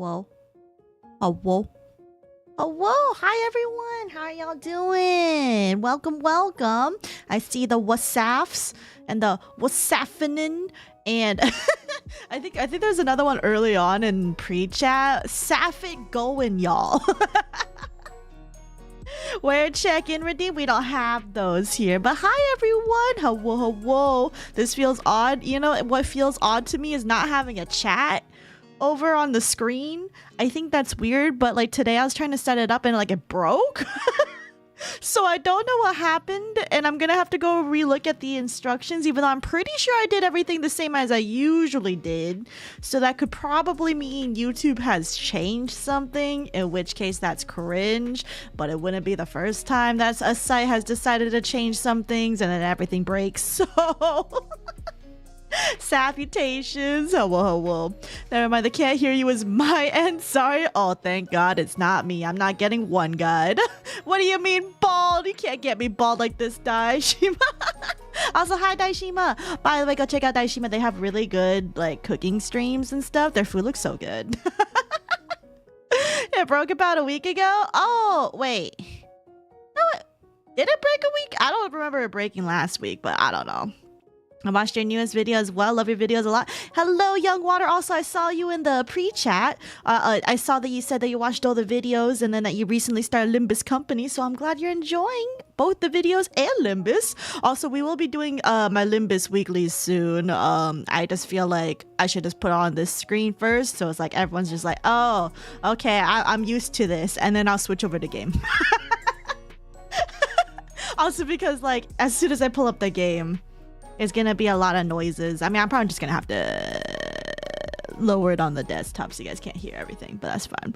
Hello. Hello. Hello. Hi, everyone. How are y'all doing? Welcome, welcome. I see the WhatsApps and the WhatsAppinin'. And I think there's another one early on in pre-chat. Sapphic going, y'all. Where check-in redeem? We don't have those here. But hi, everyone. Hello, hello. This feels odd. You know, what feels odd to me is not having a chat over on the screen. I think that's weird, but like today I was trying to set it up and like it broke. So I don't know what happened, and I'm gonna have to go relook at the instructions, even though I'm pretty sure I did everything the same as I usually did. So that could probably mean YouTube has changed something, in which case that's cringe, but it wouldn't be the first time that a site has decided to change some things and then everything breaks. So salutations. Hello, hello. Never mind, the can't hear you is my end. Sorry. Oh, thank God it's not me. I'm not getting one guide. What do you mean bald? You can't get me bald like this, Daishima. Also, hi, Daishima. By the way, go check out Daishima. They have really good like cooking streams and stuff. Their food looks so good. It broke about a week ago. Oh, wait. No, did it break a week? I don't remember it breaking last week, but I don't know. I watched your newest video as well. Love your videos a lot. Hello, Young Water. Also, I saw you in the pre-chat. I saw that you said that you watched all the videos and then that you recently started Limbus Company. So I'm glad you're enjoying both the videos and Limbus. Also, we will be doing my Limbus weeklies soon. I just feel like I should just put on this screen first. So it's like everyone's just like, oh, okay, I'm used to this. And then I'll switch over to game. Also, because like as soon as I pull up the game, it's gonna be a lot of noises. I mean, I'm probably just gonna have to lower it on the desktop so you guys can't hear everything, but that's fine.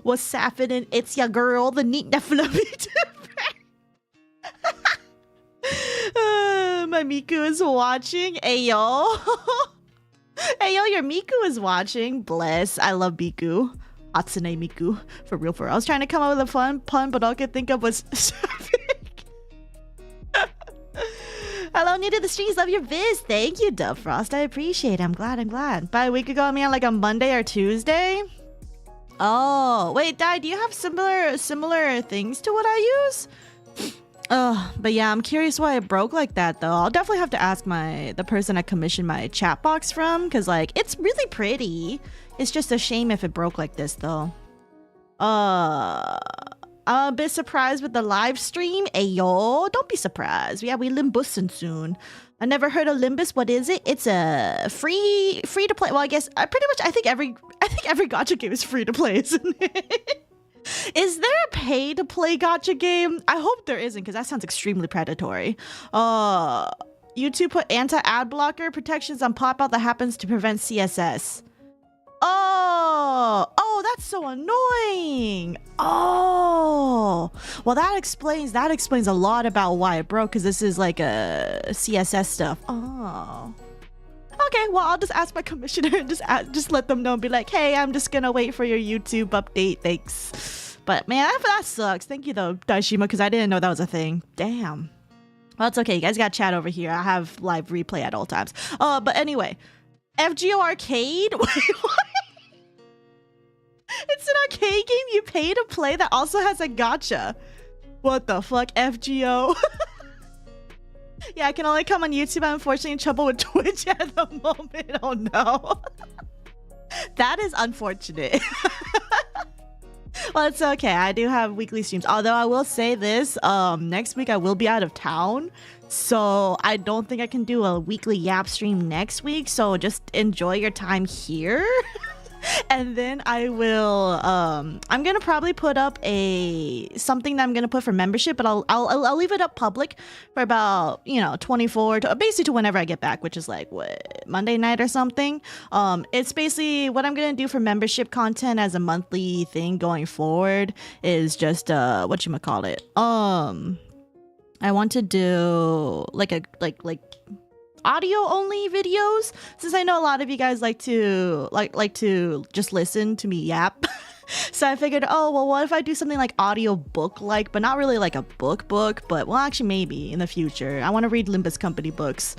What's happening? It's your girl, the neat definitely my Miku is watching. Ayo. Ayo, your Miku is watching. Bless. I love Miku. Hatsune Miku. For real, for real. I was trying to come up with a fun pun, but all I could think of was hello, new to the streams. Love your viz. Thank you, Dub Frost. I appreciate it. I'm glad. About a week ago, I mean, like a Monday or Tuesday. Oh, wait, Dai, do you have similar things to what I use? But yeah, I'm curious why it broke like that, though. I'll definitely have to ask the person I commissioned my chat box from, because like it's really pretty. It's just a shame if it broke like this, though. I'm a bit surprised with the live stream. Ayo, don't be surprised. Yeah, we Limbusin soon. I never heard of Limbus. What is it? It's a free to play. Well, I guess I think every gacha game is free to play, isn't it? Is there a pay to play gacha game? I hope there isn't, because that sounds extremely predatory. YouTube put anti-ad blocker protections on pop-out that happens to prevent CSS. Oh, that's so annoying. Oh, well, that explains a lot about why it broke, because this is like a CSS stuff. Oh, okay, well, I'll just ask my commissioner and just let them know and be like, hey, I'm just gonna wait for your YouTube update, thanks. But man, that sucks. Thank you though, Daishima, because I didn't know that was a thing. Damn. Well, it's okay, you guys got chat over here. I have live replay at all times. But anyway, FGO Arcade. Wait, what? It's an arcade game you pay to play that also has a gacha. What the fuck, FGO? Yeah, I can only come on YouTube. I'm unfortunately in trouble with Twitch at the moment. Oh no. That is unfortunate. Well, it's okay. I do have weekly streams. Although I will say this, next week I will be out of town. So I don't think I can do a weekly Yap stream next week. So just enjoy your time here. And then I will I'm gonna probably put up something that I'm gonna put for membership, but I'll leave it up public for about, you know, 24 to basically to whenever I get back, which is like what, Monday night or something. It's basically what I'm gonna do for membership content as a monthly thing going forward is just whatchamacallit, I want to do like audio only videos, since I know a lot of you guys like to just listen to me yap. So I figured, oh well, what if I do something like audio book like, but not really like a book, but well, actually maybe in the future. I want to read Limbus Company books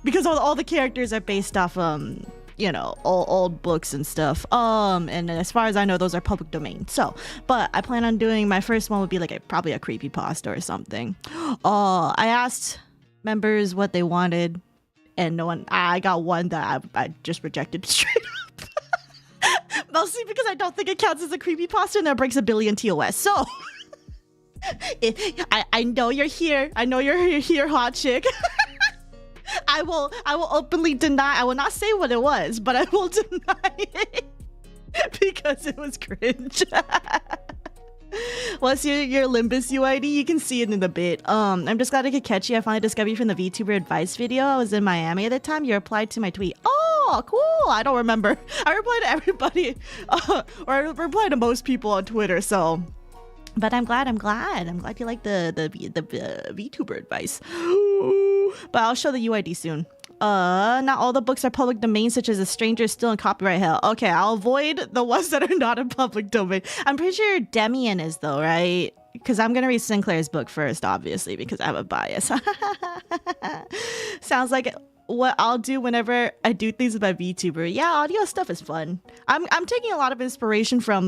because all the characters are based off you know, old books and stuff. And as far as I know, those are public domain. So, but I plan on doing, my first one would be like probably a creepypasta or something. I asked members what they wanted, and no one, I got one that I just rejected straight up. Mostly because I don't think it counts as a creepypasta and that breaks 1 billion TOS. So, I know you're here. I know you're here, hot chick. I will openly deny. I will not say what it was, but I will deny it because it was cringe. What's your Limbus UID? You can see it in a bit. I'm just glad I could catch you. I finally discovered you from the VTuber advice video. I was in Miami at the time. You replied to my tweet. Oh, cool. I don't remember. I replied to everybody, or I replied to most people on Twitter. So, but I'm glad you like the VTuber advice. But I'll show the UID soon. Not all the books are public domain, such as A Stranger Still in copyright hell. Okay, I'll avoid the ones that are not in public domain. I'm pretty sure Demian is though, right? Because I'm gonna read Sinclair's book first, obviously, because I have a bias. Sounds like what I'll do whenever I do things with my VTuber. Yeah, audio stuff is fun. I'm taking a lot of inspiration from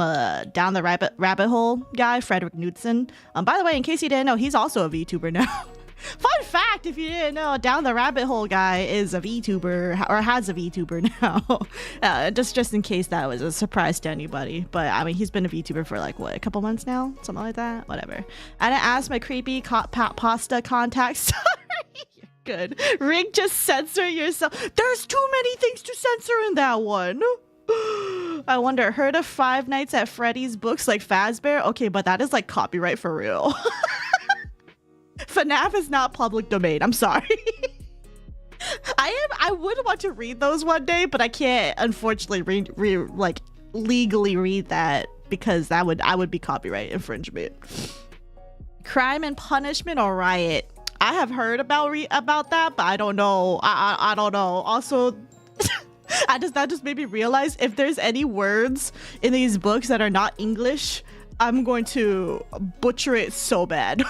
Down the Rabbit Hole guy, Frederick Knudsen. By the way, in case you didn't know, he's also a VTuber now. Fun fact, if you didn't know, Down the Rabbit Hole guy is a VTuber, or has a VTuber now. Just in case that was a surprise to anybody. But I mean, he's been a VTuber for like, what, a couple months now? Something like that? Whatever. I didn't ask my creepy pasta contacts. Sorry. Good. Rig, just censor yourself. There's too many things to censor in that one. I wonder, heard of Five Nights at Freddy's books like Fazbear? Okay, but that is like copyright for real. FNAF is not public domain. I'm sorry. I would want to read those one day, but I can't, unfortunately, like legally read that because I would be copyright infringement. Crime and Punishment or Riot. I have heard about that, but I don't know. I don't know. Also, that just made me realize if there's any words in these books that are not English, I'm going to butcher it so bad.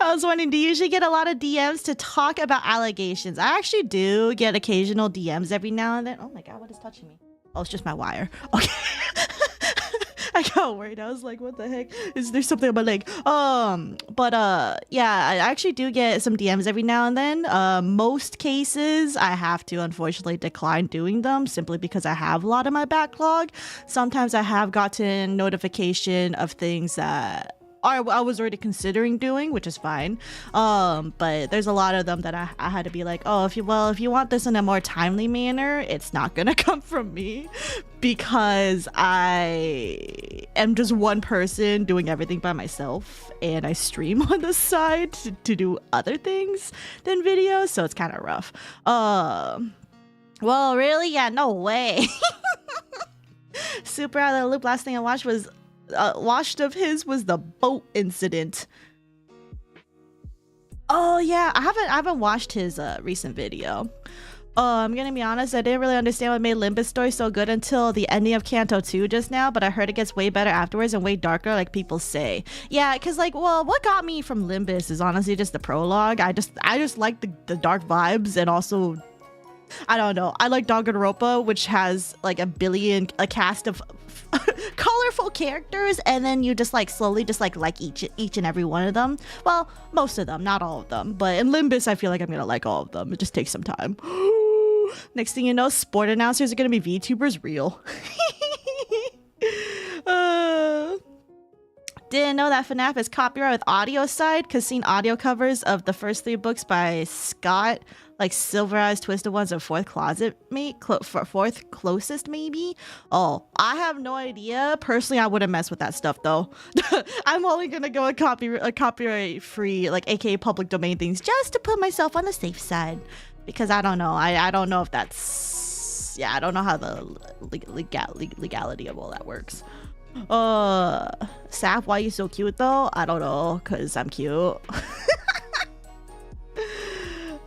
I was wondering, do you usually get a lot of DMs to talk about allegations? I actually do get occasional DMs every now and then. Oh my god, what is touching me? Oh, it's just my wire. Okay. I got worried. I was like, what the heck? Is there something on my leg? Yeah, I actually do get some DMs every now and then. Most cases, I have to unfortunately decline doing them simply because I have a lot in my backlog. Sometimes I have gotten notification of things that I was already considering doing, which is fine. But there's a lot of them that I had to be like, oh, if you want this in a more timely manner, it's not gonna come from me because I am just one person doing everything by myself, and I stream on the side to do other things than videos, so it's kind of rough. Well, really? Yeah, no way. Super out of the loop. Last thing I watched was of his was the boat incident. Oh yeah, I haven't watched his recent video. I'm gonna be honest, I didn't really understand what made Limbus story so good until the ending of Kanto 2 just now, but I heard it gets way better afterwards and way darker like people say. Yeah, because like, well, what got me from Limbus is honestly just the prologue. I just like the dark vibes, and also I don't know, I like Danganronpa, which has like a cast of colorful characters, and then you just like slowly just like each and every one of them. Well, most of them, not all of them, but in Limbus I feel like I'm gonna like all of them. It just takes some time. Next thing you know, sport announcers are gonna be VTubers. Real. Didn't know that FNAF is copyright with audio side, because seen audio covers of the first 3 books by Scott, like Silver Eyes, Twisted Ones, and Fourth Closest maybe. Oh, I have no idea. Personally, I wouldn't mess with that stuff though. I'm only gonna go with copyright free, like aka public domain things, just to put myself on the safe side, because I don't know. I don't know if that's, yeah, I don't know how the legality of all that works. Sap, why you so cute though? I don't know, cause I'm cute.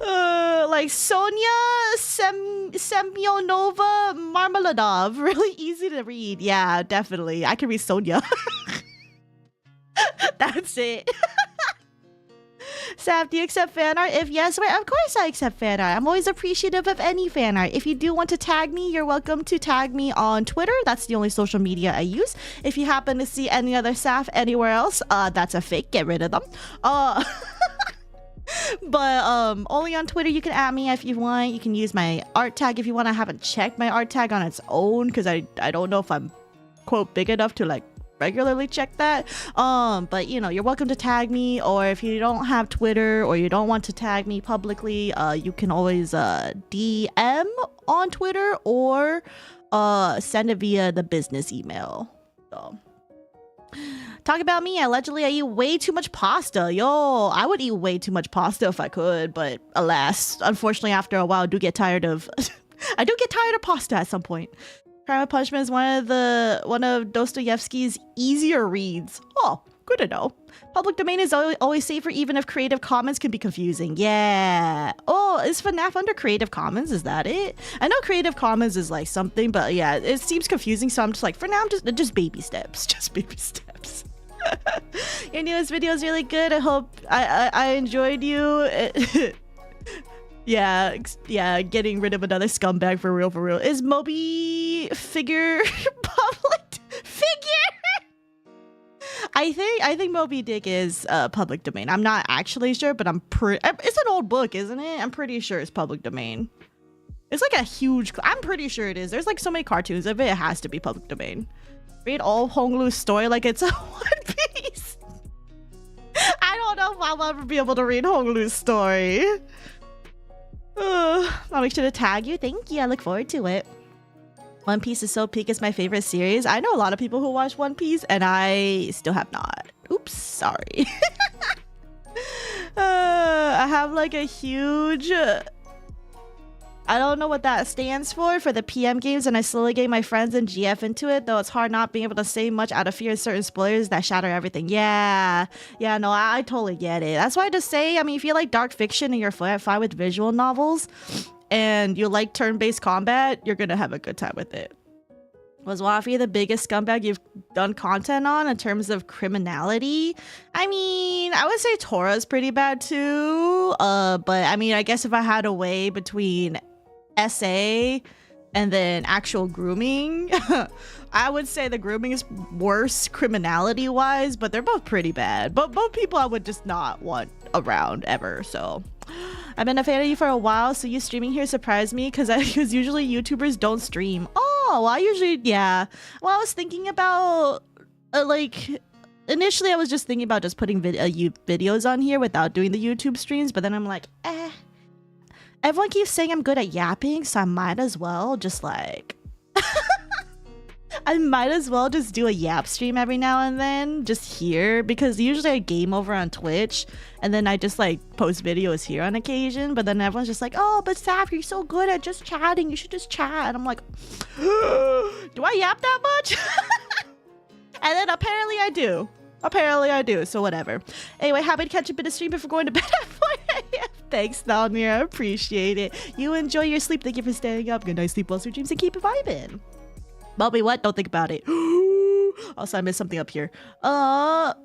Like Sonia Semyonova Marmeladov, really easy to read. Yeah, definitely, I can read Sonia. That's it. Sap, do you accept fan art? If yes, well, of course I accept fan art. I'm always appreciative of any fan art. If you do want to tag me, you're welcome to tag me on Twitter. That's the only social media I use. If you happen to see any other Sap anywhere else, that's a fake. Get rid of them. But only on Twitter. You can add me if you want. You can use my art tag if you want. I haven't checked my art tag on its own because I don't know if I'm quote big enough to like regularly check that. But you know, you're welcome to tag me, or if you don't have Twitter or you don't want to tag me publicly, you can always DM on Twitter or send it via the business email. So talk about me. Allegedly, I eat way too much pasta. Yo, I would eat way too much pasta if I could, but alas, unfortunately, after a while, I do get tired of I do get tired of pasta at some point. Crime and Punishment is one of Dostoevsky's easier reads. Oh, good to know. Public domain is always safer, even if Creative Commons can be confusing. Yeah. Oh, is FNAF under Creative Commons? Is that it? I know Creative Commons is like something, but yeah, it seems confusing. So I'm just like, for now, just baby steps. Just baby steps. Your newest video is really good. I hope I enjoyed you. Yeah, getting rid of another scumbag for real. Is Moby figure public figure? I think Moby Dick is public domain. I'm not actually sure, but it's an old book, isn't it? I'm pretty sure it's public domain. It's like a huge, I'm pretty sure it is. There's like so many cartoons of it, it has to be public domain. Read all Hong Lu's story like it's a One Piece. I don't know if I'll ever be able to read Hong Lu's story. I'll make sure to tag you. Thank you. I look forward to it. One Piece is so peak. It's my favorite series. I know a lot of people who watch One Piece, and I still have not. Oops, sorry. I have like a huge... I don't know what that stands for the PM games, and I slowly get my friends and GF into it, though it's hard not being able to say much out of fear of certain spoilers that shatter everything. Yeah, no, I totally get it. That's why I just say, I mean, if you like dark fiction and you're fine with visual novels, and you like turn-based combat, you're gonna have a good time with it. Was Waffy the biggest scumbag you've done content on in terms of criminality? I mean, I would say Tora's pretty bad too, but I mean, I guess if I had a way between SA and then actual grooming, I would say the grooming is worse criminality wise, but they're both pretty bad. But both people I would just not want around ever. So I've been a fan of you for a while, so you streaming here surprised me because usually YouTubers don't stream. Oh, well, I usually, yeah. Well, I was thinking about initially I was just thinking about just putting videos on here without doing the YouTube streams, but then I'm like, everyone keeps saying I'm good at yapping, so I might as well just like I might as well just do a yap stream every now and then just here, because usually I game over on Twitch and then I just like post videos here on occasion, but then everyone's just like, oh, but Saf, you're so good at just chatting, you should just chat. And I'm like, do I yap that much? And then apparently I do, so whatever. Anyway, happy to catch a bit of stream before going to bed at 4 a.m. Thanks, Thalmir, I appreciate it. You enjoy your sleep. Thank you for staying up. Good night, sleep well, sweet dreams, and keep it vibing. Bobby, what? Don't think about it. Also, I missed something up here.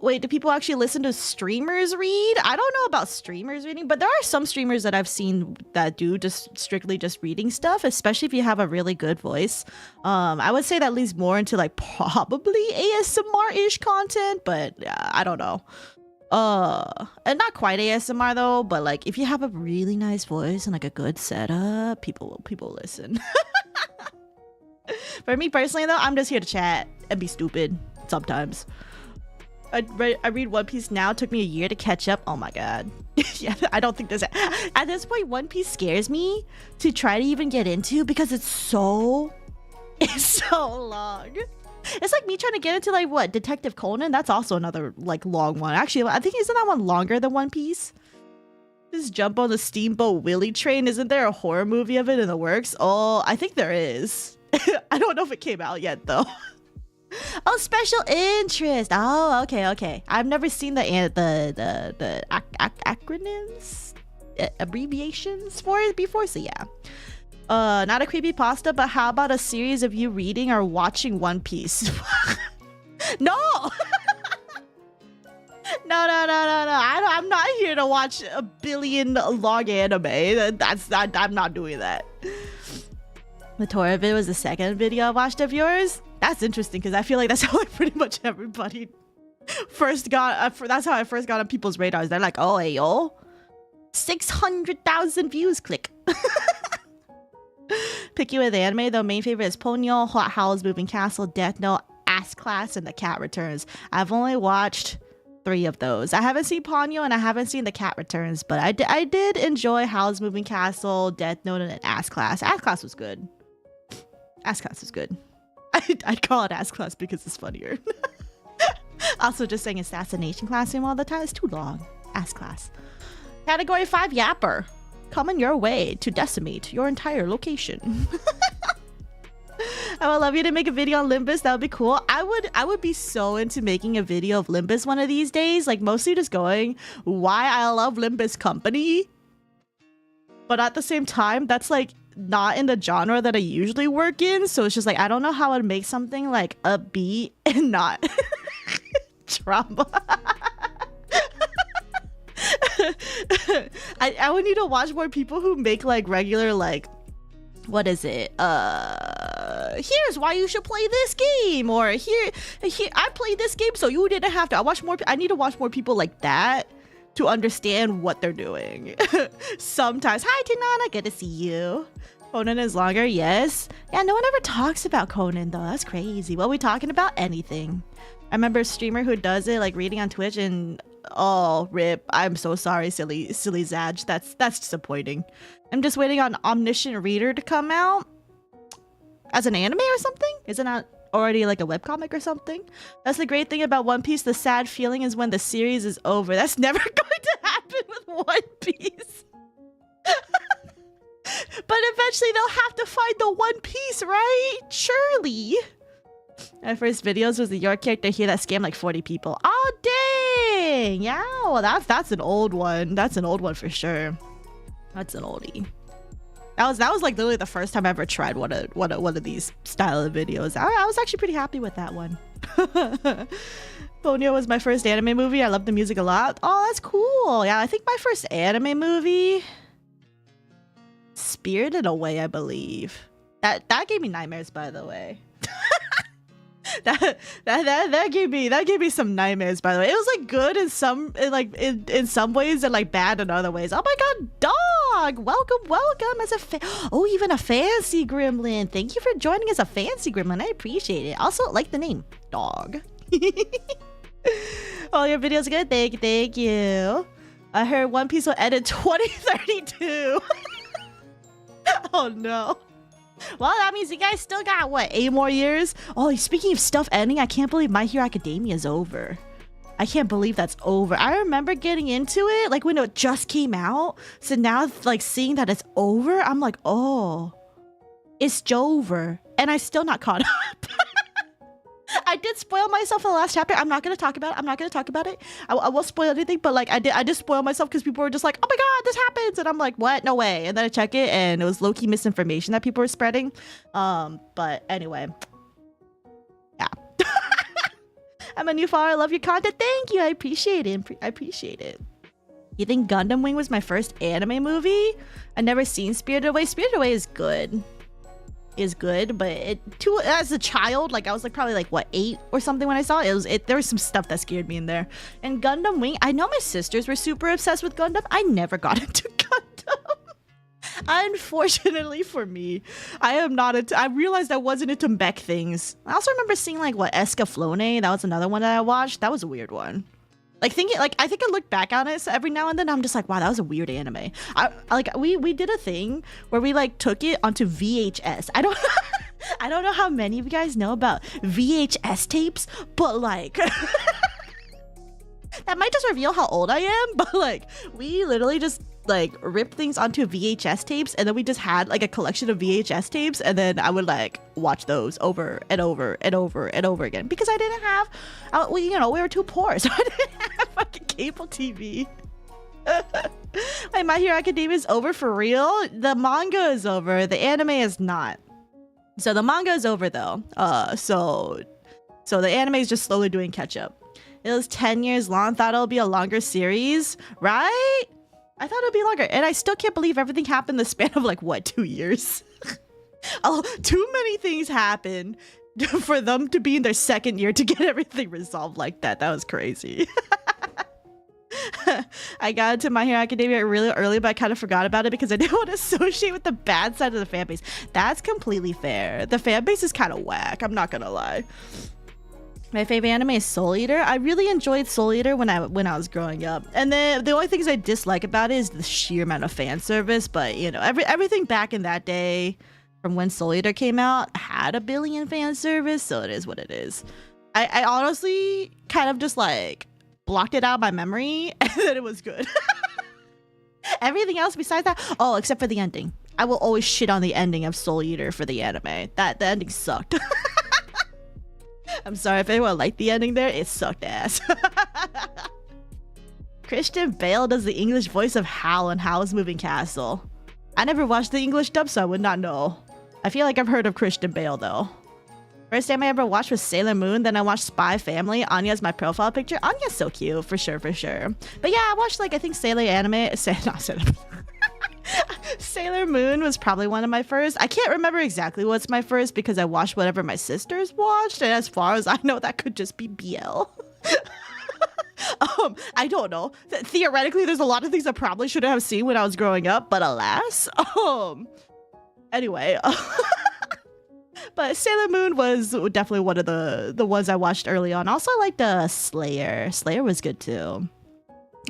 Wait, do people actually listen to streamers read? I don't know about streamers reading, but there are some streamers that I've seen that do just strictly just reading stuff, especially if you have a really good voice. I would say that leads more into like probably ASMR-ish content, but I don't know. And not quite ASMR though, but like if you have a really nice voice and like a good setup, people listen. For me personally though, I'm just here to chat and be stupid sometimes. I read One Piece now. It took me a year to catch up. Oh my god. Yeah, I don't think at this point One Piece scares me to try to even get into because it's so long. It's like me trying to get into like what, Detective Conan? That's also another like long one. Actually, I think isn't that one longer than One Piece? Just jump on the Steamboat Willie train. Isn't there a horror movie of it in the works? Oh, I think there is. I don't know if it came out yet though. Oh, special interest. Oh, okay. I've never seen the acronyms, abbreviations for it before, so yeah. Not a creepypasta, but how about a series of you reading or watching One Piece? No. No, I'm not here to watch a billion long anime. I'm not doing that. The Torah video was the second video I watched of yours. That's interesting because I feel like that's how like pretty much everybody first got. That's how I first got on people's radars. They're like, oh, hey, yo, 600,000 views. Click. Picky with anime though. Main favorite is Ponyo, Hot Howl's Moving Castle, Death Note, Ass Class, and The Cat Returns. I've only watched 3 of those. I haven't seen Ponyo and I haven't seen The Cat Returns, but I did enjoy Howl's Moving Castle, Death Note, and Ass Class. Ass Class was good. Ass Class was good. I'd call it Ass Class because it's funnier. Also, just saying Assassination Classroom all the time is too long. Ass Class. Category 5 Yapper. Coming your way to decimate your entire location. I would love you to make a video on Limbus. That would be cool. I would be so into making a video of Limbus one of these days. Like mostly just going why I love Limbus Company. But at the same time, that's like not in the genre that I usually work in. So it's just like I don't know how I'd make something like upbeat and not drama. I would need to watch more people who make like regular like what is it? Here's why you should play this game, or here I played this game so you didn't have to. I need to watch more people like that to understand what they're doing. Sometimes. Hi Tinana, good to see you. Conan is longer, yes. Yeah, no one ever talks about Conan though. That's crazy. What are we talking about? Anything. I remember a streamer who does it like reading on Twitch and oh rip. I'm so sorry, silly Zaj. That's disappointing. I'm just waiting on Omniscient Reader to come out as an anime or something. Is it not already like a webcomic or something? That's the great thing about One Piece. The sad feeling is when the series is over. That's never going to happen with One Piece. But eventually they'll have to find the One Piece, right? Surely. My first videos was the your character here that scammed like 40 people. Oh dang! Yeah, well that's an old one. That's an old one for sure. That's an oldie. That was like literally the first time I ever tried one of these style of videos. I was actually pretty happy with that one. Ponyo was my first anime movie. I love the music a lot. Oh, that's cool. Yeah, I think my first anime movie, Spirited Away, I believe. That gave me nightmares, by the way. that gave me some nightmares, by the way. It was like good in some ways and like bad in other ways. Oh my god, dog, welcome as even a fancy gremlin. Thank you for joining as a fancy gremlin. I appreciate it. Also like the name dog. All your videos are good. Thank you. I heard One Piece will end in 2032. Oh no. Well, that means you guys still got, what, 8 more years? Oh, speaking of stuff ending, I can't believe My Hero Academia is over. I can't believe that's over. I remember getting into it, like, when it just came out. So now, like, seeing that it's over, I'm like, oh, it's Jover. And I'm still not caught up. I did spoil myself in the last chapter. I'm not going to talk about it. I won't spoil anything, but like I did spoil myself because people were just like, oh my god, this happens. And I'm like, what? No way. And then I check it and it was low-key misinformation that people were spreading. But anyway. Yeah. I'm a new follower. I love your content. Thank you. I appreciate it. You think Gundam Wing was my first anime movie? I never seen Spirited Away. Spirited Away is good. But as a child, like I was like probably like what 8 or something when I saw it. There was some stuff that scared me in there. And Gundam Wing, I know my sisters were super obsessed with Gundam. I never got into Gundam. Unfortunately for me, I am not I realized I wasn't into mech things. I also remember seeing like what Escaflowne. That was another one that I watched. That was a weird one. Like thinking, like I think I look back on it so every now and then I'm just like, wow, that was a weird anime. We did a thing where we like took it onto VHS. I don't know how many of you guys know about VHS tapes, but like that might just reveal how old I am. But like we literally just like rip things onto VHS tapes, and then we just had like a collection of VHS tapes, and then I would like watch those over and over and over and over again because I didn't have, we were too poor, so I didn't have fucking cable TV. Wait, My Hero Academia is over for real? The manga is over, the anime is not. So the manga is over though. So the anime is just slowly doing catch up. It was 10 years long. Thought it'll be a longer series, right? I thought it'd be longer, and I still can't believe everything happened in the span of like what, 2 years? Oh, too many things happened for them to be in their second year to get everything resolved like that. That was crazy. I got into My Hero Academia really early, but I kind of forgot about it because I didn't want to associate with the bad side of the fan base. That's completely fair. The fan base is kind of whack, I'm not gonna lie. My favorite anime is Soul Eater. I really enjoyed Soul Eater when I was growing up, and then the only things I dislike about it is the sheer amount of fan service. But you know, everything back in that day, from when Soul Eater came out, had a billion fan service, so it is what it is. I honestly kind of just like blocked it out of my memory, and then it was good. Everything else besides that, oh, except for the ending. I will always shit on the ending of Soul Eater for the anime. The ending sucked. I'm sorry if anyone liked the ending there. It sucked ass. Christian Bale does the English voice of Hal in Howl's Moving Castle. I never watched the English dub, so I would not know. I feel like I've heard of Christian Bale though. First time I ever watched was Sailor Moon, then I watched Spy Family. Anya's my profile picture. Anya's so cute, for sure, for sure. But yeah, I watched like, I think Sailor Moon was probably one of my first. I can't remember exactly what's my first because I watched whatever my sisters watched, and as far as I know, that could just be BL. I don't know. Theoretically, there's a lot of things I probably should have seen when I was growing up, but alas. Anyway. But Sailor Moon was definitely one of the ones I watched early on. Also, I liked Slayer. Slayer was good too.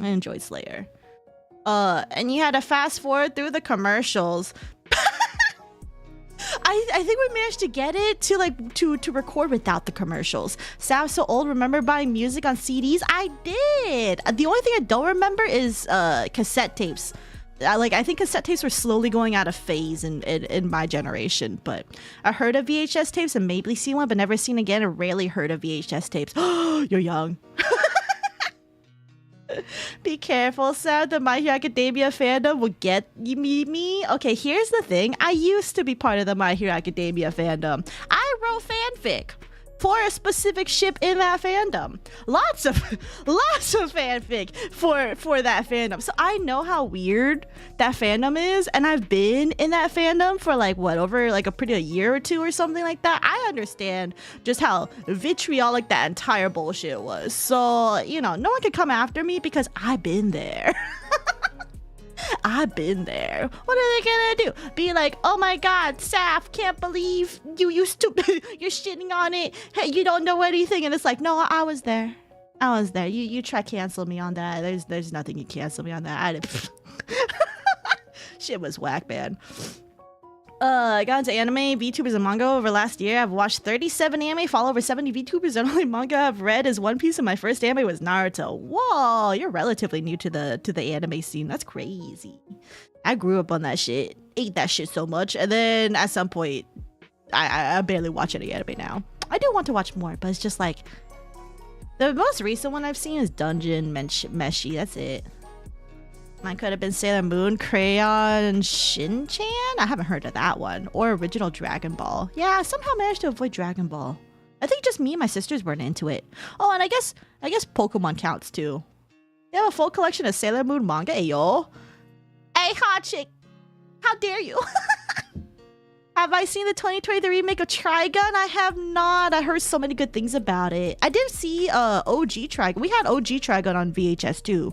I enjoyed Slayer. And you had to fast forward through the commercials. I think we managed to get it to like to record without the commercials. Sounds so old. Remember buying music on CDs? I did. The only thing I don't remember is cassette tapes. I think cassette tapes were slowly going out of phase in my generation, but I heard of VHS tapes and maybe seen one, but never seen again. And rarely heard of VHS tapes. You're young. Be careful, Sam. The My Hero Academia fandom will get me. Okay, here's the thing. I used to be part of the My Hero Academia fandom. I wrote fanfic for a specific ship in that fandom. Lots of fanfic for that fandom. So I know how weird that fandom is, and I've been in that fandom for like what, over like a year or two or something like that. I understand just how vitriolic that entire bullshit was. So, you know, no one can come after me because I've been there. I've been there. What are they gonna do? Be like, oh my god, Saf, can't believe you stupid, you're shitting on it. Hey, you don't know anything. And it's like, no, I was there. I was there. You try cancel me on that. There's nothing you cancel me on that. I didn't. Shit was whack, man. I got into anime, VTubers, and manga over last year. I've watched 37 anime, follow over 70 VTubers, and only manga I've read is One Piece, and my first anime was Naruto. Whoa, you're relatively new to the anime scene. That's crazy. I grew up on that shit, ate that shit so much, and then at some point, I barely watch any anime now. I do want to watch more, but it's just like, the most recent one I've seen is Dungeon Meshi. That's it. Mine could have been Sailor Moon, Crayon Shin-chan? I haven't heard of that one. Or original Dragon Ball. Yeah, I somehow managed to avoid Dragon Ball. I think just me and my sisters weren't into it. Oh, and I guess Pokemon counts too. They have a full collection of Sailor Moon manga, ayo. Hey, hot chick! How dare you? Have I seen the 2023 remake of Trigun? I have not. I heard so many good things about it. I did see OG Trigun. We had OG Trigun on VHS too.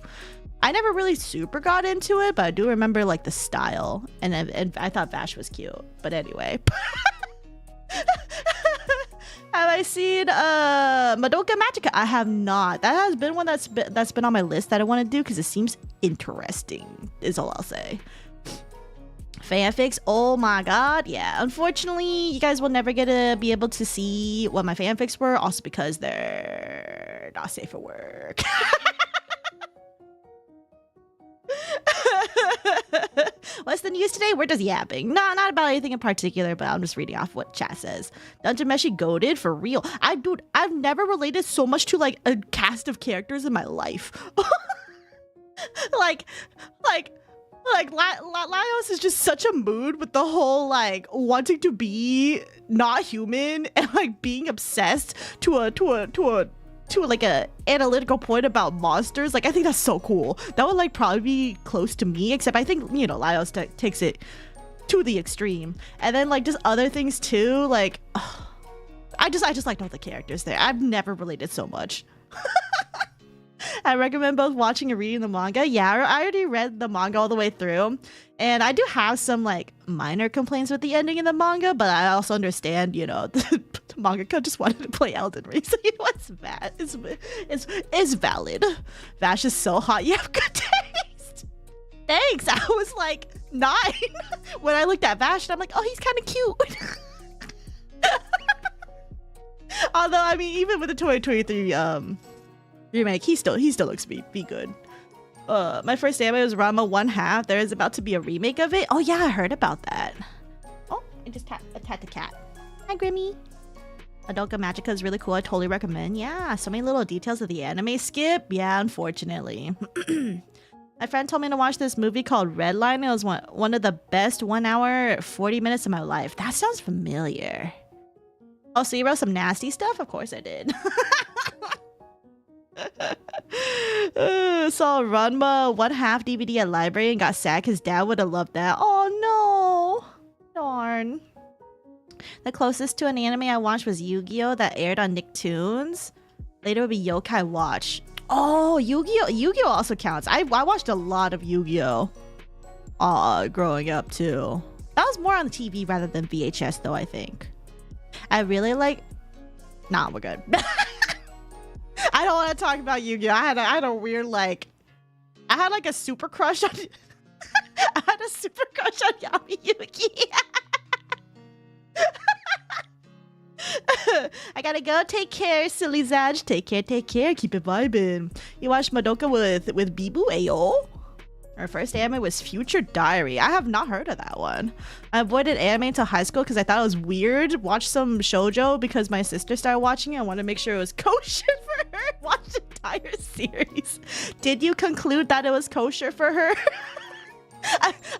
I never really super got into it, but I do remember like the style, and I thought Vash was cute. But anyway, have I seen Madoka Magica? I have not. That has been one that's been on my list that I want to do because it seems interesting. Is all I'll say. Fanfics, oh my god, yeah. Unfortunately, you guys will never get to be able to see what my fanfics were, also because they're not safe for work. What's the news today? We're just yapping. No, not about anything in particular, but I'm just reading off what chat says. Dungeon Meshi goated for real. I've never related so much to like a cast of characters in my life. like Laios is just such a mood with the whole like wanting to be not human and like being obsessed to a to like a analytical point about monsters. Like I think that's so cool. That would like probably be close to me, except I think, you know, Laios takes it to the extreme. And then like just other things too, like I just liked all the characters there. I've never related so much. I recommend both watching and reading the manga. Yeah, I already read the manga all the way through, and I do have some like minor complaints with the ending in the manga, but I also understand, you know, the mangaka just wanted to play Elden Ring, so you know what's bad. It's valid. Vash is so hot. You have good taste. Thanks. I was like 9 when I looked at Vash, and I'm like, oh, he's kind of cute. Although, I mean, even with the 2023 remake, he still looks be good. My first anime was Ranma 1/2. There is about to be a remake of it. Oh yeah, I heard about that. Oh, I just attacked the cat. Hi, Grimmy. Madoka Magica is really cool. I totally recommend. Yeah, so many little details of the anime skip. Yeah, unfortunately. My friend told me to watch this movie called Redline. It was one of the best 1 hour 40 minutes of my life. That sounds familiar. Oh, so you wrote some nasty stuff? Of course I did. Saw Ranma 1/2 DVD at library and got sad because dad would have loved that. Oh no, darn. The closest to an anime I watched was Yu-Gi-Oh! That aired on Nicktoons. Later would be Yokai Watch. Oh, Yu-Gi-Oh! Also counts. I watched a lot of Yu-Gi-Oh! Growing up too. That was more on the TV rather than VHS though, I think. I really like... Nah, we're good. I don't want to talk about Yu-Gi-Oh! I had a weird like... I had like a super crush on... I had a super crush on Yami Yugi. I gotta go. Take care, silly Zaj. Take care. Keep it vibing. You watched Madoka with Bibu Ayo? Our first anime was Future Diary. I have not heard of that one. I avoided anime until high school because I thought it was weird. Watched some shoujo because my sister started watching it. I wanted to make sure it was kosher for her. Watched the entire series. Did you conclude that it was kosher for her?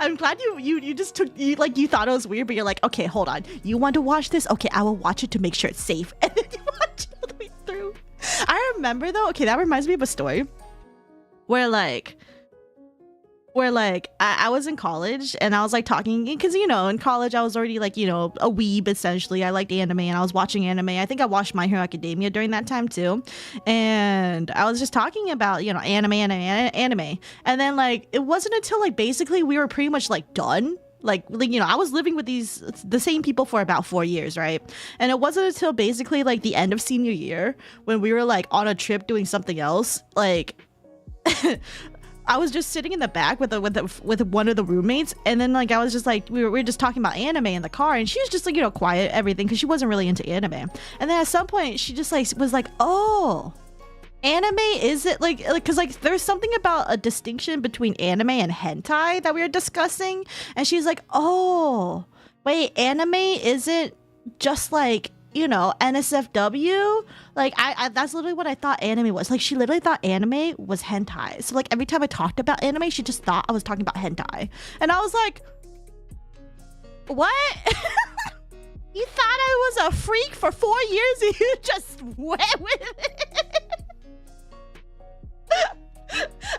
I'm glad you just took you thought it was weird, but you're like, okay, hold on. You want to watch this? Okay, I will watch it to make sure it's safe. And then you watch it all the way through. I remember though. Okay, that reminds me of a story where I was in college and I was like talking because, you know, in college I was already like, you know, a weeb essentially. I liked anime and I was watching anime. I think I watched My Hero Academia during that time too. And I was just talking about, you know, anime. And then like, it wasn't until like basically we were pretty much like done. Like, you know, I was living with the same people for about 4 years, right? And it wasn't until basically like the end of senior year when we were like on a trip doing something else, like... I was just sitting in the back with one of the roommates, and then like I was just like we were just talking about anime in the car, and she was just like, you know, quiet everything because she wasn't really into anime. And then at some point she just like was like, oh, anime, is it like because like there's something about a distinction between anime and hentai that we were discussing, and she's like, oh wait, anime isn't just like, you know, NSFW. Like I that's literally what I thought anime was. Like she literally thought anime was hentai. So like every time I talked about anime, she just thought I was talking about hentai. And I was like, what? You thought I was a freak for 4 years and you just went with it?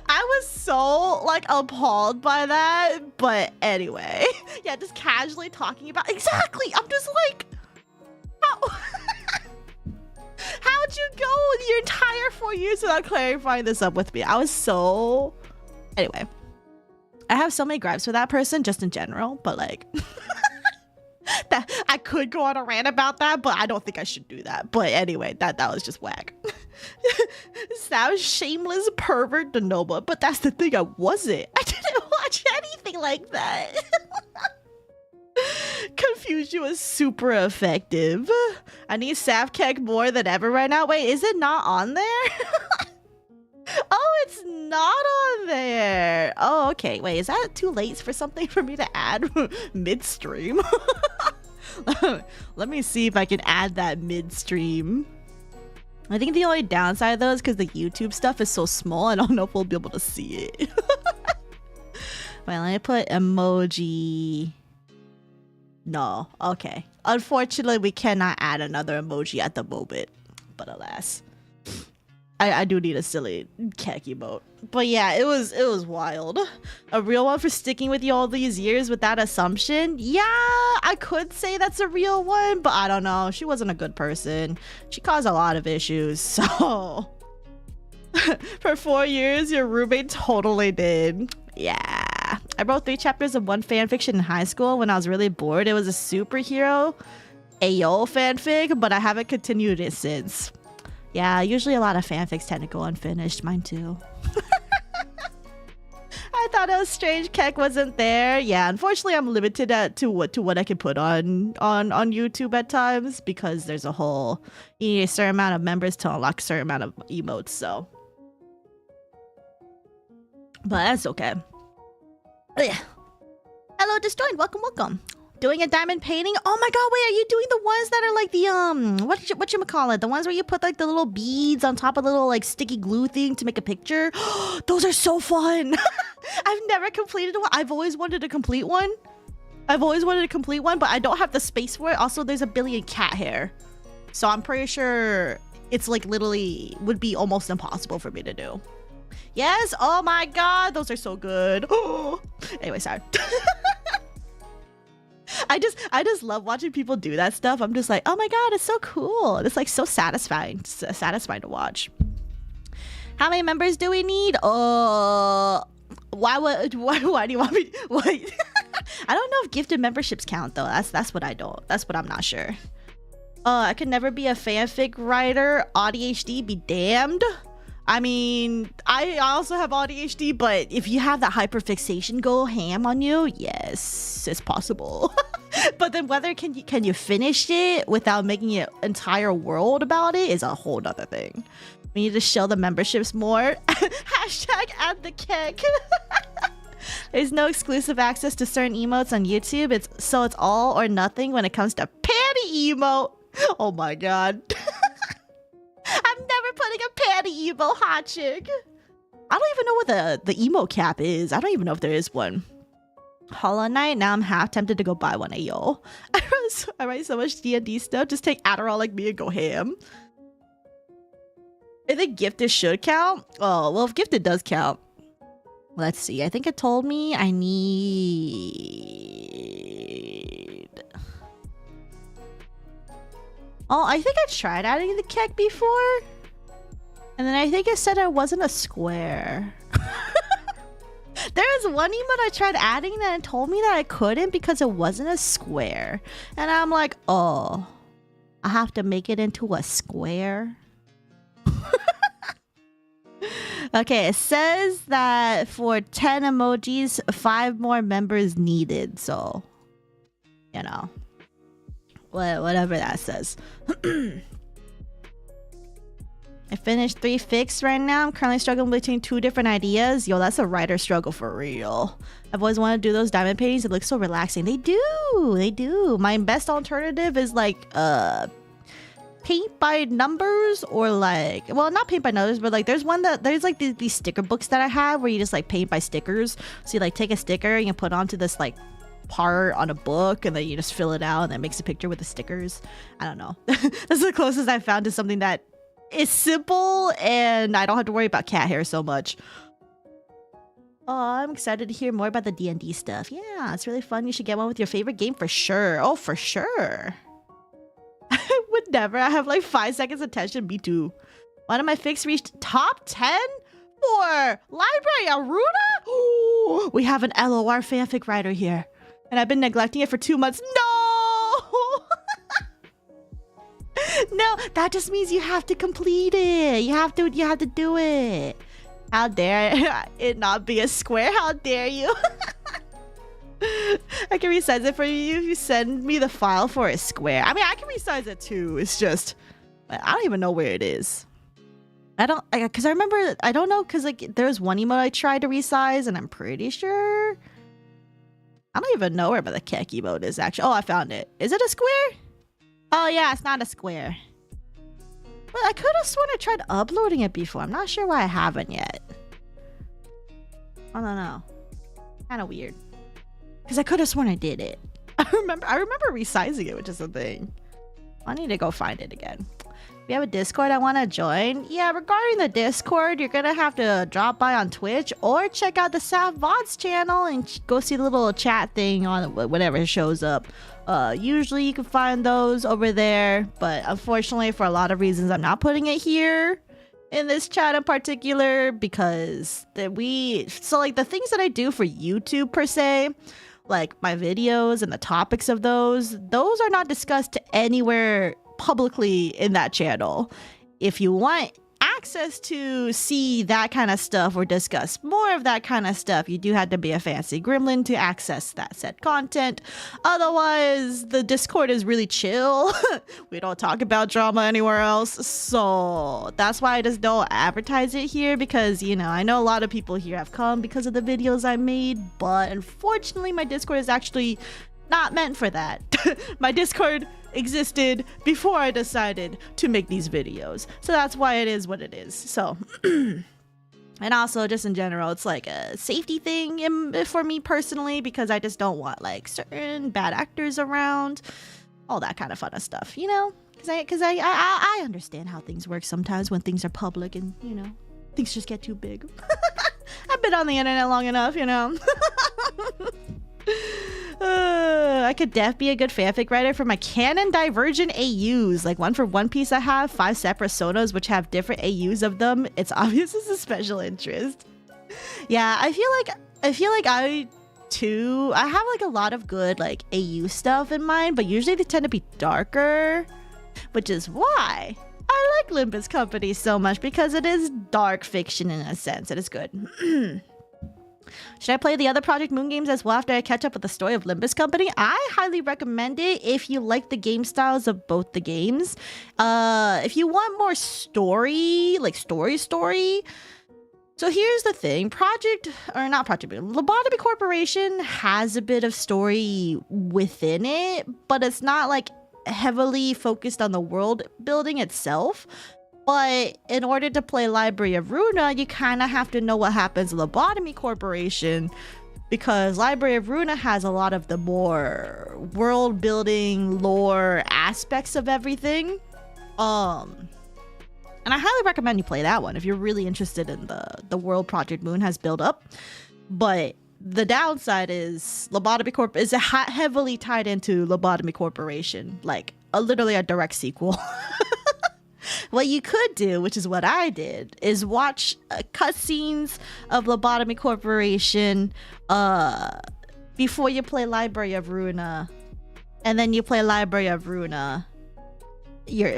I was so like appalled by that. But anyway, yeah, just casually talking about exactly. I'm just like, how'd you go your entire 4 years without clarifying this up with me? I was so... Anyway, I have so many gripes for that person just in general, but like... that I could go on a rant about that, but I don't think I should do that. But anyway, that was just whack. Sounds shameless pervert to Noma, but that's the thing, I wasn't. I didn't watch anything like that. Confusion was super effective. I need Safkek more than ever right now. Wait, is it not on there? Oh, it's not on there. Oh, okay. Wait, is that too late for something for me to add midstream? Let me see if I can add that midstream. I think the only downside though is because the YouTube stuff is so small. I don't know if we'll be able to see it. Wait, let me put emoji. No, okay. Unfortunately, we cannot add another emoji at the moment, but alas. I do need a silly khaki emote. But yeah, it was wild. A real one for sticking with you all these years with that assumption. Yeah, I could say that's a real one, but I don't know. She wasn't a good person. She caused a lot of issues. So for 4 years, your roommate totally did. Yeah. I wrote 3 chapters of one fanfiction in high school when I was really bored. It was a superhero Ayo fanfic, but I haven't continued it since. Yeah, usually a lot of fanfics tend to go unfinished. Mine too. I thought it was strange Keck wasn't there. Yeah, unfortunately I'm limited to what I can put on YouTube at times because there's you need a certain amount of members to unlock a certain amount of emotes, so. But that's okay. Ugh. Hello, Destroyed. Welcome. Doing a diamond painting? Oh my god, wait, are you doing the ones that are like the whatchamacallit? The ones where you put like the little beads on top of the little like sticky glue thing to make a picture? Those are so fun. I've never completed one. I've always wanted to complete one. But I don't have the space for it. Also, there's a billion cat hair. So I'm pretty sure it's like literally would be almost impossible for me to do. Yes, oh my god, those are so good. Anyway, sorry. I just love watching people do that stuff. I'm just like, oh my god, it's so cool. It's like so satisfying to watch. How many members do we need? Why do you want me? What? I don't know if gifted memberships count though. That's what I'm not sure. I could never be a fanfic writer. ADHD be damned. I mean, I also have ADHD, but if you have that hyperfixation go ham on you, yes, it's possible. But then whether can you finish it without making an entire world about it is a whole nother thing. We need to show the memberships more. Hashtag add the keck. There's no exclusive access to certain emotes on YouTube. It's all or nothing when it comes to panty emote. Oh my god. I'm never putting a panty emo hot chick. I don't even know what the emo cap is. I don't even know if there is one. Hollow Knight. Now I'm half tempted to go buy one. Ayo. I write so much D&D stuff. Just take Adderall like me and go ham. I think gifted should count. Oh, well, if gifted does count. Let's see. I think it told me I need... Oh, I think I tried adding the keck before. And then I think it said it wasn't a square. There was one emote I tried adding and it told me that I couldn't because it wasn't a square. And I'm like, oh, I have to make it into a square. Okay, it says that for 10 emojis, 5 more members needed. So, you know. Whatever that says. I finished 3 fics right now. I'm currently struggling between 2 different ideas. Yo, that's a writer struggle for real. I've always wanted to do those diamond paintings. It looks so relaxing. They do. My best alternative is like paint by numbers or like, well, not paint by numbers, but like there's like these sticker books that I have where you just like paint by stickers. So you like take a sticker and you put onto this like part on a book and then you just fill it out and then makes a picture with the stickers. I don't know. That's the closest I found to something that is simple and I don't have to worry about cat hair so much. Oh, I'm excited to hear more about the D&D stuff. Yeah, it's really fun. You should get one with your favorite game for sure. Oh, for sure. I would never. I have like 5 seconds attention. Me too. One of my fics reached top 10 for Library Aruna. Ooh, we have an LOR fanfic writer here. And I've been neglecting it for 2 months. No! No, that just means you have to complete it. You have to do it. How dare it not be a square? How dare you? I can resize it for you if you send me the file for a square. I mean, I can resize it too. It's just, I don't even know where it is. I don't know, because like there's one emote I tried to resize and I'm pretty sure. I don't even know where the keck emote is actually. Oh, I found it. Is it a square? Oh yeah, it's not a square. But I could have sworn I tried uploading it before. I'm not sure why I haven't yet. I don't know. Kind of weird. Because I could have sworn I did it. I remember resizing it, which is the thing. I need to go find it again. We have a Discord I want to join. Yeah, regarding the Discord, you're gonna have to drop by on Twitch or check out the SaphVods channel and go see the little chat thing on whenever it shows up. Usually you can find those over there, but unfortunately for a lot of reasons I'm not putting it here in this chat in particular because like the things that I do for YouTube per se, like my videos and the topics of those are not discussed anywhere publicly in that channel. If you want access to see that kind of stuff or discuss more of that kind of stuff, you do have to be a fancy gremlin to access that said content. Otherwise, the Discord is really chill. We don't talk about drama anywhere else, so that's why I just don't advertise it here, because you know, I know a lot of people here have come because of the videos I made, but unfortunately my Discord is actually not meant for that. My Discord existed before I decided to make these videos, so that's why it is what it is. So and also just in general, it's like a safety thing for me personally, because I just don't want like certain bad actors around, all that kind of fun stuff, you know, because I understand how things work sometimes when things are public and, you know, things just get too big. I've been on the internet long enough, you know. I could be a good fanfic writer for my canon divergent AUs. Like one for One Piece, I have 5 separate sonos which have different AUs of them. It's obvious it's a special interest. Yeah, I feel like I too, I have like a lot of good like AU stuff in mind, but usually they tend to be darker, which is why I like Limbus Company so much, because it is dark fiction in a sense. It is good. Should I play the other Project Moon games as well after I catch up with the story of Limbus Company? I highly recommend it if you like the game styles of both the games. If you want more story, like story. So here's the thing, Lobotomy Corporation has a bit of story within it, but it's not like heavily focused on the world building itself. But in order to play Library of Runa, you kind of have to know what happens in Lobotomy Corporation, because Library of Runa has a lot of the more world building lore aspects of everything. And I highly recommend you play that one if you're really interested in the world Project Moon has built up. But the downside is Lobotomy Corp is heavily tied into Lobotomy Corporation, like literally a direct sequel. What you could do, which is what I did, is watch cutscenes of Lobotomy Corporation before you play Library of Runa, and then you play Library of Runa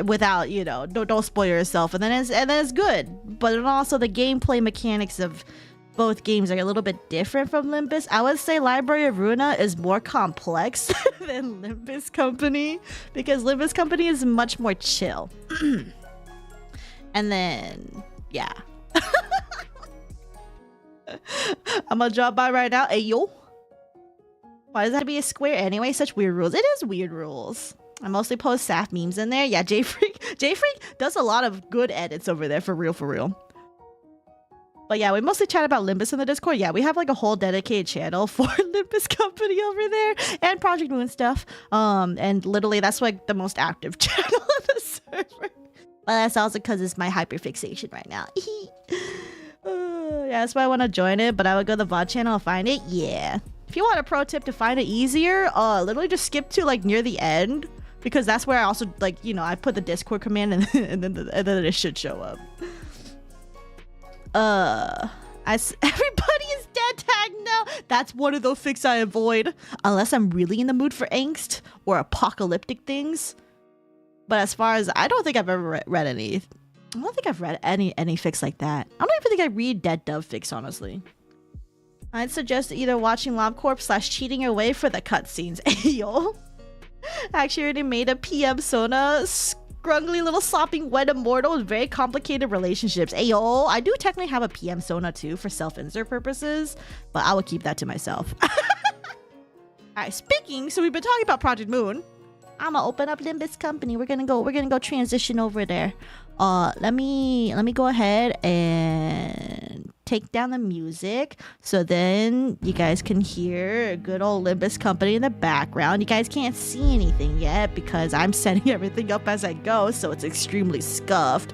without, you know, don't spoil yourself, and then it's good. But also the gameplay mechanics of both games are a little bit different from Limbus. I would say Library of Runa is more complex than Limbus Company, because Limbus Company is much more chill. And then, yeah. I'm gonna drop by right now. Hey, yo. Why does that have to be a square anyway? Such weird rules. It is weird rules. I mostly post Saf memes in there. Yeah, J-Freak does a lot of good edits over there, for real. But yeah, we mostly chat about Limbus in the Discord. Yeah, we have like a whole dedicated channel for Limbus Company over there and Project Moon stuff. And literally that's like the most active channel on the server. But that's also because it's my hyperfixation right now. Yeah, that's why I want to join it, but I would go to the VOD channel and find it. Yeah. If you want a pro tip to find it easier, literally just skip to like near the end, because that's where I also like, you know, I put the Discord command and then it should show up. Everybody is dead tag now. That's one of those fics I avoid unless I'm really in the mood for angst or apocalyptic things. But as far as, I don't think I've ever read any. I don't think I've read any fics like that. I don't even think I read Dead Dove fics, honestly. I'd suggest either watching LobCorp / cheating away for the cutscenes. Ayo. I actually already made a PM Sona scrungly little sopping wet immortal with very complicated relationships. Ayo. I do technically have a PM Sona too for self-insert purposes, but I will keep that to myself. Alright, speaking, so we've been talking about Project Moon. I'm gonna open up Limbus Company. We're gonna go transition over there. Let me go ahead and take down the music so then you guys can hear good old Limbus Company in the background. You guys can't see anything yet because I'm setting everything up as I go, so it's extremely scuffed.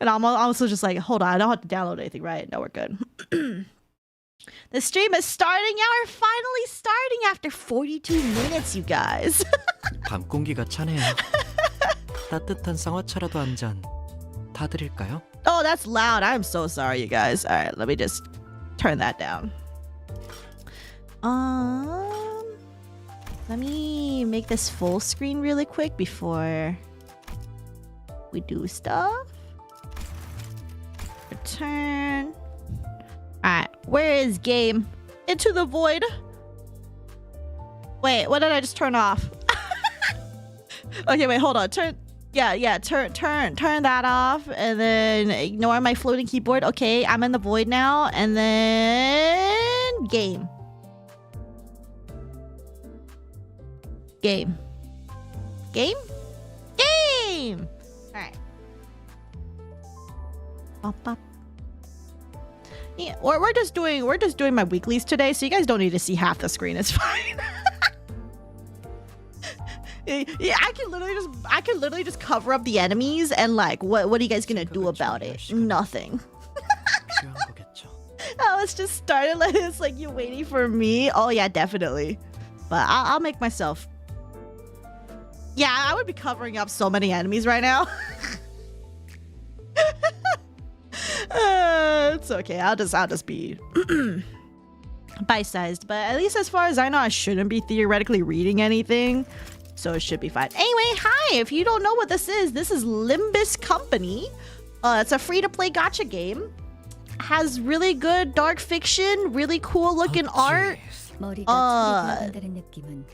And I'm also just like, hold on, I don't have to download anything, right? No, we're good. The stream is starting. Yeah, we're finally starting after 42 minutes, you guys. 밤 공기가 차네요. 따뜻한 쌍화차라도 한 잔 다 드릴까요? Oh, that's loud. I'm so sorry, you guys. All right, let me just turn that down. Let me make this full screen really quick before we do stuff. Return. Alright, where is game? Into the void. Wait, what did I just turn off? Okay, wait, hold on. Turn that off and then ignore my floating keyboard. Okay, I'm in the void now, and then game. Game. Alright. Yeah, we're just doing my weeklies today, so you guys don't need to see half the screen. It's fine. Yeah, I can literally just cover up the enemies and like what are you guys gonna do about it? Nothing. Oh, let's just start it. It's like you waiting for me. Oh yeah, definitely. But I'll make myself. Yeah, I would be covering up so many enemies right now. It's okay. I'll just be bite-sized. But at least as far as I know, I shouldn't be theoretically reading anything, so it should be fine. Anyway, hi. If you don't know what this is Limbus Company. It's a free-to-play gacha game. Has really good dark fiction, really cool looking art.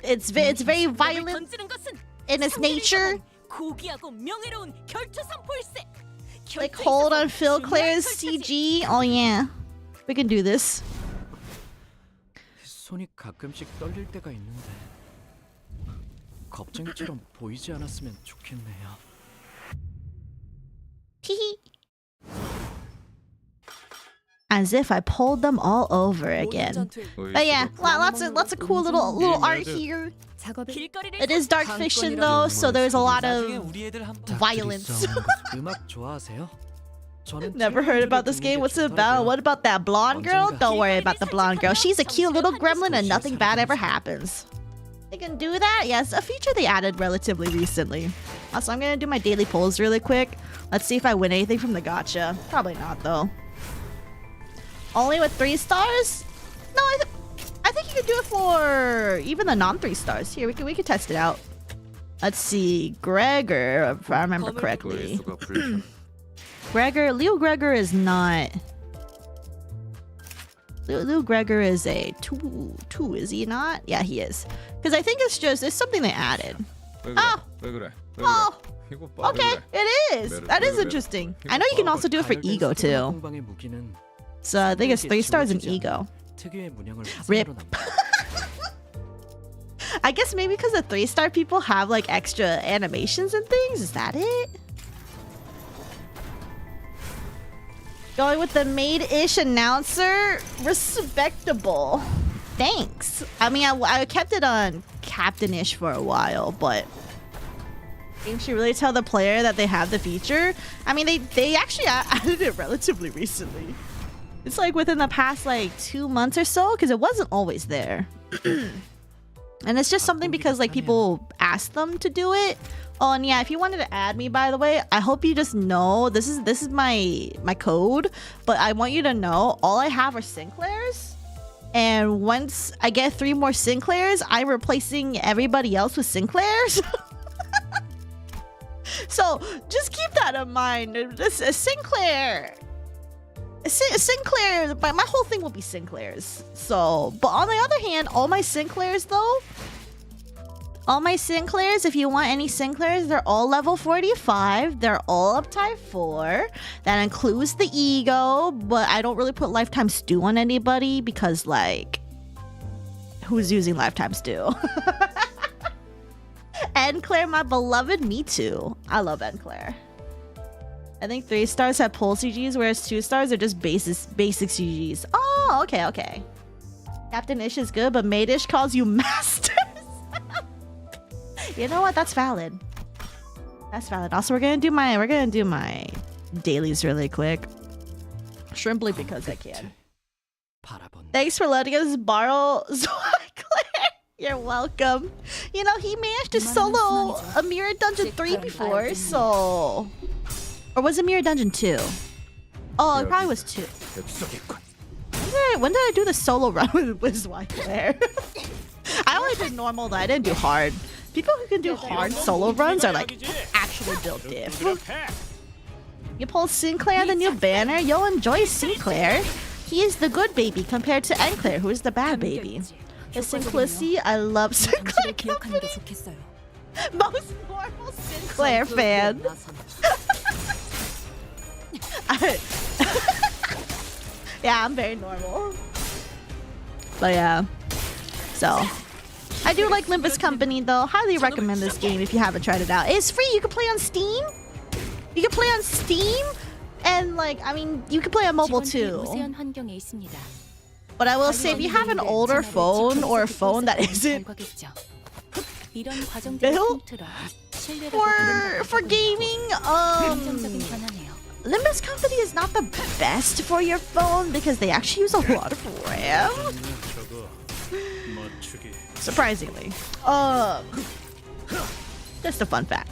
It's very violent in its nature. Like hold on Phil Claire's CG. Oh yeah, we can do this. 손이 가끔씩 떨릴 때가 있는데 겁쟁이처럼 보이지 않았으면 좋겠네요. Hehe. As if I pulled them all over again. But yeah, lots of cool little art here. It is dark fiction though, so there's a lot of violence. Never heard about this game. What's it about? What about that blonde girl? Don't worry about the blonde girl. She's a cute little gremlin and nothing bad ever happens. They can do that? Yes, a feature they added relatively recently. Also, I'm gonna do my daily polls really quick. Let's see if I win anything from the gacha. Probably not though. Only with 3 stars? No, I think you can do it for even the non 3 stars. Here, we can test it out. Let's see, Gregor, if I remember correctly. Leo Gregor is not. Leo Gregor is a 2, is he not? Yeah, he is. Because I think it's something they added. Oh, okay, it is. That is interesting. I know you can also do it for ego too. So I think it's 3 stars in ego. RIP. I guess maybe because the 3-star people have like extra animations and things. Is that it? Going with the maid-ish announcer. Respectable. Thanks. I mean, I kept it on captain-ish for a while, but you should really tell the player that they have the feature. I mean, they actually added it relatively recently. It's like within the past like 2 months or so, because it wasn't always there. And it's just something because like people asked them to do it. Oh, and yeah, if you wanted to add me, by the way, I hope you just know this is my code, but I want you to know all I have are Sinclairs. And once I get 3 more Sinclairs, I'm replacing everybody else with Sinclairs. So just keep that in mind. This is Sinclair. Sinclair, my whole thing will be Sinclairs. So, but on the other hand, all my Sinclairs though, if you want any Sinclairs, they're all level 45. They're all up type 4. That includes the ego, but I don't really put lifetime stew on anybody because like, who's using lifetime stew? Claire, my beloved, me too. I love Claire. I think 3 stars have pull CGs, whereas 2 stars are just basic CGs. Oh, okay, okay. Captain Ish is good, but Maid Ish calls you masters. You know what? That's valid. That's valid. Also, we're gonna do my dailies really quick. Simply because I can. Thanks for letting us borrow Claire. You're welcome. You know, he managed to solo a Mirror Dungeon 3 before, so... Or was it Mirror Dungeon 2? Oh, it probably was 2. When did I do the solo run with Claire? I only did normal though, I didn't do hard. People who can do hard solo runs are like actually built diff. You pull Sinclair the new banner, you'll enjoy Sinclair. He is the good baby compared to Enclair, who is the bad baby. The simplicity, I love Sinclair company. Most normal Sinclair fan. Yeah, I'm very normal. But yeah. So, I do like Limbus Company though. Highly recommend this game if you haven't tried it out. It's free. You can play on Steam. You can play on Steam. And like, I mean, you can play on mobile too. But I will say, if you have an older phone or a phone that isn't built for gaming, Limbus Company is not the best for your phone because they actually use a lot of RAM. Surprisingly. Just a fun fact.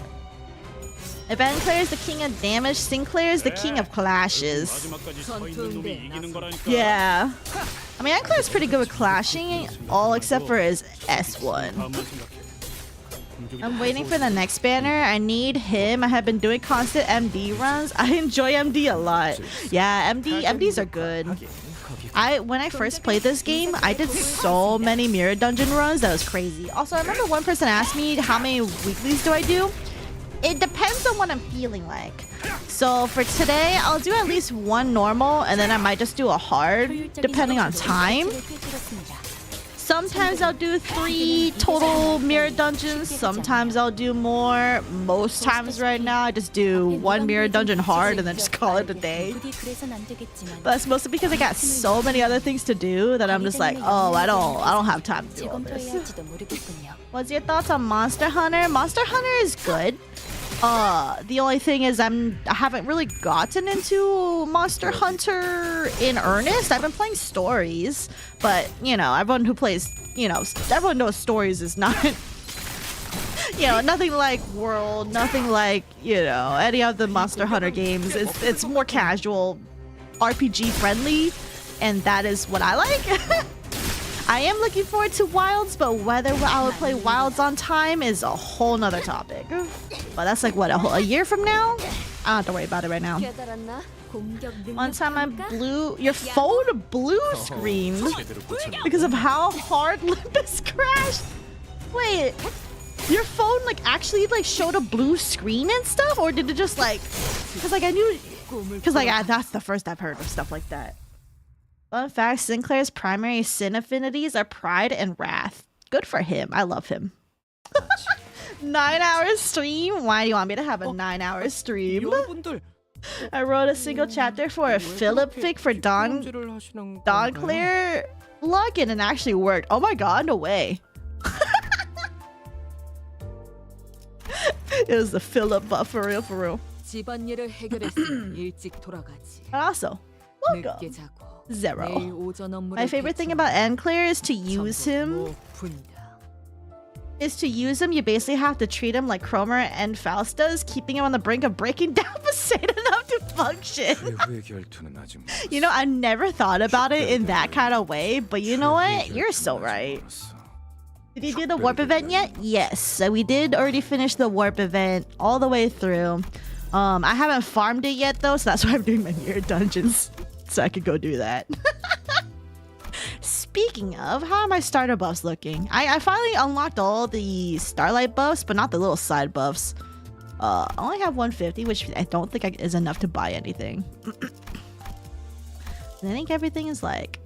If Enclair is the king of damage, Sinclair is the king of clashes. Yeah. I mean, Enclair is pretty good with clashing, all except for his S1. I'm waiting for the next banner. I need him. I have been doing constant MD runs. I enjoy MD a lot. Yeah, MDs are good. When I first played this game, I did so many Mirror Dungeon runs. That was crazy. Also, I remember one person asked me how many weeklies do I do? It depends on what I'm feeling like. So for today, I'll do at least 1 normal, and then I might just do a hard, depending on time. Sometimes I'll do 3 total Mirror Dungeons. Sometimes I'll do more. Most times right now, I just do 1 Mirror Dungeon hard and then just call it a day. But that's mostly because I got so many other things to do that I'm just like, oh, I don't have time to do all this. What's your thoughts on Monster Hunter? Monster Hunter is good. The only thing is I haven't really gotten into Monster Hunter in earnest. I've been playing stories, but you know, everyone who plays, you know, everyone knows stories is not, you know, nothing like World, nothing like, you know, any of the Monster Hunter games. It's more casual, RPG friendly, and that is what I like. I am looking forward to Wilds, but whether I would play Wilds on time is a whole nother topic. But that's like, what, a year from now? I don't have to worry about it right now. One time I blew your phone blue screen because of how hard Limbus crashed. Wait, your phone like actually like showed a blue screen and stuff, or did it just like? Because like I knew, because like that's the first I've heard of stuff like that. Fun fact: Sinclair's primary sin affinities are pride and wrath. Good for him. I love him. 9-hour stream? Why do you want me to have a 9-hour stream? I wrote a single chapter for a Philip fic for Don Claire plugin and actually worked. Oh my god, no way. It was the Philip buff for real, for real. Also, welcome. Zero. My favorite thing about Enclair is to use him. You basically have to treat him like Cromer and Faust does, keeping him on the brink of breaking down but sane enough to function. You know, I never thought about it in that kind of way, but you know what? You're so right. Did you do the warp event yet? Yes, we did already finish the warp event all the way through. I haven't farmed it yet though, so that's why I'm doing my Mirror Dungeons, so I could go do that. Speaking of, how are my starter buffs looking? I finally unlocked all the starlight buffs, but not the little side buffs. I only have 150, which I don't think is enough to buy anything. And I think everything is like,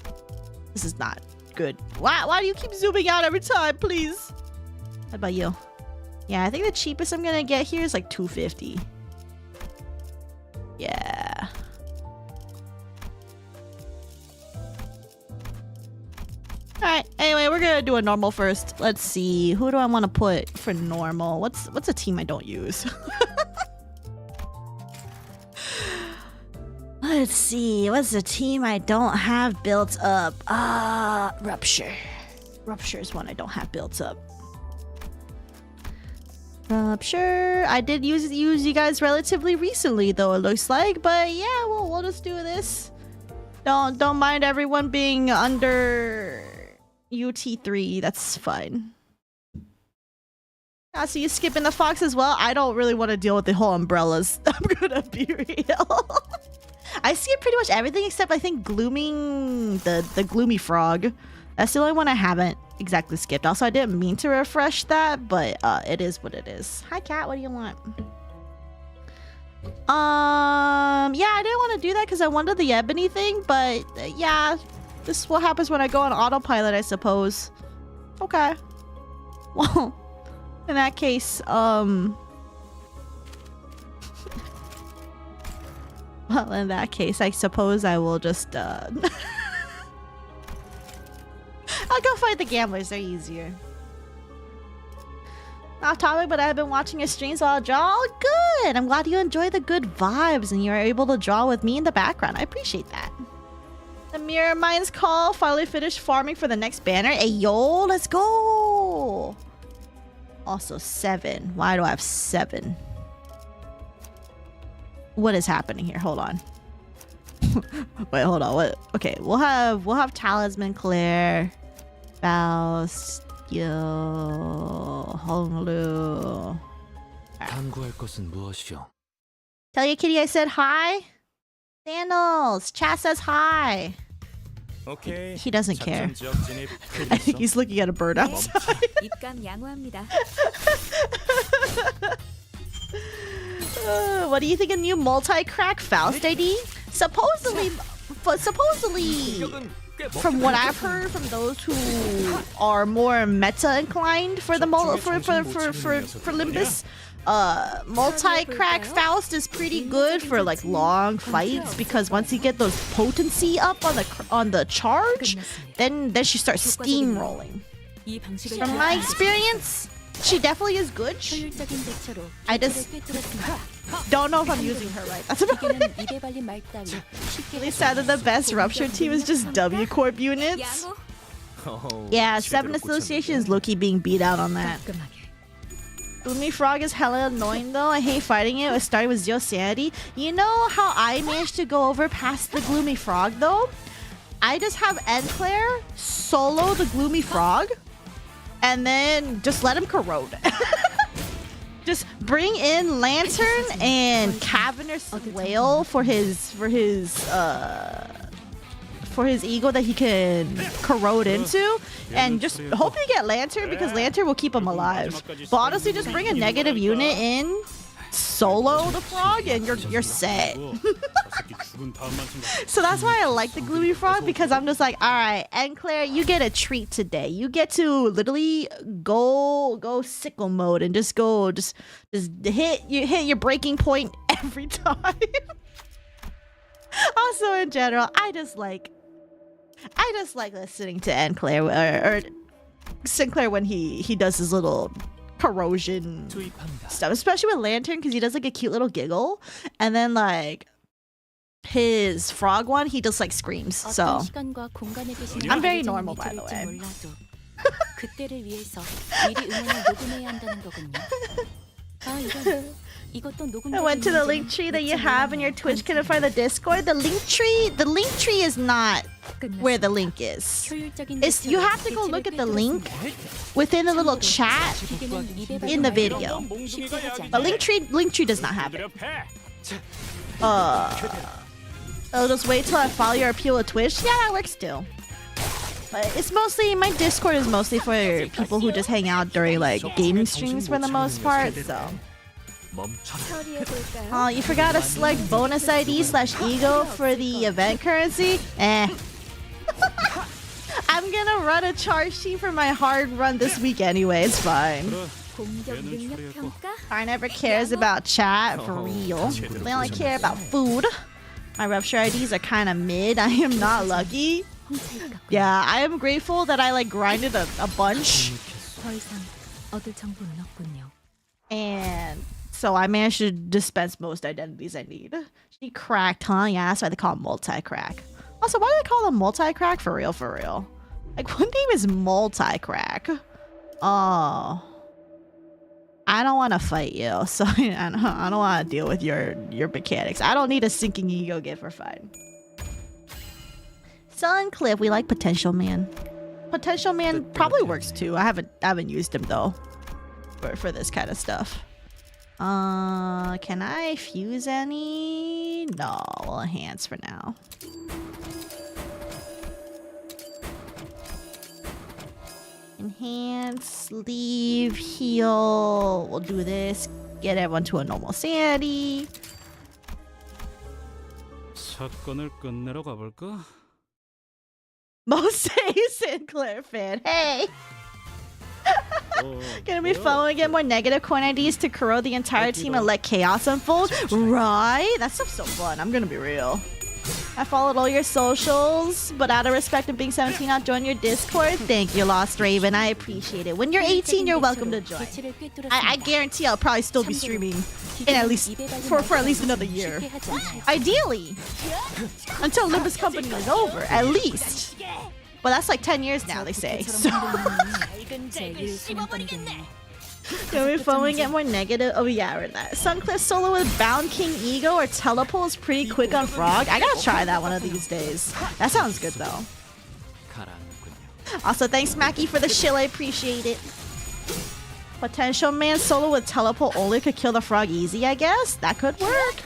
this is not good. Why do you keep zooming out every time, please? How about you? Yeah, I think the cheapest I'm gonna get here is like 250. Yeah. Alright, anyway, we're gonna do a normal first. Let's see. Who do I want to put for normal? What's a team I don't use? Let's see. What's a team I don't have built up? Rupture. Rupture is one I don't have built up. Rupture. I did use you guys relatively recently, though, it looks like. But yeah, we'll just do this. Don't mind everyone being under UT3. That's fine. Ah, so you skipping the fox as well? I don't really want to deal with the whole umbrellas. I'm gonna be real. I skip pretty much everything except I think glooming the gloomy frog. That's the only one I haven't exactly skipped. Also, I didn't mean to refresh that, but it is what it is. Hi, cat. What do you want? Yeah, I didn't want to do that because I wanted the ebony thing, but yeah, this is what happens when I go on autopilot, I suppose. Okay. Well, in that case, well, in that case, I suppose I will just I'll go fight the gamblers. They're easier. Off topic, but I've been watching your streams while I draw. Oh, good. I'm glad you enjoy the good vibes and you're able to draw with me in the background. I appreciate that. The Mirror Mines call. Finally finished farming for the next banner. Hey, yo, let's go. Also 7. Why do I have 7? What is happening here? Hold on. Wait, hold on. What? Okay, we'll have Talisman, Claire, Faust, Yo, Honolulu. 탐구할 것은 무엇이오? Tell your kitty I said hi. Sandals. Chat says hi. Okay. He doesn't care. I think he's looking at a bird outside. 입감 양호합니다. What do you think of new multi-crack Faust ID? Supposedly, from what I've heard from those who are more meta inclined for the for Limbus, multi-crack Faust is pretty good for like long fights because once you get those potency up on the charge, then she starts steamrolling. From my experience, she definitely is good. I just don't know if I'm using her right. That's about it. Really sad that the best Rupture team is just W Corp units. Yeah, 7 Association is low-key being beat out on that. Gloomy Frog is hella annoying though. I hate fighting it. It started with 0 sanity. You know how I managed to go over past the Gloomy Frog though? I just have Enclair solo the Gloomy Frog and then just let him corrode. Just bring in Lantern and Cavernous Whale for his ego that he can corrode into, and just hope you get Lantern because Lantern will keep him alive. But honestly, just bring a negative unit in, solo the frog, and you're set. So that's why I like the Gloomy Frog, because I'm just like, all right, Enclair, you get a treat today. You get to literally go sickle mode and just hit your breaking point every time. Also, in general, I just like listening to Enclair or Sinclair when he does his little corrosion stuff, especially with Lantern, because he does like a cute little giggle, and then like his frog one, he just like screams. So I'm very normal, by the way. I went to the link tree that you have in your Twitch. Couldn't find the Discord. The link tree is not where the link is. You have to go look at the link within the little chat in the video. The link tree does not have it. I'll just wait till I follow your appeal with Twitch. Yeah, that works too. But it's mostly, my Discord is mostly for people who just hang out during like gaming streams for the most part. So. Oh, you forgot to select bonus ID/ego for the event currency? Eh. I'm gonna run a charge sheet for my hard run this week anyway, it's fine. 공격 능력 평가? I never cares about chat for real. They only care about food. My rupture IDs are kind of mid. I am not lucky. Yeah, I am grateful that I like grinded a bunch. 더 이상 얻을 정보는 없군요. And so I managed to dispense most identities I need. She cracked, huh? Yeah, that's why they call it multi-crack. Also, why do they call them multi-crack? For real, for real. Like, what name is multi-crack? Oh. I don't want to fight you, so I don't want to deal with your mechanics. I don't need a sinking ego gift for fun. Suncliff, we like Potential Man. Potential Man probably works too. I haven't used him though for this kind of stuff. Can I fuse any? No, we'll enhance for now. Enhance, leave, heal. We'll do this. Get everyone to a normal sanity. 사건을 끝내러 가볼까? Most Sinclair fan. Hey! Gonna be fun when we get more negative coin IDs to corrode the entire team and let chaos unfold. Right? That stuff's so fun. I'm gonna be real. I followed all your socials, but out of respect of being 17, I'll join your Discord. Thank you, Lost Raven. I appreciate it. When you're 18, you're welcome to join. I guarantee I'll probably still be streaming in at least for at least another year. Ideally, until Olympus Company is over, at least. But that's like 10 years now, they say. So Gonna be fun when we get more negative. Oh yeah, we're that. Suncliff solo with Bound King Ego or telepole is pretty quick on Frog. I gotta try that one of these days. That sounds good though. Also, thanks Mackie for the shill. I appreciate it. Potential Man solo with telepole only could kill the frog easy, I guess. That could work.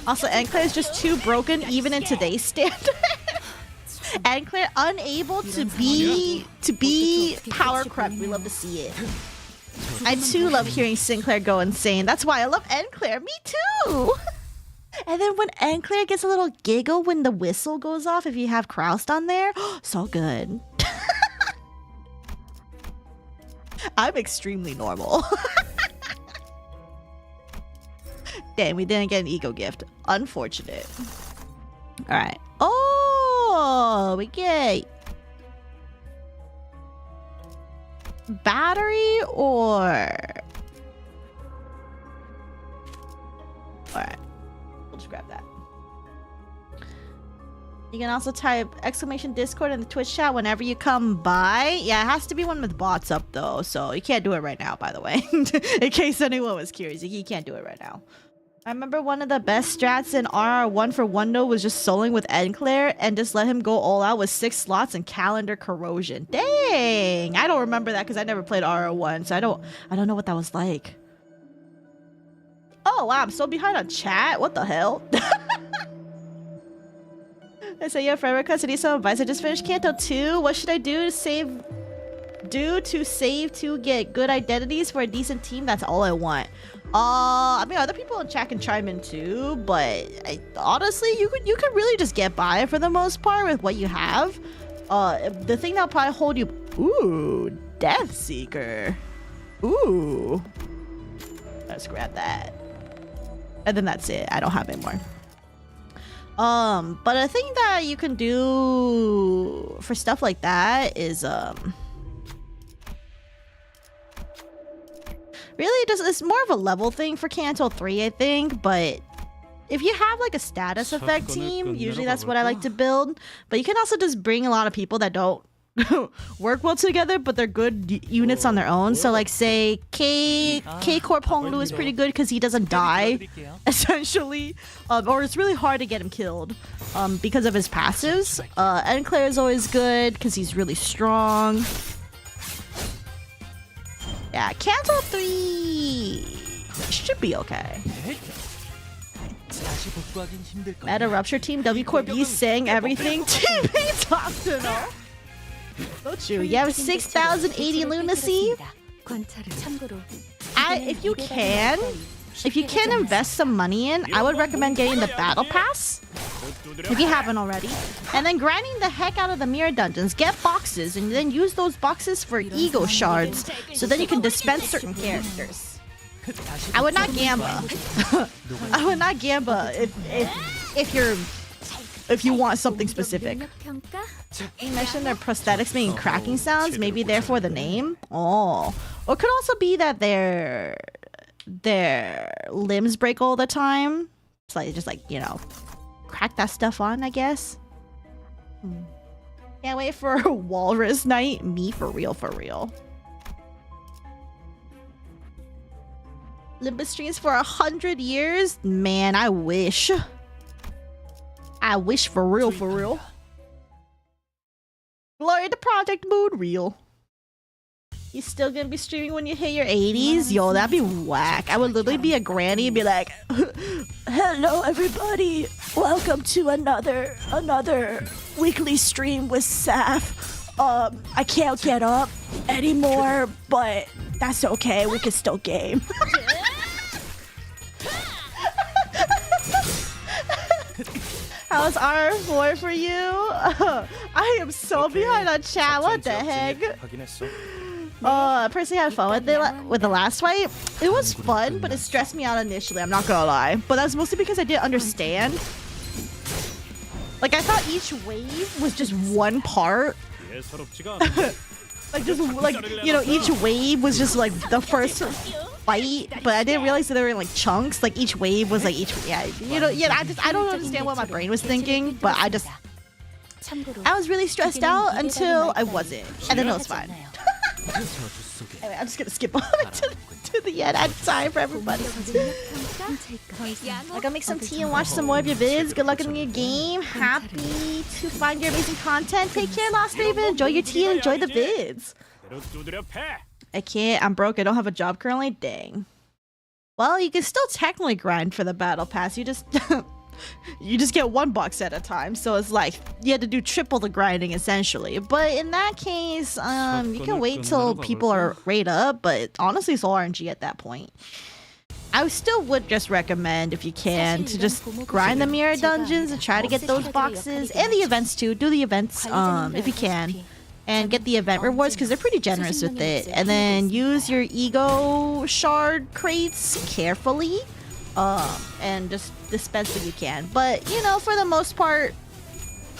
Also, Enclair is just too broken even in today's standard. Enclair unable to be power crept. We love to see it. I too love hearing Sinclair go insane. That's why I love Enclair. Me too. And then when Enclair gets a little giggle when the whistle goes off, if you have Kraust on there, so good. I'm extremely normal. Damn, we didn't get an ego gift. Unfortunate. All right. Oh, we get battery or alright, we'll just grab that. You can also type exclamation Discord in the Twitch chat whenever you come by. Yeah, it has to be one with bots up though, so you can't do it right now, by the way. In case anyone was curious, you can't do it right now. I remember one of the best strats in RR1 for one node was just soloing with Enclair and just let him go all out with 6 slots and calendar corrosion. Dang! I don't remember that because I never played RR1, so I don't know what that was like. Oh wow, I'm so behind on chat. What the hell? I say yeah, forever request. I need some advice. I just finished Kanto 2. What should I do to save to get good identities for a decent team? That's all I want. I mean, other people in chat can chime in too, but honestly, you could really just get by for the most part with what you have. The thing that'll probably hold you. Ooh, Death Seeker. Ooh, let's grab that. And then that's it. I don't have any more. But a thing that you can do for stuff like that is really it's more of a level thing for Kanto 3, I think, but if you have like a status effect team, usually that's what I like to build. But you can also just bring a lot of people that don't work well together, but they're good units on their own. So like say K Corp Honglu is pretty good because he doesn't die, essentially. Or it's really hard to get him killed because of his passives. Enclair is always good because he's really strong. Yeah, Kanto 3 should be okay. Meta Rupture Team W Corp, you sang everything. Teammates optional. So true. You have 6,080 lunacy. If you can invest some money in, I would recommend getting the battle pass. if you haven't already. And then grinding the heck out of the mirror dungeons. Get boxes and then use those boxes for ego shards. So then you can dispense certain characters. I would not gamba. I would not gamba if you want something specific. You mentioned their prosthetics making cracking sounds, maybe therefore the name. Oh, or it could also be that their limbs break all the time. It's like just like, you know, crack that stuff on, I guess. Can't wait for Walrus Night. Me for real, for real. Limbus streams for 100 years? Man, I wish. I wish for real, for real. Glory to Project Mood Real. You still gonna be streaming when you hit your 80s? Yo, that'd be whack. I would literally be a granny and be like, hello everybody. Welcome to another weekly stream with Saph. I can't get up anymore, but that's okay. We can still game. How's R4 for you? I am so behind on chat. What the heck? I personally had fun with the last fight. It was fun, but it stressed me out initially. I'm not gonna lie. But that's mostly because I didn't understand. Like, I thought each wave was just one part. Like, just like, you know, each wave was just like the first fight, but I didn't realize that they were in like chunks. Like each wave was like each, yeah, you know, yeah. I don't understand what my brain was thinking, but I was really stressed out until I wasn't, and then it was fine. Anyway, I'm just gonna skip on to the end. I had time for everybody. I'm gonna make some tea and watch some more of your vids. Good luck in your game. Happy to find your amazing content. Take care, Lost Raven. Enjoy your tea and enjoy the vids. I can't. I'm broke. I don't have a job currently. Dang. Well, you can still technically grind for the battle pass. You just you just get one box at a time. So it's like you had to do triple the grinding essentially. But in that case, you can wait till people are rate up. But honestly, it's all RNG at that point. I still would just recommend, if you can, to just grind the mirror dungeons and try to get those boxes and the events too. Do the events if you can. And get the event rewards because they're pretty generous with it. And then use your ego shard crates carefully. And just dispense what you can. But, you know, for the most part,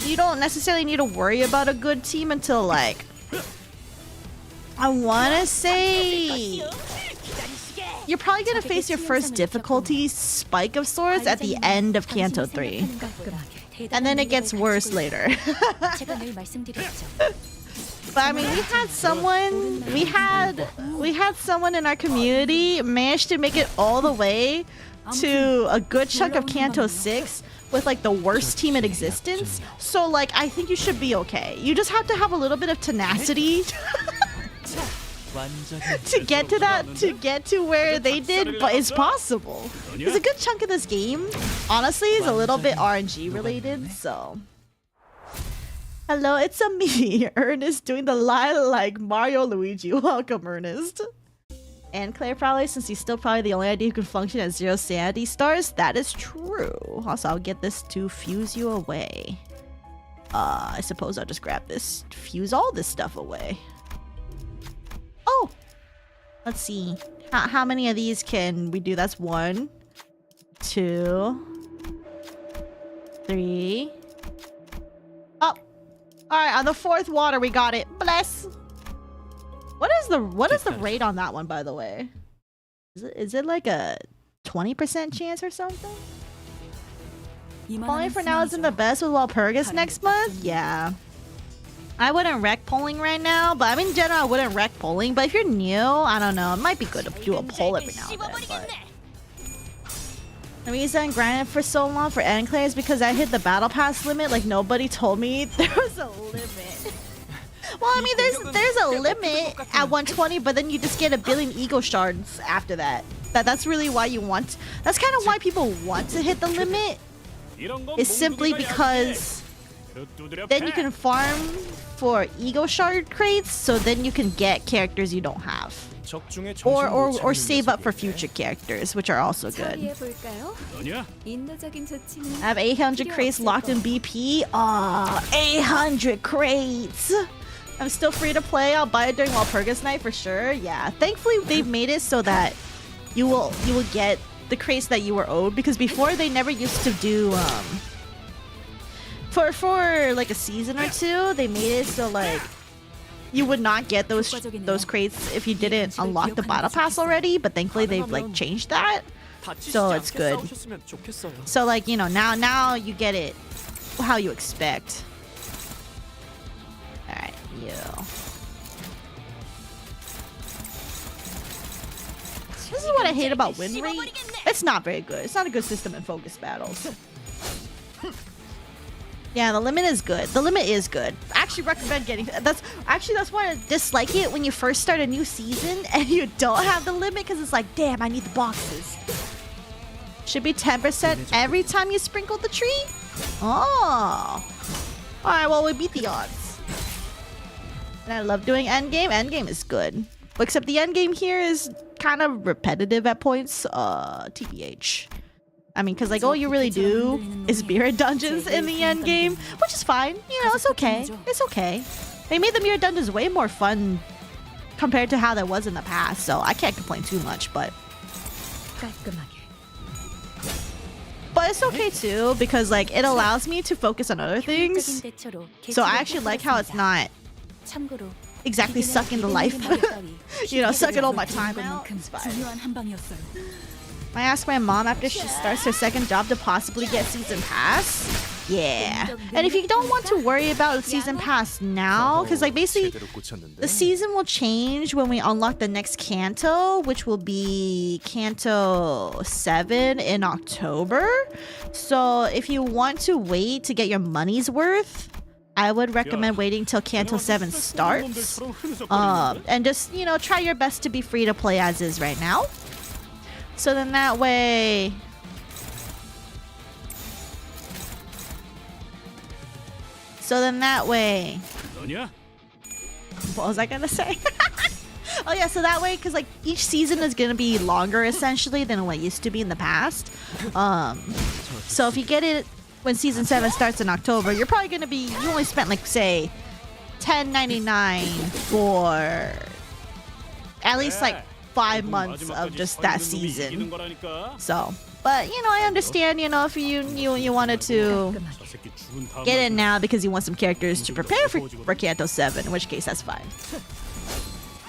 you don't necessarily need to worry about a good team until, like, I want to say you're probably going to face your first difficulty spike of sorts at the end of Kanto 3. And then it gets worse later. But I mean, we had someone in our community manage to make it all the way to a good chunk of Kanto 6 with like the worst team in existence. So like, I think you should be okay. You just have to have a little bit of tenacity to get to where they did, but it's possible. Because a good chunk of this game, honestly, is a little bit RNG related, so. Hello, it's a me, Ernest, doing the line like Mario Luigi. Welcome, Ernest. And Claire probably, since he's still probably the only ID who can function at 0 sanity stars. That is true. Also, I'll get this to fuse you away. I suppose I'll just grab this, fuse all this stuff away. Oh! Let's see. How many of these can we do? That's 1, 2, 3. Oh! Alright, on the 4th water, we got it. Bless! What is the rate on that one, by the way? Is it like a 20% chance or something? Polling for now isn't the best with Walpurgis next month? Yeah. I wouldn't rec polling right now, but I mean, in general, I wouldn't rec polling. But if you're new, I don't know. It might be good to do a poll every now and then, but... The reason I grinded for so long for Enclave is because I hit the battle pass limit like nobody told me there was a limit. Well, I mean, there's a limit at 120, but then you just get a billion ego shards after that. That's really why you want... That's kind of why people want to hit the limit. It's simply because then you can farm for ego shard crates, so then you can get characters you don't have. Or save up for future characters, which are also good. 처리해볼까요? 너냐? 인도적인 조치는 I have 800 crates locked in BP. Aw, 800 crates! I'm still free to play. I'll buy it during Walpurgis night for sure. Yeah, thankfully they've made it so that you will get the crates that you were owed, because before they never used to do for like a season or two, they made it so like you would not get those crates if you didn't unlock the battle pass already, but thankfully they've like changed that, so it's good. So like, you know, now you get it how you expect. All right, you. This is what I hate about win rate. It's not very good. It's not a good system in focus battles. Yeah, the limit is good. The limit is good. I actually recommend getting that's why I dislike it when you first start a new season and you don't have the limit, because it's like, damn, I need the boxes. Should be 10% every time you sprinkle the tree? Oh. Alright, well, we beat the odds. And I love doing endgame. Endgame is good. Except the endgame here is kind of repetitive at points. TBH. I mean, because like all you really do is mirror dungeons in the end game, which is fine. You know, it's okay. It's okay. They made the mirror dungeons way more fun compared to how that was in the past, so I can't complain too much, but it's okay too, because like it allows me to focus on other things. So I actually like how it's not exactly sucking the life, you know, sucking all my time out. It's fine. I asked my mom after she starts her second job to possibly get season pass. Yeah. And if you don't want to worry about season pass now, because like basically the season will change when we unlock the next Kanto, which will be Kanto 7 in October. So if you want to wait to get your money's worth, I would recommend waiting till Kanto 7 starts. And just, you know, try your best to be free to play as is right now. So then that way... What was I gonna say? Oh yeah, so that way, because like each season is gonna be longer essentially than what used to be in the past. So if you get it when season 7 starts in October, you're probably gonna be, you only spent like say $10.99 for at least like 5 months of just that season. So, but you know, I understand, you know, if you wanted to get in now because you want some characters to prepare for Kanto 7, in which case that's fine.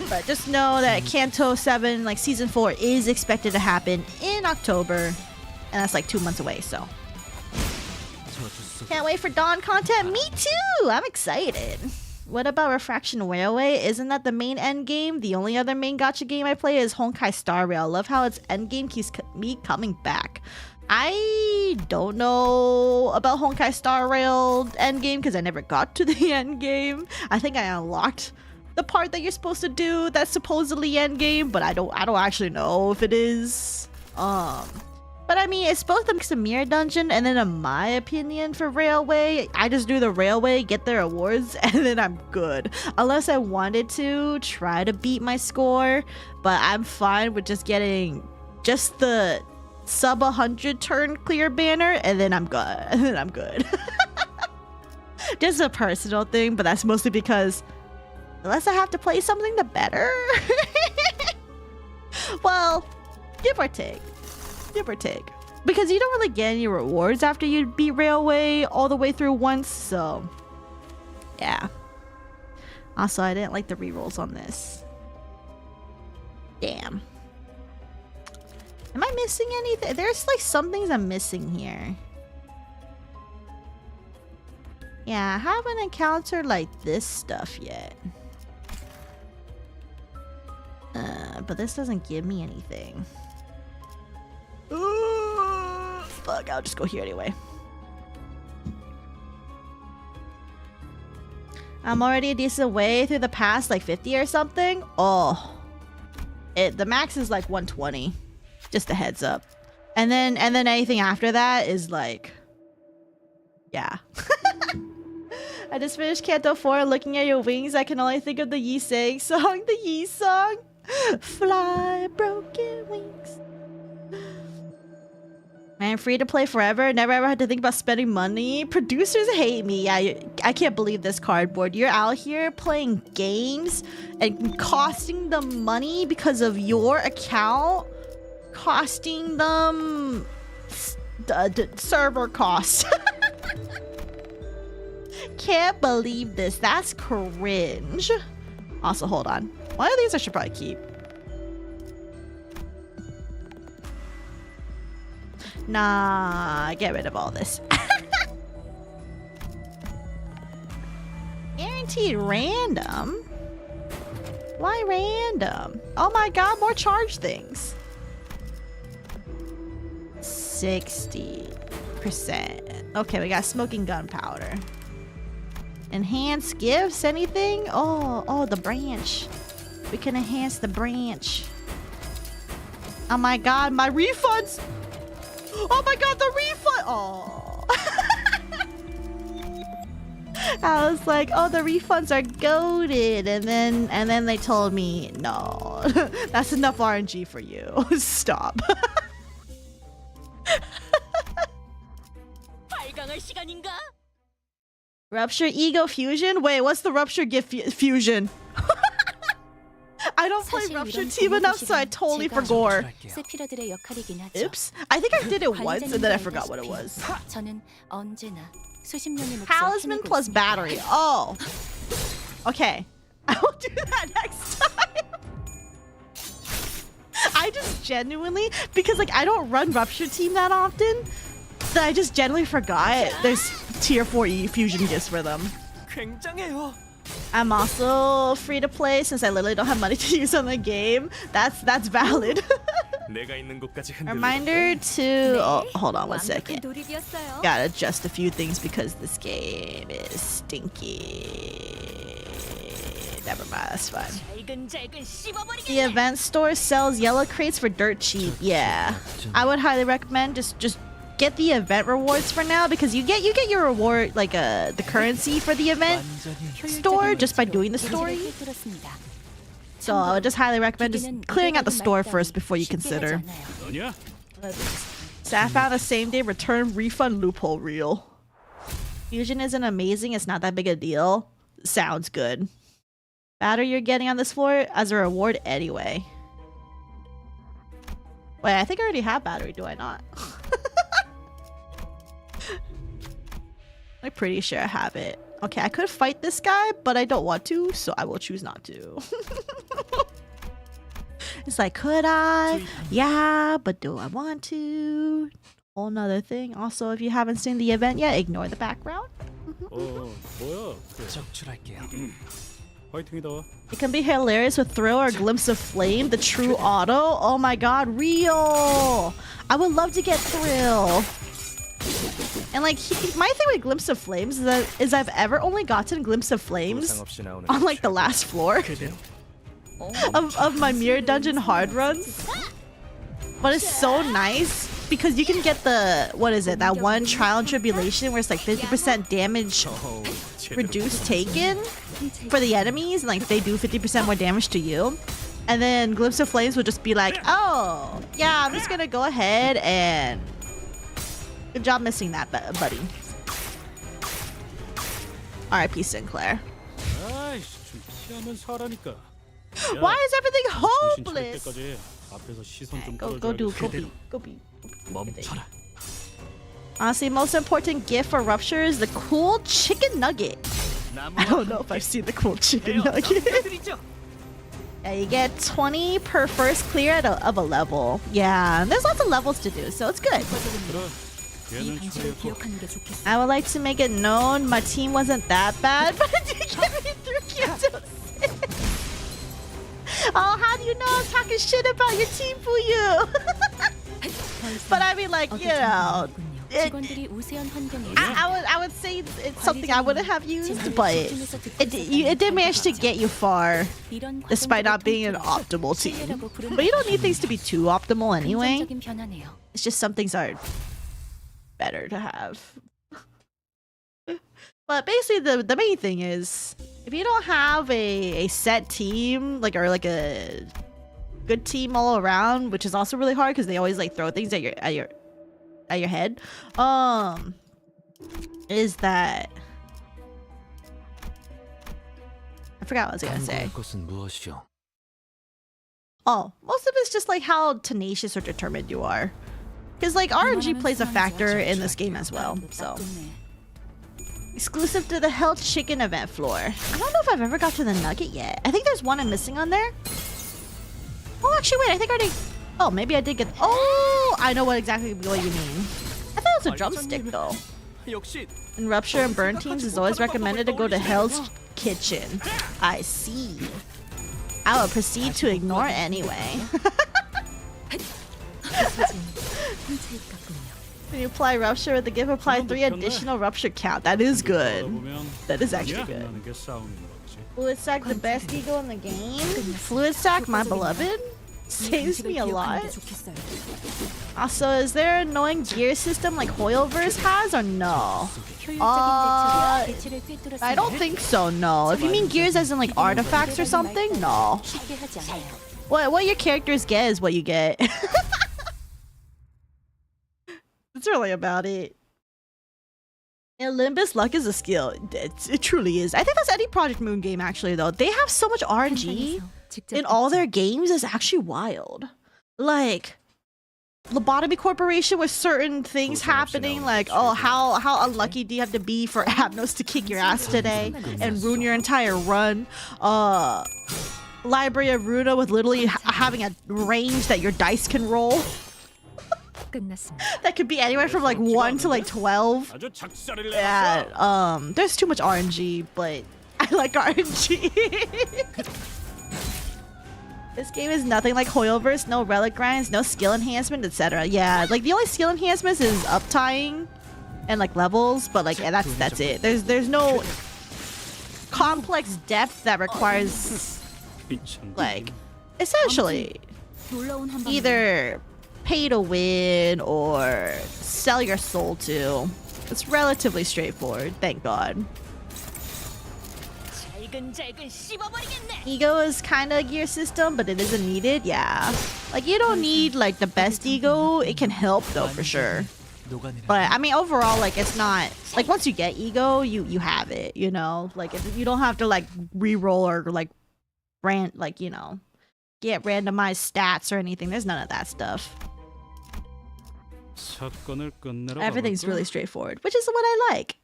But just know that Kanto 7, like season 4, is expected to happen in October, and that's like 2 months away, so. Can't wait for Dawn content. Me too! I'm excited. What about Refraction Railway? Isn't that the main end game? The only other main gacha game I play is Honkai Star Rail. I love how its end game keeps me coming back. I don't know about Honkai Star Rail end game because I never got to the end game. I think I unlocked the part that you're supposed to do that's supposedly end game, but I don't actually know if it is. But I mean, it's both a mirror dungeon, and then in my opinion for Railway, I just do the Railway, get their awards, and then I'm good. Unless I wanted to try to beat my score, but I'm fine with just getting just the sub 100 turn clear banner, and then I'm good. And then I'm good. Just a personal thing, but that's mostly because unless I have to play something the better. Well, give or take. Give or take, because you don't really get any rewards after you beat Railway all the way through once, so yeah. Also, I didn't like the rerolls on this. Damn. Am I missing anything? There's like some things I'm missing here. Yeah, I haven't encountered like this stuff yet. But this doesn't give me anything. Fuck, I'll just go here anyway. I'm already a decent way through the past, like 50 or something. Oh, the max is like 120. Just a heads up. And then anything after that is like, yeah. I just finished Canto 4 and looking at your wings. I can only think of the Yi Sang song. The Yi song. Fly, broken wings. Man, free to play forever. Never ever had to think about spending money. Producers hate me. Yeah, I can't believe this, Cardboard. You're out here playing games and costing them money because of your account. Costing them server costs. Can't believe this. That's cringe. Also, hold on. One of these I should probably keep. Nah, get rid of all this. Guaranteed random? Why random? Oh my god, more charge things. 60%. Okay, we got smoking gunpowder. Enhance gifts, anything? Oh, the branch. We can enhance the branch. Oh my god, my refunds! Oh my god, the refund! Oh. I was like, oh, the refunds are goated, and then they told me, no, that's enough RNG for you. Stop. Rupture ego fusion? Wait, what's the rupture gift fusion? I don't play Rupture Team enough, so I totally forgot. Oops. I think I did it once and then I forgot what it was. Talisman plus battery. Oh. Okay. I will do that next time. I just genuinely, because like I don't run Rupture Team that often, that I just genuinely forgot there's tier 4E fusion gifts for them. I'm also free to play since I literally don't have money to use on the game. That's valid. Reminder to hold on 1 second. Gotta adjust a few things because this game is stinky. Never mind, that's fine. The event store sells yellow crates for dirt cheap. Yeah, I would highly recommend just get the event rewards for now because you get your reward like the currency for the event store just by doing the story. So I would just highly recommend just clearing out the store first before you consider. So I found a same day return refund loophole reel. Fusion isn't amazing, it's not that big a deal. Sounds good. Battery you're getting on this floor as a reward anyway. Wait, I think I already have battery, do I not? I'm pretty sure I have it. Okay, I could fight this guy, but I don't want to, so I will choose not to. It's like, could I? Yeah, but do I want to? Whole nother thing. Also, if you haven't seen the event yet, ignore the background. It can be hilarious with thrill or glimpse of flame, the true auto. Oh my god, real! I would love to get thrill. And like my thing with glimpse of flames is I've ever only gotten glimpse of flames on like the last floor of my mirror dungeon hard runs. But it's so nice because you can get the, what is it, that one trial and tribulation where it's like 50% damage reduced taken for the enemies, and like they do 50% more damage to you. And then glimpse of flames will just be like, oh yeah, I'm just gonna go ahead and good job missing that, buddy. R.I.P. Sinclair. Why is everything hopeless? Okay, go be. Honestly, most important gift for Rupture is the cool chicken nugget. I don't know if I've seen the cool chicken nugget. Yeah, you get 20 per first clear of a level. Yeah, and there's lots of levels to do, so it's good. I would like to make it known my team wasn't that bad, but it did get me through Kyoto 6. Oh, how do you know I'm talking shit about your team, Fuyu? But I mean, like, you know, I would say it's something I wouldn't have used, but it did manage to get you far, despite not being an optimal team. But you don't need things to be too optimal anyway. It's just some things are better to have. But basically, the main thing is, if you don't have a set team, like, or like a good team all around, which is also really hard because they always like throw things at your head, is that I forgot what I was gonna say. Oh, most of it's just like how tenacious or determined you are, because like RNG plays a factor in this game as well. So exclusive to the Hell Chicken event floor. I don't know if I've ever got to the nugget yet. I think there's one I'm missing on there. Oh, actually, wait. I think I already. Oh, maybe I did get. Oh, I know exactly what you mean. I thought it was a drumstick though. In Rupture and Burn teams, it's always recommended to go to Hell's Kitchen. I see. I will proceed to ignore anyway. When you apply Rupture with the gift, apply 3 additional Rupture count. That is good. That is actually good. Fluid Sack, the best eagle in the game. Fluid Sack, my beloved, saves me a lot. Also, is there an annoying gear system like Hoyoverse has or no? I don't think so, no. If you mean gears as in like artifacts or something, no. What your characters get is what you get. That's really about it. And Limbus luck is a skill. It truly is. I think that's any Project Moon game actually though. They have so much RNG in all their games. It's actually wild. Like Lobotomy Corporation with certain things happening, like, oh, how unlucky do you have to be for Abnos to kick your ass today and ruin your entire run? Library of Runa with literally having a range that your dice can roll. That could be anywhere from like 1 to like 12. Yeah, there's too much RNG, but I like RNG. This game is nothing like Hoyoverse, no relic grinds, no skill enhancement, etc. Yeah, like the only skill enhancements is uptying and like levels, but like yeah, that's it. There's no complex depth that requires like essentially either pay to win or sell your soul to. It's relatively straightforward, thank God. Ego is kind of a gear system, but it isn't needed. Yeah, like you don't need like the best ego. It can help though for sure. But I mean overall, like it's not like once you get ego, you have it. You know, like you don't have to like re-roll or like you know, get randomized stats or anything. There's none of that stuff. Everything's really straightforward, which is what I like.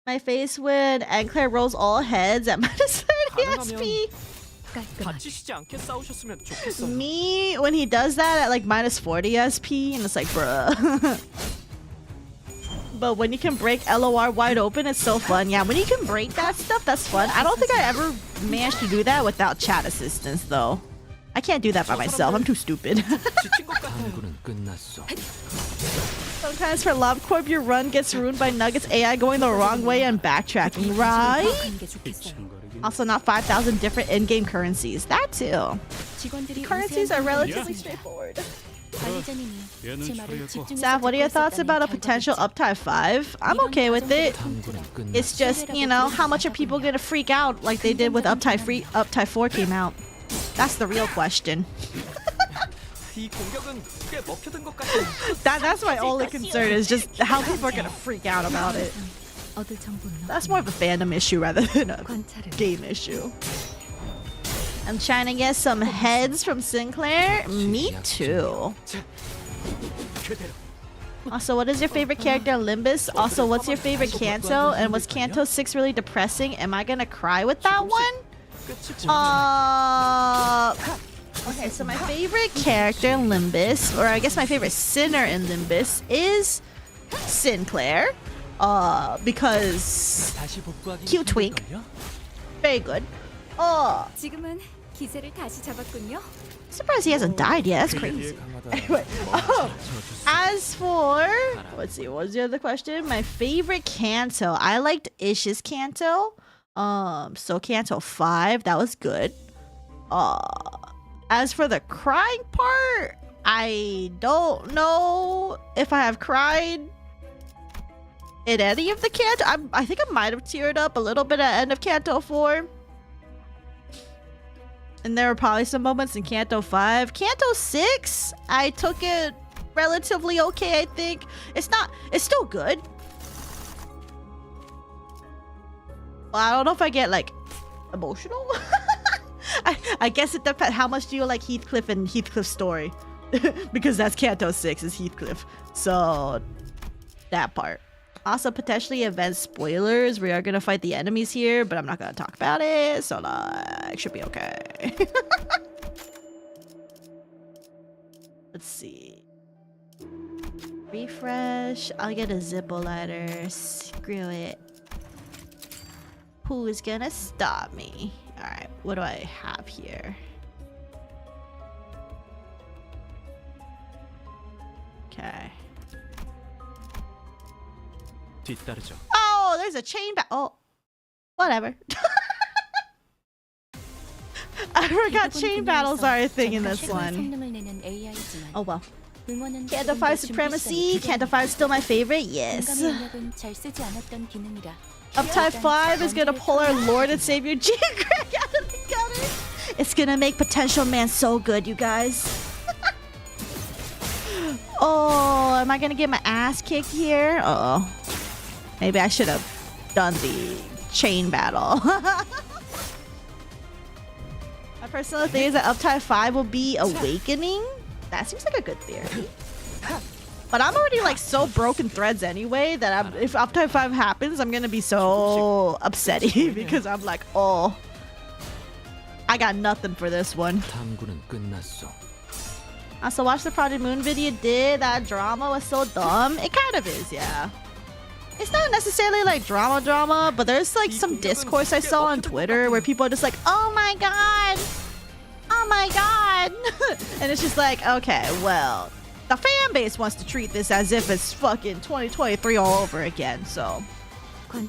My face when Enclair rolls all heads at minus 30 SP. Me when he does that at like minus 40 SP, and it's like, bruh. But when you can break LOR wide open, it's so fun. Yeah, when you can break that stuff, that's fun. I don't think I ever managed to do that without chat assistance, though. I can't do that by myself. I'm too stupid. Sometimes for LobCorp, your run gets ruined by Nuggets AI going the wrong way and backtracking, right? Also, not 5,000 different in-game currencies. That too. Currencies are relatively straightforward. Saf, what are your thoughts about a potential Uptime 5? I'm okay with it. It's just, you know, how much are people gonna freak out like they did with Uptime 4 came out? That's the real question. That's my only concern, is just how people are gonna freak out about it. That's more of a fandom issue rather than a game issue. I'm trying to get some heads from Sinclair. Me too. Also, what is your favorite character in Limbus? Also, what's your favorite Kanto? And was Kanto 6 really depressing? Am I gonna cry with that one? Okay, so my favorite character in Limbus, or I guess my favorite sinner in Limbus, is Sinclair. Because cute twink, very good. Surprised he hasn't died yet. That's crazy. Anyway, as for let's see, what was the other question? My favorite Kanto, I liked Ish's Kanto. So Kanto 5, that was good. As for the crying part, I don't know if I have cried in any of the Canto. I think I might have teared up a little bit at end of Canto 4. And there were probably some moments in Canto 5. Canto 6, I took it relatively okay, I think. It's still good. Well, I don't know if I get, like, emotional. I guess it depends. How much do you like Heathcliff and Heathcliff's story? Because that's Canto 6 is Heathcliff. So, that part. Also, potentially event spoilers. We are going to fight the enemies here, but I'm not going to talk about it. So, it should be okay. Let's see. Refresh. I'll get a Zippo lighter. Screw it. Who is going to stop me? Alright, what do I have here? Okay. 뒤따르죠. Oh, there's a chain back. Oh, whatever. I forgot chain battles are a thing in this one. Oh well. Can't defy supremacy. Can't defy still my favorite. Yes. Uptype 5 is gonna pull our Lord and Savior G. Greg out of the gutter. It's gonna make Potential Man so good, you guys. Oh, am I gonna get my ass kicked here? Uh oh. Maybe I should have done the chain battle. My personal theory is that Uptype 5 will be Awakening. That seems like a good theory. But I'm already like so broken threads anyway that if Uptype 5 happens, I'm gonna be so upsetty because I'm like, oh, I got nothing for this one. Also, watch the Project Moon video. Did that drama was so dumb? It kind of is, yeah. It's not necessarily like drama, but there's like some discourse I saw on Twitter where people are just like, oh my god, and it's just like, okay, well, the fan base wants to treat this as if it's fucking 2023 all over again. So a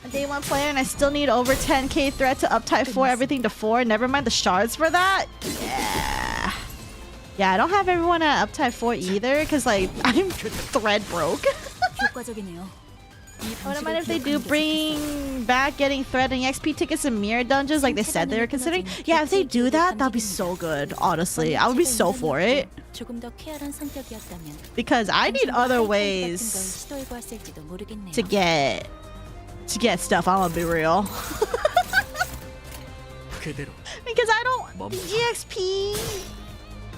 day one player and I still need over 10k threat to Uptype 4 everything to 4. Never mind the shards for that. Yeah, I don't have everyone at Uptype 4 either because like I'm thread broke. I wouldn't mind if they do bring back getting thread and XP tickets in mirror dungeons like they said they were considering. Yeah, if they do that, that'd be so good, honestly. I would be so for it. Because I need other ways to get stuff, I'm gonna be real. Because I don't... EXP...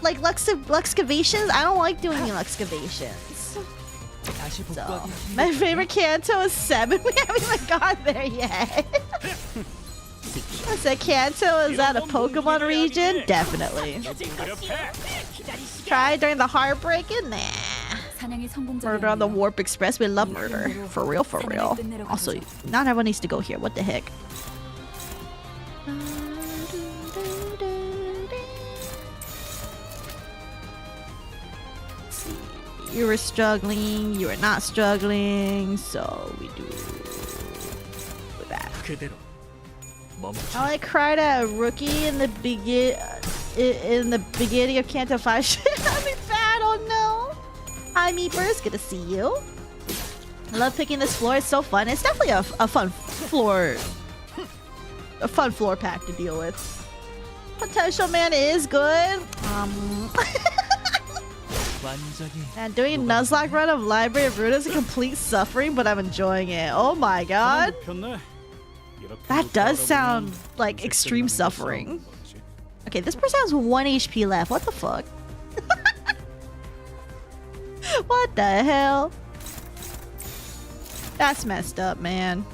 Like, Luxcavations? I don't like doing Luxcavations. So, my favorite Kanto is 7. We haven't even got there yet. I said Kanto is that a Pokemon region? Definitely. Try during the heartbreaking? Nah. Murder on the Warp Express. We love murder. For real, for real. Also, not everyone needs to go here. What the heck? You were struggling, you were not struggling, so we do that. I cried at a rookie in the beginning of Kanto 5. Shit, I'll be bad, oh no. Hi Meepers, good to see you. I love picking this floor, it's so fun. It's definitely a fun floor. A fun floor pack to deal with. Potential Man is good. And doing a Nuzlocke run of Library of Ruin is a complete suffering, but I'm enjoying it. Oh my god. That does sound like extreme suffering. Okay, this person has 1 HP left. What the fuck? What the hell? That's messed up, man.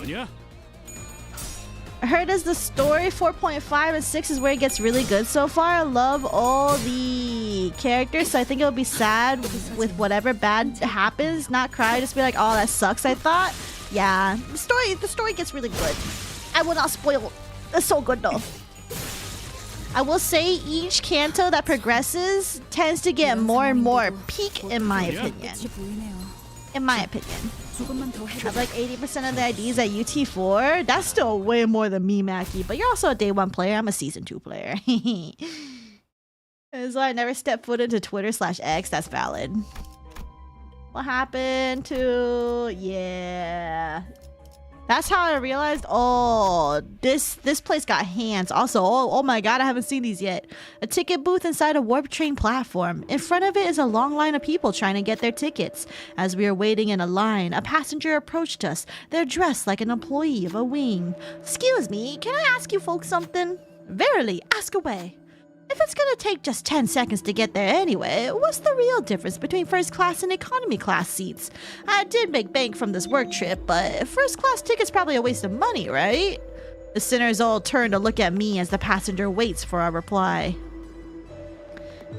Yeah. I heard as the story 4.5 and 6 is where it gets really good so far. I love all the characters, so I think it'll be sad with whatever bad happens. Not cry, just be like, oh, that sucks, I thought. Yeah, the story gets really good. I will not spoil. It's so good though. I will say each Kanto that progresses tends to get more and more peak in my opinion. In my opinion. 조금만 더 I 해보자. have like 80% of the IDs at UT4. That's still way more than me, Mackie. But you're also a day 1 player. I'm a season 2 player. So I never stepped foot into Twitter/X. That's valid. What happened to... Yeah. That's how I realized, oh, this place got hands. Also, oh my god, I haven't seen these yet. A ticket booth inside a warp train platform. In front of it is a long line of people trying to get their tickets. As we were waiting in a line, a passenger approached us. They're dressed like an employee of a wing. Excuse me, can I ask you folks something? Verily, ask away. If it's gonna take just 10 seconds to get there anyway, what's the real difference between first class and economy class seats? I did make bank from this work trip, but first class ticket's probably a waste of money, right? The sinners all turn to look at me as the passenger waits for a reply.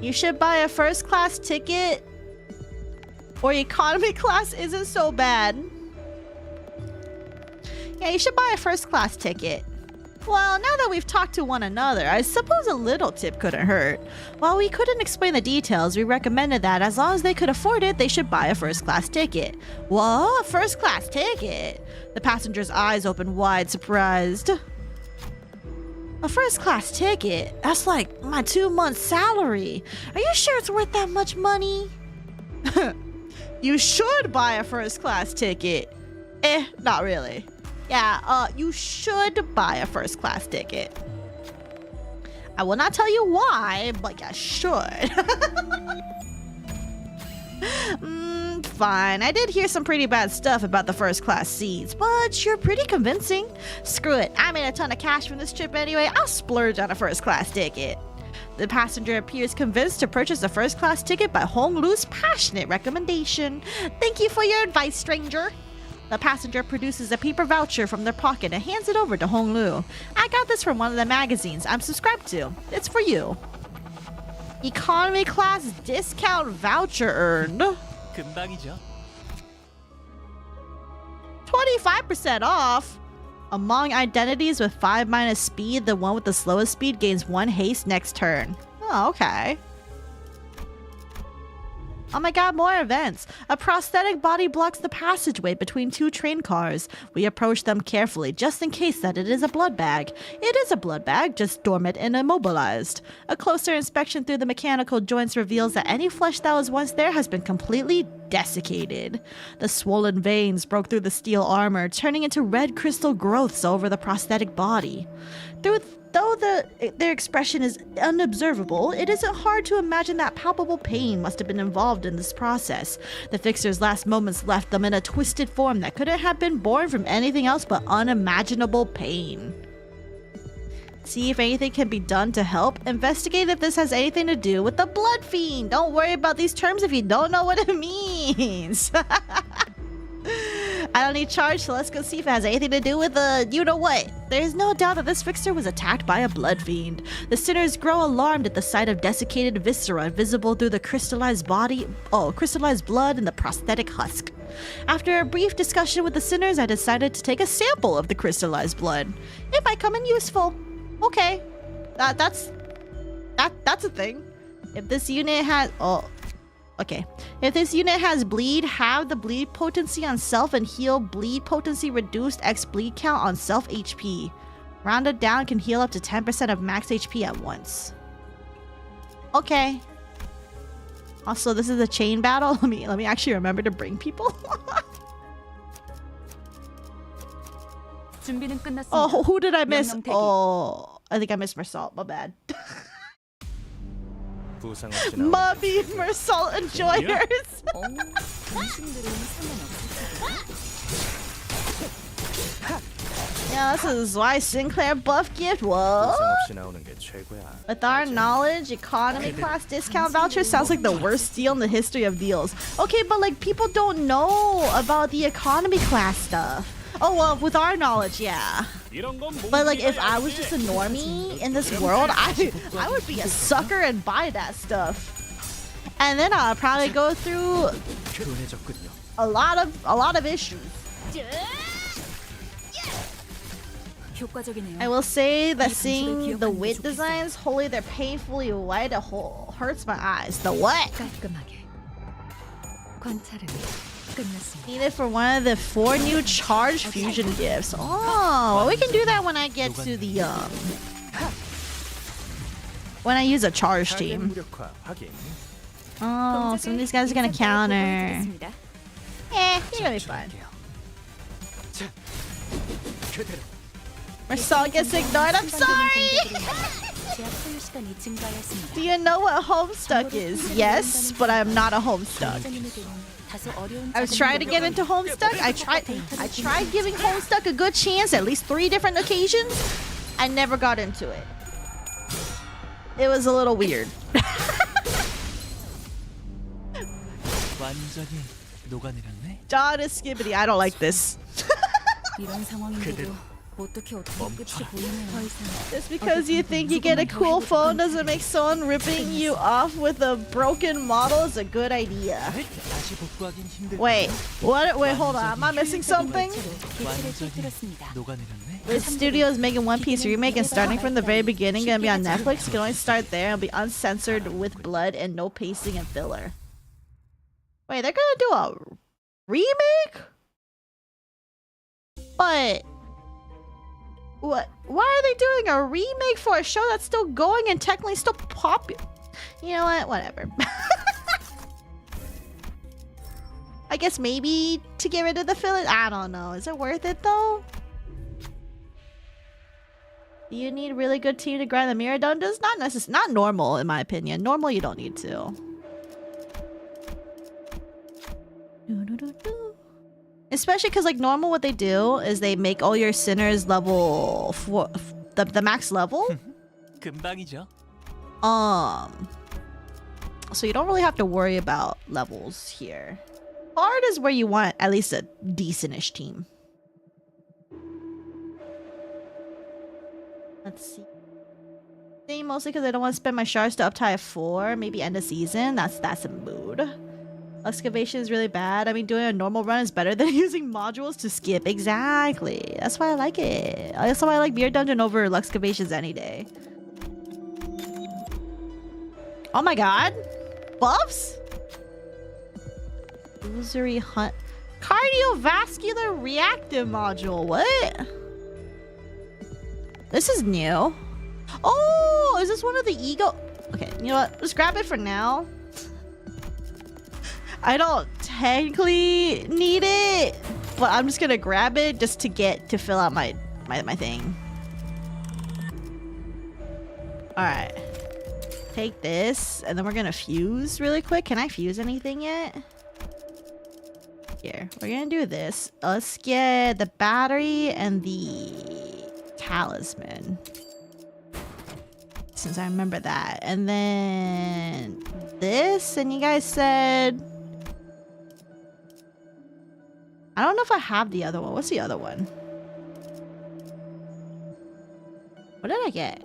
You should buy a first class ticket, or economy class isn't so bad. Yeah, you should buy a first class ticket. Well, now that we've talked to one another, I suppose a little tip couldn't hurt. While we couldn't explain the details, we recommended that as long as they could afford it, they should buy a first-class ticket. What? First-class ticket? The passenger's eyes opened wide, surprised. A first-class ticket? That's like my 2-month salary. Are you sure it's worth that much money? You should buy a first-class ticket. Not really. Yeah, you should buy a first class ticket. I will not tell you why, but you should. Fine. I did hear some pretty bad stuff about the first class seats, but you're pretty convincing. Screw it. I made a ton of cash from this trip anyway. I'll splurge on a first class ticket. The passenger appears convinced to purchase a first class ticket by Hong Lu's passionate recommendation. Thank you for your advice, stranger. The passenger produces a paper voucher from their pocket and hands it over to Hong Lu. I got this from one of the magazines I'm subscribed to. It's for you. Economy class discount voucher earned. 금방이죠. 25% off? Among identities with 5- speed, the one with the slowest speed gains 1 haste next turn. Oh, okay. Oh my god, more events. A prosthetic body blocks the passageway between 2 train cars. We approach them carefully, just in case that it is a blood bag. It is a blood bag, just dormant and immobilized. A closer inspection through the mechanical joints reveals that any flesh that was once there has been completely desiccated. The swollen veins broke through the steel armor, turning into red crystal growths over the prosthetic body. Though their expression is unobservable, it isn't hard to imagine that palpable pain must have been involved in this process. The fixer's last moments left them in a twisted form that couldn't have been born from anything else but unimaginable pain. See if anything can be done to help. Investigate if this has anything to do with the blood fiend. Don't worry about these terms if you don't know what it means. I don't need charge, so let's go see if it has anything to do with you-know-what. There is no doubt that this fixer was attacked by a blood fiend. The sinners grow alarmed at the sight of desiccated viscera visible through the crystallized blood in the prosthetic husk. After a brief discussion with the sinners, I decided to take a sample of the crystallized blood. It might come in useful. Okay, that's a thing. If this unit has If this unit has bleed, have the bleed potency on self and heal bleed potency reduced x bleed count on self HP. Rounded down can heal up to 10% of max HP at once. Okay. Also, this is a chain battle. Let me actually remember to bring people. 준비는 끝났습니다. Oh, who did I miss? 명령 대기. Oh, I think I missed Mersalt. My bad. 부상 없이 나오는 Mummy Mersalt enjoyers. 당신들은 상관없을 Yeah, this is why Sinclair buff gift. Whoa. 부상 없이 나오는 게 최고야. With our knowledge, economy class discount voucher sounds like the worst deal in the history of deals. Okay, but like people don't know about the economy class stuff. Oh well, with our knowledge, yeah. But like if I was just a normie in this world, I would be a sucker and buy that stuff. And then I'll probably go through 교훈해졌군요. a lot of issues. 효과적이네요. I will say that seeing the wit designs, holy, they're painfully white. It hurts my eyes. The what? 깔끔하게 관찰은 끝났습니다. Needed for one of the 4 new charge fusion gifts. Oh, well, we can do that when I get to the when I use a charge team. 무력화 확인. Oh, some of these guys are gonna counter. 보고드리겠습니다. You're gonna be fine. 자, 그대로. Marcel gets ignored. I'm sorry. 제약 소요 시간이 증가하였습니다. Do you know what Homestuck is? Yes, but I'm not a Homestuck. 다소 어려운 I was trying to get into Homestuck. I tried giving Homestuck a good chance at least 3 different occasions. I never got into it. It was a little weird. 완전히 녹아내렸네. John is skibbity. I don't like this. 이런 상황인데도 어떻게 끝이 보이네요. 더 이상 Just because you think you get a cool phone doesn't make someone ripping you off with a broken model is a good idea. 다시 복구하긴 힘들. Wait, what? Wait, hold on. Am I missing something? 개체를 터뜨렸습니다. 녹아내렸네. This studio is making One Piece remake and starting from the very beginning gonna be on Netflix. Can only start there and be uncensored with blood and no pacing and filler. Wait, they're gonna do a remake? But what? Why are they doing a remake for a show that's still going and technically still popular? You know what? Whatever. I guess maybe to get rid of the filler. I don't know. Is it worth it though? Do you need really good team to grind the mirror dungeons? Not necessarily. Not normal, in my opinion. Normal, you don't need to. Especially because, like, normal, what they do is they make all your sinners level 4, the max level. 금방이죠. So you don't really have to worry about levels here. Hard is where you want at least a decentish team. Let's see. Mostly because I don't want to spend my shards to up tie at 4. Maybe end of season. That's a mood. Excavation is really bad. I mean, doing a normal run is better than using modules to skip. Exactly. That's why I like it. That's why I like Beer Dungeon over Luxcavations any day. Oh my god. Buffs? Illusory hunt. Cardiovascular reactive module. What? This is new. Oh, is this one of the ego? Okay, you know what? Let's grab it for now. I don't technically need it, but I'm just gonna grab it just to fill out my thing. All right, take this, and then we're gonna fuse really quick. Can I fuse anything yet? Here, we're gonna do this. Let's get the battery and the talisman, since I remember that, and then this. And you guys said, I don't know if I have the other one. What's the other one? What did I get?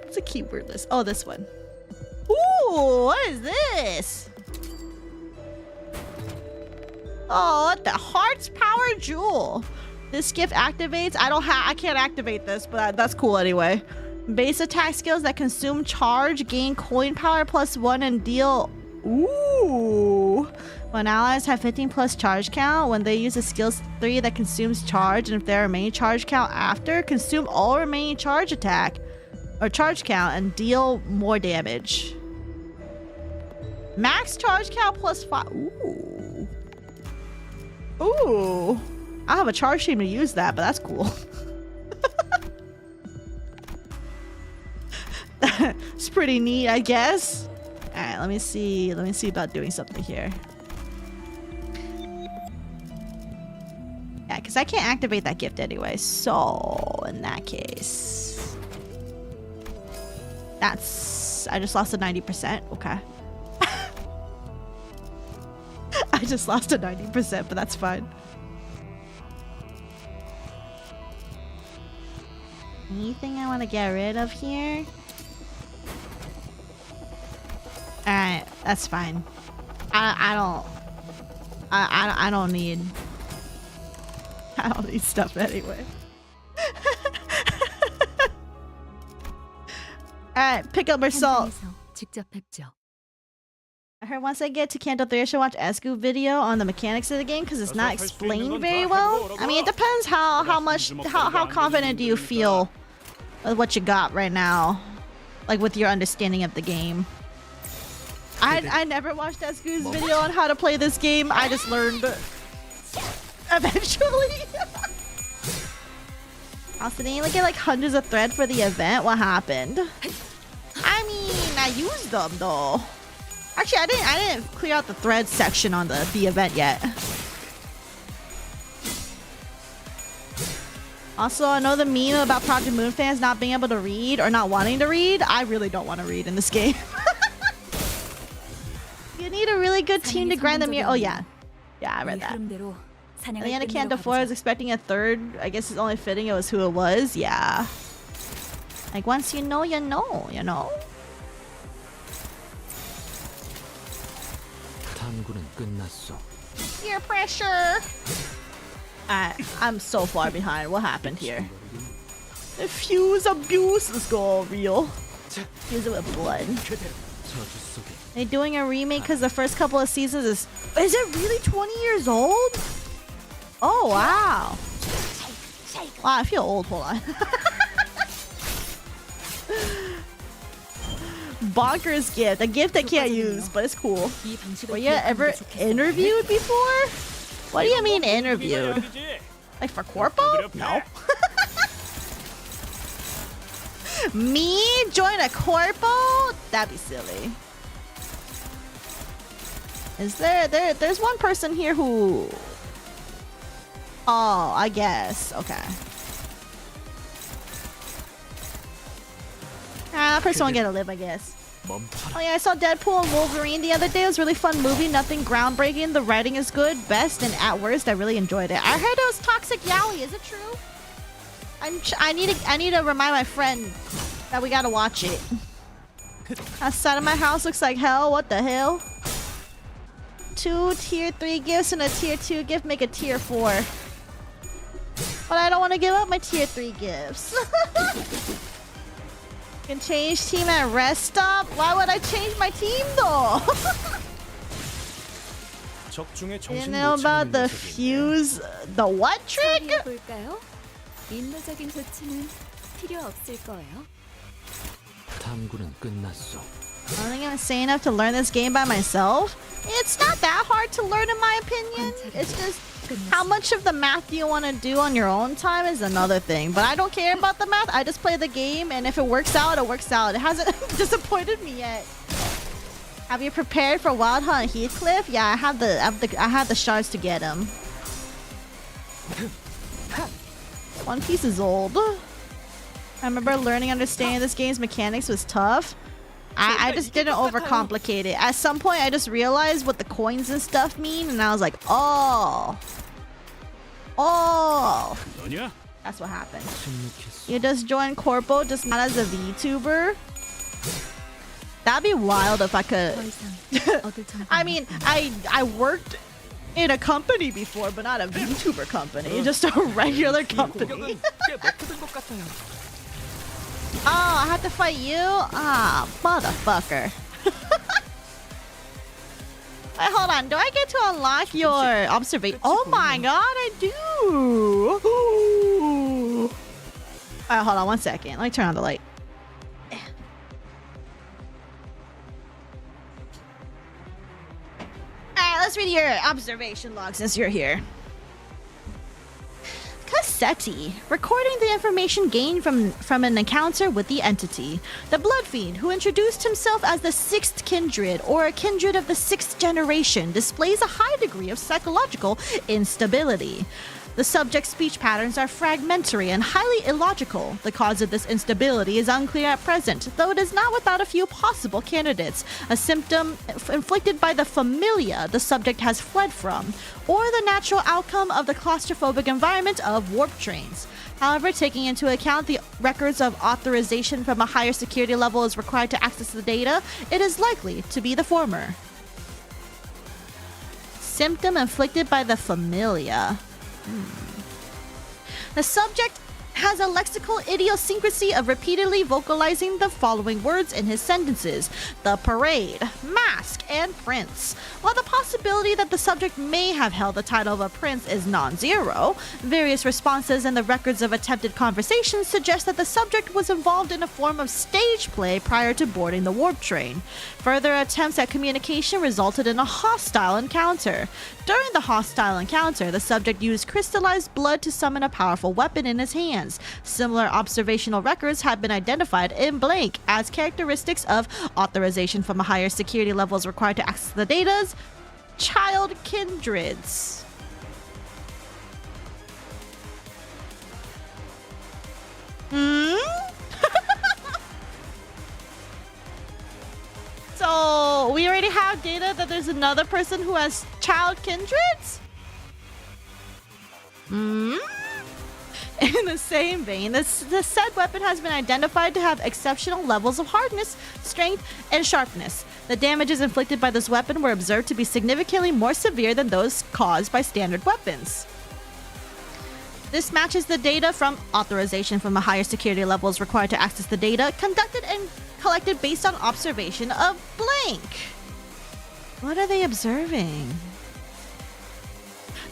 It's a keyword list. Oh, this one. Ooh, what is this? Oh, what the Heart's Power Jewel. This gift activates. I can't activate this, but that's cool anyway. Base attack skills that consume charge, gain coin power +1 and deal. Ooh. When allies have 15 plus charge count, when they use a skills 3 that consumes charge, and if there are remaining charge count after, consume all remaining charge attack or charge count and deal more damage. Max charge count +5. Ooh. Ooh. I have a charge team to use that, but that's cool. It's pretty neat, I guess. All right, let me see about doing something here. Yeah, because I can't activate that gift anyway. So in that case, I just lost a 90%. Okay. I just lost a 90%, but that's fine. Anything I want to get rid of here? Alright, that's fine. I don't need stuff anyway. Alright, pick up our salt. 직접 뵙죠. I heard once I get to Kanto 3, I should watch Esku video on the mechanics of the game because it's not explained very well. I mean, it depends how confident do you feel with what you got right now, like with your understanding of the game. I never watched Esku's video on how to play this game. I just learned eventually. Also, didn't you get like hundreds of thread for the event? What happened? I mean, I used them though. Actually, I didn't clear out the thread section on the event yet. Also, I know the meme about Project Moon fans not being able to read or not wanting to read. I really don't want to read in this game. You need a really good team to grind the mirror. Oh yeah, yeah, I read that. At the end of Kanto 4, I was expecting a third. I guess it's only fitting it was who it was. Yeah. Like once you know, you know, you know. Peer pressure. I'm so far behind. What happened here? Fuse abuse. Let's go all real. Fuse it with blood. They doing a remake because the first couple of seasons is it really 20 years old? Oh wow. Wow, I feel old. Hold on. Bonkers gift. A gift I can't use, but it's cool. Were you ever interviewed before? What do you mean interviewed? Like for Corpo? No. Me join a Corpo? That'd be silly. Is there's one person here who... Oh, I guess. Okay. That person won't get to live, I guess. Oh yeah, I saw Deadpool and Wolverine the other day. It was a really fun movie. Nothing groundbreaking. The writing is good. Best and at worst, I really enjoyed it. I heard it was Toxic Yaoi. Is it true? I need to remind my friend that we gotta watch it. Outside of my house looks like hell. What the hell? 2 tier 3 gifts and a tier 2 gift make a tier 4. But I don't want to give up my tier 3 gifts. Can change team at rest stop? Why would I change my team though? You know about the fuse, the what trick? 인도적인 조치는 필요 없을 거예요. I don't think I'm sane enough to learn this game by myself. It's not that hard to learn in my opinion. It's just how much of the math you want to do on your own time is another thing. But I don't care about the math. I just play the game, and if it works out, it works out. It hasn't disappointed me yet. Have you prepared for Wild Hunt Heathcliff? Yeah, I have the shards to get him. One Piece is old. I remember learning understanding this game's mechanics was tough. I just didn't overcomplicate it. At some point, I just realized what the coins and stuff mean, and I was like, oh. Oh. That's what happened. You just joined Corpo, just not as a VTuber. That'd be wild if I could. I mean, I worked in a company before, but not a VTuber company. Just a regular company. Oh, I have to fight you? Ah, motherfucker. Wait, hold on. Do I get to unlock your observation? Oh my god, I do. Alright, hold on 1 second. Let me turn on the light. Alright, let's read your observation log since you're here. Cassetti, recording the information gained from an encounter with the entity. The Blood Fiend, who introduced himself as the Sixth Kindred, or a kindred of the 6th generation, displays a high degree of psychological instability. The subject's speech patterns are fragmentary and highly illogical. The cause of this instability is unclear at present, though it is not without a few possible candidates. A symptom inflicted by the familia the subject has fled from, or the natural outcome of the claustrophobic environment of warp trains. However, taking into account the records of authorization from a higher security level is required to access the data, it is likely to be the former. Symptom inflicted by the familia. The subject has a lexical idiosyncrasy of repeatedly vocalizing the following words in his sentences. The parade, mask and prince. While the possibility that the subject may have held the title of a prince is non-zero, various responses and the records of attempted conversations suggest that the subject was involved in a form of stage play prior to boarding the warp train. Further attempts at communication resulted in a hostile encounter. During the hostile encounter, the subject used crystallized blood to summon a powerful weapon in his hands. Similar observational records have been identified in blank as characteristics of authorization from a higher security level is required to access the data's child kindreds. So we already have data that there's another person who has child kindreds? In the same vein, the said weapon has been identified to have exceptional levels of hardness, strength, and sharpness. The damages inflicted by this weapon were observed to be significantly more severe than those caused by standard weapons. This matches the data from authorization from a higher security level is required to access the data conducted and collected based on observation of blank. What are they observing?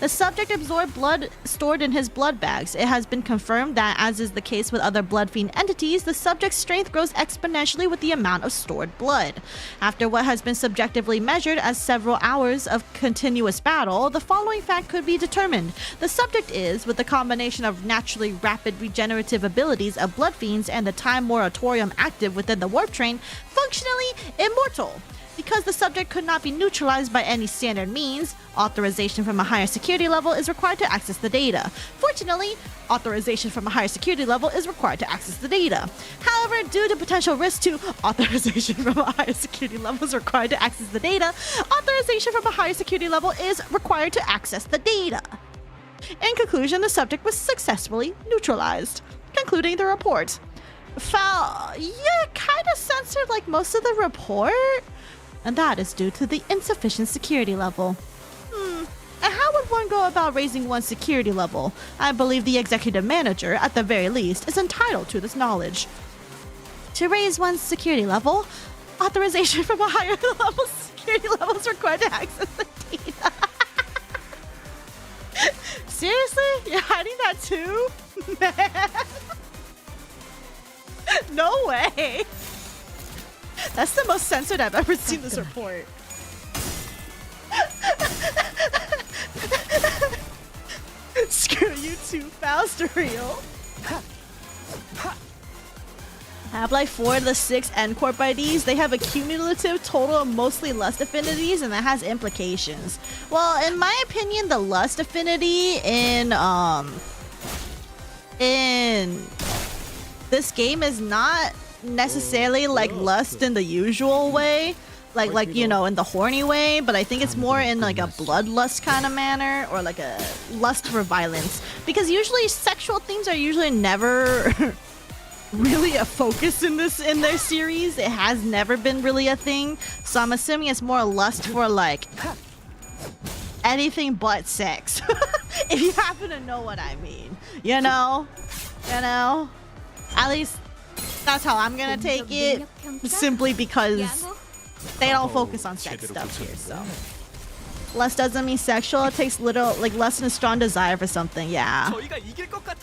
The subject absorbed blood stored in his blood bags. It has been confirmed that, as is the case with other blood fiend entities, the subject's strength grows exponentially with the amount of stored blood. After what has been subjectively measured as several hours of continuous battle, the following fact could be determined. The subject is, with the combination of naturally rapid regenerative abilities of blood fiends and the time moratorium active within the warp train, functionally immortal. Because the subject could not be neutralized by any standard means, authorization from a higher security level is required to access the data. Fortunately, authorization from a higher security level is required to access the data. However, due to potential risk to authorization from a higher security level is required to access the data, authorization from a higher security level is required to access the data. In conclusion, the subject was successfully neutralized. Concluding the report. Kind of censored like most of the report. And that is due to the insufficient security level. And how would one go about raising one's security level? I believe the executive manager, at the very least, is entitled to this knowledge. To raise one's security level, authorization from a higher level security level is required to access the data. Seriously? You're hiding that too? Man. No way. That's the most censored I've ever seen this report. Screw you too, Faust real. Half-Life 4, the 6 N-Corp IDs, they have a cumulative total of mostly lust affinities, and that has implications. Well, in my opinion, the lust affinity in this game is not necessarily like lust in the usual way, like you know, in the horny way, but I think it's more in like a bloodlust kind of manner, or like a lust for violence, because usually sexual themes are usually never really a focus in their series. It has never been really a thing, so I'm assuming it's more lust for like anything but sex. If you happen to know what I mean, you know, at least that's how I'm gonna take it, simply because they don't focus on sex stuff here. So lust doesn't mean sexual. It takes little, like, lust and a strong desire for something. Yeah,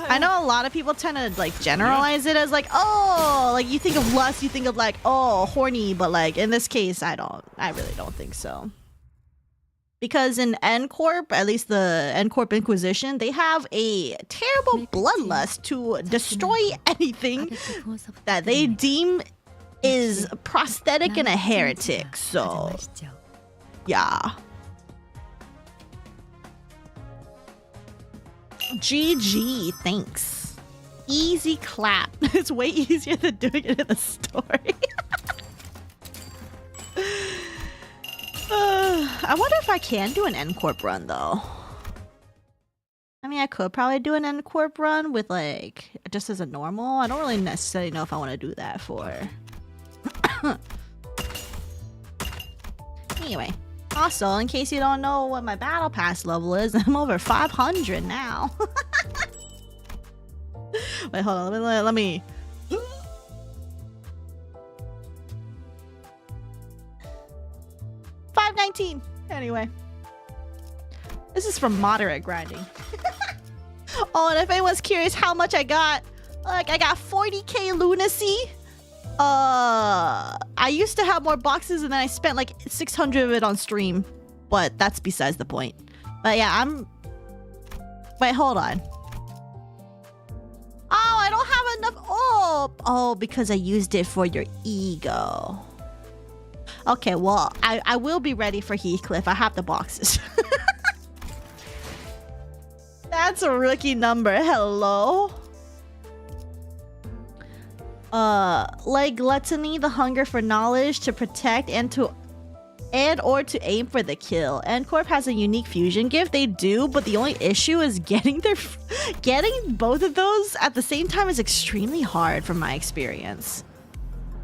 I know a lot of people tend to like generalize it as like, oh, like you think of lust, you think of like, oh, horny, but like in this case, I really don't think so. Because in N-Corp, at least the N-Corp Inquisition, they have a terrible bloodlust to destroy anything that they deem is prosthetic and a heretic. So, yeah. GG, thanks. Easy clap. It's way easier than doing it in the story. I wonder if I can do an N-Corp run, though. I mean, I could probably do an N-Corp run with, like, just as a normal. I don't really necessarily know if I want to do that for... Anyway. Also, in case you don't know what my battle pass level is, I'm over 500 now. Wait, hold on. Let me... 519. Anyway. This is from moderate grinding. Oh, and if anyone's curious how much I got, like I got 40k lunacy. I used to have more boxes and then I spent like 600 of it on stream. But that's besides the point. But yeah, wait, hold on. Oh, I don't have enough. Oh, because I used it for your ego. Okay, well, I will be ready for Heathcliff. I have the boxes. That's a rookie number. Hello. Like gluttony, the hunger for knowledge, to protect and or to aim for the kill. N-Corp has a unique fusion gift. They do, but the only issue is getting both of those at the same time is extremely hard from my experience.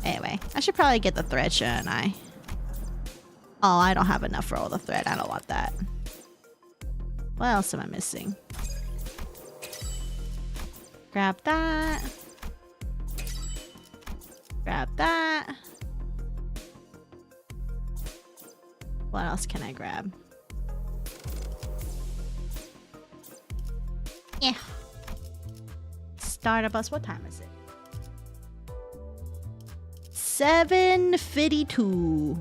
Anyway, I should probably get the thread, shouldn't I? Oh, I don't have enough for all the thread. I don't want that. What else am I missing? Grab that. Grab that. What else can I grab? Yeah. Start a bus. What time is it? 7:52.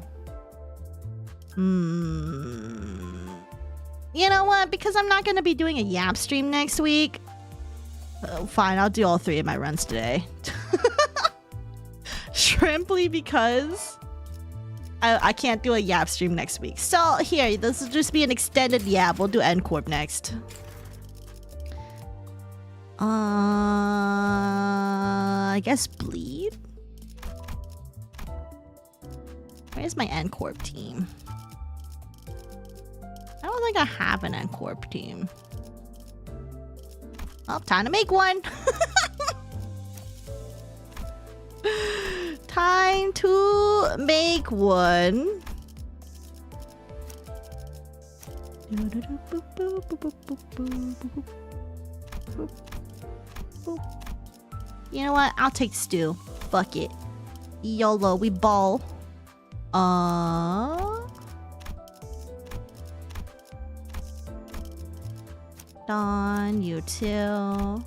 You know what? Because I'm not going to be doing a Yap stream next week. Fine, I'll do all 3 of my runs today. Shrimply because I can't do a Yap stream next week. So here, this will just be an extended Yap. We'll do N-Corp next. I guess bleed? Where's my N-Corp team? I don't think I have an N-Corp team. Well, time to make one. Time to make one. You know what? I'll take stew. Fuck it. YOLO, we ball. Dawn, you too.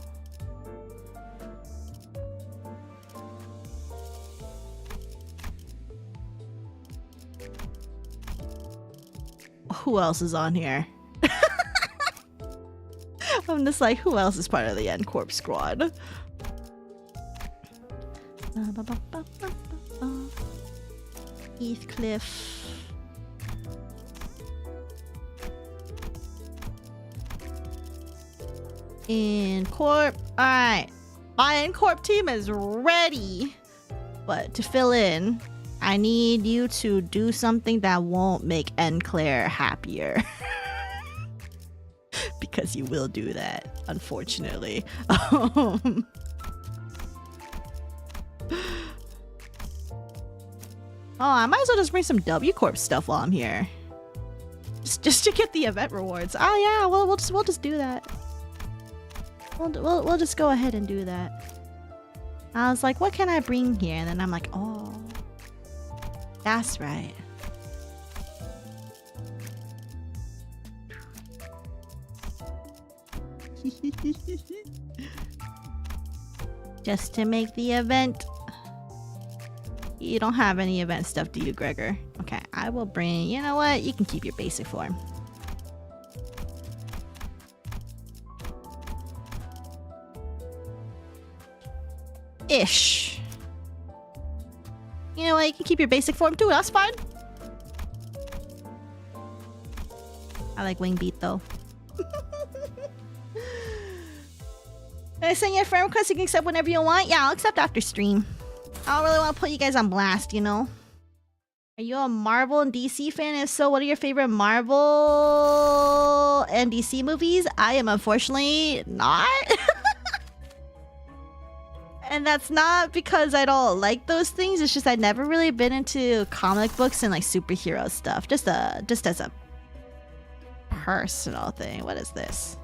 Who else is on here? I'm just like, who else is part of the N-Corp squad? Heathcliff. N-Corp. Alright. My N-Corp team is ready. But to fill in, I need you to do something that won't make N-Claire happier. Because you will do that, unfortunately. Oh, I might as well just bring some W Corp stuff while I'm here. Just to get the event rewards. Oh yeah, well we'll just do that. We'll just go ahead and do that. I was like, what can I bring here? And then I'm like, oh, that's right. Just to make the event. You don't have any event stuff, do you, Gregor? Okay, I will bring... You know what? You can keep your basic form. Ish. You know what? You can keep your basic form too. That's fine. I like wing beat though. Can I send you a friend request? You can accept whenever you want. Yeah, I'll accept after stream. I don't really want to put you guys on blast, you know? Are you a Marvel and DC fan? If so, what are your favorite Marvel and DC movies? I am unfortunately not. And that's not because I don't like those things. It's just I've never really been into comic books and like superhero stuff. Just as a personal thing. What is this?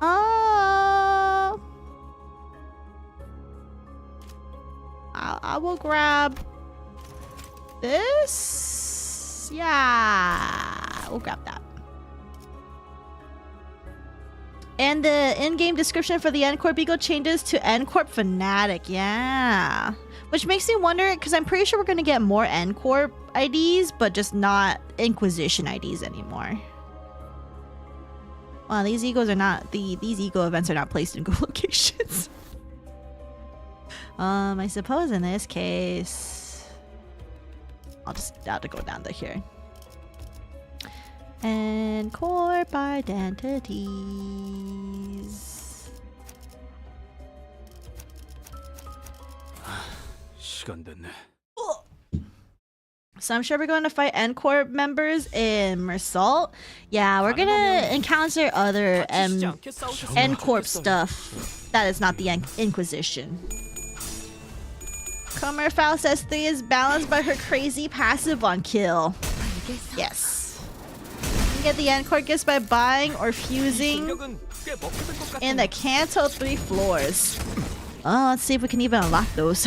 Oh, I will grab this. Yeah, we'll grab that. And the in-game description for the N-Corp Eagle changes to N-Corp Fanatic. Yeah. Which makes me wonder, because I'm pretty sure we're going to get more N-Corp IDs, but just not Inquisition IDs anymore. Well, these egos are not... These ego events are not placed in good locations. I suppose in this case... I'll just have to go down to here. And corp identities. 시간 됐네. So I'm sure we're going to fight N-Corp members in Mersault. Yeah, we're gonna encounter other N-Corp stuff that is not the Inquisition. Comerfowl says 3 is balanced by her crazy passive on kill. Yes. You can get the N-Corp gifts by buying or fusing in the Kanto 3 floors. Oh, let's see if we can even unlock those.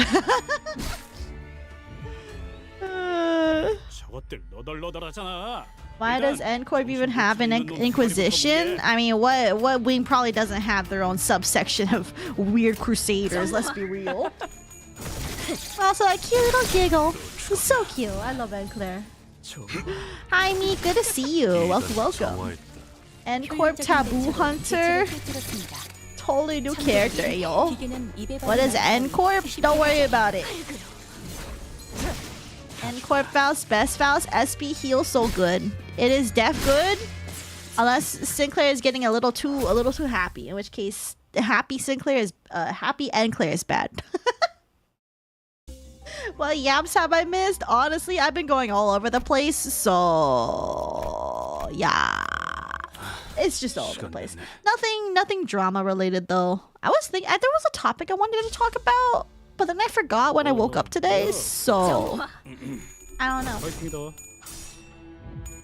저것들 너덜너덜하잖아. Why does N-Corp even have an Inquisition? I mean, what wing probably doesn't have their own subsection of weird crusaders, let's be real. Also, a cute little giggle. It's so cute. I love N-Claire. Hi, me. Good to see you. Welcome. N-Corp Taboo Hunter. Totally new character, yo. What is N-Corp? Don't worry about it. N-Corp Faust, best Faust, SP heal so good. It is def good, unless Sinclair is getting a little too happy. In which case, happy Sinclair is happy N-Claire is bad. What yaps have I missed? Honestly, I've been going all over the place, so yeah. It's just all over the place. Nothing drama related though. I was thinking there was a topic I wanted to talk about, but then I forgot when I woke up today, so I don't know.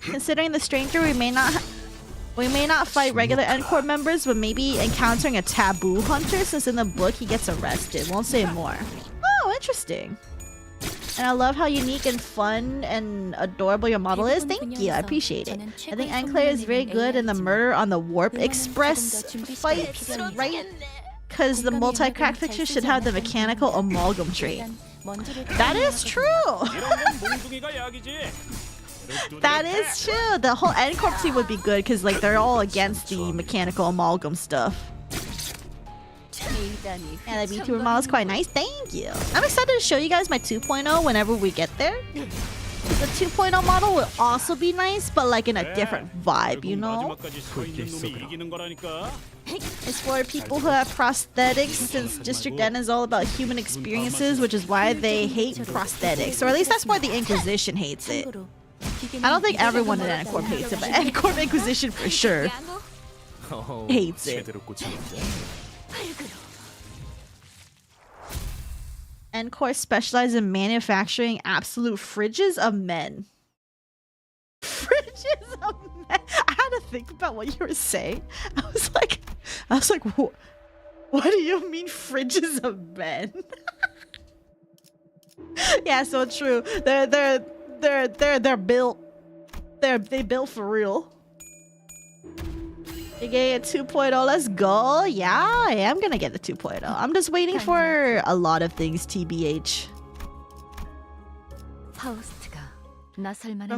Considering the stranger, we may not fight regular N-Corp members, but maybe encountering a taboo hunter, since in the book he gets arrested. Won't say more. Oh, interesting. And I love how unique and fun and adorable your model is. Thank you, I appreciate it. I think N-Claire is very good in the murder on the Warp Express fights, right? Because the multi-crack picture should have the mechanical amalgam trait. That is true! That is true! The whole N-Corp team would be good because like they're all against the mechanical amalgam stuff. And the VTuber model is quite nice. Thank you. I'm excited to show you guys my 2.0 whenever we get there. The 2.0 model will also be nice, but like in a different vibe, you know? It's for people who have prosthetics, since District N is all about human experiences, which is why they hate prosthetics. Or at least that's why the Inquisition hates it. I don't think everyone in N-Corp hates it, but N-Corp Inquisition for sure hates it. N-Corp specializes in manufacturing absolute fridges of men. Fridges of men? I had to think about what you were saying. I was like, what do you mean fridges of men? Yeah, so true. They're built. They built for real. You get a 2.0, let's go. Yeah, I am gonna get the 2.0. I'm just waiting for a lot of things, TBH. From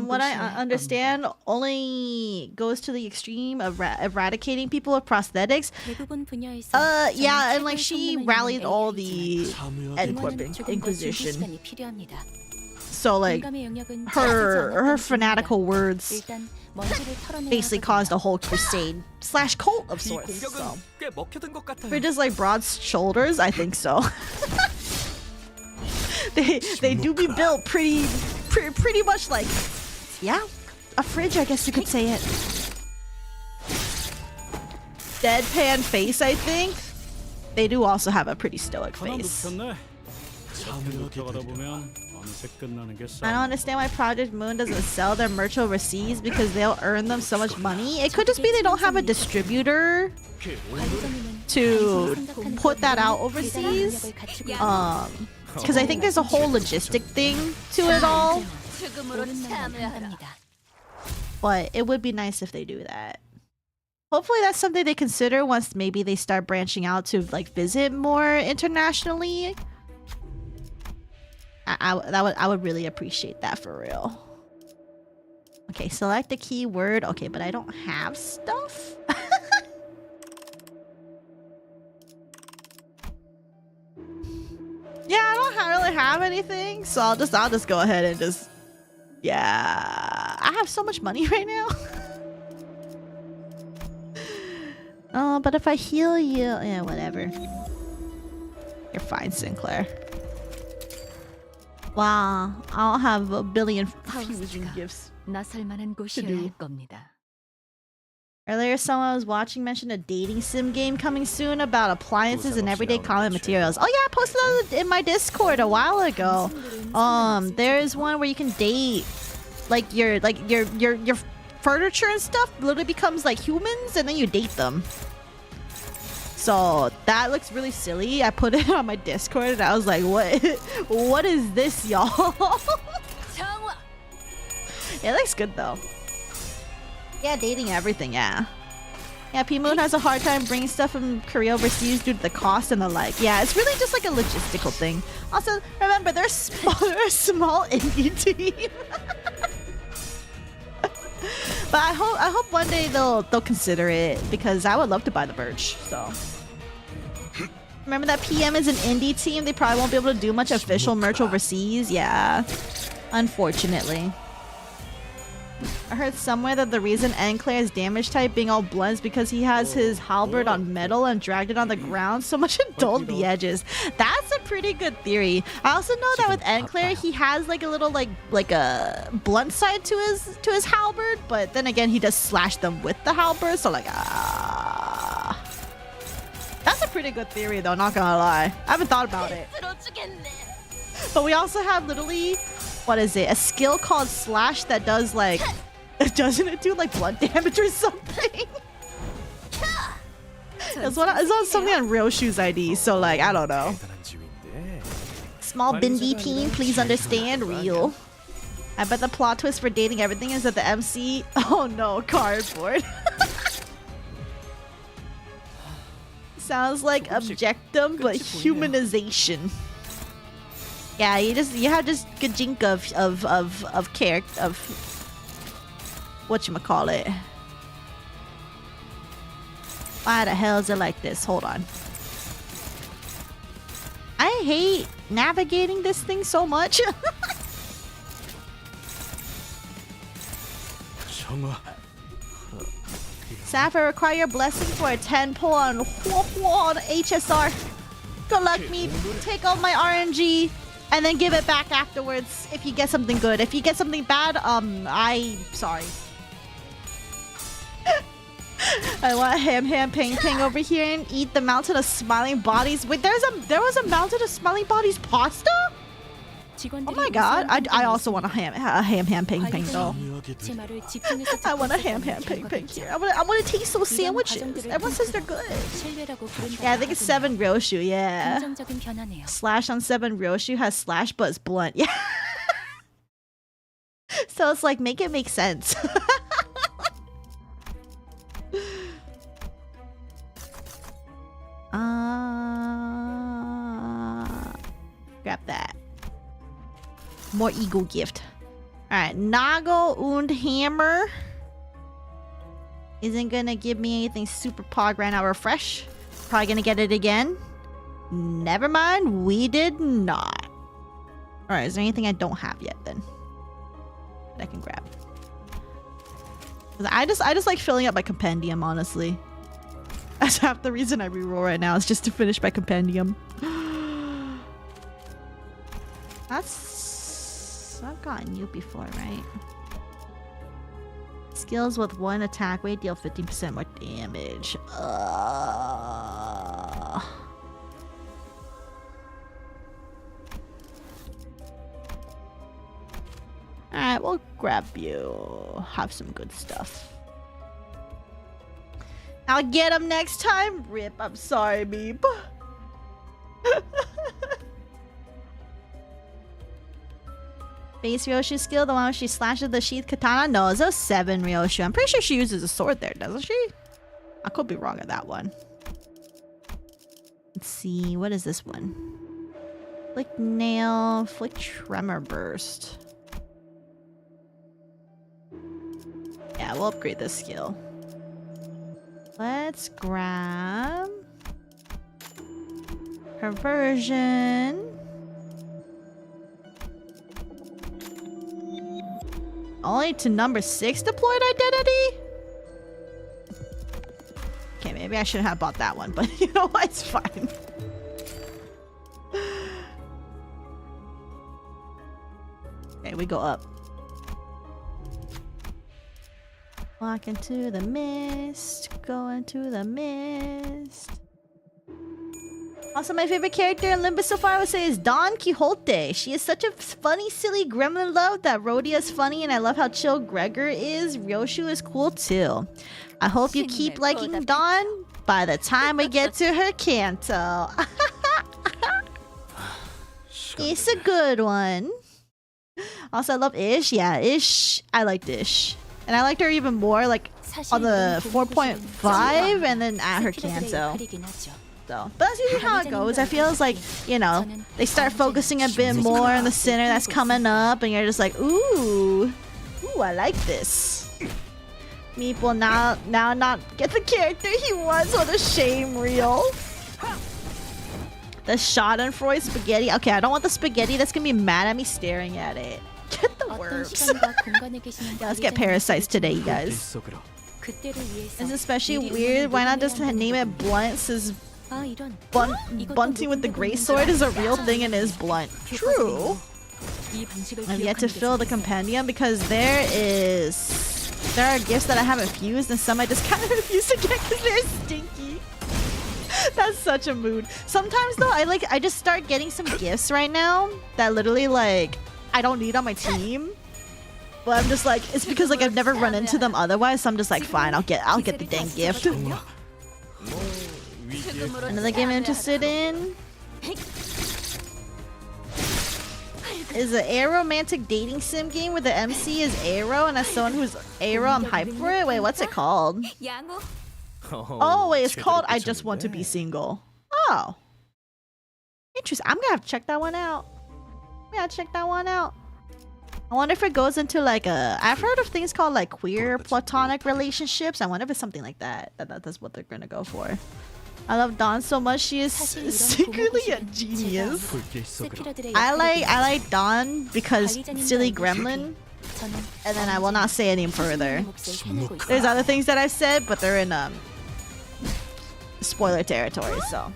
what I understand, only goes to the extreme of eradicating people with prosthetics. Yeah, and like she rallied all the N-Corp Inquisition. So like her fanatical words basically caused a whole crusade / cult of sorts. So we're just like broad shoulders, I think so. they do be built pretty much like, yeah, a fridge, I guess you could say it. Deadpan face, I think. They do also have a pretty stoic face. I don't understand why Project Moon doesn't sell their merch overseas, because they'll earn them so much money. It could just be they don't have a distributor to put that out overseas. because I think there's a whole logistic thing to it all. 죽음으로 참여하라. But it would be nice if they do that. Hopefully that's something they consider once maybe they start branching out to like visit more internationally. I would really appreciate that for real. Okay, select a keyword. Okay, but I don't have stuff. Yeah, I don't really have anything, so I'll just go ahead and just, yeah. I have so much money right now. But if I heal you, yeah, whatever. You're fine, Sinclair. Wow, I'll have a billion fusion gifts. 나설 만한 곳이어야 할 겁니다. Earlier, someone I was watching mentioned a dating sim game coming soon about appliances and everyday common materials. Oh yeah, I posted that in my Discord a while ago. There is one where you can date, like your furniture and stuff literally becomes like humans, and then you date them. So that looks really silly. I put it on my Discord, and I was like, what is this, y'all? It looks good though. Yeah, dating everything, yeah. Yeah, P-Moon has a hard time bringing stuff from Korea overseas due to the cost and the like. Yeah, it's really just like a logistical thing. Also, remember, they're a small indie team. But I hope one day they'll consider it, because I would love to buy the merch, so. Remember that PM is an indie team? They probably won't be able to do much official merch overseas. Yeah, unfortunately. I heard somewhere that the reason Enclair's damage type being all blunt is because he has his halberd on metal and dragged it on the ground so much it dulled the edges. That's a pretty good theory. I also know that with Enclair, he has like a little like a blunt side to his halberd, but then again, he does slash them with the halberd, so like that's a pretty good theory though, not gonna lie. I haven't thought about it. But we also have literally, what is it? A skill called Slash that does like, doesn't it do like blood damage or something? It's on something on Ryoshu's ID, so like, I don't know. Small bindi team, please understand, real. I bet the plot twist for dating everything is that the MC, oh no, cardboard. Sounds like objectum, but humanization. Yeah, you have just gajink of character of whatchamacallit. Why the hell is it like this? Hold on. I hate navigating this thing so much. Saphera, require your blessing for a 10 pull on HSR. Good luck, me. Take all my RNG. And then give it back afterwards if you get something good. If you get something bad, sorry. I want ham ping over here and eat the mountain of smiling bodies. Wait, there was a mountain of smiling bodies pasta? Oh my god, I also want a ham ping though. I want a ham ping here. I want to taste those sandwiches. Everyone says they're good. Yeah, I think it's 7 Ryoshu, yeah. Slash on 7 Ryoshu has slash, but it's blunt. Yeah. So it's like, make it make sense. Grab that. More ego gift. Alright, Nagel und Hammer isn't gonna give me anything super pog right now. Refresh. Probably gonna get it again. Never mind, we did not. Alright, is there anything I don't have yet then that I can grab? I just like filling up my compendium, honestly. That's half the reason I reroll right now, is just to finish my compendium. I've gotten you before, right? Skills with 1 attack rate deal 15% more damage. Alright, we'll grab you. Have some good stuff. I'll get him next time. Rip, I'm sorry, Meep. Base Ryoshu skill, the one where she slashes the sheath katana? No, it's a 7 Ryoshu. I'm pretty sure she uses a sword there, doesn't she? I could be wrong on that one. Let's see, what is this one? Flick nail, flick tremor burst. Yeah, we'll upgrade this skill. Let's grab perversion. Only to number 6 deployed identity? Okay, maybe I shouldn't have bought that one, but you know what? It's fine. Okay, we go up. Walk into the mist, go into the mist. Also, my favorite character in Limbus so far I would say is Don Quixote. She is such a funny, silly gremlin love that Rhodia is funny, and I love how chill Gregor is. Ryoshu is cool too. I hope you keep liking Dawn by the time we get to her Kanto. It's a good one. Also, I love Ish. Yeah, Ish. I liked Ish. And I liked her even more like on the 4.5 and then at her Kanto. So, but that's usually how it goes. I feel it's like, you know, they start focusing a bit more on the center that's coming up, and you're just like, ooh, I like this. Meep will now not get the character he wants. What a shame, real. The Schadenfreude spaghetti. Okay, I don't want the spaghetti that's gonna be mad at me staring at it. Get the worms. Yeah, let's get parasites today, you guys. It's especially weird. Why not just name it Blunt, since bunting with the gray sword is a real thing and is blunt. True. I've yet to fill the compendium because there are gifts that I haven't fused and some I just kind of refuse to get because they're stinky. That's such a mood. Sometimes though, I just start getting some gifts right now that literally like I don't need on my team. But I'm just like, it's because like I've never run into them otherwise, so I'm just like, fine, I'll get the dang gift. Another game I'm interested in is an aromantic dating sim game where the MC is Aero, and as someone who's Aero, I'm hyped for it. Wait, what's it called? Oh, wait, it's called I Just Want to Be Single. Oh. Interesting. I'm gonna have to check that one out. I wonder if it goes into like I've heard of things called like queer platonic relationships. I wonder if it's something like that. That's what they're gonna go for. I love Dawn so much. She is secretly a genius. I like Dawn because silly gremlin. And then I will not say any further. There's other things that I've said, but they're in spoiler territory, so.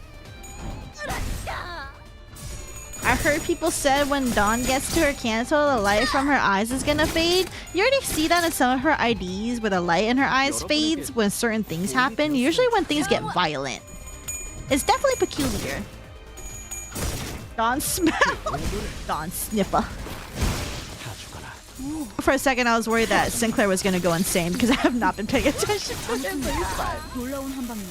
I heard people said when Dawn gets to her Kanto, the light from her eyes is gonna fade. You already see that in some of her IDs where the light in her eyes fades when certain things happen, usually when things get violent. It's definitely peculiar. Dawn smell. Dawn sniffer. For a second, I was worried that Sinclair was gonna go insane because I have not been paying attention to him.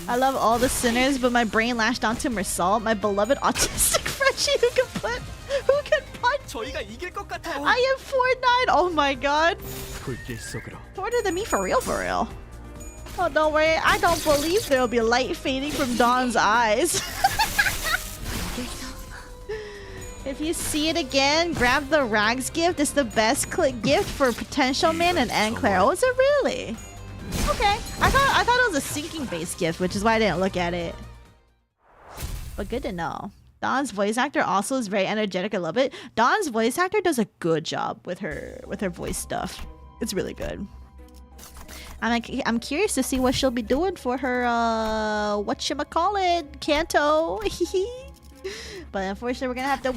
I love all the sinners, but my brain lashed onto Mersal, my beloved autistic Frenchie who can punch. I am 4'9". Oh my god. Shorter than me for real. Oh, don't worry. I don't believe there will be light fading from Dawn's eyes. If you see it again, grab the Rags gift. It's the best gift for Potential Man and Enclair. Oh, is it really? Okay. I thought it was a sinking base gift, which is why I didn't look at it. But good to know. Dawn's voice actor also is very energetic. I love it. Dawn's voice actor does a good job with her voice stuff. It's really good. I'm curious to see what she'll be doing for her whatchamacallit, Kanto. But unfortunately, we're gonna have to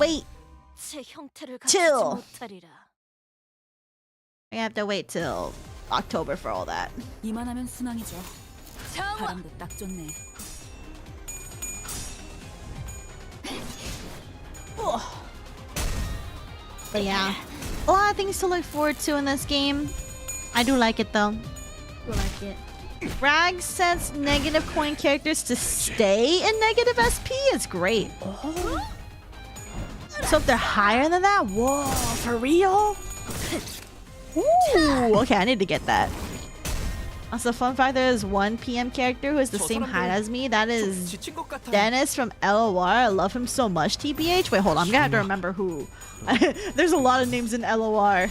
wait till October for all that. 이만하면 순항이죠. 바람도 딱 좋네. But yeah, a lot of things to look forward to in this game. I do like it though. Rag sets negative coin characters to stay in negative SP. It's great. So if they're higher than that, whoa, for real? Ooh, okay, I need to get that. Also, fun fact, there is one PM character who is the same height as me. That is 지친 것 같아. Dennis from LOR. I love him so much, TBH. Wait, hold on. I'm gonna have to remember who. There's a lot of names in LOR.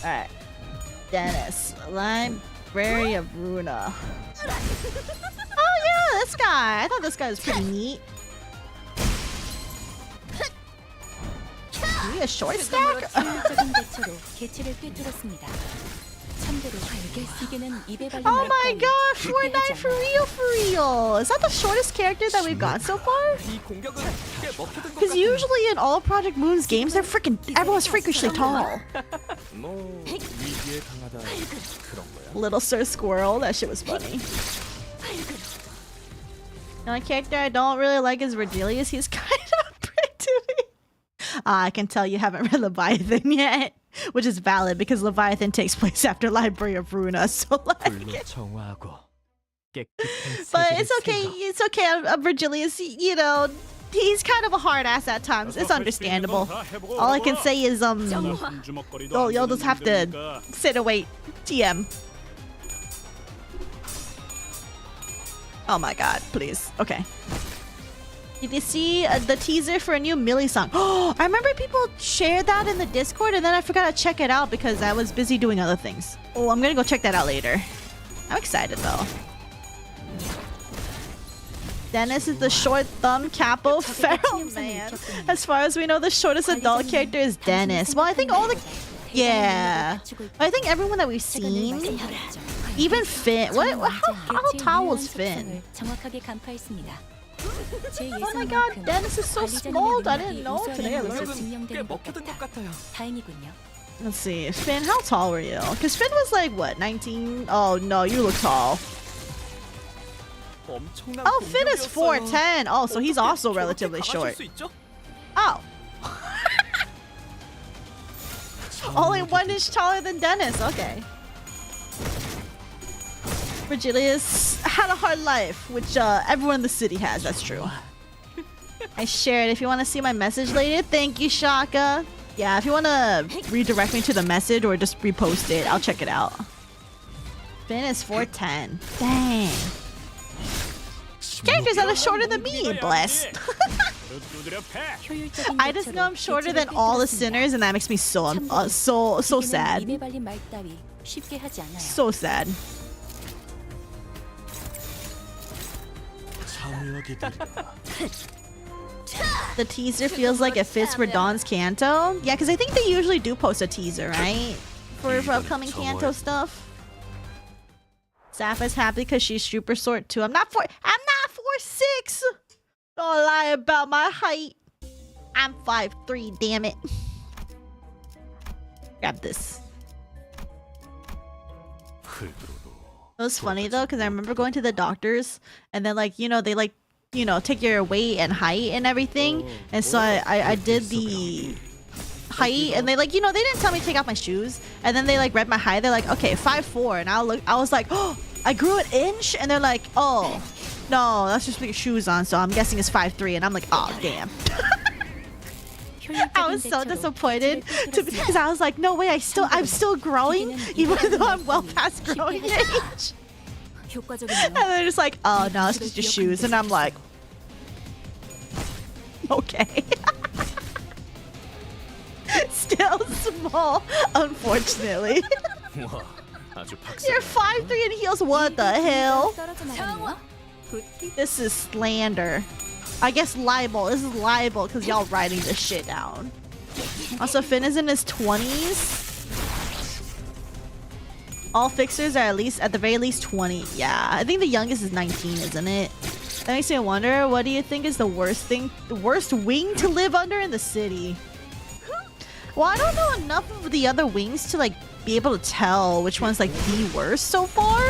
Alright. Dennis. Library of Runa. Oh yeah, this guy. I thought this guy was pretty neat. Is he a short stack? 효율적인 대처로 개체를 꿰뚫었습니다. 참고로 이게 쓰기는 입에 발린 Oh my 말까지 gosh, Fortnite for real, for real. Is that the shortest character that we've got so far? 이 공격은 꽤 먹혀든 것 Because 같은데. usually in all Project Moon's games, they're freaking everyone's freakishly tall. 뭐 위기에 강하다 그런 거야. Little Sir Squirrel, that shit was funny. The only character I don't really like is Virgilius. He's kind of a prick to me. I can tell you haven't read Leviathan yet, which is valid because Leviathan takes place after Library of Runa. So like, 불로 정화하고 깨끗한 but 세계를 it's okay. 새겨. It's okay. Virgilius, you know, he's kind of a hard ass at times. It's understandable. All I can say is you'll just have to sit and wait. TM. Oh my god, please. Okay. Did you see the teaser for a new Millie song? Oh, I remember people shared that in the Discord and then I forgot to check it out because I was busy doing other things. Oh, I'm gonna go check that out later. I'm excited though. Dennis is the short thumb capo feral man. As far as we know, the shortest adult character is Dennis. Well, I think all the... Yeah. I think everyone that we've seen... Even Finn. How tall was Finn? Oh my god, Dennis is so small. I didn't know today. I learned. 꽤 먹혀든 것 같아요. 다행이군요. Let's see. Finn, how tall were you? Because Finn was like, what, 19? Oh no, you look tall. 엄청난 Oh, Finn is 공격이었어요. 4'10". Oh, so he's 어떻게 also 저렇게 relatively 강하실 short. 수 있죠? Oh. Only 1 inch taller than Dennis. Okay. Virgilius had a hard life, which everyone in the city has. That's true. I shared. If you want to see my message later, thank you, Shaka. Yeah, if you want to redirect me to the message or just repost it, I'll check it out. Finn is 4'10". Dang. Characters that are shorter than me, bless. I just know I'm shorter than all the sinners, and that makes me so sad. 입에 발린 말 따위 쉽게 하지 않아요. So sad. The teaser feels like it fits for Dawn's Kanto. Yeah, because I think they usually do post a teaser, right? For upcoming Kanto stuff. Sapphire's happy because she's super short too. I'm not 4'6". Don't lie about my height. I'm 5'3", damn it. Grab this. It was funny though, because I remember going to the doctors and then like, you know, they like, you know, take your weight and height and everything. And so I did the height and they like, you know, they didn't tell me to take off my shoes. And then they like read my height. They're like, okay, 5'4". And I was like, oh, I grew an inch. And they're like, oh, no, that's just put your shoes on. So I'm guessing it's 5'3". And I'm like, oh, damn. I was so disappointed because I was like, no way, I'm still growing even though I'm well past growing age. And they're just like, oh no, it's just your shoes. And I'm like, okay. Still small, unfortunately. 와, 아주 You're 박살. 5'3" and heels. What the hell? This is slander. I guess libel. This is libel because y'all writing this shit down. Also, Finn is in his 20s. All fixers are at the very least 20. Yeah, I think the youngest is 19, isn't it? That makes me wonder, what do you think is the worst wing to live under in the city? Well, I don't know enough of the other wings to like be able to tell which one's like the worst so far.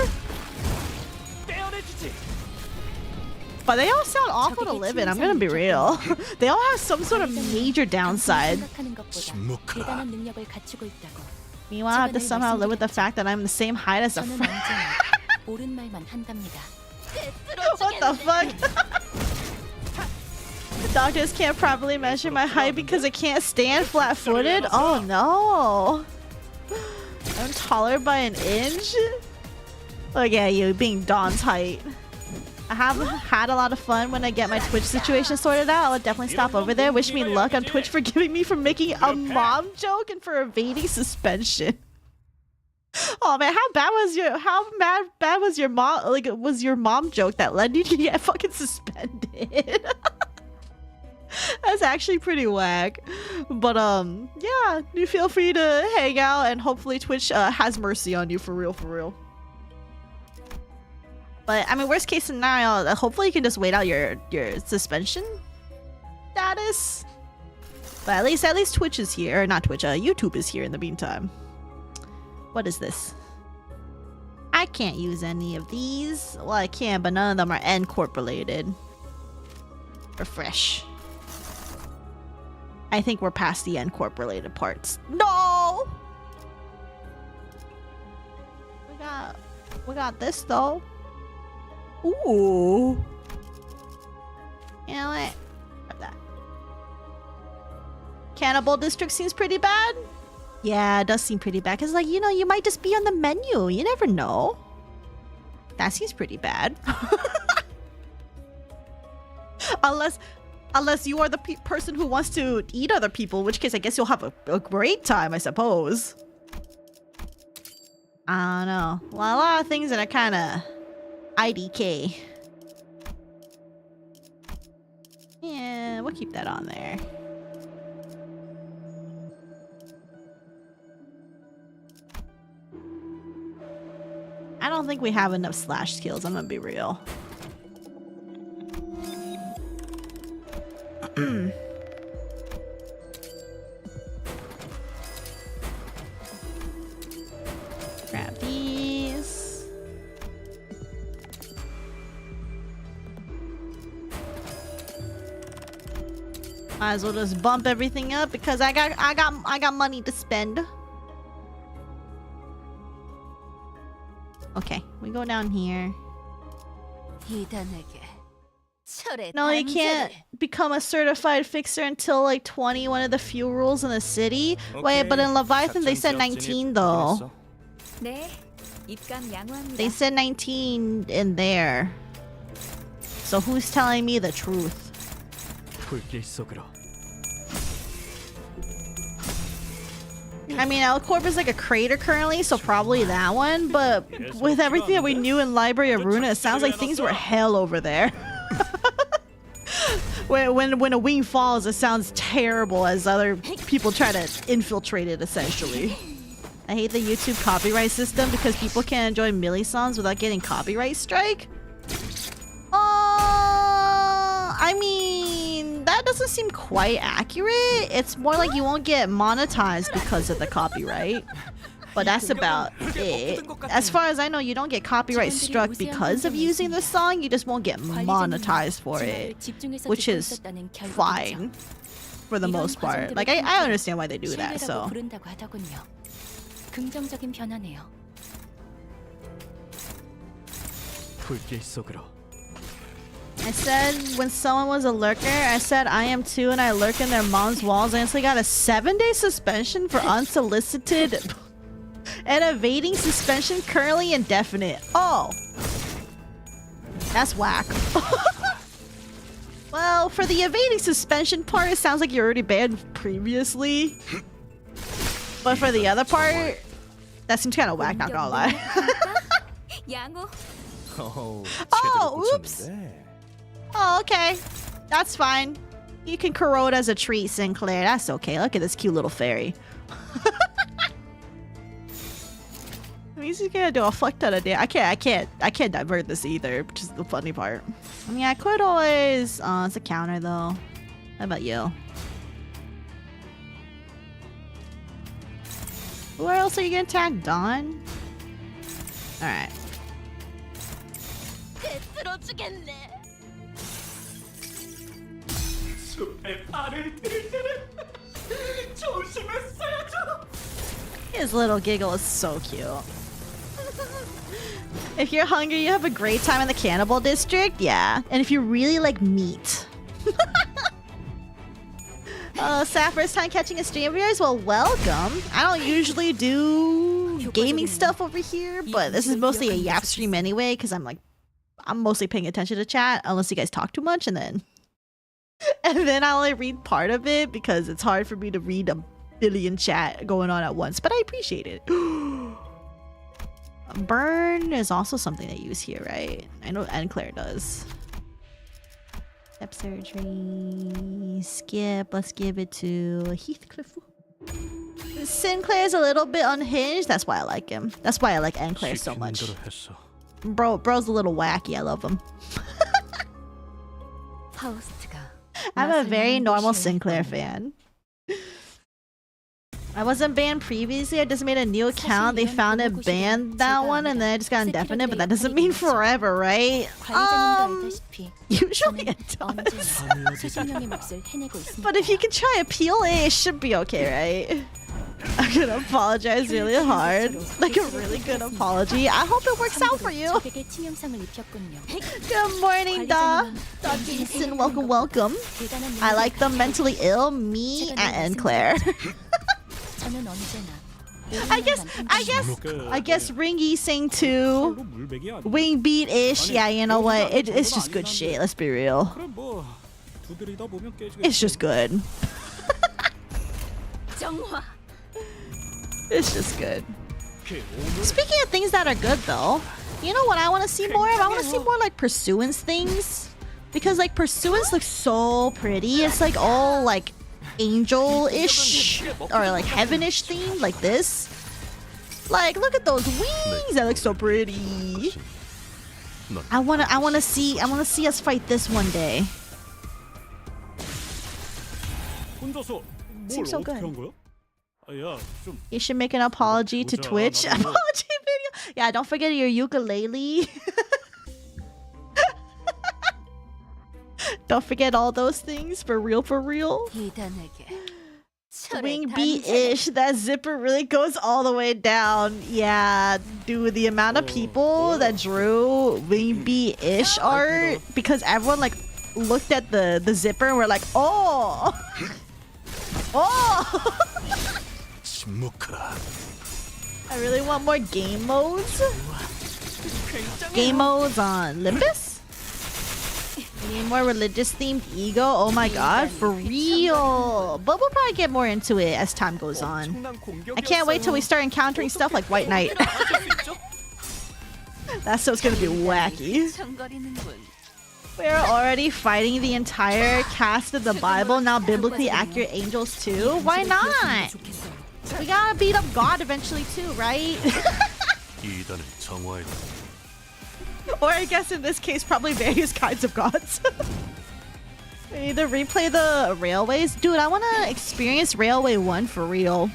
But they all sound awful to live in, I'm gonna be real. They all have some sort of major downside. Meanwhile, I have to somehow live with the fact that I'm the same height as a friend. What the fuck? Doctors can't properly measure my height because I can't stand flat-footed. Oh no. I'm taller by an inch? Look at you being Dawn's height. I have had a lot of fun when I get my Twitch situation sorted out. I'll definitely stop over there. Wish me luck on Twitch for giving me for making a mom joke and for evading suspension. Oh man, how bad was your mom? Like, was your mom joke that led you to get fucking suspended? That's actually pretty whack. But yeah, you feel free to hang out and hopefully Twitch has mercy on you for real, for real. But I mean, worst case scenario, hopefully you can just wait out your suspension status. But at least Twitch is here, or not Twitch, YouTube is here in the meantime. What is this? I can't use any of these. Well, I can, but none of them are N Corp related. Refresh. I think we're past the N Corp related parts. No! We got this though. Ooh. You know what? Grab that. Cannibal District seems pretty bad. Yeah, it does seem pretty bad. Because, like, you know, you might just be on the menu. You never know. That seems pretty bad. Unless you are the person who wants to eat other people, in which case I guess you'll have a great time, I suppose. I don't know. Well, a lot of things that are kind of IDK. Yeah, we'll keep that on there. I don't think we have enough slash skills, I'm gonna be real. Grab these. Might as well just bump everything up because I got money to spend. Okay, we go down here. No, you can't become a certified fixer until like 20, one of the few rules in the city. Wait, but in Leviathan they said 19 though. They said 19 in there. So who's telling me the truth? I mean, Alcorp is like a crater currently, so probably that one. But with everything that we knew in Library of Runa, it sounds like things were hell over there. when a wing falls, it sounds terrible as other people try to infiltrate it, essentially. I hate the YouTube copyright system because people can't enjoy Millie songs without getting copyright strike. I mean, that doesn't seem quite accurate. It's more like you won't get monetized because of the copyright. But that's about it. As far as I know, you don't get copyright struck because of using the song. You just won't get monetized for it, which is fine for the most part. Like, I understand why they do that, so. I said when someone was a lurker, I said I am too and I lurk in their mom's walls. I actually got a 7-day suspension for unsolicited and evading suspension, currently indefinite. Oh. That's whack. Well, for the evading suspension part, it sounds like you're already banned previously. But for the other part, that seems kind of whack, not gonna lie. Oh, oops. Oh, okay. That's fine. You can corrode as a treat, Sinclair. That's okay. Look at this cute little fairy. He's gonna do a fuck ton of damage. I can't divert this either, which is the funny part. I mean, I could always. Oh, it's a counter though. How about you? Where else are you gonna attack, Dawn? All right. His little giggle is so cute. If you're hungry, you have a great time in the Cannibal District, yeah. And if you really like meat. Saphera's time catching a stream of yours? Well, welcome. I don't usually do gaming stuff over here, but this is mostly a Yap stream anyway, because I'm mostly paying attention to chat, unless you guys talk too much, and then I only read part of it because it's hard for me to read a billion chat going on at once, but I appreciate it. Burn is also something they use here, right? I know Claire does. Step surgery. Skip. Let's give it to Heathcliff. Sinclair's a little bit unhinged. That's why I like him. That's why I like Claire so much. Bro's a little wacky. I love him. I'm a very normal Sinclair fan. I wasn't banned previously. I just made a new account. They found it banned that one, and then I just got indefinite. But that doesn't mean forever, right? Usually it does. But if you can try appeal, it should be okay, right? I'm gonna apologize really hard, like a really good apology. I hope it works out for you. Good morning, Da. Jason, welcome, welcome. I like the mentally ill, me and Claire. I guess Ringy saying too. Wing beat ish. Yeah, you know what? It's just good shit. Let's be real. It's just good. It's just good. Speaking of things that are good though, you know what I want to see more of? I want to see more like Pursuance things. Because like Pursuance looks so pretty. It's like all like angel-ish or like heaven-ish themed like this. Like look at those wings. That looks so pretty. I wanna see us fight this one day. Seems so good. You should make an apology to Twitch. Apology video. Yeah, don't forget your ukulele. Don't forget all those things. For real, for real. Wing B-ish. That zipper really goes all the way down. Yeah, dude, the amount of people that drew Wing B-ish art, because everyone like looked at the zipper and were like, oh. Oh. I really want more game modes. Game modes on Limbus? We need more religious themed ego. Oh my god, for real. But we'll probably get more into it as time goes on. I can't wait till we start encountering stuff like White Knight. That stuff's gonna be wacky. We're already fighting the entire cast of the Bible, now biblically accurate angels too. Why not? We gotta beat up God eventually too, right? Or I guess in this case, probably various kinds of gods. We need to replay the railways. Dude, I want to experience Railway 1 for real.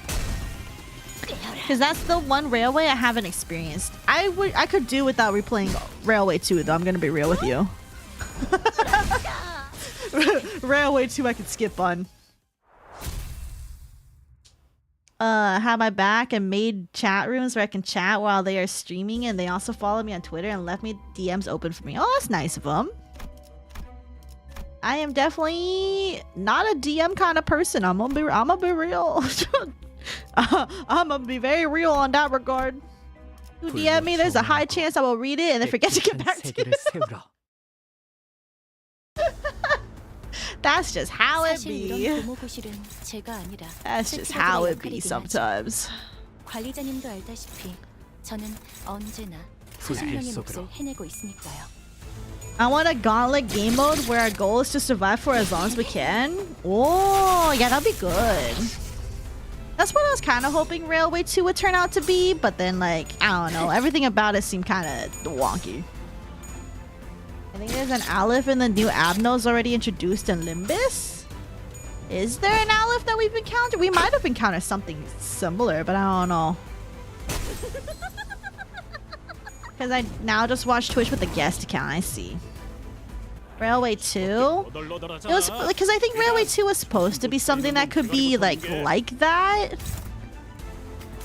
Because that's the one railway I haven't experienced. I could do without replaying Railway 2 though, I'm gonna be real with you. Railway 2 I could skip on. Have my back and made chat rooms where I can chat while they are streaming, and they also follow me on Twitter and left me DMs open for me. Oh, that's nice of them. I am definitely not a DM kind of person. I'm gonna be real. I'm gonna be very real on that regard. You DM me, there's a high chance I will read it and then forget to get back to you. That's just how it be. That's just how it be sometimes. I want a gauntlet game mode where our goal is to survive for as long as we can. Oh, yeah, that'd be good. That's what I was kind of hoping Railway 2 would turn out to be, but then, like, I don't know. Everything about it seemed kind of wonky. I think there's an Aleph in the new Abnos already introduced in Limbus. Is there an Aleph that we've encountered? We might have encountered something similar, but I don't know. Because I now just watch Twitch with a guest account, I see. Railway 2? It was because I think Railway 2 was supposed to be something that could be like that.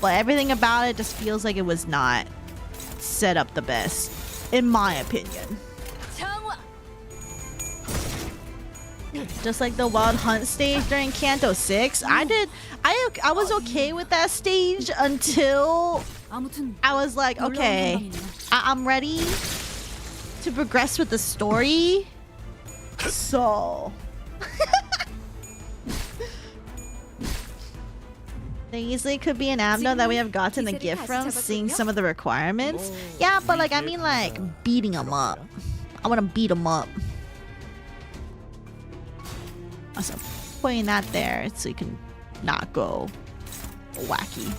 But everything about it just feels like it was not set up the best, in my opinion. Just like the Wild Hunt stage during Kanto 6. I was okay with that stage until I was like, okay, I'm ready to progress with the story. So there easily could be an abno that we have gotten a gift from, seeing some of the requirements. Yeah, but like I mean like beating him up. I want to beat him up. Also, putting that there so you can not go wacky.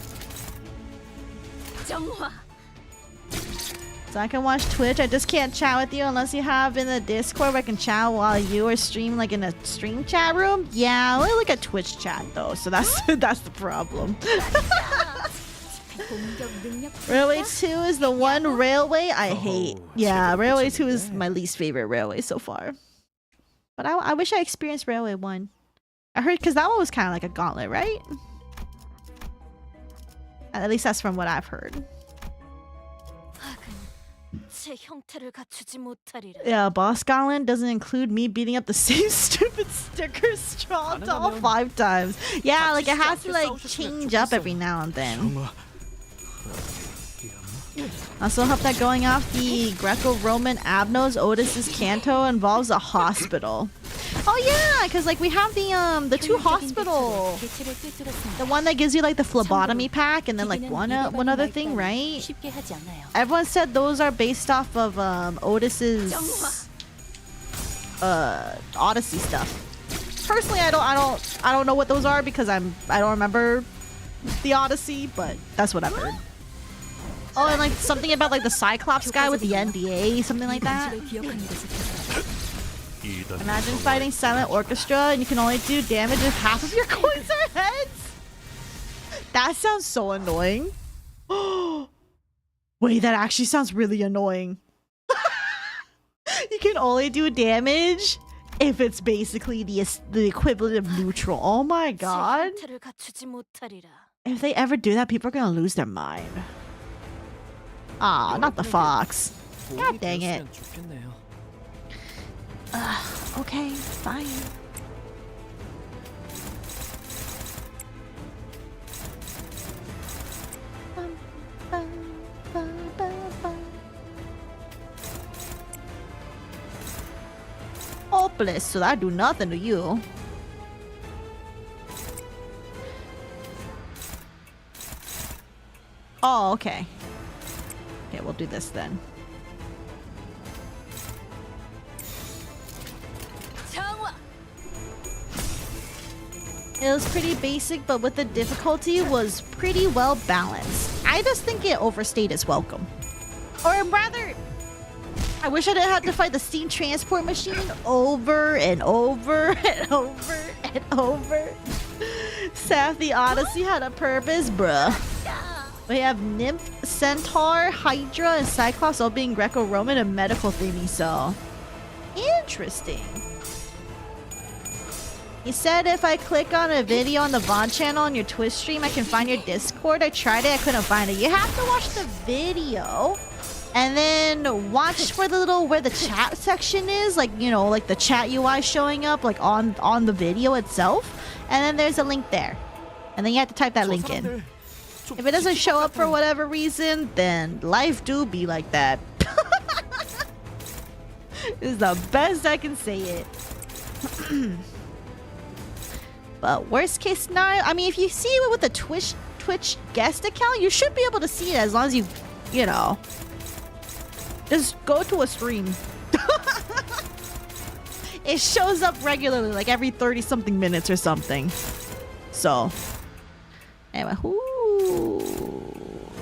So I can watch Twitch. I just can't chat with you unless you have in the Discord where I can chat while you are streaming, like in a stream chat room. Yeah, I only look at Twitch chat though, so that's that's the problem. Railway 2 is the one railway I hate. Yeah, Railway 2 is my least favorite railway so far. But I wish I experienced Railway 1. I heard because that one was kind of like a gauntlet, right? At least that's from what I've heard. Yeah, boss gauntlet doesn't include me beating up the same stupid sticker straw doll 5 times. Yeah, like it has to like change up every now and then. Also hope that going off the Greco-Roman Abnos Otis's Kanto involves a hospital. Oh yeah, because like we have the 2 hospital. The one that gives you like the phlebotomy pack and then like one other thing, right? Everyone said those are based off of Otis's Odyssey stuff. Personally, I don't know what those are because I don't remember the Odyssey, but that's what I've heard. Oh, and like something about like the Cyclops guy with the NDA, something like that. Imagine fighting Silent Orchestra and you can only do damage if half of your coins are heads. That sounds so annoying. Wait, that actually sounds really annoying. You can only do damage if it's basically the equivalent of neutral. Oh my god. If they ever do that, people are gonna lose their mind. Ah, not the fox. God dang it. Okay, fine. Hopeless, so that do nothing to you. Oh, okay. Okay, we'll do this then. It was pretty basic, but with the difficulty was pretty well balanced. I just think it overstayed its welcome. Or rather, I wish I didn't have to fight the steam transport machine over and over and over and over. Saph the Odyssey had a purpose, bruh. We have Nymph, Centaur, Hydra, and Cyclops all being Greco-Roman and medical theming, so... Interesting. He said if I click on a video on the VOD channel on your Twitch stream, I can find your Discord. I tried it, I couldn't find it. You have to watch the video and then watch for the little where the chat section is, like, you know, like the chat UI showing up like on the video itself, and then there's a link there, and then you have to type that link in. If it doesn't show up for whatever reason, then life do be like that. This is the best I can say it. But worst case scenario, I mean, if you see it with the Twitch guest account, you should be able to see it as long as you know, just go to a stream. It shows up regularly, like every 30 something minutes or something. So, anyway,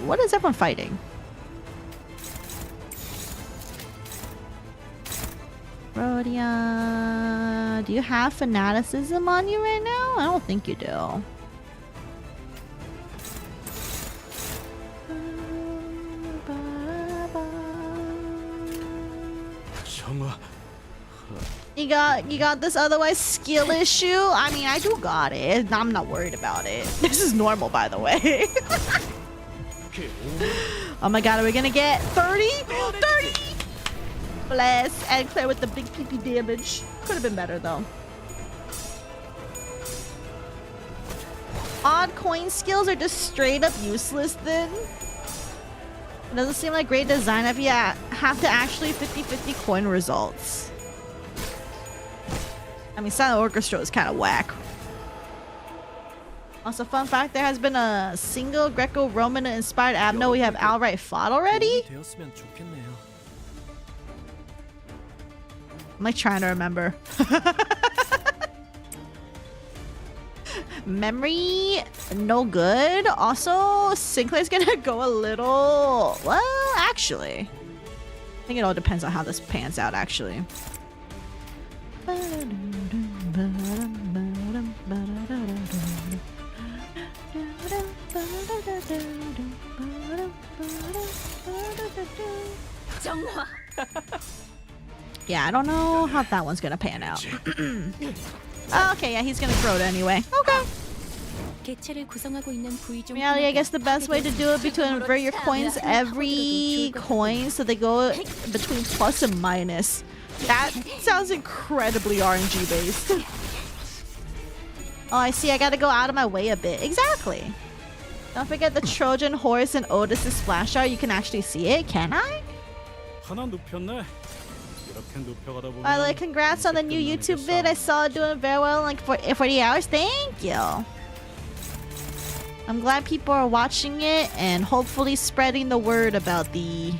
what is everyone fighting? Rhodia, do you have fanaticism on you right now? I don't think you do. You got this otherwise skill issue? I mean, I do got it. I'm not worried about it. This is normal, by the way. Oh my god, are we gonna get 30? 30! Bless, and clear with the big PP damage. Could have been better though. odd coin skills are just straight up useless then. It doesn't seem like great design if you have to actually 50-50 coin results. I mean, Silent Orchestra is kind of whack. Also, fun fact, there has been a single Greco-Roman inspired Abno we have outright fought already. 되었으면 좋겠네요. I'm like trying to remember. Memory, no good. Also, Sinclair's gonna go a little... Well, actually. I think it all depends on how this pans out, actually. Yeah, I don't know how that one's gonna pan out. Okay, yeah, he's gonna throw it anyway. Okay. Reality, I guess the best way to do it would be to invert your coins every coin so they go between plus and minus. That sounds incredibly RNG based. Oh, I see. I gotta go out of my way a bit. Exactly. Don't forget the Trojan horse and Otis' splash art. You can actually see it. Can I? 하나 눕혔네. 이렇게 눕혀가다 보면 By the way, congrats on the new YouTube vid. I saw it doing very well in like 40 hours. Thank you. I'm glad people are watching it and hopefully spreading the word about the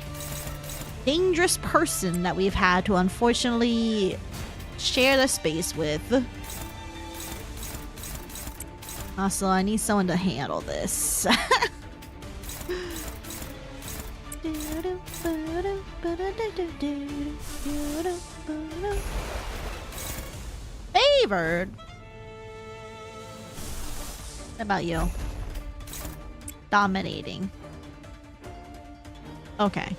dangerous person that we've had to unfortunately share the space with. Also, I need someone to handle this. Favored? What about you? Dominating. Okay.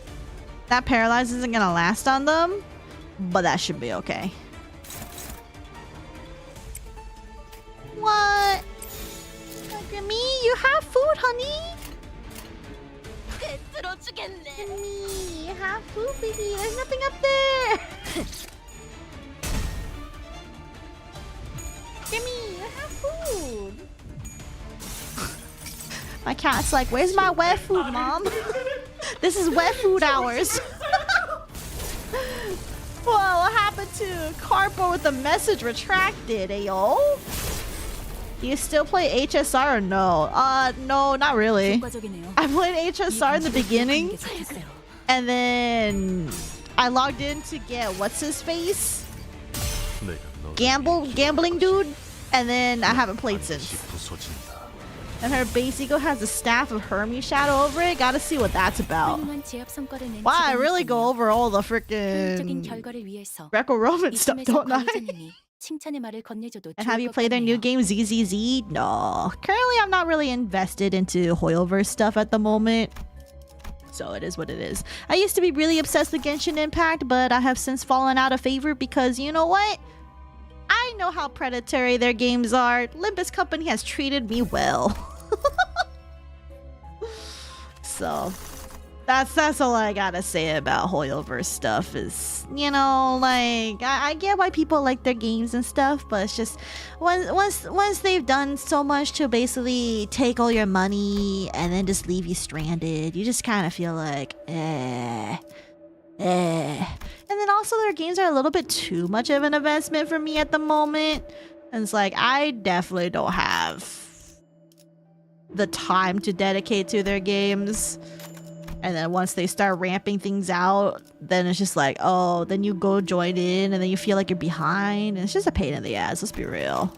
That paralyze isn't gonna last on them, but that should be okay. What? Look at me, you have food, honey. Me, you have food, baby. There's nothing up there. Gimme, you have food. My cat's like, where's my wet food, mom? This is wet food hours. Whoa, what happened to cardboard with the message retracted, ayo? Do you still play HSR or no? No, not really. I played HSR in the beginning, and then I logged in to get what's his face? Gambling dude, and then I haven't played since. And her base eagle has a staff of Hermes shadow over it. Gotta see what that's about. Wow, I really go over all the freaking Greco-Roman stuff, don't I? And have you played their new game ZZZ? No. Currently, I'm not really invested into Hoyoverse stuff at the moment. So it is what it is. I used to be really obsessed with Genshin Impact, but I have since fallen out of favor because you know what? I know how predatory their games are. Limbus Company has treated me well. So that's all I gotta say about Hoyoverse stuff is, you know, like I get why people like their games and stuff, but it's just once they've done so much to basically take all your money and then just leave you stranded, you just kind of feel like And then also their games are a little bit too much of an investment for me at the moment. And it's like, I definitely don't have the time to dedicate to their games. And then once they start ramping things out, then it's just like, oh, then you go join in and then you feel like you're behind. And it's just a pain in the ass, let's be real.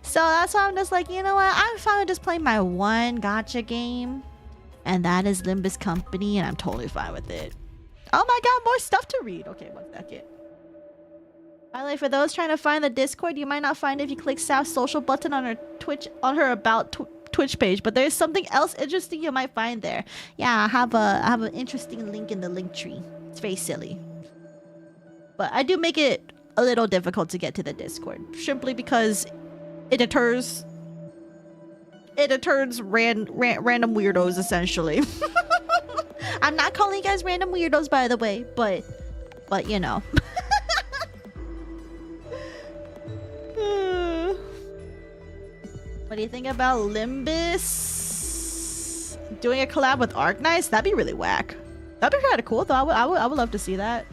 So that's why I'm just like, you know what? I'm fine with just playing my one gacha game. And that is Limbus Company, and I'm totally fine with it. Oh my god, more stuff to read. Okay, 1 second. By the way, for those trying to find the Discord, you might not find it if you click South's social button on her about Twitch page, but there's something else interesting you might find there. Yeah, I have an interesting link in the link tree. It's very silly. But I do make it a little difficult to get to the Discord, simply because it deters random weirdos, essentially. I'm not calling you guys random weirdos, by the way, but you know. What do you think about Limbus doing a collab with Arknights? That'd be really whack. That'd be kind of cool though. I would love to see that.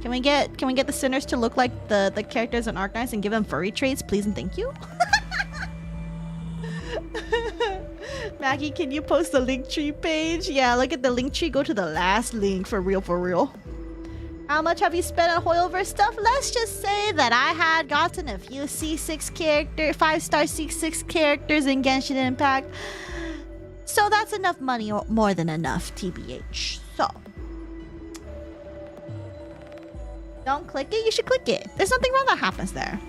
Can we get the sinners to look like the characters in Arknights and give them furry traits, please and thank you? Maggie, can you post the Linktree page? Yeah, look at the Linktree. Go to the last link for real, for real. How much have you spent on Hoyoverse stuff? Let's just say that I had gotten a few C6 character, 5-star C6 characters in Genshin Impact. So that's enough money, or more than enough, TBH. So don't click it, you should click it. There's nothing wrong that happens there.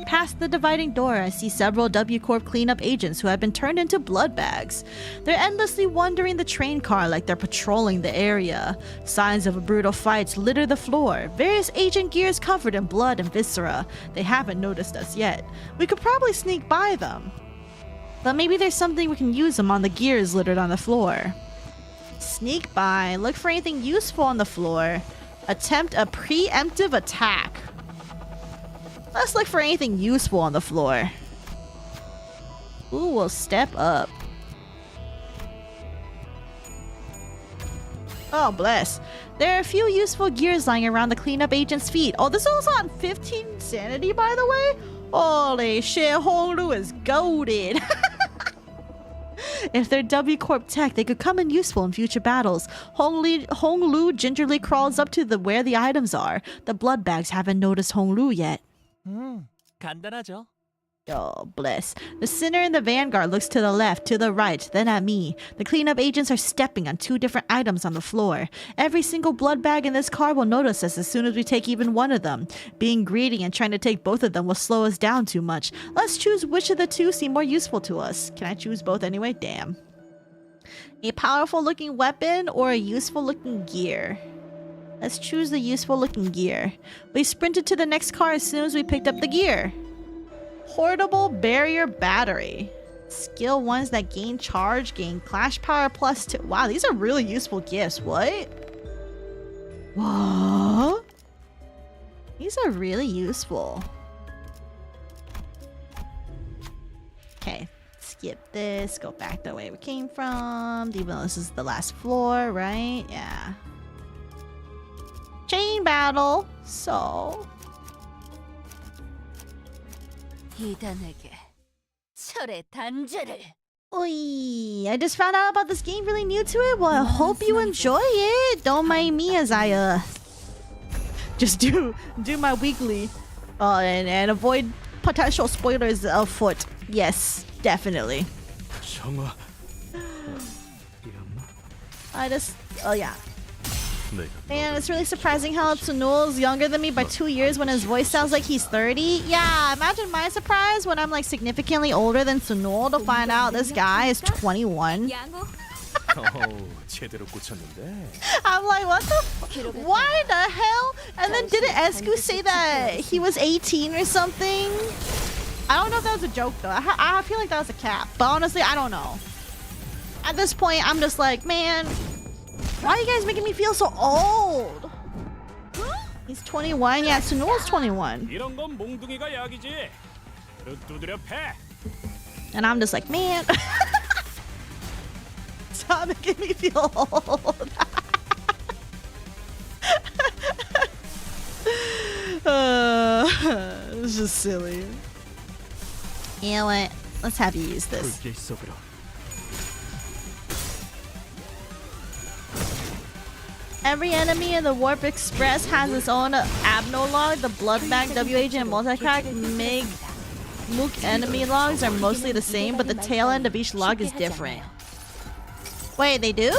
Past the dividing door, I see several W Corp cleanup agents who have been turned into blood bags. They're endlessly wandering the train car like they're patrolling the area. Signs of a brutal fight litter the floor, various agent gears covered in blood and viscera. They haven't noticed us yet. We could probably sneak by them. But maybe there's something we can use among the gears littered on the floor. Sneak by, look for anything useful on the floor. Attempt a preemptive attack. Let's look for anything useful on the floor. Ooh, we'll step up. Oh, bless. There are a few useful gears lying around the cleanup agent's feet. Oh, this is also on 15 sanity, by the way? Holy shit, Honglu is goated. If they're W Corp tech, they could come in useful in future battles. Honglu gingerly crawls up to where the items are. The blood bags haven't noticed Honglu yet. 간단하죠. Oh, bless. The sinner in the vanguard looks to the left, to the right, then at me. The cleanup agents are stepping on 2 different items on the floor. Every single blood bag in this car will notice us as soon as we take even one of them. Being greedy and trying to take both of them will slow us down too much. Let's choose which of the 2 seem more useful to us. Can I choose both anyway? Damn. A powerful looking weapon or a useful looking gear? Let's choose the useful looking gear. We sprinted to the next car as soon as we picked up the gear. Portable barrier battery. Skill ones that gain charge, gain clash power +2. Wow, these are really useful gifts. What? What? These are really useful. Okay, skip this. Go back the way we came from. Even though this is the last floor, right? Yeah. Chain battle. So 이단에게 철의 단죄를. Oi, I just found out about this game, really new to it. Well, I hope you enjoy it. Don't mind me as I just do my weekly and avoid potential spoilers afoot. Yes, definitely. 정화. I just yeah. Man, it's really surprising how Tsunul's younger than me by 2 years when his voice sounds like he's 30. Yeah, imagine my surprise when I'm like significantly older than Tsunul to find out this guy is 21. 제대로 꽂혔는데. I'm like, what the why the hell? And then didn't Esku say that he was 18 or something? I don't know if that was a joke though. I feel like that was a cap. But honestly, I don't know. At this point, I'm just like, man, why are you guys making me feel so old? He's 21. Yeah, Tsunul's 21. 이런 건 몽둥이가 약이지. 두드려 패. And I'm just like, man. Stop making me feel old. It's just silly. You know what? Let's have you use this. 불길 속으로. Every enemy in the Warp Express has its own abno log. The Blood Bag, W Agent, and Multi-Crack Mook enemy logs are mostly the same, but the tail end of each log is different. Wait, they do?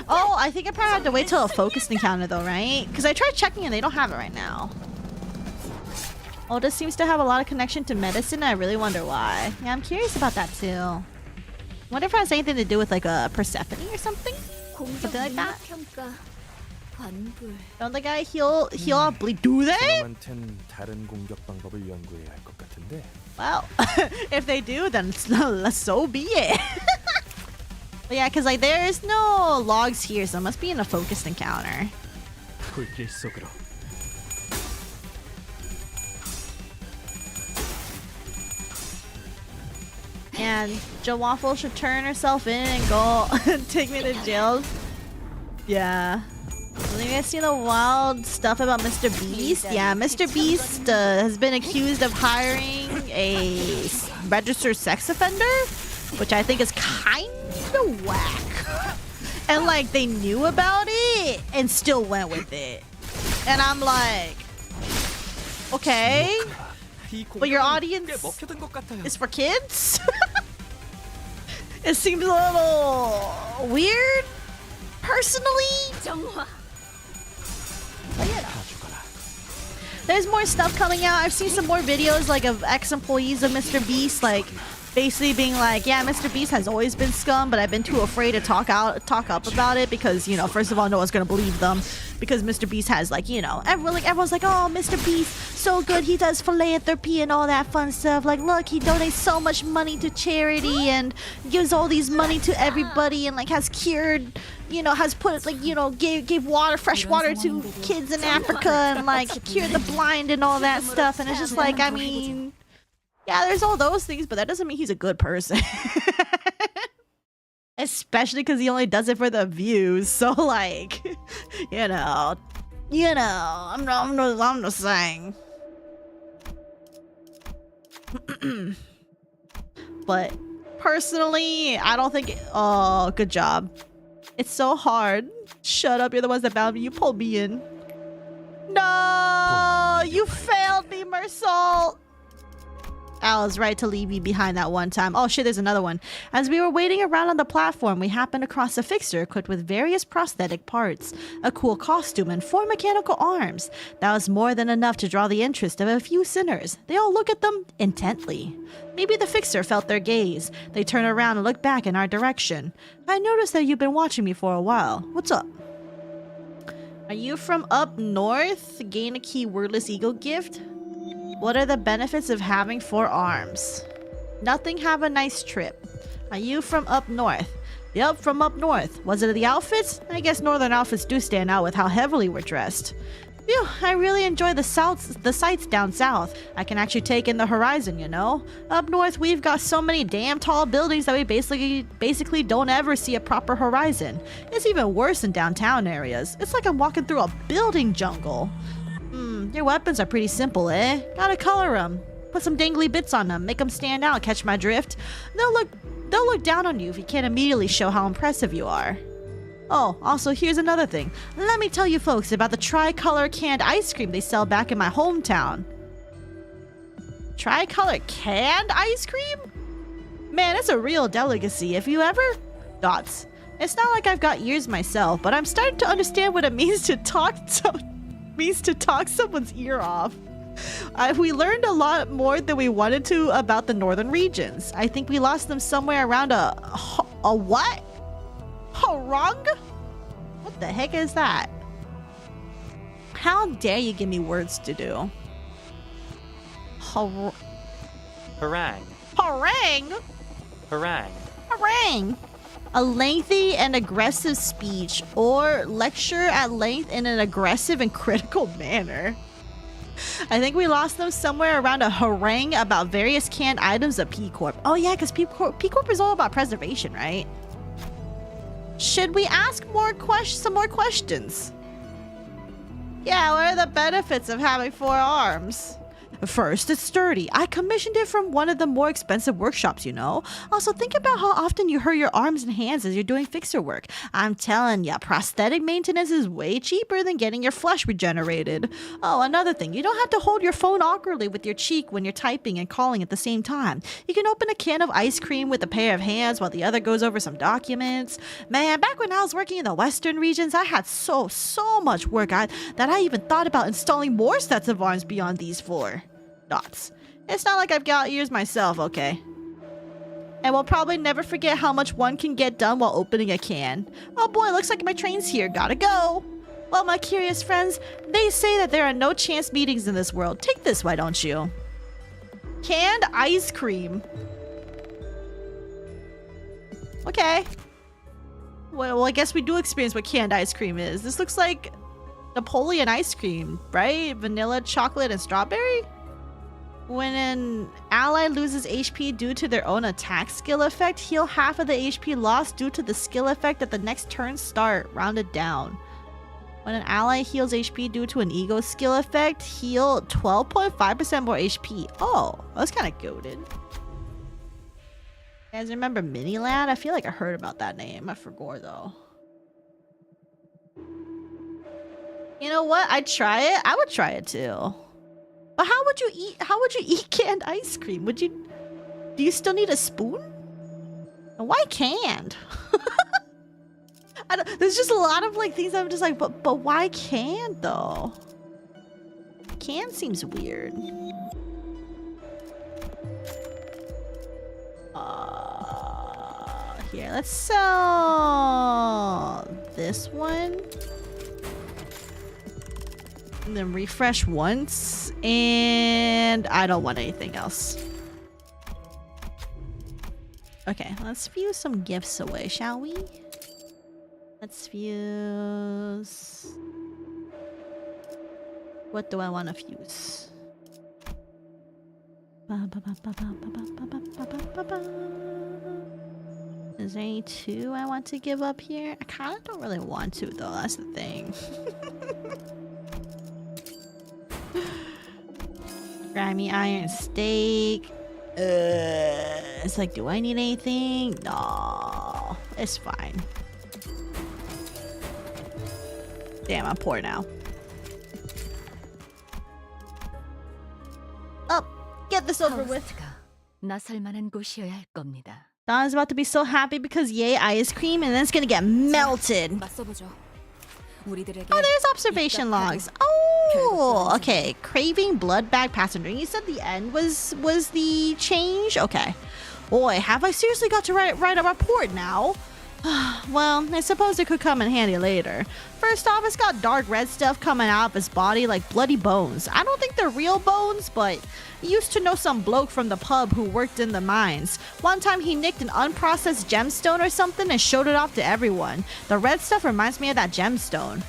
Oh, I think I probably have to wait till a focused encounter though, right? Because I tried checking and they don't have it right now. Oh, this seems to have a lot of connection to medicine. I really wonder why. Yeah, I'm curious about that too. Wonder if it has anything to do with like a Persephone or something? Something like that? Don't the guy heal off bleed? Do they? 사람한텐 다른 공격 방법을 연구해야 할 것 같은데. Well, if they do, then so be it. But yeah, because like there's no logs here, so it must be in a focused encounter. 불길 속으로. And Jawaffle should turn herself in and go take me to jail. Yeah. Have you guys seen the wild stuff about Mr. Beast? Yeah, Mr. Beast has been accused of hiring a registered sex offender, which I think is kind of whack. And like they knew about it and still went with it. And I'm like, okay, but your audience is for kids? It seems a little weird, personally. But, you know. There's more stuff coming out. I've seen some more videos like of ex-employees of Mr. Beast, like basically being like, yeah, Mr. Beast has always been scum, but I've been too afraid to talk up about it because, you know, first of all, no one's gonna believe them because Mr. Beast has, like, you know, everyone's like, oh, Mr. Beast, so good, he does philanthropy and all that fun stuff. Like, look, he donates so much money to charity and gives all these money to everybody and like has cured, you know, has put, like, you know, gave water, fresh water to kids in Africa and like cured the blind and all that stuff. And it's just like, I mean, yeah, there's all those things, but that doesn't mean he's a good person. Especially because he only does it for the views. So like, you know, I'm just saying. But personally, I don't think. Oh, good job. It's so hard. Shut up! You're the ones that bound me. You pulled me in. No, you failed me, Mersal. I was right to leave you behind that one time. Oh shit, there's another one. As we were waiting around on the platform, we happened across a fixer equipped with various prosthetic parts, a cool costume, and 4 mechanical arms. That was more than enough to draw the interest of a few sinners. They all look at them intently. Maybe the fixer felt their gaze. They turned around and looked back in our direction. I noticed that you've been watching me for a while. What's up? Are you from up north? Gain a key wordless eagle gift? What are the benefits of having 4 arms? Nothing. Have a nice trip. Are you from up north? Yep, from up north. Was it the outfits? I guess northern outfits do stand out with how heavily we're dressed. Phew, I really enjoy the sights down south. I can actually take in the horizon, you know? Up north, we've got so many damn tall buildings that we basically don't ever see a proper horizon. It's even worse in downtown areas. It's like I'm walking through a building jungle. Your weapons are pretty simple, eh? Gotta color them. Put some dangly bits on them, make them stand out, catch my drift. They'll look down on you if you can't immediately show how impressive you are. Oh, also here's another thing. Let me tell you folks about the tricolor canned ice cream they sell back in my hometown. Tricolor canned ice cream? Man, it's a real delicacy. If you ever... Dots. It's not like I've got ears myself, but I'm starting to understand what it means to talk someone's ear off. We learned a lot more than we wanted to about the northern regions. I think we lost them somewhere around a what? Harong? What the heck is that? How dare you give me words to do? Harangue. Harangue? Harangue. Harangue. A lengthy and aggressive speech or lecture at length in an aggressive and critical manner. I think we lost them somewhere around a harangue about various canned items of P Corp. Oh yeah, because P Corp is all about preservation, right? Should we ask some more questions? Yeah, what are the benefits of having 4 arms? First, it's sturdy. I commissioned it from one of the more expensive workshops, you know. Also, think about how often you hurt your arms and hands as you're doing fixer work. I'm telling ya, prosthetic maintenance is way cheaper than getting your flesh regenerated. Oh, another thing, you don't have to hold your phone awkwardly with your cheek when you're typing and calling at the same time. You can open a can of ice cream with a pair of hands while the other goes over some documents. Man, back when I was working in the western regions, I had so much work that I even thought about installing more sets of arms beyond these 4. Dots. It's not like I've got ears myself, okay? And we'll probably never forget how much one can get done while opening a can. Oh boy, looks like my train's here. Gotta go. Well, my curious friends, they say that there are no chance meetings in this world. Take this, why don't you? Canned ice cream. Okay. Well, I guess we do experience what canned ice cream is. This looks like Napoleon ice cream, right? Vanilla, chocolate, and strawberry? When an ally loses HP due to their own attack skill effect, heal half of the HP lost due to the skill effect at the next turn start, rounded down. When an ally heals HP due to an ego skill effect, heal 12.5% more HP. Oh, that's kind of goated. You guys remember Miniland? I feel like I heard about that name. I forgot though. You know what? I'd try it. I would try it too. But how would you eat canned ice cream? Would you? Do you still need a spoon? And why canned? I don't, there's just a lot of like things I'm just like, but why canned though? Canned seems weird. Here, let's sell this one. And then refresh once. And I don't want anything else. Okay, let's fuse some gifts away, shall we? Let's fuse... What do I want to fuse? Is there any two I want to give up here? I kind of don't really want to though, that's the thing. Grimy iron steak. It's like, do I need anything? No, it's fine. Damn, I'm poor now. Up, get this over with. 나설 만한 곳이어야 할 겁니다. Don's about to be so happy because yay ice cream, and then it's gonna get melted. Oh, there's observation logs. Oh, okay. Craving blood bag passenger. You said the end was the change? Okay. Boy, have I seriously got to write a report now? Well, I suppose it could come in handy later. First off, it's got dark red stuff coming out of his body like bloody bones. I don't think they're real bones, but I used to know some bloke from the pub who worked in the mines. One time he nicked an unprocessed gemstone or something and showed it off to everyone. The red stuff reminds me of that gemstone.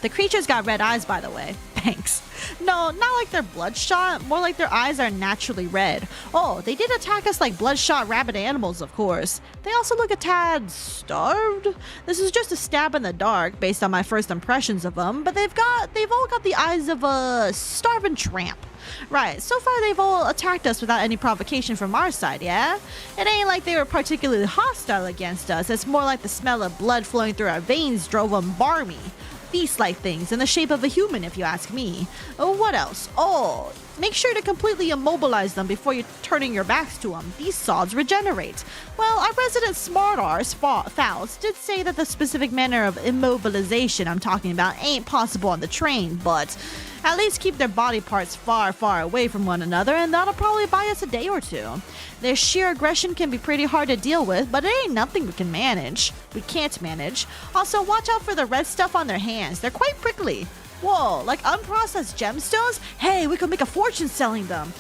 The creature's got red eyes, by the way. Thanks. No, not like they're bloodshot, more like their eyes are naturally red. Oh, they did attack us like bloodshot rabid animals, of course. They also look a tad starved. This is just a stab in the dark based on my first impressions of them, but they've all got the eyes of a starving tramp. Right, so far they've all attacked us without any provocation from our side, yeah? It ain't like they were particularly hostile against us. It's more like the smell of blood flowing through our veins drove them barmy. Beast-like things in the shape of a human, if you ask me. Oh, what else? Oh, make sure to completely immobilize them before you're turning your backs to them. These sods regenerate. Well, our resident smart-arse, Faust, did say that the specific manner of immobilization I'm talking about ain't possible on the train, but at least keep their body parts far, far away from one another, and that'll probably buy us a day or two. Their sheer aggression can be pretty hard to deal with, but it ain't nothing we can manage. We can't manage. Also, watch out for the red stuff on their hands. They're quite prickly. Whoa, like unprocessed gemstones? Hey, we could make a fortune selling them.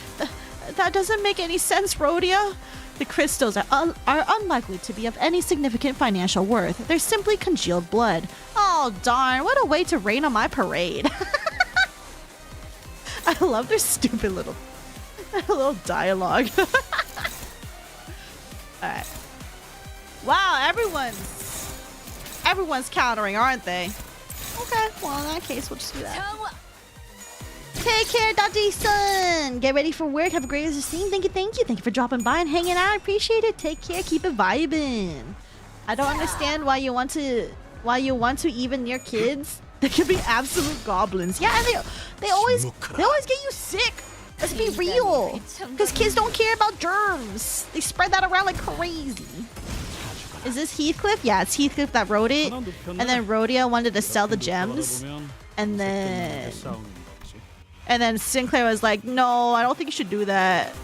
That doesn't make any sense, Rhodia. The crystals are unlikely to be of any significant financial worth. They're simply congealed blood. Oh, darn, what a way to rain on my parade. I love their stupid little dialogue. Alright. Wow, everyone's countering, aren't they? Okay, well in that case, we'll just do that. Take care, Daddy-san! Get ready for work. Have a great scene. Thank you. Thank you for dropping by and hanging out. I appreciate it. Take care. Keep it vibing. I don't understand why you want to even your kids. They could be absolute goblins. Yeah, and they always get you sick. Let's be real. Because kids don't care about germs. They spread that around like crazy. Is this Heathcliff? Yeah, it's Heathcliff that wrote it. And then Rhodia wanted to sell the gems. And then Sinclair was like, no, I don't think you should do that.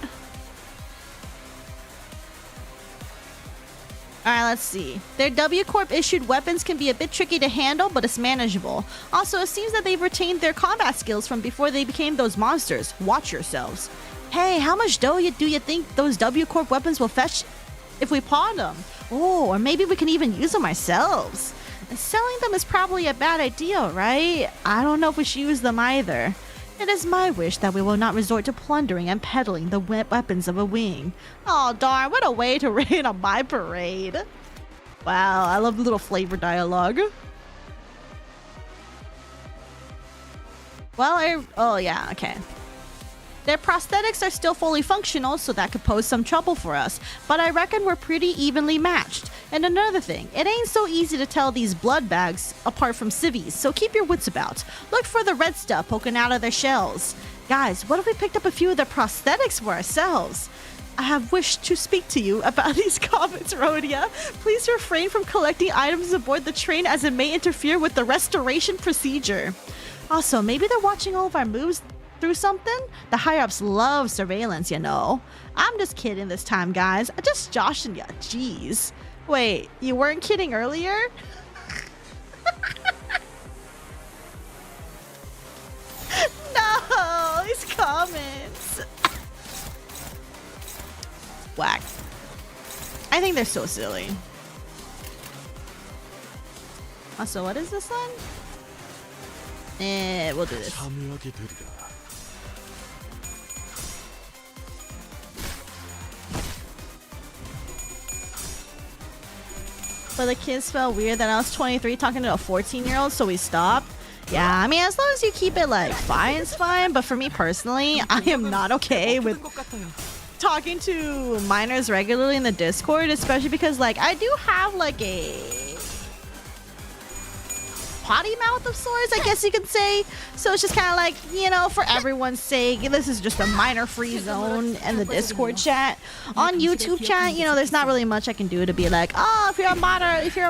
Alright, let's see. Their W Corp issued weapons can be a bit tricky to handle, but it's manageable. Also, it seems that they've retained their combat skills from before they became those monsters. Watch yourselves. Hey, how much dough do you think those W Corp weapons will fetch if we pawn them? Oh, or maybe we can even use them ourselves. And selling them is probably a bad idea, right? I don't know if we should use them either. It is my wish that we will not resort to plundering and peddling the weapons of a wing. Oh darn, what a way to rain on my parade. Wow, I love the little flavor dialogue. Well, oh yeah, okay. Their prosthetics are still fully functional, so that could pose some trouble for us, but I reckon we're pretty evenly matched. And another thing, it ain't so easy to tell these blood bags apart from civvies, so keep your wits about. Look for the red stuff poking out of their shells. Guys, what if we picked up a few of their prosthetics for ourselves? I have wished to speak to you about these comments, Rhodia. Please refrain from collecting items aboard the train as it may interfere with the restoration procedure. Also, maybe they're watching all of our moves through something? The higher-ups love surveillance, you know. I'm just kidding this time, guys. I just joshing ya. Jeez. Wait, you weren't kidding earlier? No, these comments. Whack. I think they're so silly. Also, what is this one? We'll do this. 참여하게 되리라. But the kids felt weird that I was 23 talking to a 14-year-old, so we stopped. Yeah, I mean, as long as you keep it like fine, it's fine. But for me personally, I am not okay with talking to minors regularly in the Discord, especially because like I do have like a potty mouth of sorts, I guess you could say. So it's just kind of like, you know, for everyone's sake, this is just a minor free zone in the Discord chat. On YouTube chat, you know, there's not really much I can do to be like, oh, if you're a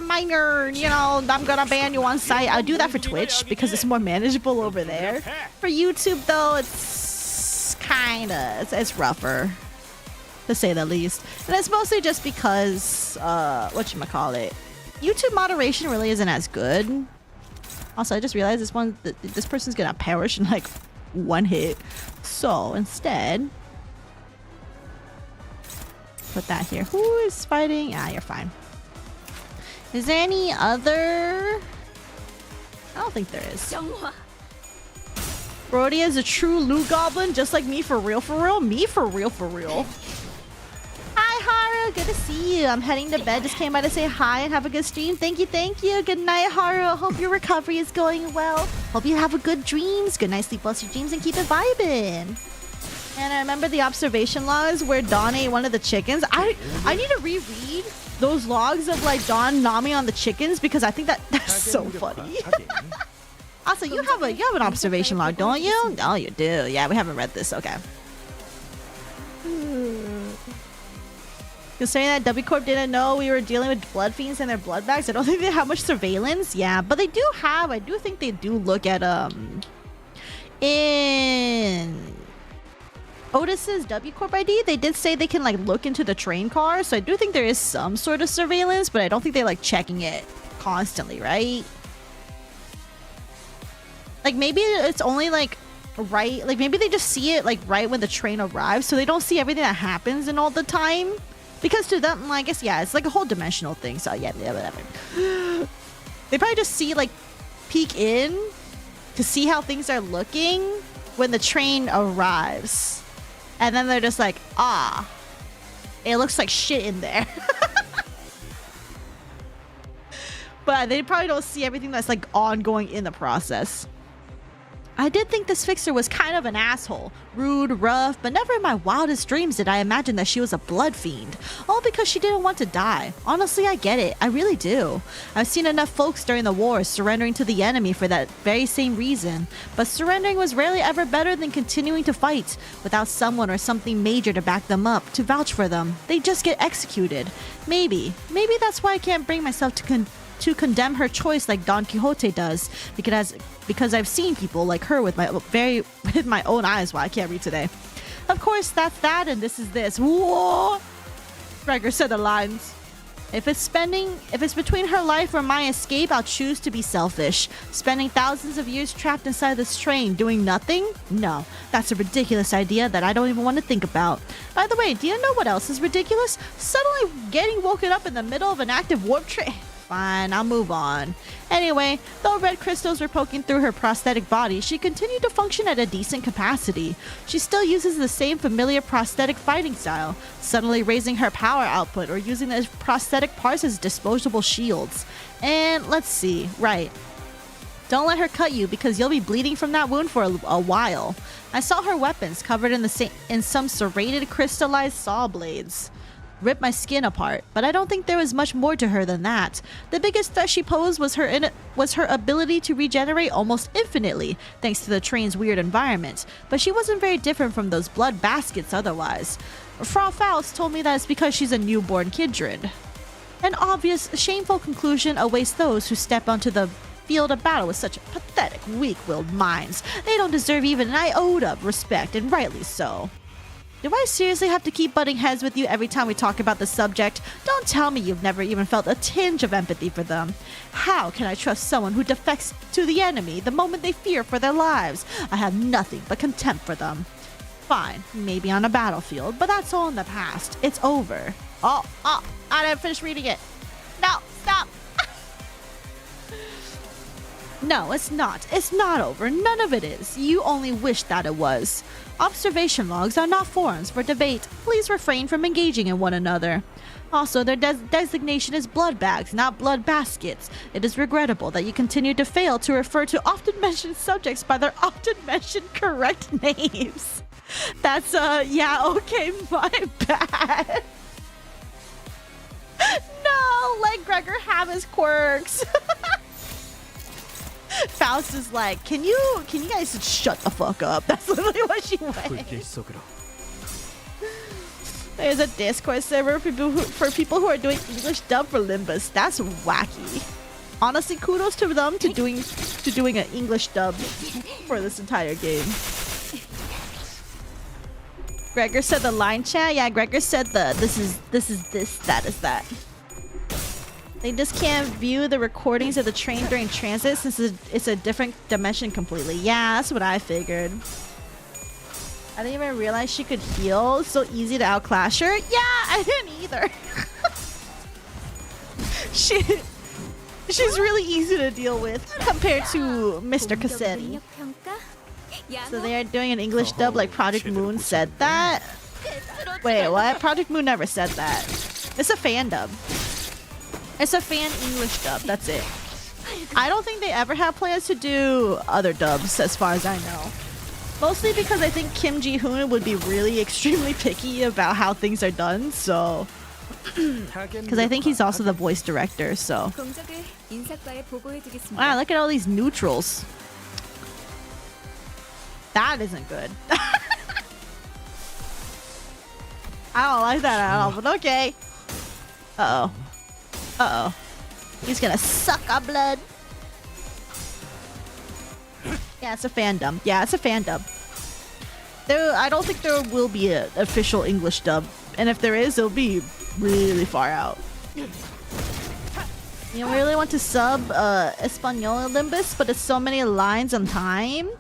minor, you know, I'm gonna ban you on site. I do that for Twitch because it's more manageable over there. For YouTube though, it's it's rougher, to say the least. And it's mostly just because whatchamacallit, YouTube moderation really isn't as good. Also, I just realized this person's gonna perish in like one hit. So instead, put that here. Who is fighting? Ah, you're fine. Is there any other? I don't think there is. Brody is a true loot goblin, just like me for real, for real. Me for real, for real. Hi, Haru. Good to see you. I'm heading to bed. Just came by to say hi and have a good stream. Thank you, thank you. Good night, Haru. Hope your recovery is going well. Hope you have a good dreams. Good night, sleep well, your dreams, and keep it vibing. And I remember the observation logs where Dawn ate one of the chickens. I need to reread those logs of like Dawn Nami on the chickens because I think that's so funny. Also, you have an observation log, don't you? Oh, you do. Yeah, we haven't read this. Okay. Considering that W Corp didn't know we were dealing with blood fiends and their blood bags, I don't think they have much surveillance. Yeah, but they do have. I do think they do look at in Otis's W Corp ID. They did say they can like look into the train car, so I do think there is some sort of surveillance, but I don't think they're like checking it constantly, right? Like maybe it's only like right, like maybe they just see it like right when the train arrives, so they don't see everything that happens in all the time. Because to them, I guess, yeah, it's like a whole dimensional thing. So yeah, whatever. They probably just see like peek in to see how things are looking when the train arrives, and then they're just like, ah, it looks like shit in there. But they probably don't see everything that's like ongoing in the process. I did think this fixer was kind of an asshole. Rude, rough, but never in my wildest dreams did I imagine that she was a blood fiend. All because she didn't want to die. Honestly, I get it. I really do. I've seen enough folks during the war surrendering to the enemy for that very same reason. But surrendering was rarely ever better than continuing to fight. Without someone or something major to back them up, to vouch for them. They just get executed. Maybe that's why I can't bring myself to condemn her choice like Don Quixote does, because I've seen people like her with my own eyes. Wow, I can't read today. Of course, that's that, and this is this. Whoa! Gregor said the lines. If it's between her life or my escape, I'll choose to be selfish. Spending thousands of years trapped inside this train, doing nothing? No, that's a ridiculous idea that I don't even want to think about. By the way, do you know what else is ridiculous? Suddenly getting woken up in the middle of an active warp train. Fine, I'll move on. Anyway, though red crystals were poking through her prosthetic body, she continued to function at a decent capacity. She still uses the same familiar prosthetic fighting style, suddenly raising her power output or using the prosthetic parts as disposable shields. And let's see, right. Don't let her cut you because you'll be bleeding from that wound for a while. I saw her weapons covered in some serrated crystallized saw blades. Ripped my skin apart, but I don't think there was much more to her than that. The biggest threat she posed was her ability to regenerate almost infinitely, thanks to the train's weird environment. But she wasn't very different from those blood baskets otherwise. Frau Faust told me that it's because she's a newborn kindred. An obvious, shameful conclusion awaits those who step onto the field of battle with such pathetic, weak-willed minds. They don't deserve even an iota of respect, and rightly so. Do I seriously have to keep butting heads with you every time we talk about the subject? Don't tell me you've never even felt a tinge of empathy for them. How can I trust someone who defects to the enemy the moment they fear for their lives? I have nothing but contempt for them. Fine, maybe on a battlefield, but that's all in the past. It's over. Oh, I didn't finish reading it. No, stop. No, it's not. It's not over. None of it is. You only wish that it was. Observation logs are not forums for debate. Please refrain from engaging in one another. Also, their designation is blood bags, not blood baskets. It is regrettable that you continue to fail to refer to often mentioned subjects by their often mentioned correct names. That's, yeah, okay, my bad. No, let Gregor have his quirks. Faust is like, can you guys shut the fuck up? That's literally what she went. 불길 속으로. There's a Discord server for people who are doing English dub for Limbus. That's wacky. Honestly, kudos to them to doing an English dub for this entire game. Gregor said the line chat. Yeah, Gregor said this is this, that is that. They just can't view the recordings of the train during transit since it's a different dimension completely. Yeah, that's what I figured. I didn't even realize she could heal. It's so easy to outclass her. Yeah, I didn't either. She's really easy to deal with compared to Mr. Cassetti. So they are doing an English dub like Project Moon said that? Wait, what? Project Moon never said that. It's a fan dub. It's a fan English dub, that's it. I don't think they ever have plans to do other dubs as far as I know. Mostly because I think Kim Ji-hoon would be really extremely picky about how things are done, so... Because I think he's also the voice director, so... Wow, look at all these neutrals. That isn't good. I don't like that at all, but okay. Uh-oh. Uh-oh. He's gonna suck our blood. Yeah, it's a fandom. Yeah, it's a fandom. I don't think there will be an official English dub. And if there is, it'll be really far out. You really want to sub Espanol Limbus, but it's so many lines on time.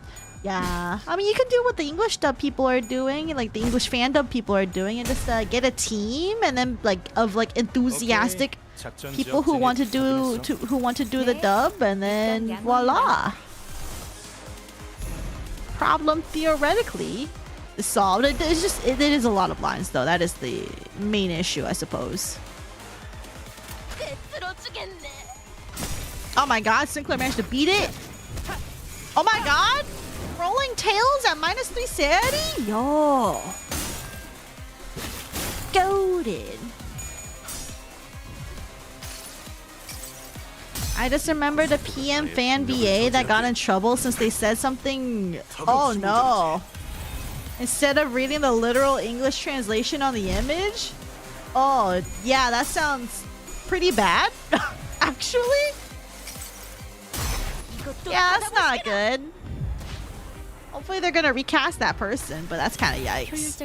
Yeah. I mean, you can do what the English dub people are doing, like the English fan dub people are doing, and just get a team and then of enthusiastic people who want to do the dub, and then voila. Problem theoretically is solved. It is a lot of lines though. That is the main issue, I suppose. Oh my god, Sinclair managed to beat it. Oh my god, rolling tails at -330. Yo, goated. I just remember the PM fan VA that got in trouble since they said something. Oh no. Instead of reading the literal English translation on the image. Oh yeah, that sounds pretty bad. Actually. Yeah, that's not good. Hopefully they're gonna recast that person, but that's kind of yikes.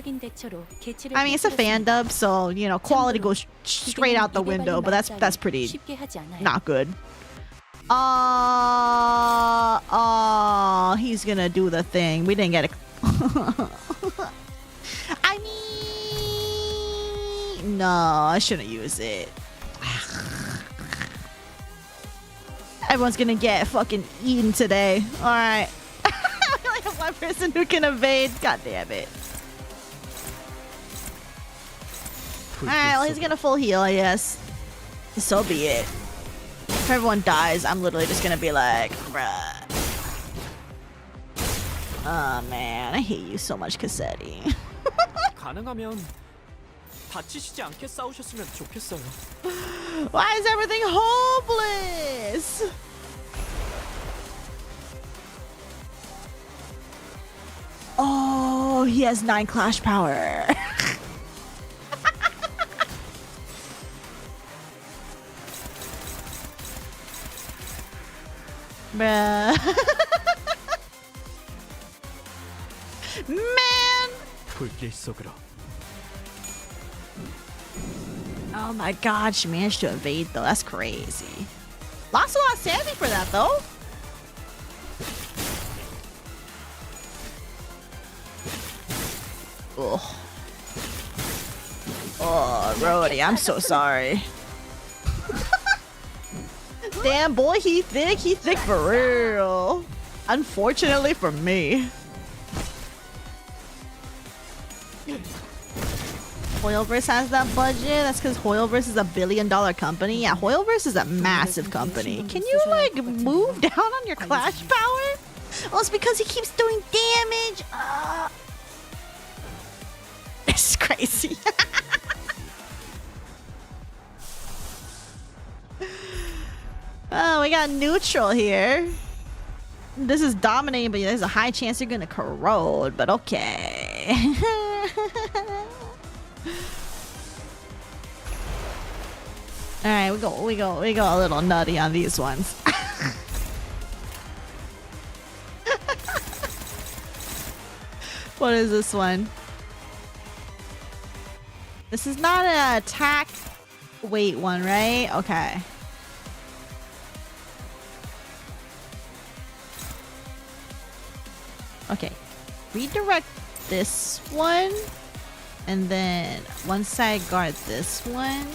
I mean, it's a fan dub, so you know, quality goes straight out the window, but that's pretty not good. He's gonna do the thing. We didn't get it. I mean, no, I shouldn't use it. Everyone's gonna get fucking eaten today. Alright. I only have one person who can evade. God damn it. Alright, well, he's gonna full heal, I guess. So be it. If everyone dies, I'm literally just gonna be like, bruh. Oh man, I hate you so much, Cassetti. 가능하면 다치시지 않게 싸우셨으면 좋겠어요. Why is everything hopeless? Oh, he has 9 clash power. Bruh. Man! 불길 속으로. Oh my god, she managed to evade though. That's crazy. Lost a lot of sanity for that though. Ugh. Oh, Rhodey, I'm so sorry. Damn, boy, he thick for real. Unfortunately for me. Hoyleverse has that budget. That's because Hoyleverse is a $1 billion company. Yeah, Hoyleverse is a massive company. Can you like move down on your clash power? Oh, it's because he keeps doing damage. It's crazy. Oh, we got neutral here. This is dominating, but there's a high chance you're gonna corrode. But okay. All right, we go a little nutty on these ones. What is this one? This is not an attack weight one, right? Okay. Okay. Redirect this one. And then once I guard this one.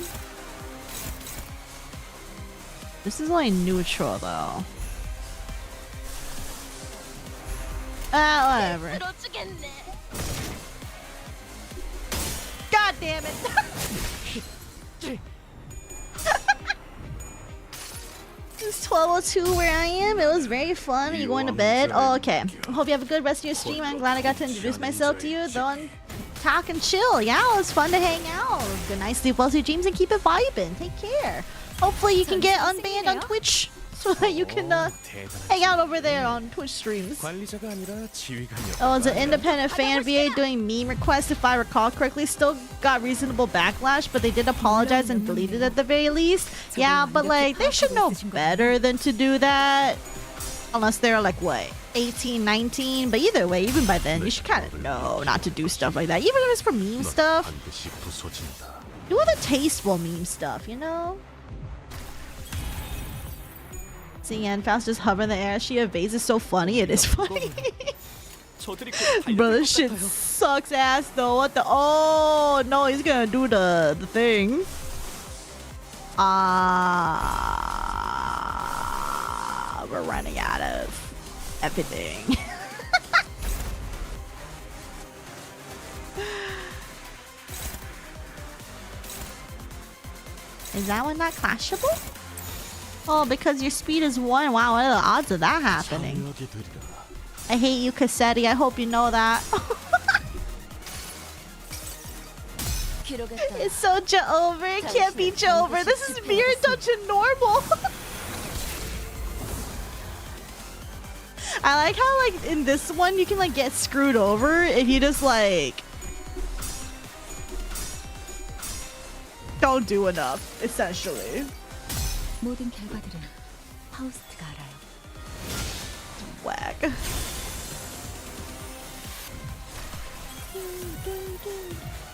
This is only neutral though. Whatever. God damn it. It's 12:02 where I am. It was very fun. Are you going to bed? Oh, okay. I hope you have a good rest of your stream. I'm glad I got to introduce myself to you. Don't talk and chill. Yeah, it was fun to hang out. Good night, sleep well, sweet dreams, and keep it vibing. Take care. Hopefully you can get unbanned on Twitch so that you can hang out over there on Twitch streams. 관리자가 아니라 지휘관이었다. Oh, it's an independent fan VA doing meme requests, if I recall correctly. Still got reasonable backlash, but they did apologize and deleted it at the very least. Yeah, but like, they should know better than to do that. Unless they're like, what, 18, 19? But either way, even by then, you should kind of know not to do stuff like that. Even if it's for meme stuff. 반드시 부서진다. Do the tasteful meme stuff, you know? Seeing Anne Faust just hover in the air, she evades is so funny. It is funny. Bro, this shit sucks ass though. What the? Oh no, he's gonna do the thing. We're running out of everything. Is that one not clashable? Oh, because your speed is 1. Wow, what are the odds of that happening? 정력이 되리라. I hate you, Cassetti. I hope you know that. It's so over. It can't be over. This is mirror dungeon normal. I like how like in this one you can like get screwed over if you just like don't do enough, essentially. 모든 결과들은 파우스트가 알아요. Whack.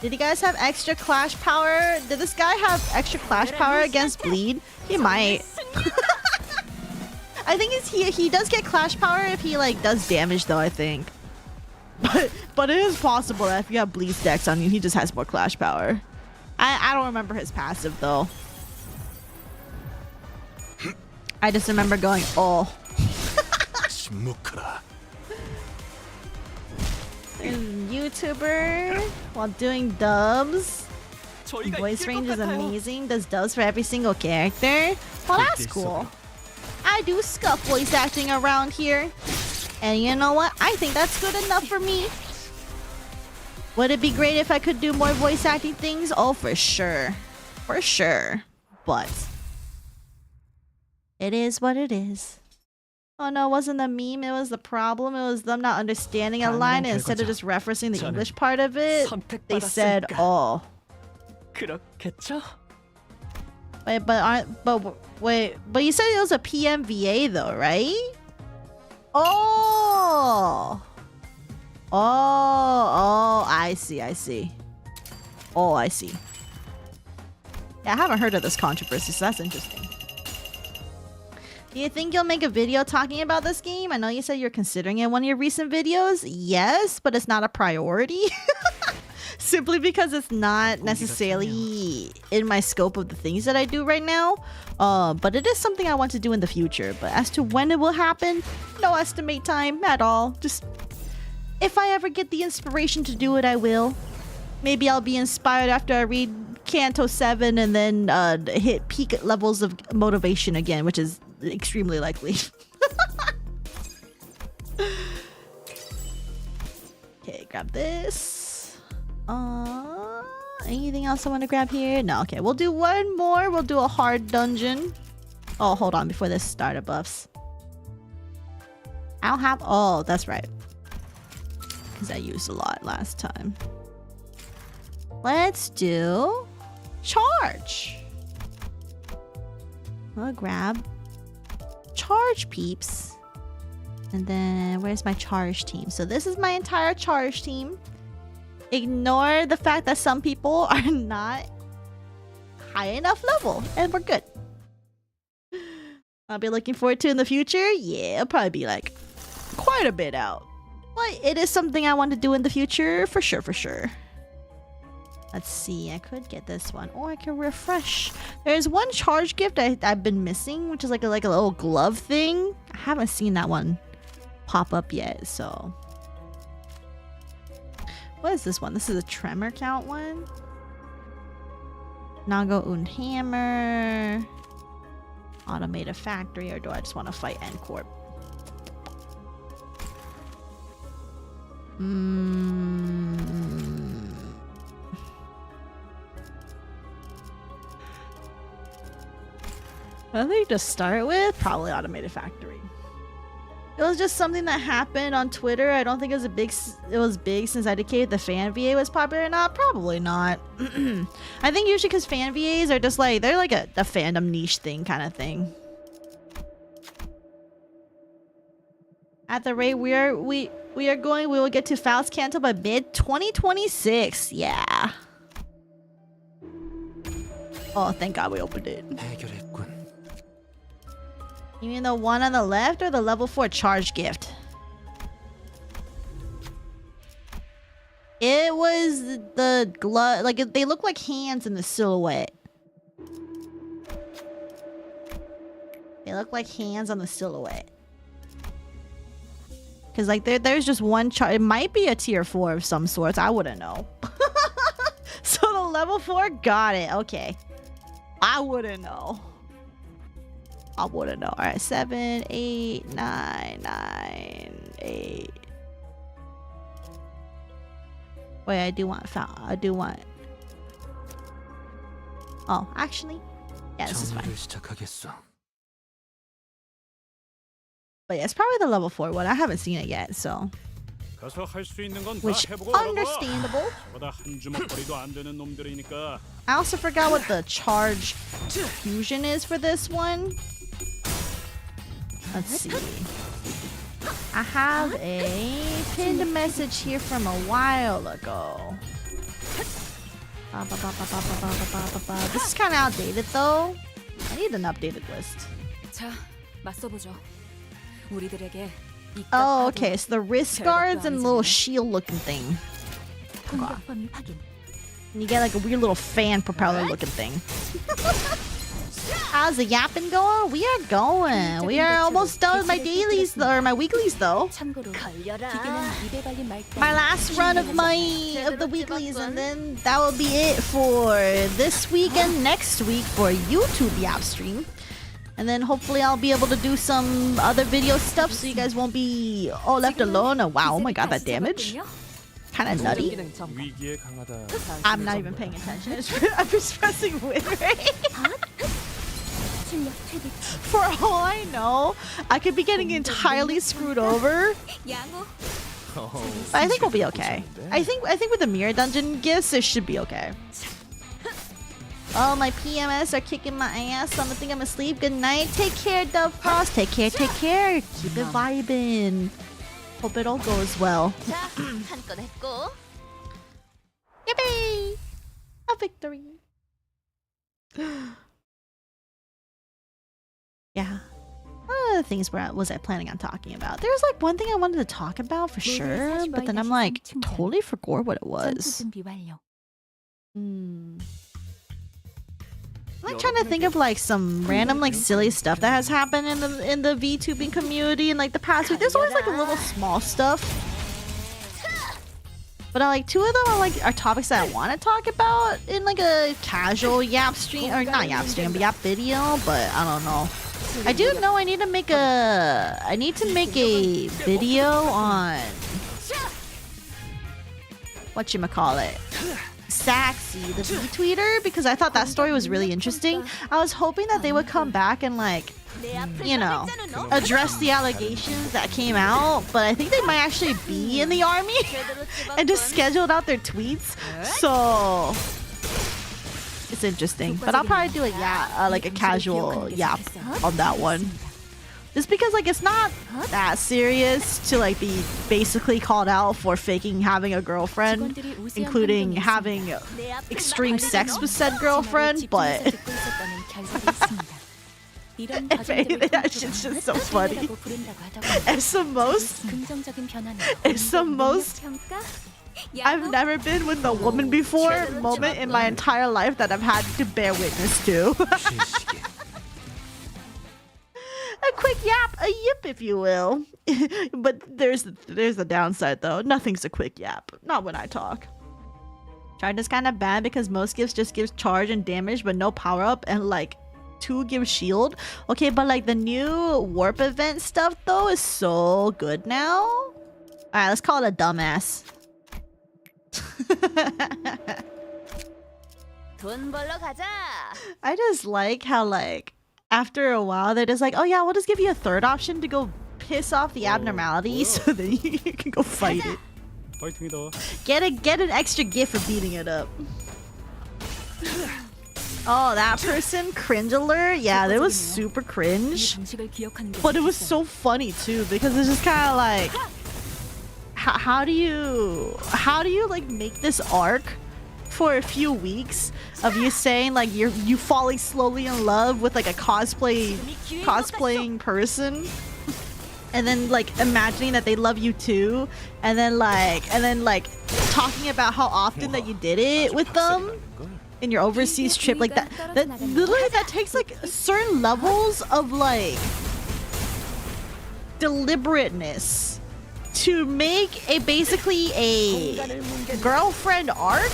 Did you guys have extra clash power? Did this guy have extra clash power against bleed? He might. I think he does get clash power if he like does damage though, I think. But it is possible that if you have bleed stacks on you, he just has more clash power. I don't remember his passive though. I just remember going, oh. 침묵하라. YouTuber while doing dubs. Voice range is amazing. Does dubs for every single character. Well, that's cool. I do scuff voice acting around here. And you know what? I think that's good enough for me. Would it be great if I could do more voice acting things? Oh, for sure. For sure. But it is what it is. Oh no, it wasn't the meme, it was the problem. It was them not understanding a line, and instead of just referencing the English part of it, they said, oh. 그렇겠죠? But you said it was a PMVA though, right? Oh! Oh, I see. Oh, I see. Yeah, I haven't heard of this controversy, so that's interesting. Do you think you'll make a video talking about this game? I know you said you're considering it in one of your recent videos. Yes, but it's not a priority. Simply because it's not necessarily in my scope of the things that I do right now. But it is something I want to do in the future. But as to when it will happen, no estimate time at all. Just if I ever get the inspiration to do it, I will. Maybe I'll be inspired after I read Canto 7 and then hit peak levels of motivation again, which is extremely likely. Okay, grab this. Anything else I want to grab here? No, okay. We'll do one more. We'll do a hard dungeon. Oh, hold on before this starter buffs. I don't have... Oh, that's right. Because I used a lot last time. Let's do... Charge. I'll grab... Charge peeps. And then where's my charge team? So this is my entire charge team. Ignore the fact that some people are not high enough level, and we're good. I'll be looking forward to in the future. Yeah, it'll probably be like quite a bit out, but it is something I want to do in the future for sure. Let's see, I could get this one, or I can refresh. There's one charge gift I've been missing, which is like a little glove thing. I haven't seen that one pop up yet, so. What is this one? This is a tremor count one. Nago und Hammer. Automate a factory, or do I just want to fight N Corp? I think to start with, probably Automated Factory. It was just something that happened on Twitter. I don't think it was big since I indicated the fan VA was popular or not. Probably not. I think usually because fan VAs are just like, they're like a fandom niche thing kind of thing. At the rate we are going, we will get to Faust Canto by mid 2026. Yeah. Oh, thank God we opened it. 해결했군. You mean the one on the left or the level 4 charge gift? It was the glove, like they look like hands in the silhouette. They look like hands on the silhouette. Cause like there's just one charge. It might be a tier 4 of some sorts. I wouldn't know. So the level 4 got it. Okay. I wouldn't know. I wouldn't know. All right, 7, 8, 9, 9, 8. Wait, I do want. Oh, actually, yeah, this is fine. 시작하겠어. But yeah, it's probably the level 4 one. I haven't seen it yet, so. 가서 할 수 있는 건 다 Which 해보고 오라고. understandable. 저보다 한 주먹거리도 안 되는 놈들이니까. I also forgot what the charge fusion is for this one. Let's see. I have a pinned message here from a while ago. This is kind of outdated though. I need an updated list. 자, 맞서보죠. 우리들에게 Oh, okay. So the wrist guards and little shield looking thing. 공격범위 확인. And you get like a weird little fan propeller looking thing. How's the yapping going? We are going. We are almost done with my dailies or my weeklies though. 참고로 기계는 입에 발린 말 My last run of the weeklies, and then that will be it for this week and next week for YouTube Yap stream. And then hopefully I'll be able to do some other video stuff so you guys won't be all left alone. Oh, wow, oh my god, that damage. Kind of nutty. 위기에 강하다. I'm not even paying attention. I'm just pressing win rate. 출력 최대 For all I know, I could be getting entirely screwed over. 양호 But I think we'll be okay. I think with the mirror dungeon gifts, it should be okay. Oh, my PMS are kicking my ass. So I'm gonna think I'm asleep. Good night. Take care, Dove Frost. Take care, take care. Keep it vibing. Hope it all goes well. 한건 했고 Yippee! A victory. Yeah. What other things was I planning on talking about? There's like one thing I wanted to talk about for sure, but then I'm like totally forgot what it 전투 was. 준비 완료 I'm like trying to think of like some random like silly stuff that has happened in the VTubing community in like the past week. There's always like a little small stuff, but like two of them are topics that I want to talk about in like a casual Yap stream or not Yap stream, but Yap video. But I don't know. I do know I need to make a video on whatchamacallit, Saxy, the V-tweeter, because I thought that story was really interesting. I was hoping that they would come back and like, you know, address the allegations that came out, but I think they might actually be in the army and just scheduled out their tweets. So it's interesting, but I'll probably do like a casual yap on that one. Just because like it's not that serious to like be basically called out for faking having a girlfriend, including having extreme sex with said girlfriend, but if anything, that shit's just so funny. It's the most I've never been with a woman before moment in my entire life that I've had to bear witness to. A quick yap, a yip, if you will. But there's the downside though. Nothing's a quick yap. Not when I talk. Trynna's kind of bad because most gifts just gives charge and damage, but no power up, and like 2 give shield. Okay, but like the new warp event stuff though is so good now. All right, let's call it a dumbass. I just like how like after a while they're just like, oh yeah, we'll just give you a third option to go piss off the abnormalities so then you can go fight it. Get an extra gift for beating it up. Oh, that person, cringe alert. Yeah, that was super cringe, but it was so funny too because it's just kind of like, how do you like make this arc for a few weeks of you saying like you falling slowly in love with like a cosplaying person, and then like imagining that they love you too, and then like talking about how often that you did it with them in your overseas trip, like that literally that takes like certain levels of like deliberateness to make a basically a girlfriend arc.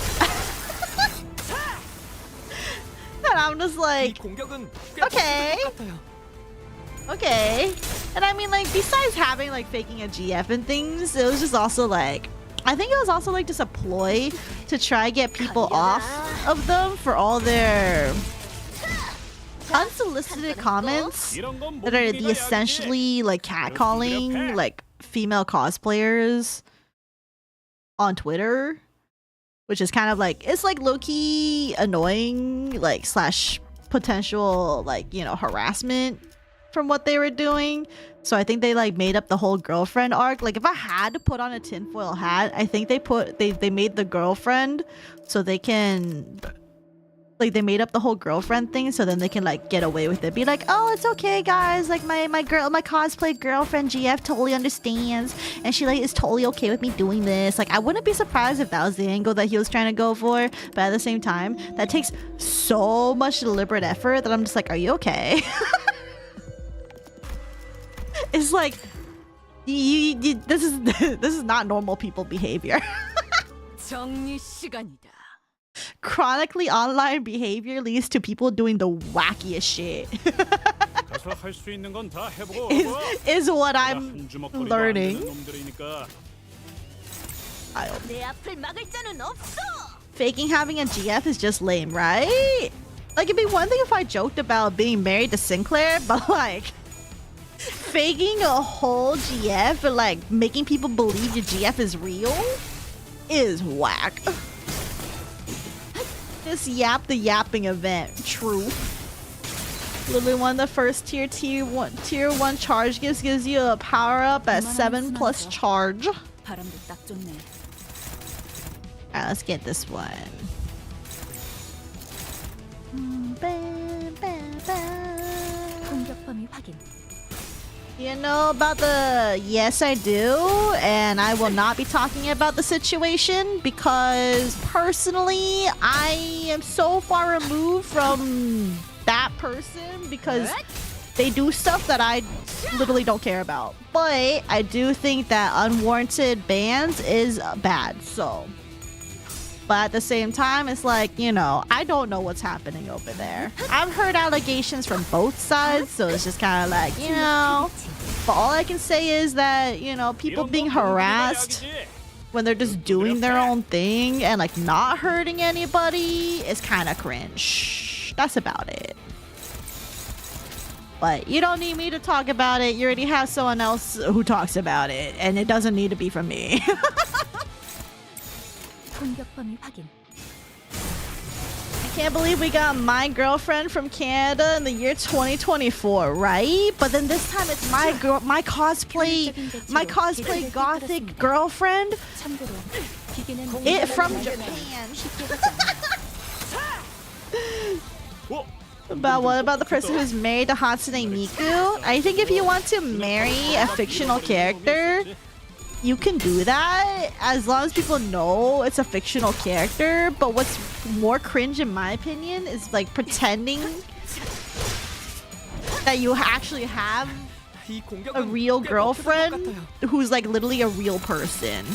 And I'm just like, okay. And I mean, like, besides having like faking a GF and things, it was just also like, I think it was also like just a ploy to try get people off of them for all their unsolicited comments that are the essentially like catcalling like female cosplayers on Twitter, which is kind of like, it's like low-key annoying, like slash potential like, you know, harassment from what they were doing. So I think they like made up the whole girlfriend arc. Like if I had to put on a tinfoil hat, I think they made the girlfriend so they can like they made up the whole girlfriend thing so then they can like get away with it. Be like, oh, it's okay guys, like my cosplay girlfriend GF totally understands and she like is totally okay with me doing this. Like I wouldn't be surprised if that was the angle that he was trying to go for, but at the same time that takes so much deliberate effort that I'm just like, are you okay? It's like this is not normal people behavior. 정리 시간이다. Chronically online behavior leads to people doing the wackiest shit. 가서 할 수 있는 건 다 해보고 is what I'm learning. 내 앞을 막을 자는 없어. Faking having a GF is just lame, right? Like it'd be one thing if I joked about being married to Sinclair, but like faking a whole GF and like making people believe your GF is real is whack. Just yap the yapping event. True. Literally one of the first tier 1 charge gifts gives you a power up at 7+ charge. 바람도 딱 좋네. Alright, let's get this one. 공격 범위 확인. You know about the yes I do, and I will not be talking about the situation because personally I am so far removed from that person because they do stuff that I literally don't care about. But I do think that unwarranted bans is bad, so. But at the same time, it's like, you know, I don't know what's happening over there. I've heard allegations from both sides, so it's just kind of like, you know. But all I can say is that, you know, people being harassed when they're just doing their own thing and like not hurting anybody is kind of cringe. That's about it. But you don't need me to talk about it. You already have someone else who talks about it, and it doesn't need to be from me. 공격 범위 확인. I can't believe we got my girlfriend from Canada in the year 2024, right? But then this time it's my cosplay gothic girlfriend. 참고로 기계는 It from Japan. But what about the person who's married to Hatsune Miku? I think if you want to marry a fictional character, you can do that as long as people know it's a fictional character. But what's more cringe in my opinion is like pretending that you actually have a real girlfriend who's like literally a real person.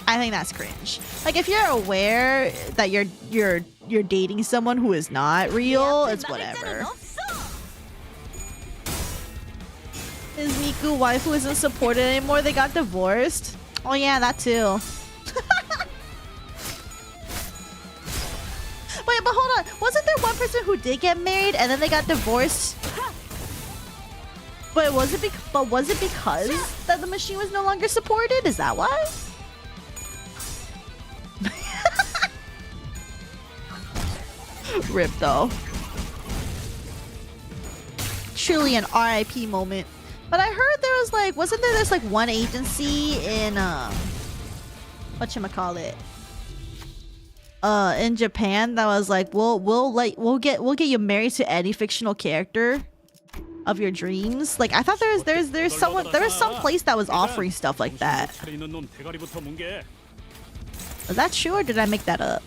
I think that's cringe. Like if you're aware that you're dating someone who is not real, it's whatever. His Miku waifu isn't supported anymore. They got divorced. Oh yeah, that too. Wait, but hold on. Wasn't there one person who did get married and then they got divorced? But was it because that the machine was no longer supported? Is that why? Rip though. Truly an RIP moment. But I heard there was like, wasn't there this like one agency in whatchamacallit? In Japan that was like, we'll get you married to any fictional character of your dreams. Like I thought there was some place that was offering stuff like that. Was that true or did I make that up?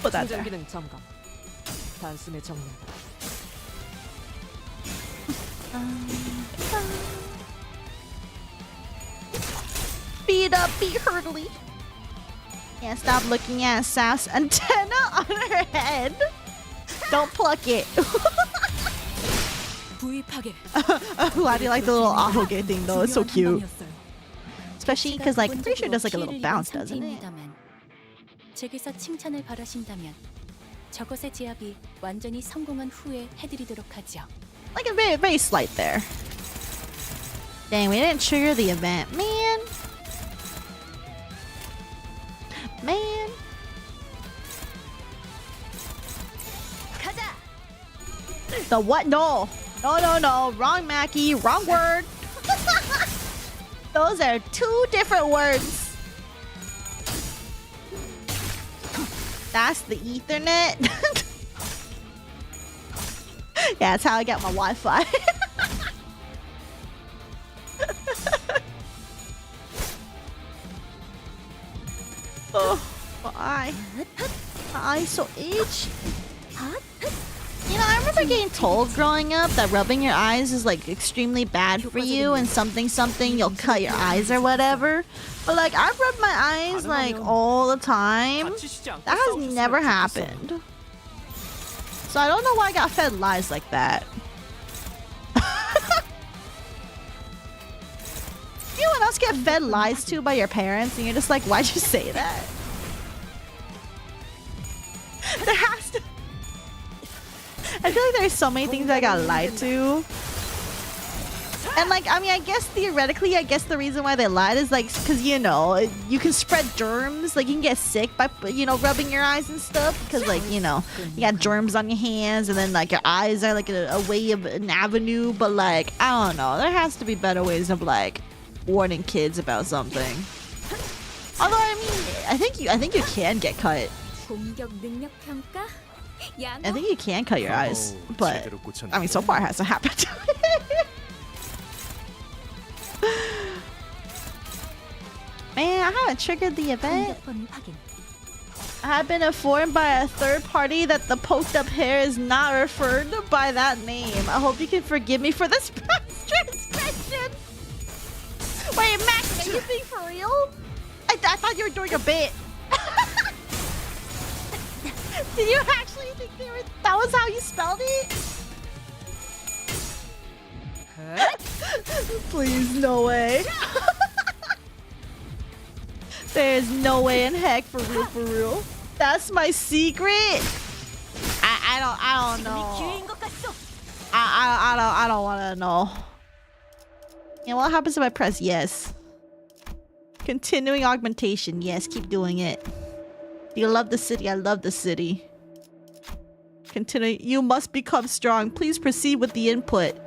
Put that there. Speed up, be hurdly. Can't stop looking at Saph's antenna on her head. Don't pluck it. Why do you like the little ahoge thing though? It's so cute. Especially because like I'm pretty sure it does like a little bounce, doesn't it? 제게서 칭찬을 바라신다면 저것의 제압이 완전히 성공한 후에 해드리도록 하죠. Like a very slight there. Dang, we didn't trigger the event, man. Man. The what? No. No. Wrong, Mackie. Wrong word. Those are two different words. That's the Ethernet. Yeah, that's how I get my Wi-Fi. Oh, my eye. My eye so itch. You know, I remember getting told growing up that rubbing your eyes is like extremely bad for you and something you'll cut your eyes or whatever. But like I've rubbed my eyes like all the time. That has never happened. So I don't know why I got fed lies like that. Anyone else get fed lies to by your parents and you're just like, why'd you say that? There has to... I feel like there's so many things I got lied to. And like, I mean, I guess theoretically, the reason why they lied is like, because, you know, you can spread germs. Like, you can get sick by, you know, rubbing your eyes and stuff. Because, like, you know, you got germs on your hands and then, like, your eyes are like a way of an avenue. But, like, I don't know. There has to be better ways of, like, warning kids about something. Although, I mean, I think you can get cut. I think you can cut your eyes. But, I mean, so far it hasn't happened. Man, I haven't triggered the event. I have been informed by a third party that the poked up hair is not referred by that name. I hope you can forgive me for this transgression. Wait, Max, are you being for real? I thought you were doing a bit. Did you actually think that was how you spelled it? Please, no way. There's no way in heck, for real. That's my secret. I don't know. I don't want to know. And what happens if I press yes? Continuing augmentation. Yes, keep doing it. You love the city. I love the city. Continue. You must become strong. Please proceed with the input.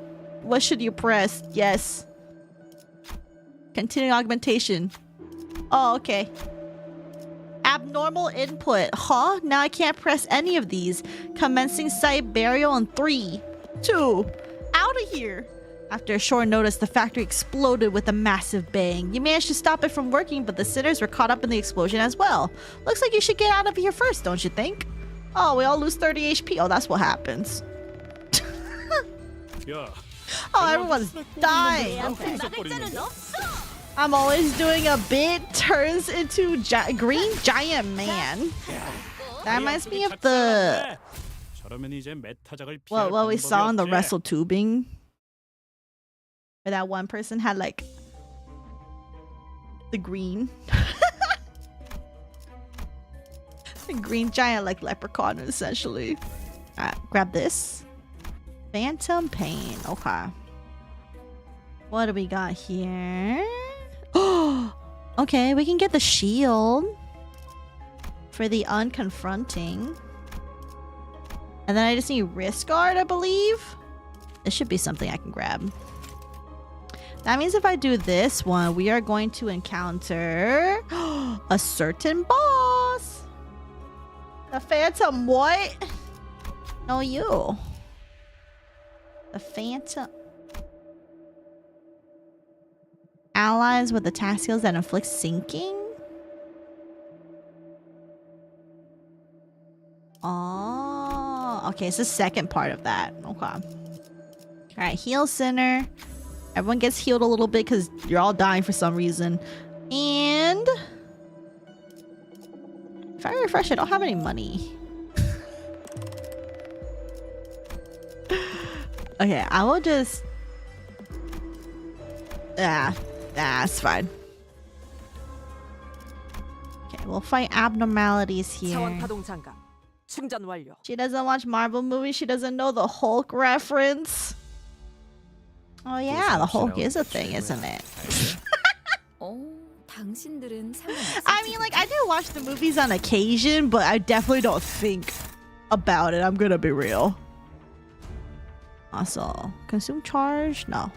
What should you press? Yes. Continuing augmentation. Oh, okay. Abnormal input. Huh? Now I can't press any of these. Commencing site burial in 3, 2. Out of here. After a short notice, the factory exploded with a massive bang. You managed to stop it from working, but the sitters were caught up in the explosion as well. Looks like you should get out of here first, don't you think? Oh, we all lose 30 HP. Oh, that's what happens. Oh, everyone's dying. I'm always doing a bit turns into green giant man. That reminds me of the what we saw in the wrestle tubing, where that one person had like the green, the green giant like leprechaun essentially. Alright, grab this. Phantom pain. Okay. What do we got here? Oh, okay, we can get the shield for the unconfronting. And then I just need wrist guard, I believe. This should be something I can grab. That means if I do this one, we are going to encounter a certain boss. The Phantom what? No, you. The Phantom. Allies with attack skills that inflict sinking? Oh, okay, it's the second part of that. Okay. Alright, heal center. Everyone gets healed a little bit because you're all dying for some reason. And if I refresh, I don't have any money. Okay, I will just... That's fine. Okay, we'll fight abnormalities here. She doesn't watch Marvel movies. She doesn't know the Hulk reference. Oh yeah, the Hulk is a thing, isn't it? I mean, like, I do watch the movies on occasion, but I definitely don't think about it. I'm gonna be real. Also, consume charge? No.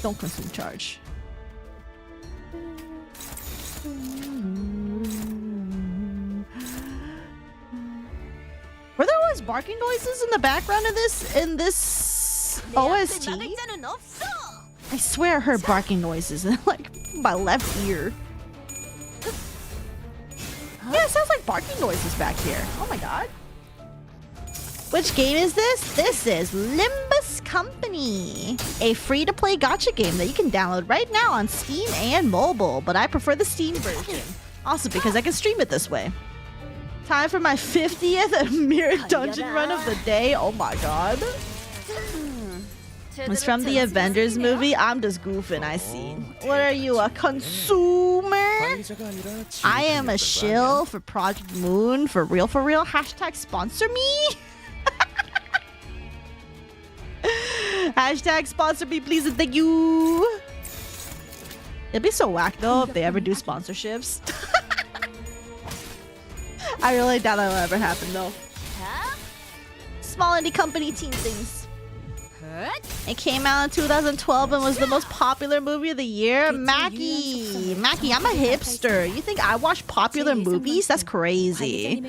Don't consume charge. Were there always barking noises in the background of this OST? I swear I heard barking noises in like my left ear. Yeah, it sounds like barking noises back here. Oh my god. Which game is this? This is Limbus Company, a free-to-play gacha game that you can download right now on Steam and mobile, but I prefer the Steam version. Also because I can stream it this way. Time for my 50th mirror dungeon run of the day. Oh my god. It's from the Avengers movie. I'm just goofing, I see. What are you, a consumer? I am a shill for Project Moon. For real, for real. Hashtag sponsor me. Hashtag sponsor me, please and thank you. It'd be so whack though if they ever do sponsorships. I really doubt that'll ever happen though. Small indie company team things. It came out in 2012 and was the most popular movie of the year. Mackie, I'm a hipster. You think I watch popular movies? That's crazy.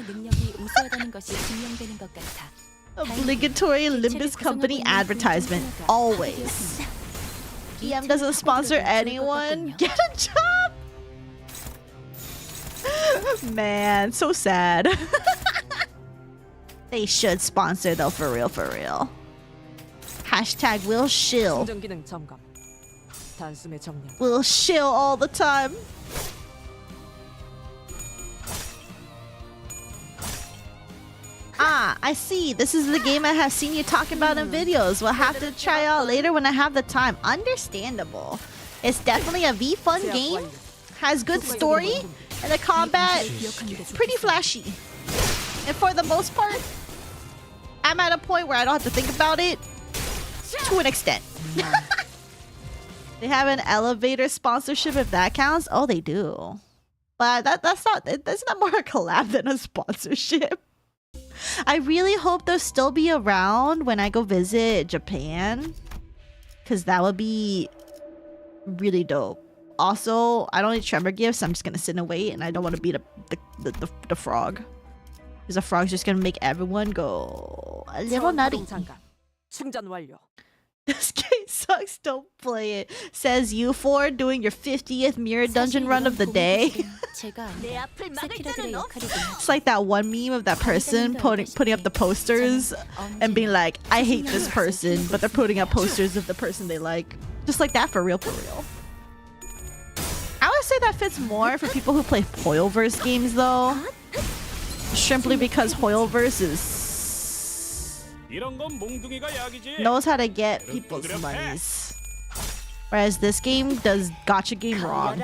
Obligatory Limbus Company advertisement. Always. EM doesn't sponsor anyone. Get a job! Man, so sad. They should sponsor though, for real, for real. Hashtag will shill. Will shill all the time. Ah, I see. This is the game I have seen you talk about in videos. We'll have to try out later when I have the time. Understandable. It's definitely a V-fun game. Has good story. And the combat, pretty flashy. And for the most part, I'm at a point where I don't have to think about it. To an extent. They have an elevator sponsorship if that counts. Oh, they do. But that's not more a collab than a sponsorship. I really hope they'll still be around when I go visit Japan. Because that would be really dope. Also, I don't need tremor gifts. I'm just going to sit and wait. And I don't want to beat the frog. Because the frog's just going to make everyone go a little nutty. This game sucks, don't play it. Says you for doing your 50th mirror dungeon run of the day. It's like that one meme of that person putting up the posters and being like, I hate this person, but they're putting up posters of the person they like. Just like that, for real, for real. I would say that fits more for people who play Hoyoverse games though. Simply because Hoyoverse is knows how to get people's monies. Whereas this game does gacha game wrong.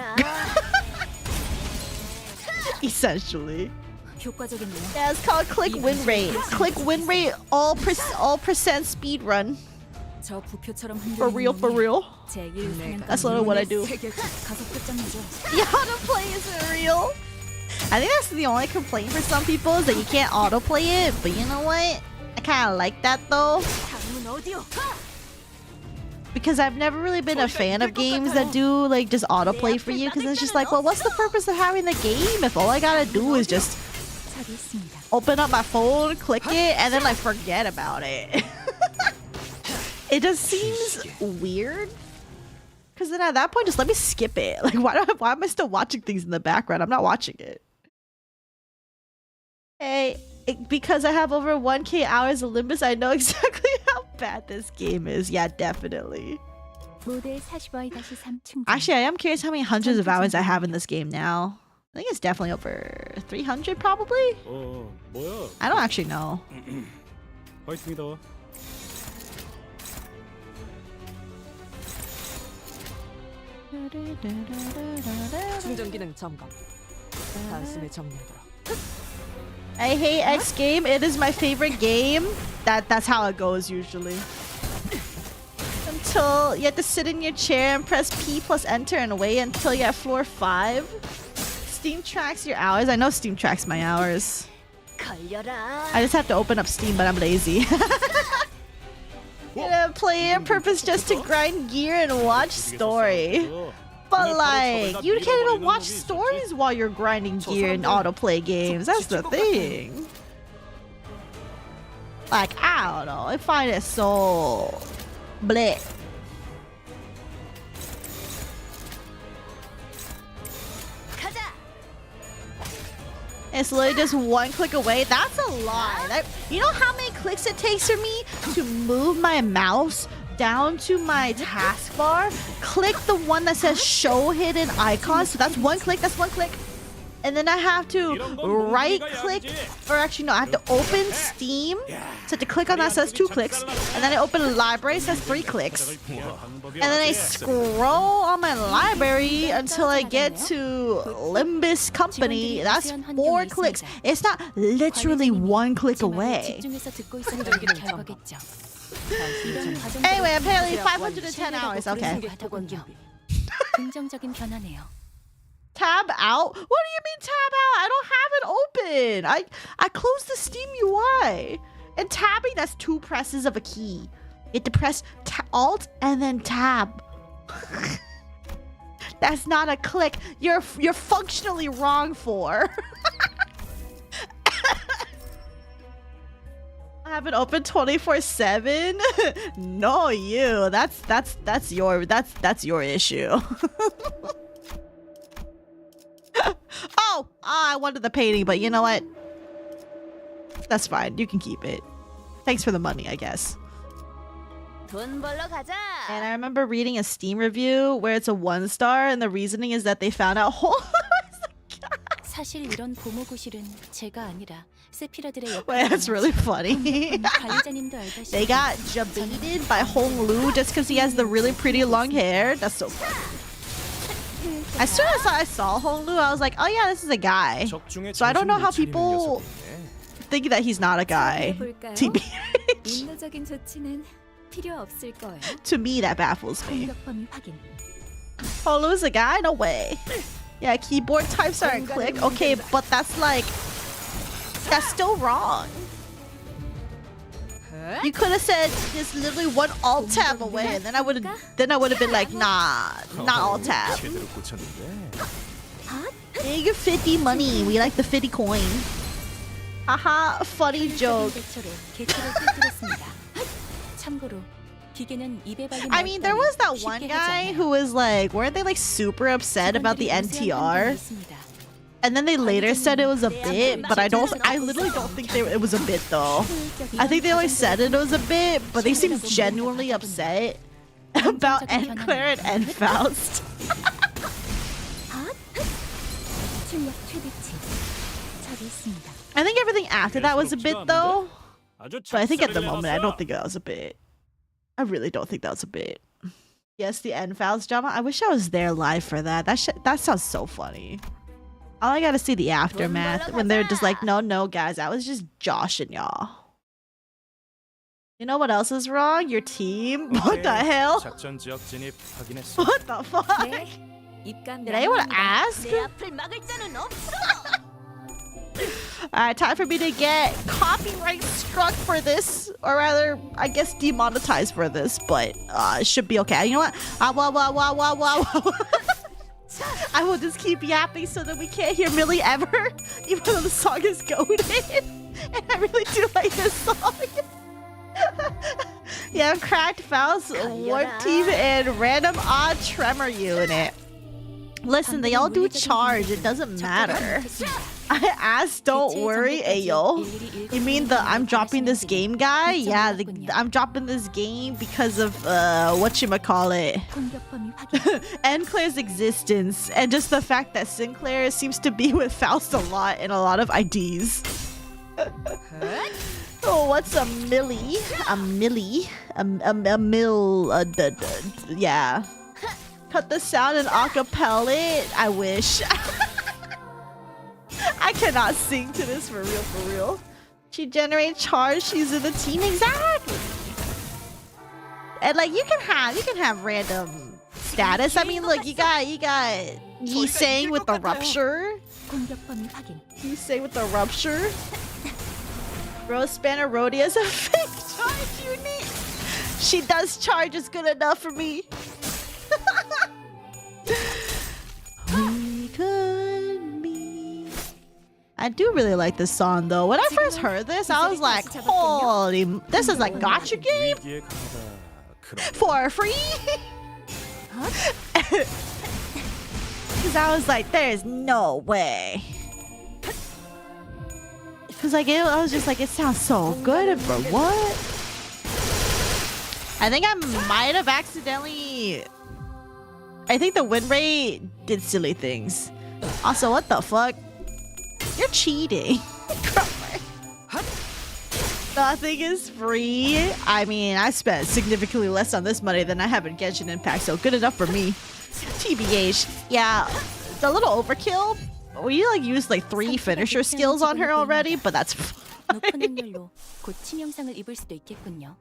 Essentially. Yeah, it's called click win rate. Click win rate all percent speed run. For real, for real. That's literally what I do. Yeah, autoplay isn't real. I think that's the only complaint for some people is that you can't autoplay it, but you know what? I kind of like that though. Because I've never really been a fan of games that do like just autoplay for you, because it's just like, well, what's the purpose of having the game if all I gotta do is just open up my phone, click it, and then like forget about it. It just seems weird. Because then at that point, just let me skip it. Like, why am I still watching things in the background? I'm not watching it. Hey, because I have over 1K hours of Limbus, I know exactly how bad this game is. Yeah, definitely. Actually, I am curious how many hundreds of hours I have in this game now. I think it's definitely over 300 probably. I don't actually know. I hate X game. It is my favorite game. That's how it goes usually. Until you have to sit in your chair and press P plus enter and wait until you're at floor 5. Steam tracks your hours. I know Steam tracks my hours. I just have to open up Steam, but I'm lazy. gonna play on purpose just to grind gear and watch story. But like, you can't even watch stories while you're grinding gear and autoplay games. That's the thing. Like, I don't know. I find it so bleh. It's literally just one click away. That's a lie. You know how many clicks it takes for me to move my mouse down to my taskbar? Click the one that says show hidden icons. So that's one click. That's one click. And then I have to right click, or actually no, I have to open Steam. So to click on that says 2 clicks. And then I open library, says 3 clicks. And then I scroll on my library until I get to Limbus Company. That's 4 clicks. It's not literally 1 click away. Anyway, apparently 510 hours. Okay. 긍정적인 변화네요. Tab out? What do you mean tab out? I don't have it open. I closed the Steam UI. And tabbing, that's 2 presses of a key. You have to press Alt and then tab. That's not a click. You're functionally wrong for. I have it open 24/7. No, you. That's your issue. Oh, I wanted the painting, but you know what? That's fine. You can keep it. Thanks for the money, I guess. And I remember reading a Steam review where it's a 1-star, and the reasoning is that they found out 사실 이런 고무구실은 제가 아니라 세피라들의 Wait, that's really funny. 관리자님도 알다시피 They got jebaited by Hong Lu just because he has the really pretty long hair. That's so funny. As soon as I saw Hong Lu, I was like, oh yeah, this is a guy. So I don't know how people think that he's not a guy. TBH. 인도적인 조치는 필요 없을 거예요. To me, that baffles me. 공격 범위 확인. Hong Lu's a guy? No way. Yeah, keyboard types aren't click. Okay, but that's like, that's still wrong. You could have said just literally one alt tab away, and then I would have been like, nah, not alt tab. 제대로 꽂혔는데. Big 50 money. We like the 50 coin. Haha, funny joke. 참고로 기계는 입에 발린 I mean, there was that one guy who was like, weren't they like super upset about the NTR? And then they later said it was a bit, but I literally don't think it was a bit though. I think they always said it was a bit, but they seemed genuinely upset about Claire and Faust. I think everything after that was a bit though, but I think at the moment I don't think that was a bit. I really don't think that was a bit. Yes, the Faust drama. I wish I was there live for that. That sounds so funny. All I gotta see the aftermath when they're just like, no, guys, I was just joshing y'all. You know what else is wrong? Your team? What the hell? 작전 지역 진입 확인했어. What the fuck? Did anyone ask? Alright, time for me to get copyright struck for this, or rather, I guess demonetized for this, but it should be okay. You know what? I will just keep yapping so that we can't hear Millie ever, even though the song is goated. And I really do like this song. Yeah, Cracked Faust, Warp Team, and Random Odd Tremor Unit. Listen, they all do charge. It doesn't matter. I asked, don't worry, ayo. You mean the I'm dropping this game guy? Yeah, I'm dropping this game because of whatchamacallit. Claire's existence and just the fact that Sinclair seems to be with Faust a lot in a lot of IDs. Oh, what's a Millie? A Millie? A mill, yeah. Cut the sound and acapella. I wish. I cannot sing to this for real. She generates charge. She's in the team, exactly. And like you can have random status. I mean, look, you got Yi saying with the rupture. Yi saying with the rupture. Rose Spanner Rhodey as a fake charge unit. She does charge is good enough for me. We could be. I do really like this song though. When I first heard this, I was like, holy, this is like gotcha game 위기에 강하다. 그런 for free? Because I was like, there's no way. Because like, I was just like, it sounds so good, but what? I think I might have accidentally... I think the win rate did silly things. Also, what the fuck? You're cheating. Nothing is free. I mean, I spent significantly less on this money than I have in Genshin Impact, so good enough for me. TBH. Yeah, it's a little overkill. We like used like 3 finisher skills on her already, but that's fine. 높은 확률로 곧 치명상을 입을 수도 있겠군요.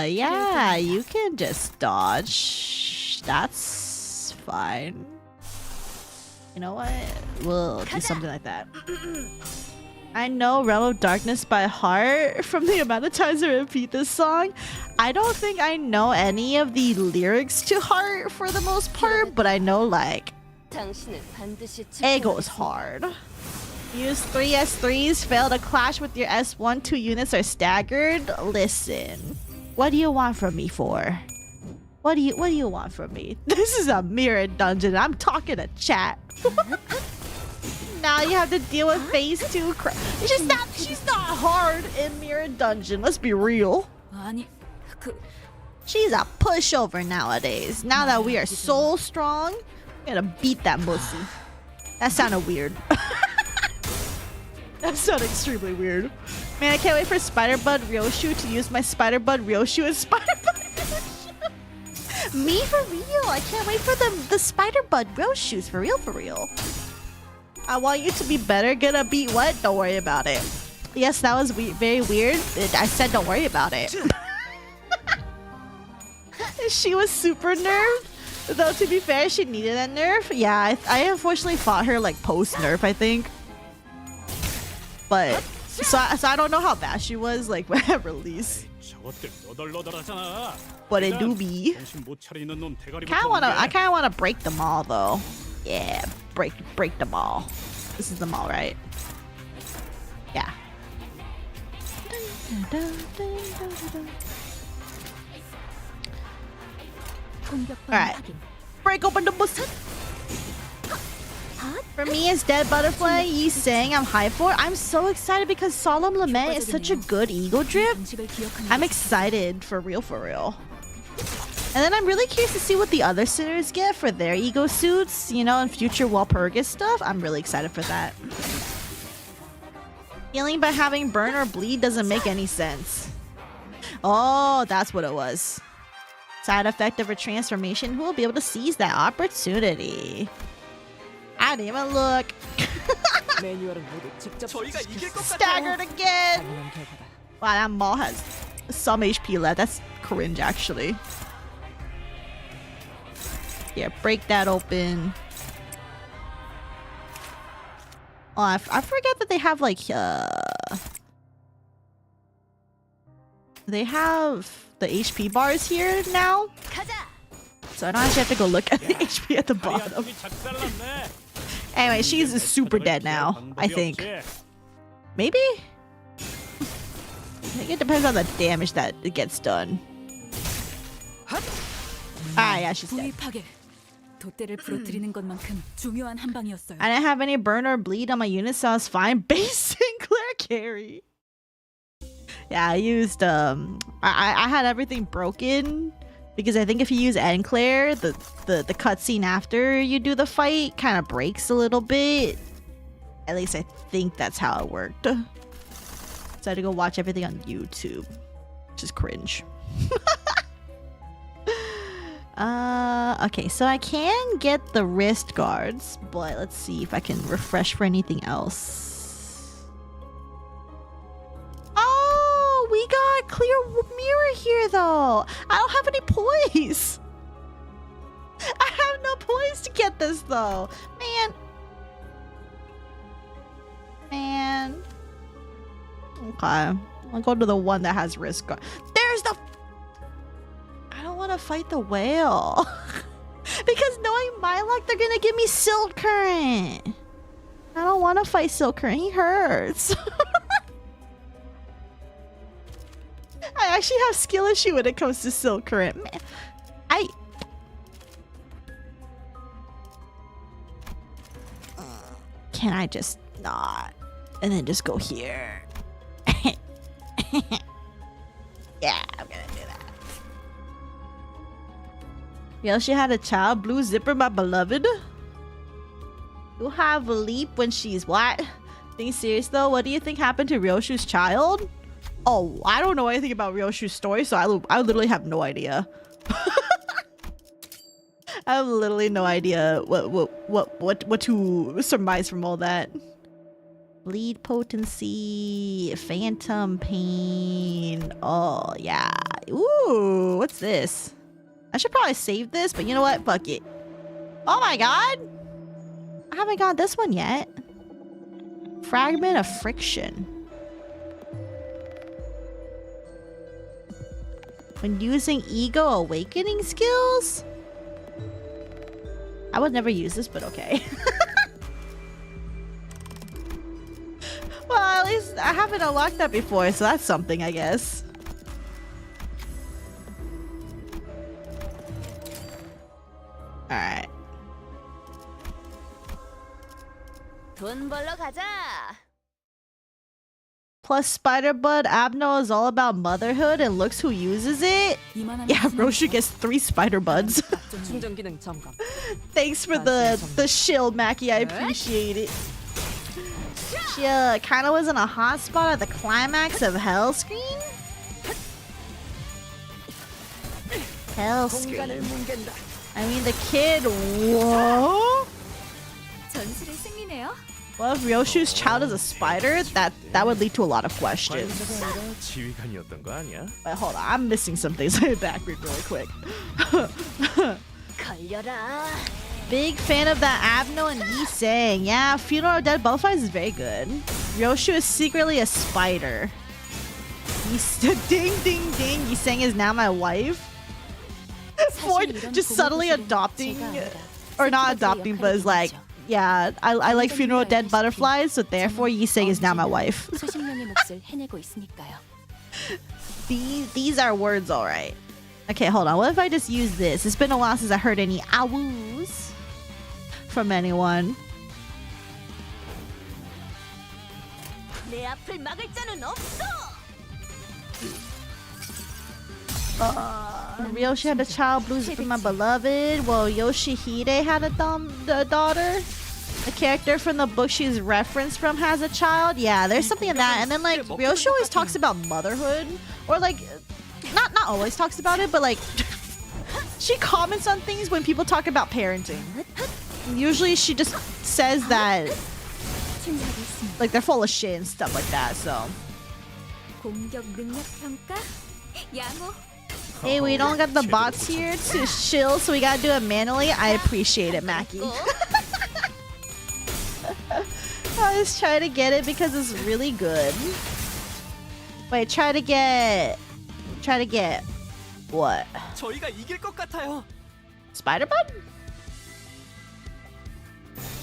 Yeah, you can just dodge. That's fine. You know what? We'll do something like that. I know Realm of Darkness by heart from the amount of times I repeat this song. I don't think I know any of the lyrics to heart for the most part, but I know like it goes hard. Use 3 S3s, fail to clash with your S1, 2 units are staggered. Listen, what do you want from me for? What do you want from me? This is a mirror dungeon. I'm talking to chat. Now you have to deal with phase 2 she's not hard in mirror dungeon. Let's be real. 아니, She's a pushover nowadays. Now that we are so strong, we're gonna beat that pussy. That sounded weird. That sounded extremely weird. Man, I can't wait for Spider-Bud Ryoshu to use my Spider-Bud Ryoshu and Spider-Bud Ryoshu. Me for real. I can't wait for the Spider-Bud Ryoshus for real. I want you to be better. Gonna beat what? Don't worry about it. Yes, that was very weird. I said don't worry about it. She was super nerfed. Though to be fair, she needed a nerf. Yeah, I unfortunately fought her like post-nerf, I think. But so I don't know how bad she was like when I release. 저것들 너덜너덜하잖아. But it do be. 정신 못 차리는 놈 대가리 I kind of wanna break them all though. Yeah, break them all. This is them all, right? Yeah. Alright. Break open the bus. For me, as Dead Butterfly, Yi saying I'm hyped for. I'm so excited because Solemn Lament is such a good ego drip. I'm excited for real. And then I'm really curious to see what the other sinners get for their ego suits, you know, in future Walpurgis stuff. I'm really excited for that. Healing by having burn or bleed doesn't make any sense. Oh, that's what it was. Side effect of a transformation, who will be able to seize that opportunity? I didn't even look. Staggered again. Wow, that Maul has some HP left. That's cringe, actually. Yeah, break that open. Oh, I forget that they have like they have the HP bars here now, so I don't actually have to go look at the HP at the bottom. Anyway, she's super dead now, I think. Maybe? I think it depends on the damage that it gets done. Ah, yeah, she's dead. 돛대를 부러뜨리는 것만큼 중요한 한 방이었어요. I didn't have any burn or bleed on my unit, so I was fine. Base Sinclair carry. Yeah, I used I had everything broken because I think if you use Enclair, the cutscene after you do the fight kind of breaks a little bit. At least I think that's how it worked. So I had to go watch everything on YouTube, which is cringe. Okay, so I can get the wrist guards, but let's see if I can refresh for anything else. Oh, we got clear mirror here though. I don't have any poise. I have no poise to get this though. Man. Okay. I'll go to the one that has risk. There's the... I don't want to fight the whale. Because knowing my luck, they're going to give me Silk Current. I don't want to fight Silk Current. He hurts. I actually have skill issue when it comes to Silk Current. Man, Can I just not? And then just go here. Yeah, I'm gonna do that. Yeah, she had a child. Blue zipper, my beloved. You have a leap when she's what? Being serious though, what do you think happened to Ryoshu's child? Oh, I don't know anything about Ryoshu's story, so I literally have no idea. I have literally no idea what to surmise from all that. Bleed potency, phantom pain. Oh yeah. Ooh, what's this? I should probably save this, but you know what? Fuck it. Oh my god! I haven't got this one yet. Fragment of friction. When using ego awakening skills? I would never use this, but okay. Well, at least I haven't unlocked that before, so that's something, I guess. Alright. 돈 벌러 가자. Plus Spider Bud, Abno is all about motherhood and looks who uses it. Yeah, Roshu gets 3 Spider Buds. 충전 기능 점검. Thanks for the shield, Mackie. I appreciate it. She kind of was in a hot spot at the climax of Hell Scream. Hell Scream. I mean, the kid. Whoa. 전술의 승리네요. Well, if Ryoshu's child is a spider, that would lead to a lot of questions. 지휘관이었던 거 아니야? Wait, hold on. I'm missing some things. Let me back read really quick. 걸려라. Big fan of that Abno and Yi Sang. Yeah, Funeral of Dead Butterflies is very good. Ryoshu is secretly a spider. Ding, ding, ding. Yi Sang is now my wife. Ford just suddenly adopting, or not adopting, but is like, yeah, I like Funeral of Dead Butterflies, so therefore Yi Sang is now my wife. 수십 명의 몫을 해내고 있으니까요. These are words, alright. Okay, hold on. What if I just use this? It's been a while since I heard any awoos from anyone. 내 앞을 막을 자는 없어. Ryoshi had a child, Blue Zipper, my beloved. Well, Yoshihide had a daughter. The character from the book she's referenced from has a child. Yeah, there's something in that. And then like Ryoshi always talks about motherhood, or like not always talks about it, but like she comments on things when people talk about parenting. Usually she just says that like they're full of shit and stuff like that. So 공격 능력 평가. 양호. hey, we don't got the bots here to chill, so we gotta do it manually. I appreciate it, Mackie. I was trying to get it because it's really good. Wait, try to get what? 저희가 이길 것 같아요. Spider-Bud?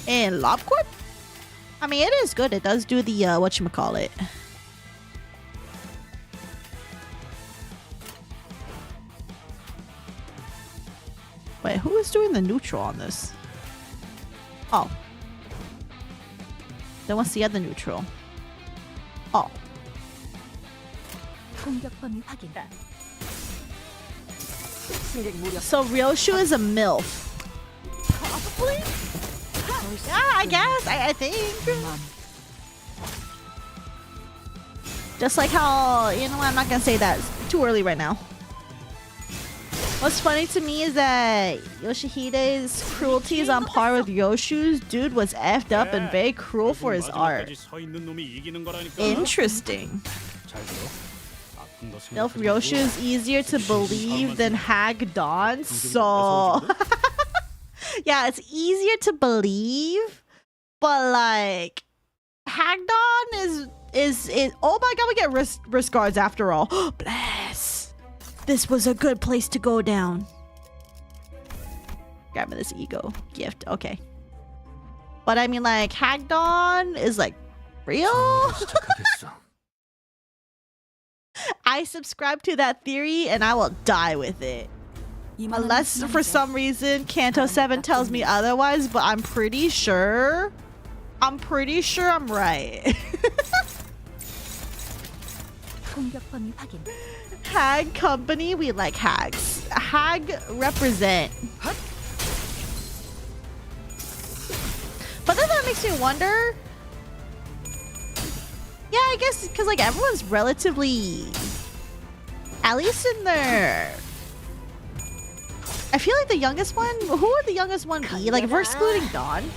And Lobcorp? I mean, it is good. It does do the whatchamacallit. Wait, who is doing the neutral on this? Oh. Then what's the other neutral? Oh. 공격 범위 확인. So Ryoshu is a MILF. Probably? Yeah, I guess. I think. Just like how, you know what, I'm not gonna say that. It's too early right now. What's funny to me is that Yoshihide's cruelty is on par with Ryoshu's. Dude was effed up and very cruel for his art. Interesting. Milf Ryoshu is easier to believe than Hag Dawn, so... yeah, it's easier to believe, but like... Hag Dawn is it? Oh my god, we get wrist guards after all. Bless. This was a good place to go down. Grabbing this ego gift. Okay. But I mean, like, Hagdon is like real. I subscribe to that theory and I will die with it. Unless for some reason Kanto 7 tells me otherwise, but I'm pretty sure I'm right. Hag company, we like hags. Hag represent. But then that makes me wonder. Yeah, I guess because like everyone's relatively, at least in their. I feel like the youngest one. Who would the youngest one be? Like if we're excluding Dawn,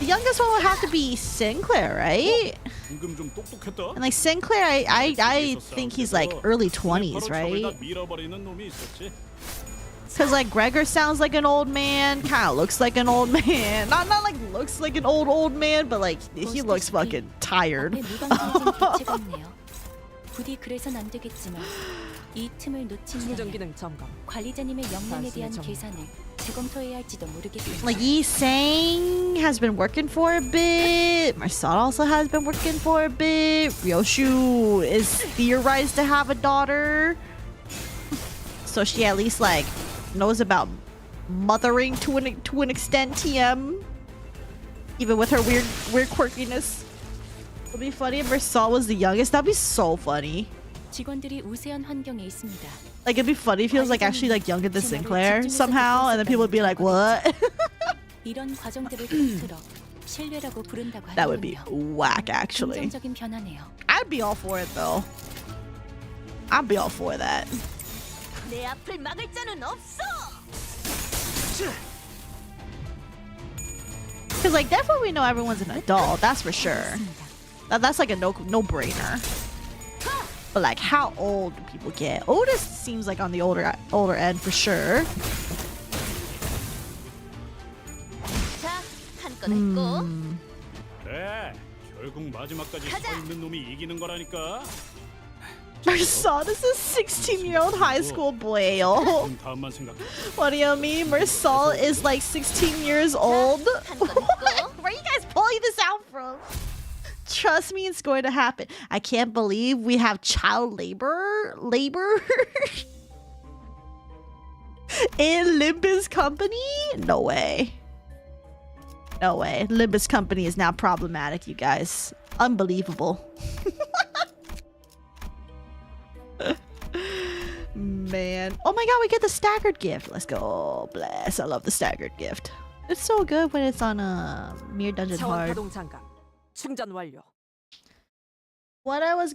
the youngest one would have to be Sinclair, right? And like Sinclair, I think he's like early 20s, right? Because like Gregor sounds like an old man, kind of looks like an old man. Not like looks like an old man, but like he looks fucking tired. 이 틈을 놓친다면 관리자님의 역량에 대한 계산을 재검토해야 할지도 모르겠습니다. Like Yi Sang has been working for a bit. Marsal also has been working for a bit. Ryoshu is theorized to have a daughter, so she at least like knows about mothering to an extent. TM, even with her weird quirkiness. It'd be funny if Marsal was the youngest. That'd be so funny. 직원들이 우세한 환경에 있습니다. Like it'd be funny if he was like actually like younger than Sinclair somehow, and then people would be like, "What?" 이런 과정들을 통틀어 신뢰라고 부른다고 하더군요. That would be whack, actually. 긍정적인 변화네요. I'd be all for it though. I'd be all for that. 내 앞을 막을 자는 없어. Because like definitely we know everyone's an adult, that's for sure. That's like a no-brainer. But like, how old do people get? Otis seems like on the older end for sure. 그래, 결국 마지막까지 서 있는 놈이 이기는 거라니까. Marsal is a 16-year-old high school boy. Yo. 다음만 생각해. What do you mean? Marsal is like 16 years old? Where are you guys pulling this out from? Trust me, it's going to happen. I can't believe we have child labor in Limbus Company? No way. No way. Limbus Company is now problematic, you guys. Unbelievable. Man. Oh my god, we get the staggered gift. Let's go. Bless. I love the staggered gift. It's so good when it's on a Mere Dungeon hard. 충전 완료. What I was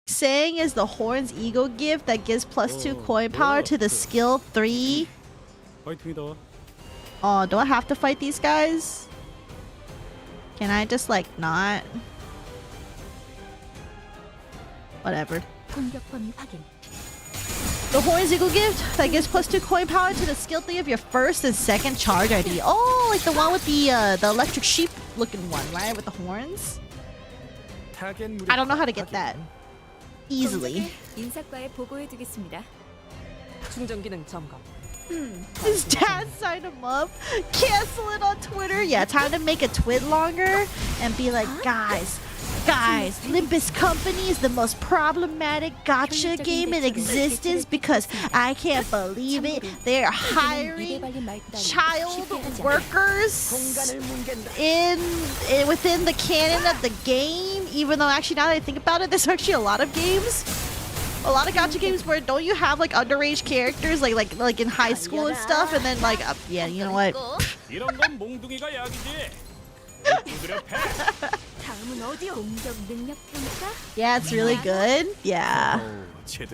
saying is the Horn's Ego gift that gives +2 coin power to the skill 3. 파이팅이다. Oh, do I have to fight these guys? Can I just like not? Whatever. The Horn's Eagle gift that gives +2 coin power to the skill 3 of your first and second charge ID. Oh, like the one with the electric sheep looking one, right? With the horns. I don't know how to get that easily. 인사과에 보고해두겠습니다. 충전 기능 점검. His dad signed him up. Cancel it on Twitter. Yeah, time to make a tweet longer and be like, guys, Limbus Company is the most problematic gacha game in existence because I can't believe it. They're hiring child workers within the canon of the game. Even though actually now that I think about it, there's actually a lot of games. A lot of gacha games where don't you have like underage characters like in high school and stuff, and then like yeah, you know what? 이런 건 몽둥이가 약이지. 두드려 패. Yeah, it's really good. Yeah.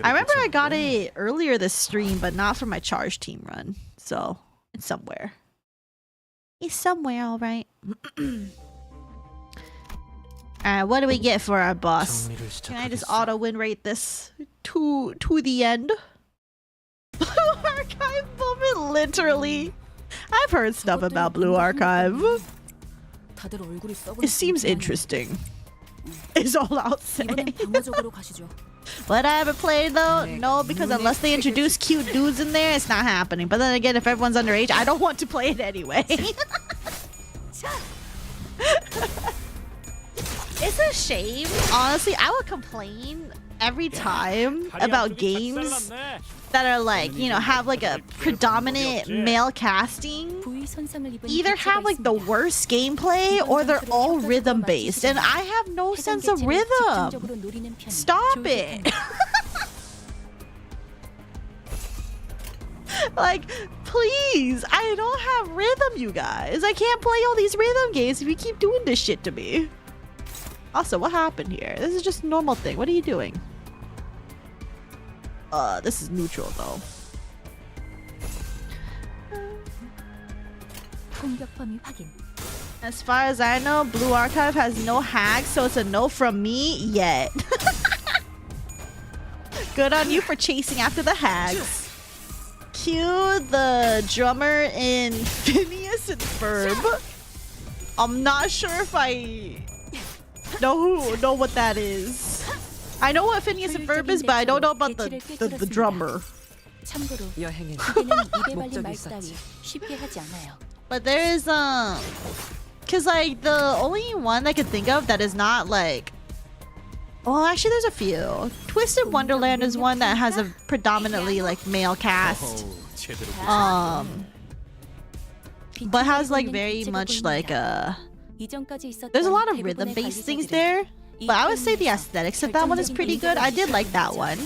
I remember I got it earlier this stream, but not for my charge team run. So it's somewhere. It's somewhere, all right. Alright, what do we get for our boss? Can I just auto win rate this to the end? Blue Archive moment, literally. I've heard stuff about Blue Archive. It seems interesting. is all I'll say. 이번엔 방어적으로 가시죠. Would I ever play though? No, because unless they introduce cute dudes in there, it's not happening. But then again, if everyone's underage, I don't want to play it anyway. It's a shame. Honestly, I would complain every time about games that are like, you know, have like a predominant male casting. 부위 손상을 입은 Either 개체가 have like the 있습니다. worst gameplay or they're all rhythm based, and I have no 해당 sense of 개체를 rhythm. 집중적으로 노리는 편이 Stop 좋을 it. 듯합니다. Like, please, I don't have rhythm, you guys. I can't play all these rhythm games if you keep doing this shit to me. Also, what happened here? This is just a normal thing. What are you doing? This is neutral though. 공격 범위 확인. As far as I know, Blue Archive has no hacks, so it's a no from me yet. Good on you for chasing after the hags. Cue the drummer in Phineas and Ferb. I'm not sure if I know what that is. I know what Phineas and Ferb is, but I don't know about the drummer. 참고로 여행엔 그대는 입에 발린 목적이 말 있었지. 따위 쉽게 하지 않아요. But there is cause like the only one I can think of that is not like, well, actually there's a few. Twisted Wonderland is one that has a predominantly like male cast. But has like very much like 이전까지 있었던 there's a lot of 대부분의 rhythm-based things 관리자들은 there. 이 But I would say the 게임에서 aesthetics of that one is pretty good. I did like that one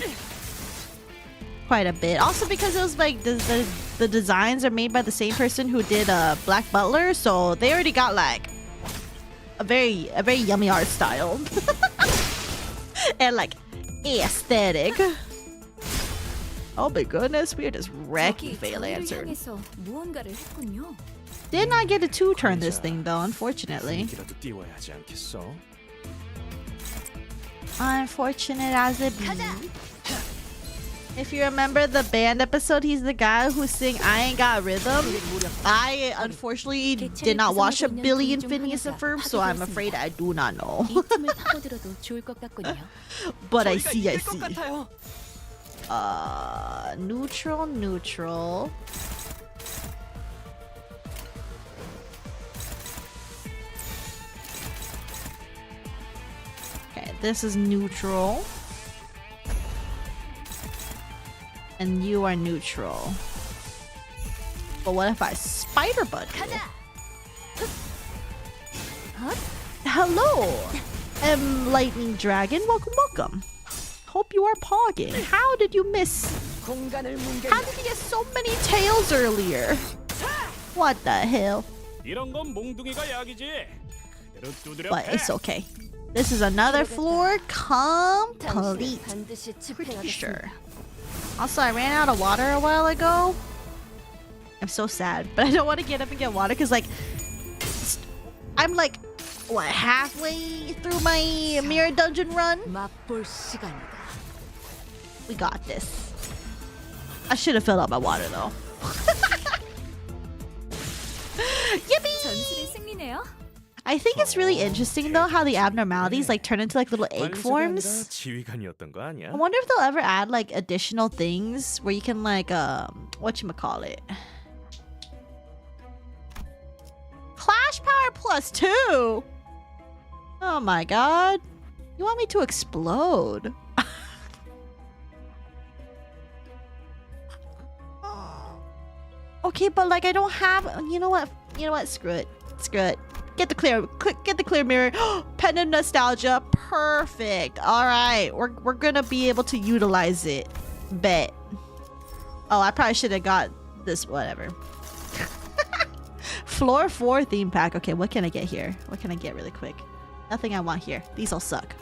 quite a bit. Also because it was like the designs are made by the same person who did Black Butler, so they already got like a very yummy art style and like aesthetic. Oh my goodness, we are just wrecking Faye Lantern. 향해서 무언가를 했군요. Did not get a 2-turn this thing though, unfortunately. 분위기라도 띄워야 하지 않겠어? Unfortunate as it be. If you remember the band episode, he's the guy who sang I Ain't Got Rhythm. I unfortunately did not watch a billion Phineas and Ferb, so I'm afraid I do not know. 이 틈을 파고들어도 좋을 것 같군요. But I 저희가 see. 이길 것 같아요. Neutral. Okay, this is neutral. And you are neutral. But what if I spider bud you? Hello, Lightning Dragon. Welcome. Hope you are pogging. How did you miss? 공간을 뭉개. How did you get so many tails earlier? What the hell? 이런 건 몽둥이가 약이지. 그대로 두드려 But 패. it's okay. This is another floor complete. 반드시 Pretty sure. Also, I ran out of water a while ago. I'm so sad, but I don't want to get up and get water because, like, I'm like, what, halfway through my mirror dungeon run? 맛볼 시간이다. We got this. I should have filled up my water though. Yippee! 전술의 승리네요. I think it's really interesting though how the abnormalities like turn into like little egg forms. 지휘관이었던 거 아니야? I wonder if they'll ever add like additional things where you can like whatchamacallit. Clash power +2. Oh my god. You want me to explode? Okay, but like I don't have, you know what? Screw it. Get the clear mirror. Pen and nostalgia. Perfect. All right. We're going to be able to utilize it. Bet. Oh, I probably should have got this, whatever. Floor 4 theme pack. Okay, what can I get here? What can I get really quick? Nothing I want here. These all suck.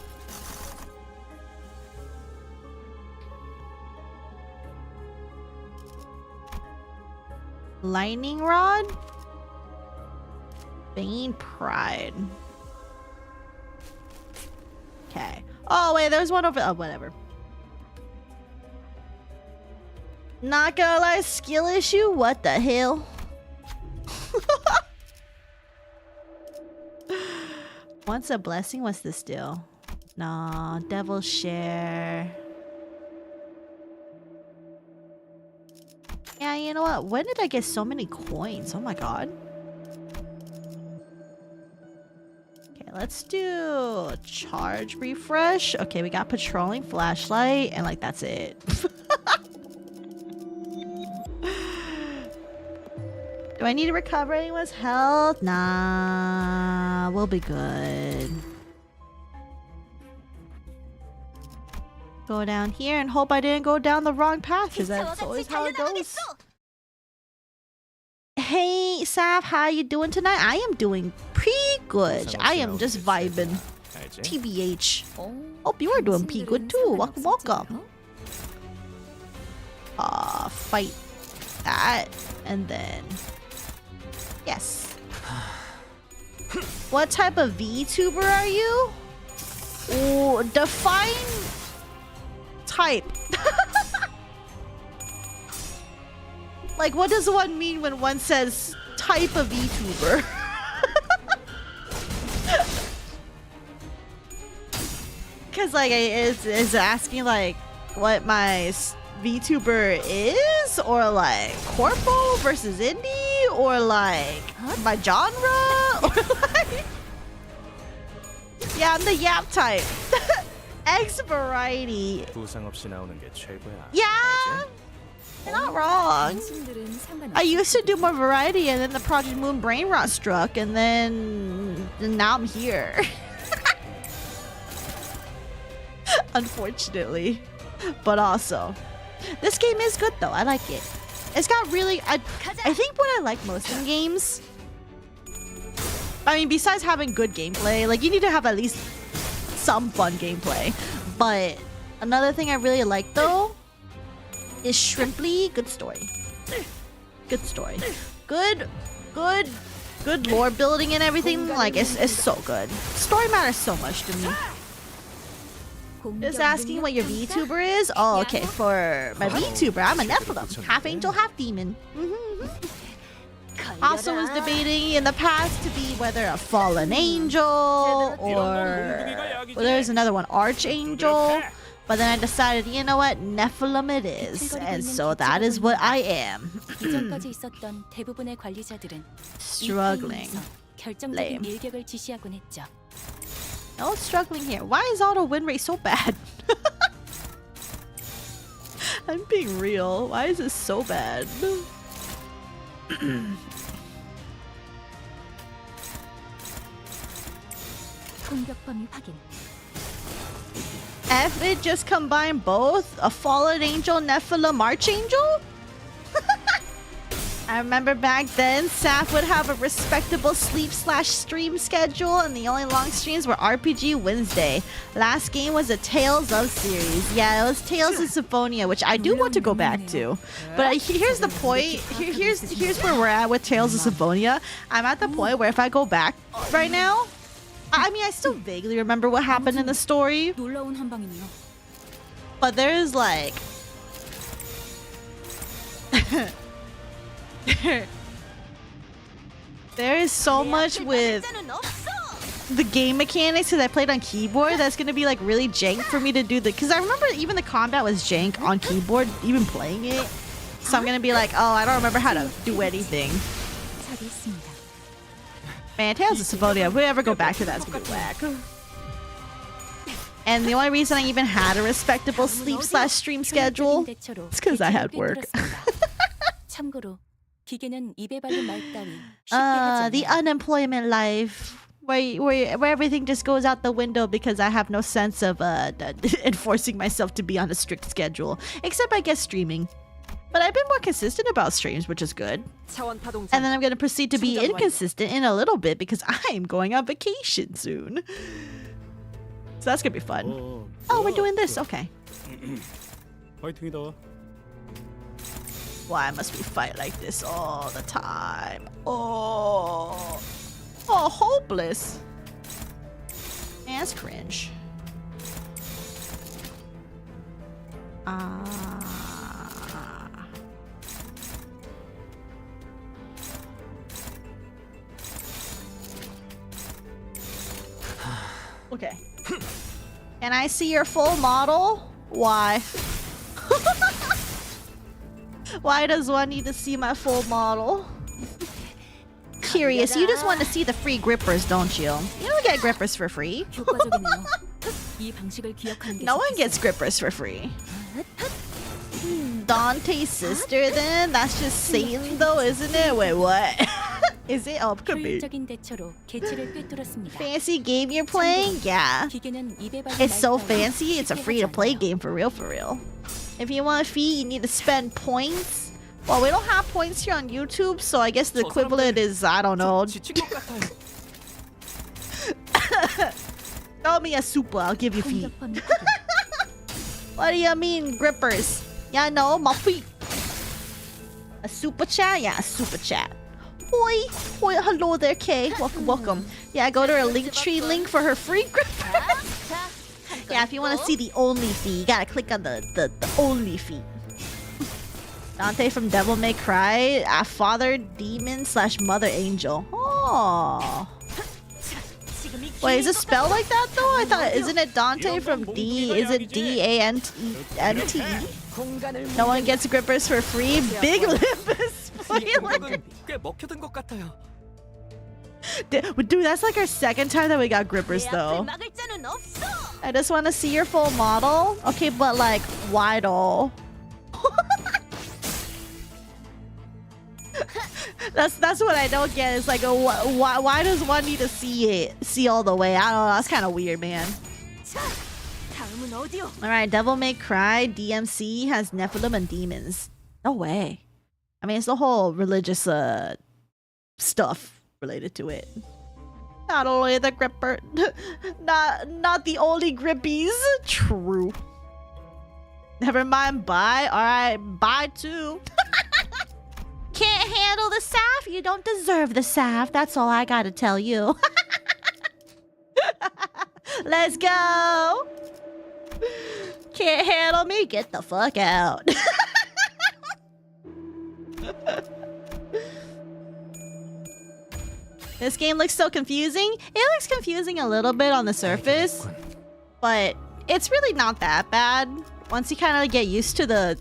Lightning rod? Bane Pride. Okay. Oh, wait, there's one over... Oh, whatever. Not gonna lie, skill issue? What the hell? What's a blessing? What's this deal? Nah, devil share. Yeah, you know what? When did I get so many coins? Oh my god. Okay, let's do charge refresh. Okay, we got patrolling flashlight and like that's it. Do I need to recover anyone's health? Nah, we'll be good. Go down here and hope I didn't go down the wrong path because that's always how it goes. Hey, Saf, how you doing tonight? I am doing pretty good. I am just vibing. 알지? TBH. Hope you are doing pretty good too. Welcome, welcome. Fight that and then yes. What type of VTuber are you? Ooh, define type. Like, what does one mean when one says type of VTuber? Because like is asking like what my VTuber is, or like corpo versus indie, or like my genre, or like yeah, I'm the Yap type. X variety. 부상 없이 나오는 게 최고야. Yeah, you're not wrong. 단순들은 상관없어. I used to do more variety, and then the Project Moon brain rot struck, and then now I'm here. Unfortunately, but also, this game is good though. I like it. It's got really. I think what I like most in games. I mean, besides having good gameplay, like you need to have at least some fun gameplay. But another thing I really like though is Shrimply. Good story. Good story. Good lore building and everything. Like it's so good. Story matters so much to me. Just asking what your VTuber is? Oh, okay. For my VTuber, I'm a Nephilim. Half angel, half demon. Also was debating in the past to be whether a fallen angel or well, there's another one, archangel. But then I decided, you know what? Nephilim it is. And so that is what I am. 이전까지 있었던 대부분의 관리자들은 Struggling. 결정적인 Lame. 일격을 지시하곤 했죠. No struggling here. Why is auto win rate so bad? I'm being real. Why is this so bad? 공격 범위 확인. F it just combine both? A fallen angel, Nephilim, archangel? I remember back then, Saf would have a respectable sleep/stream schedule, and the only long streams were RPG Wednesday. Last game was a Tales of series. Yeah, it was Tales of Symphonia, which I do want to go back to. But here's the point. Here's where we're at with Tales of Symphonia. I'm at the point where if I go back right now, I mean, I still vaguely remember what happened in the story, 놀라운 한 방이네요. but there's like... there is so much with the game mechanics because I played on keyboard that's gonna be like really jank for me to do the, because I remember even the combat was jank on keyboard even playing it, so I'm gonna be like, oh, I don't remember how to do anything. 처리했습니다. Man, Tales of Symphonia, if we ever go back to that, it's gonna be whack. And the only reason I even had a respectable sleep/stream schedule is because I had work. 참고로 기계는 입에 바른 말 따위 쉽게 하지 The 않아요. unemployment life, where everything just goes out the window because I have no sense of enforcing myself to be on a strict schedule. Except I guess streaming. But I've been more consistent about streams, which is good. 차원 파동선. And then I'm going to proceed to be inconsistent in a little bit because I am going on vacation soon. So that's going to be fun. Oh, we're doing this. Okay. 화이팅이다. Why must we fight like this all the time? Oh, hopeless. Man, that's cringe. Can I see your full model? Why? Why does one need to see my full model? Curious, you just want to see the free grippers, don't you? You don't get grippers for free. 효과적이네요. 이 방식을 기억하는 게 No one 좋겠어요. gets grippers for free. Dante's sister then? That's just Satan though, isn't it? Wait, what? Is it? Oh, could be. 효율적인 대처로 개체를 꿰뚫었습니다. Fancy game you're playing? Yeah. 기계는 입에 발린 It's so 말까지 fancy, it's a 쉽게 free to play 하지 않아요. game for real, for real. If you want a fee, you need to spend points. Well, we don't have points here on YouTube, so I guess the equivalent is, I don't know. 지칠 것 같아요. Throw me a super, I'll give you fee. 공격권 확인. What do you mean, grippers? Yeah, no, my feet. A super chat? Yeah, a super chat. Hoi, hoi, hello there, Kay. Welcome, welcome. Yeah, go to her Linktree link for her free grippers. Yeah, if you want to see the only fee, you gotta click on the only fee. Dante from Devil May Cry, father demon / mother angel. Oh. Wait, is it spelled like that though? I thought, isn't it Dante from D? Is it D-A-N-T? 공간을 No one gets grippers for free? Big lip is spoiler. 꽤 먹혀든 것 같아요. Dude, that's like our second time that we got grippers though. I just want to see your full model. Okay, but like, why though? That's what I don't get. It's like, why does one need to see all the way? I don't know. That's kind of weird, man. All right, Devil May Cry DMC has Nephilim and demons. No way. I mean, it's the whole religious stuff related to it. Not only the gripper, not the only grippies. True. Never mind. Bye. All right, bye too. Can't handle the salve? You don't deserve the salve. That's all I gotta tell you. Let's go. Can't handle me? Get the fuck out. This game looks so confusing. It looks confusing a little bit on the surface, but it's really not that bad once you kind of get used to the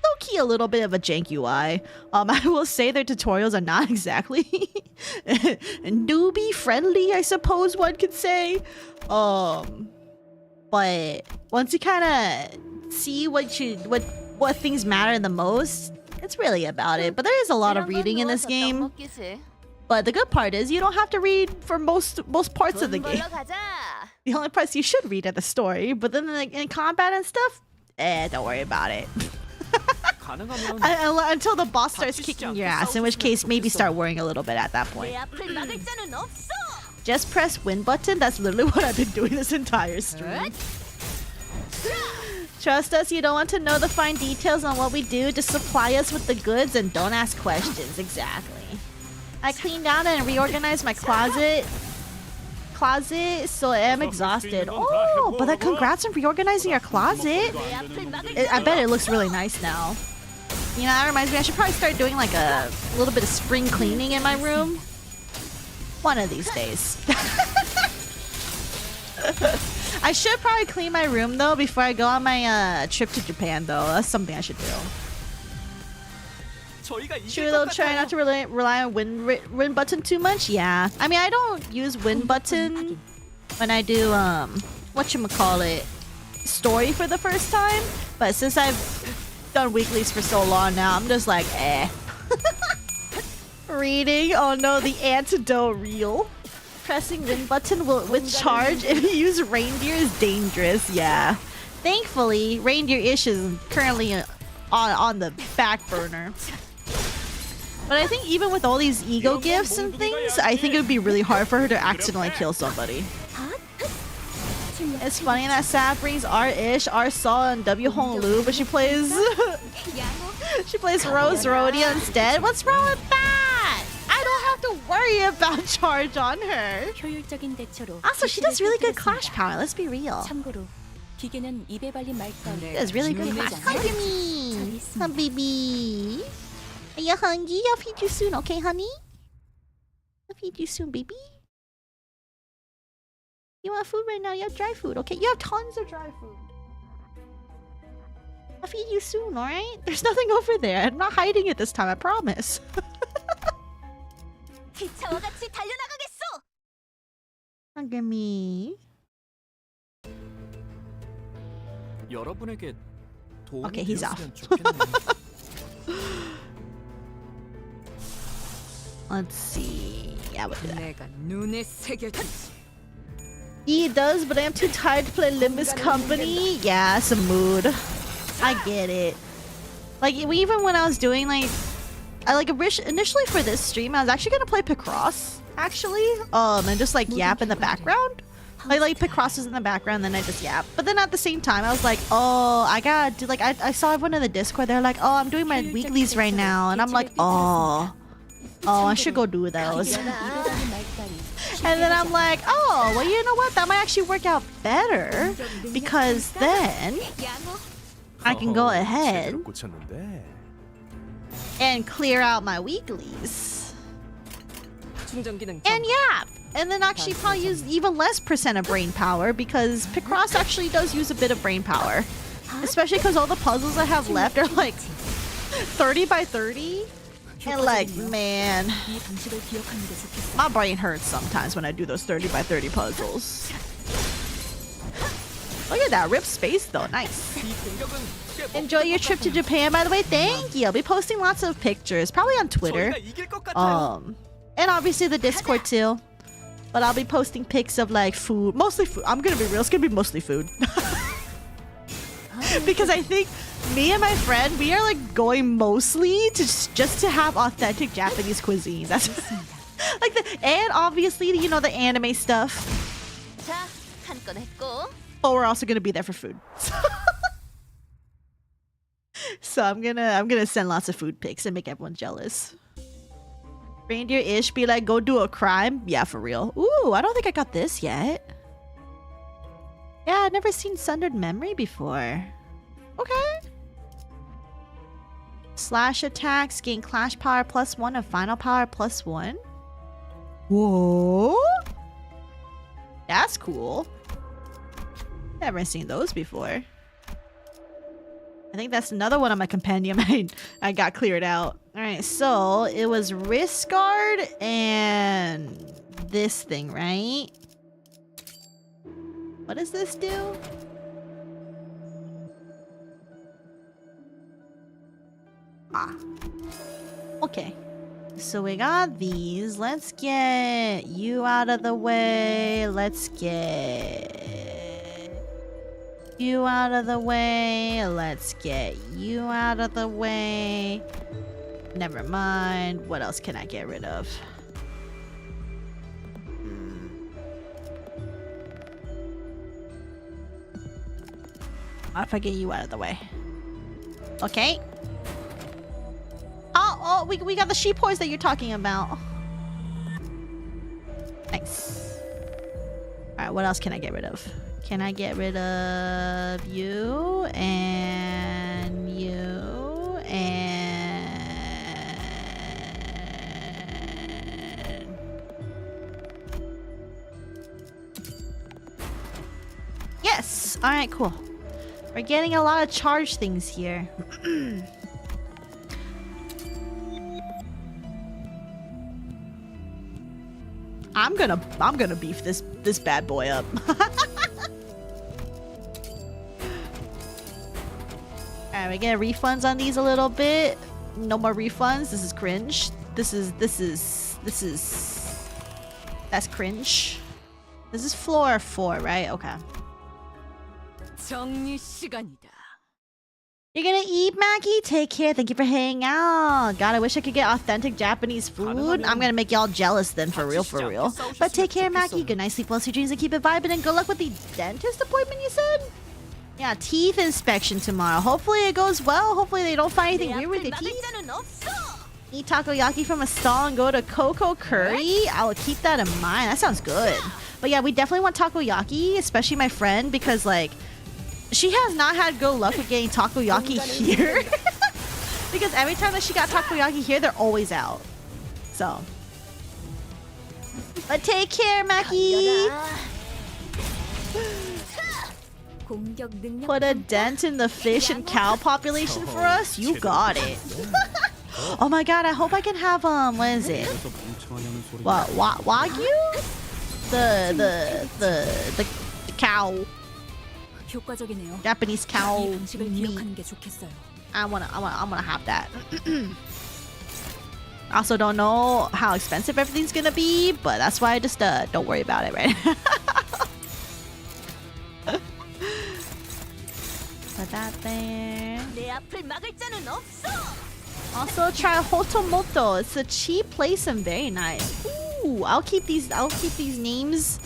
low-key a little bit of a jank UI. I will say their tutorials are not exactly newbie friendly, I suppose one could say. But once you kind of see what things matter the most, it's really about it. But there is a lot of reading in this game. But the good part is you don't have to read for most parts of the game. The only parts you should read are the story. But then in combat and stuff, don't worry about it. 가능하면 Until the boss starts kicking your ass, in which case maybe start worrying a little bit at that point. Just press win button. That's literally what I've been doing this entire stream. Trust us, you don't want to know the fine details on what we do. Just supply us with the goods and don't ask questions. Exactly. I cleaned out and reorganized my closet, so I'm exhausted. Oh, but like, congrats on reorganizing your closet. I bet it looks really nice now. You know, that reminds me, I should probably start doing like a little bit of spring cleaning in my room. One of these days. I should probably clean my room though before I go on my trip to Japan though. That's something I should do. 저희가 이길 Sure, 것 they'll try not 같아요. to rely on win button too much. Yeah, I mean, I don't use win button when I do whatchamacallit, story for the first time. But since I've done weeklies for so long now, I'm just like, eh. Reading. Oh no, the antidote reel. Pressing win button with charge if you use reindeer is dangerous. Yeah. Thankfully, reindeer-ish is currently on the back burner. But I think even with all these ego gifts and things, I think it would be really hard for her to accidentally kill somebody. It's funny that Sap brings R-ish, R-Saw, and W Honolulu, but she plays Rose Rodia instead. What's wrong with that? I don't have to worry about charge on her. 효율적인 대처로 Also, she does really good 개체를 clash 꿰뚫었습니다. power. Let's be real. 참고로 기계는 입에 발린 말까지 She does really good clash. Hug me, baby. Are you hungry? I'll feed you soon, okay, honey? I'll feed you soon, baby. You want food right now? You have dry food. Okay, you have tons of dry food. I'll feed you soon, alright? There's nothing over there. I'm not hiding it this time, I promise. 기차와 같이 달려나가겠소. Look at me. 여러분에게 도움이 Okay, he's off. 되었으면 좋겠네요. Let's see. Yeah, we'll do that. 내가 눈에 새겨주지. He does, but I'm too tired to play Limbus Company. Yeah, it's a mood. I get it. Like, even when I was doing, like, initially for this stream, I was actually gonna play Picross, actually. And just, like, yap in the background. Like Picross is in the background, then I just yap. But then at the same time, I was like, oh, I gotta do, like, I saw everyone in the Discord, they're like, oh, I'm doing my weeklies right now. And I'm like, oh, I should go do those. And then I'm like, oh, well, you know what? That might actually work out better. Because then I can go ahead 제대로 꽂혔는데. and clear out my weeklies. 충전 기능 And yap! And then actually probably use even less % of brain power because Picross actually does use a bit of brain power. Especially because all the puzzles I have left are like 30 by 30. And like, man, 이 방식을 기억하는 데 좋겠어. my brain hurts sometimes when I do those 30 by 30 puzzles. Look at that, rip space though, nice. 이 공격은 Enjoy your trip to Japan, by the way. Thank you. I'll be posting lots of pictures, probably on Twitter. 저희가 이길 것 같아요. And obviously the Discord too. But I'll be posting pics of like food, mostly food. I'm gonna be real, it's gonna be mostly food. Because I think me and my friend, we are like going mostly to just to have authentic Japanese cuisine. That's like and obviously, you know, the anime stuff. 자, 한 건 했고. But we're also gonna be there for food. So I'm gonna send lots of food pics and make everyone jealous. Reindeer-ish be like, go do a crime? Yeah, for real. Ooh, I don't think I got this yet. Yeah, I've never seen Sundered Memory before. Okay. Slash attacks, gain clash power +1 and final power +1. Whoa. That's cool. Never seen those before. I think that's another one on my compendium I got cleared out. Alright, so it was wrist guard and this thing, right? What does this do? Ah. Okay. So we got these. Let's get you out of the way. Let's get you out of the way. Let's get you out of the way. Never mind. What else can I get rid of? If I get you out of the way. Okay. Oh, we got the sheep horse that you're talking about. Nice. Alright, what else can I get rid of? Can I get rid of you and you and yes. All right, cool. We're getting a lot of charge things here. I'm gonna beef this bad boy up. Alright, we get refunds on these a little bit. No more refunds. This is cringe. This is that's cringe. This is floor 4, right? Okay. 정리 시간이다. You're gonna eat, Mackie? Take care. Thank you for hanging out. God, I wish I could get authentic Japanese food. I'm gonna make y'all jealous then, for real, for real. But take care, Mackie. Good night, sleep well, sweet dreams, and keep it vibing. And good luck with the dentist appointment, you said? Yeah, teeth inspection tomorrow. Hopefully it goes well. Hopefully they don't find anything weird with your teeth. Eat takoyaki from a stall and go to Coco Curry. I will keep that in mind. That sounds good. But yeah, we definitely want takoyaki, especially my friend, because like, she has not had good luck with getting takoyaki here. Because every time that she got takoyaki here, they're always out. So. But take care, Maki. 공격 능력 Put a dent in the fish and cow population for us? You got it. Oh my god, I hope I can have what is it? What wagyu? The cow. 효과적이네요. Japanese cow 이 방식을 meat. 기억하는 게 좋겠어요. I'm gonna have that. I also don't know how expensive everything's gonna be, but that's why I just don't worry about it right now. Put that there. 내 앞을 막을 자는 없어. Also try Hotomoto. It's a cheap place and very nice. Ooh, I'll keep these names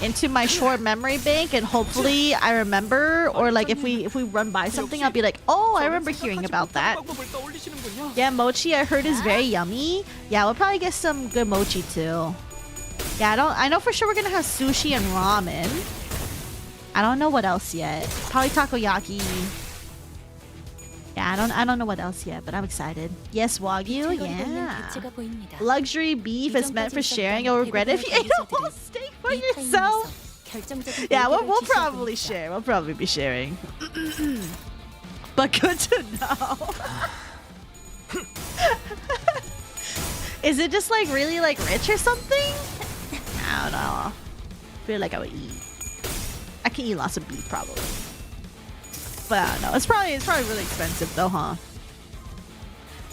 into my short memory bank, and hopefully I remember, or like if we run by something, I'll be like, oh, I remember hearing about that. Yeah, mochi I heard is very yummy. Yeah, we'll probably get some good mochi too. Yeah, I know for sure we're gonna have sushi and ramen. I don't know what else yet. Probably takoyaki. Yeah, I don't know what else yet, but I'm excited. Yes, wagyu. Yeah. Luxury beef is meant for sharing. You'll regret it if you ate a whole steak for yourself. Yeah, we'll probably share. We'll probably be sharing. But good to know. Is it just like really like rich or something? I don't know. I feel like I would eat. I can eat lots of beef probably. But I don't know. It's probably really expensive though, huh?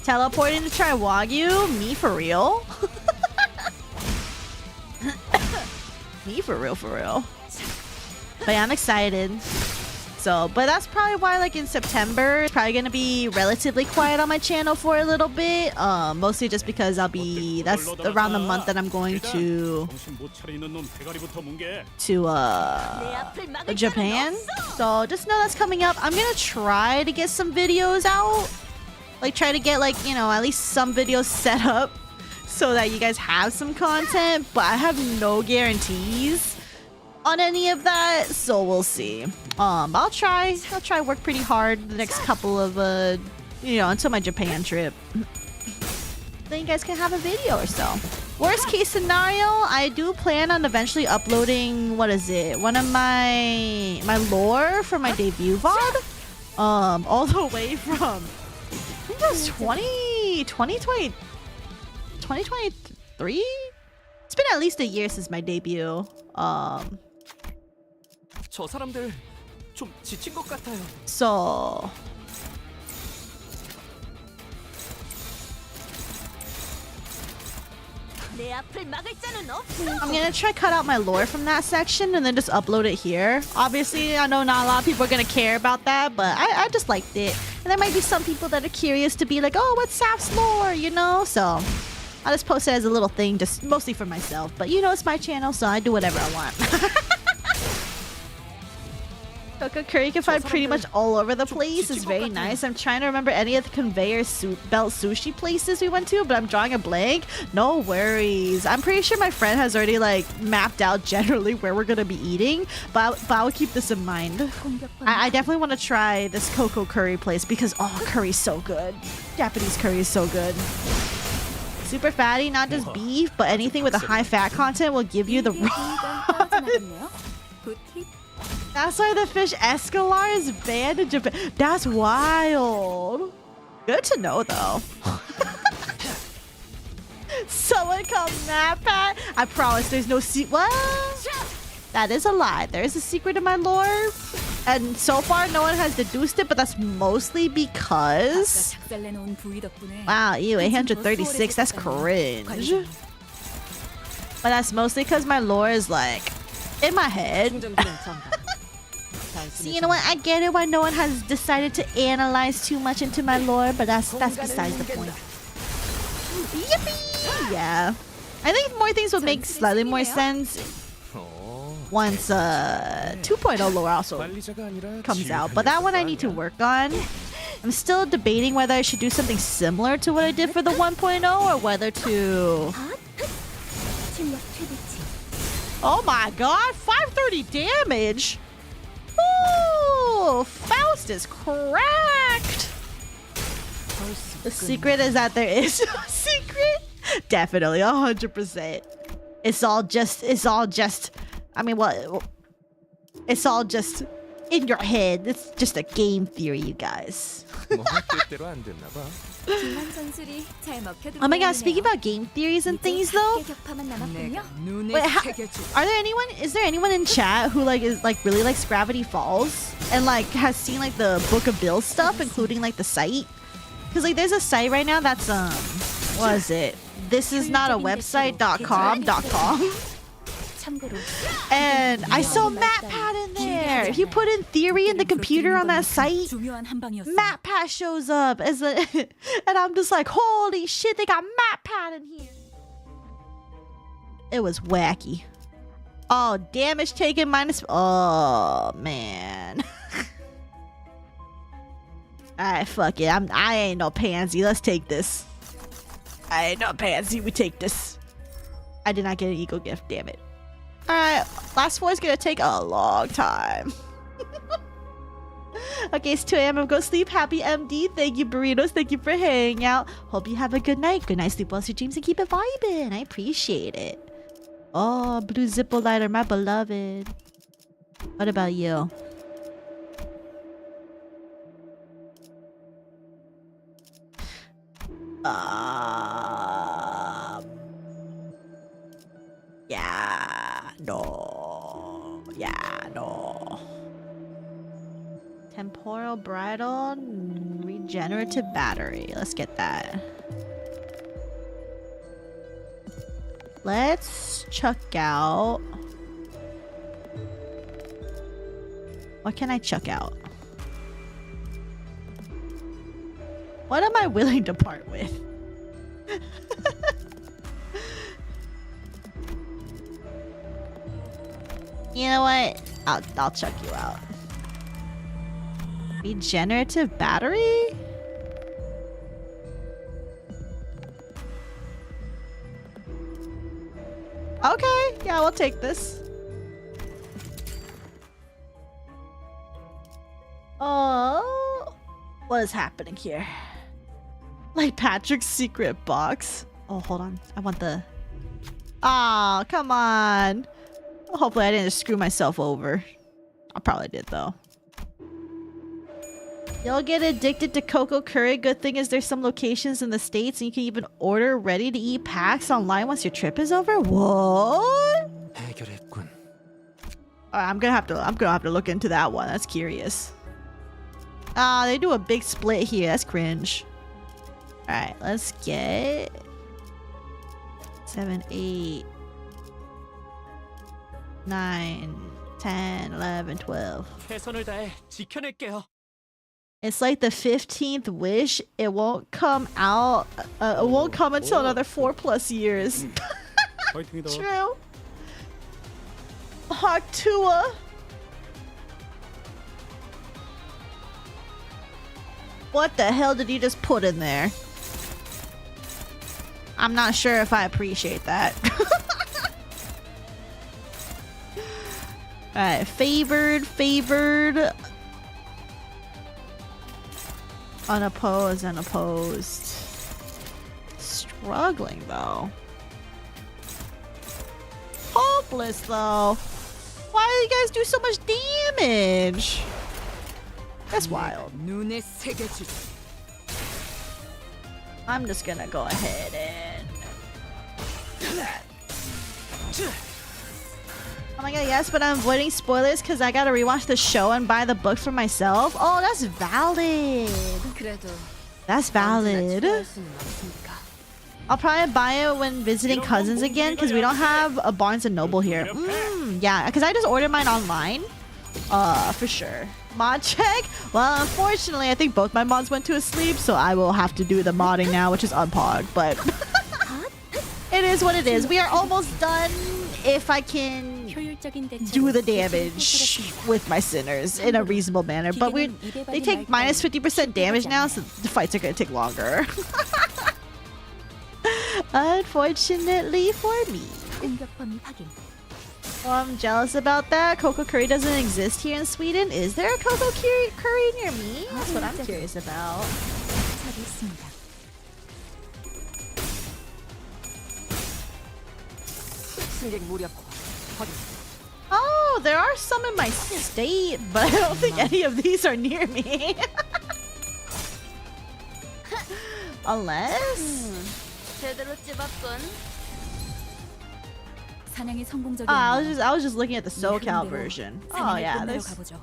Teleporting to try wagyu? Me for real? Me for real, for real. But yeah, I'm excited. So, but that's probably why like in September, it's probably gonna be relatively quiet on my channel for a little bit. Mostly just because that's around the month that I'm going to Japan. So just know that's coming up. I'm gonna try to get some videos out. Like try to get like, you know, at least some videos set up so that you guys have some content, but I have no guarantees on any of that, so we'll see. I'll try work pretty hard the next couple of you know, until my Japan trip. Then you guys can have a video or so. Worst case scenario, I do plan on eventually uploading, what is it, one of my lore for my debut VOD, all the way from, I think it was 2023. It's been at least a year since my debut. 저 사람들 좀 지친 것 같아요. So I'm gonna try cut out my lore from that section and then just upload it here. Obviously, I know not a lot of people are gonna care about that, but I just liked it. And there might be some people that are curious to be like, oh, what's Saph's lore, you know? So I'll just post it as a little thing, just mostly for myself. But you know, it's my channel, so I do whatever I want. Coco curry you can find pretty much all over the place. It's very nice. I'm trying to remember any of the conveyor belt sushi places we went to, but I'm drawing a blank. No worries. I'm pretty sure my friend has already like mapped out generally where we're gonna be eating, but I will keep this in mind. I definitely want to try this Coco curry place because oh, curry's so good. Japanese curry is so good. Super fatty, not just beef, but anything with a high fat content will give you the raw. That's why the fish escalar is banned in Japan. That's wild. Good to know, though. Someone called MatPat. I promise there's no secret. What? That is a lie. There is a secret in my lore. And so far, no one has deduced it, but that's mostly because... Wow, ew, 836. That's cringe. But that's mostly because my lore is like in my head. So you know what? I get it why no one has decided to analyze too much into my lore, but that's besides the point. Yippee! Yeah. I think more things would make slightly more sense once 2.0 lore also comes out. But that one I need to work on. I'm still debating whether I should do something similar to what I did for the 1.0 or whether to... Oh my god, 530 damage! Ooh, Faust is cracked! The secret is that there is no secret? Definitely, 100%. It's all just, I mean, what? It's all just in your head. It's just a game theory, you guys. 뭐 뜻대로 안 됐나 봐. 비만 전술이 잘 먹혀들고 Oh my god, speaking about game theories and things though, 격파만 남았군요. 내가 눈에 Wait, 새겨줄. is there anyone in chat who like is like really likes Gravity Falls and like has seen like the Book of Bill stuff, including like the site? Because like there's a site right now that's what is it? This is not a website.com. 참고로 And I saw MatPat in there. If you put in theory in the computer on that site, 중요한 한 방이었어요. MatPat shows up as a, and I'm just like, holy shit, they got MatPat in here. It was wacky. Oh, damage taken minus. Oh man. Alright, fuck it. I ain't no pansy. Let's take this. I ain't no pansy. We take this. I did not get an eagle gift. Damn it. Alright, last four is gonna take a long time. Okay, it's 2 a.m. I'm gonna sleep. Happy MD. Thank you, burritos. Thank you for hanging out. Hope you have a good night. Good night, sleep well, sweet dreams, and keep it vibing. I appreciate it. Oh, blue Zippo lighter, my beloved. What about you? Yeah, no. Temporal bridle, regenerative battery. Let's get that. Let's chuck out. What can I chuck out? What am I willing to part with? You know what? I'll chuck you out. Regenerative battery? Okay, yeah, we'll take this. Oh, what is happening here? Like Patrick's secret box. Oh, hold on. I want the... Oh, come on. Hopefully I didn't just screw myself over. I probably did though. You'll get addicted to cocoa curry. Good thing is there's some locations in the States and you can even order ready to eat packs online once your trip is over. What? 해결했군. I'm gonna have to look into that one. That's curious. They do a big split here. That's cringe. Alright, let's get 7, 8, 9, 10, 11, 12. 최선을 다해 지켜낼게요. It's like the 15th wish. It won't come out. It won't come until another 4+ years. 파이팅이다. True. Haktua. What the hell did you just put in there? I'm not sure if I appreciate that. Alright, favored. Unopposed, unopposed. Struggling though. Hopeless though. Why do you guys do so much damage? That's wild. 눈에 새겨줄. I'm just gonna go ahead and do that. Oh my god, yes, but I'm avoiding spoilers because I gotta rewatch the show and buy the book for myself. Oh, that's valid. 그래도 That's valid. 좋아할 수는 없으니까. I'll probably buy it when visiting cousins again because we don't have a Barnes & Noble here. Yeah, because I just ordered mine online. For sure. Mod check? Well, unfortunately, I think both my mods went to sleep, so I will have to do the modding now, which is unpog, but it is what it is. We are almost done if I can do the damage with my sinners in a reasonable manner, but they take minus 50% damage now, so the fights are going to take longer. Unfortunately for me. Well, I'm jealous about that. Cocoa curry doesn't exist here in Sweden. Is there a cocoa curry near me? That's what I'm curious about. 승객 무력 확인. Oh, know. There are some in my state, but I don't think any of these are near me. Unless. 제대로 찝었군. 사냥이 성공적인 I was just looking at the SoCal version. Oh yeah, there's 가보죠.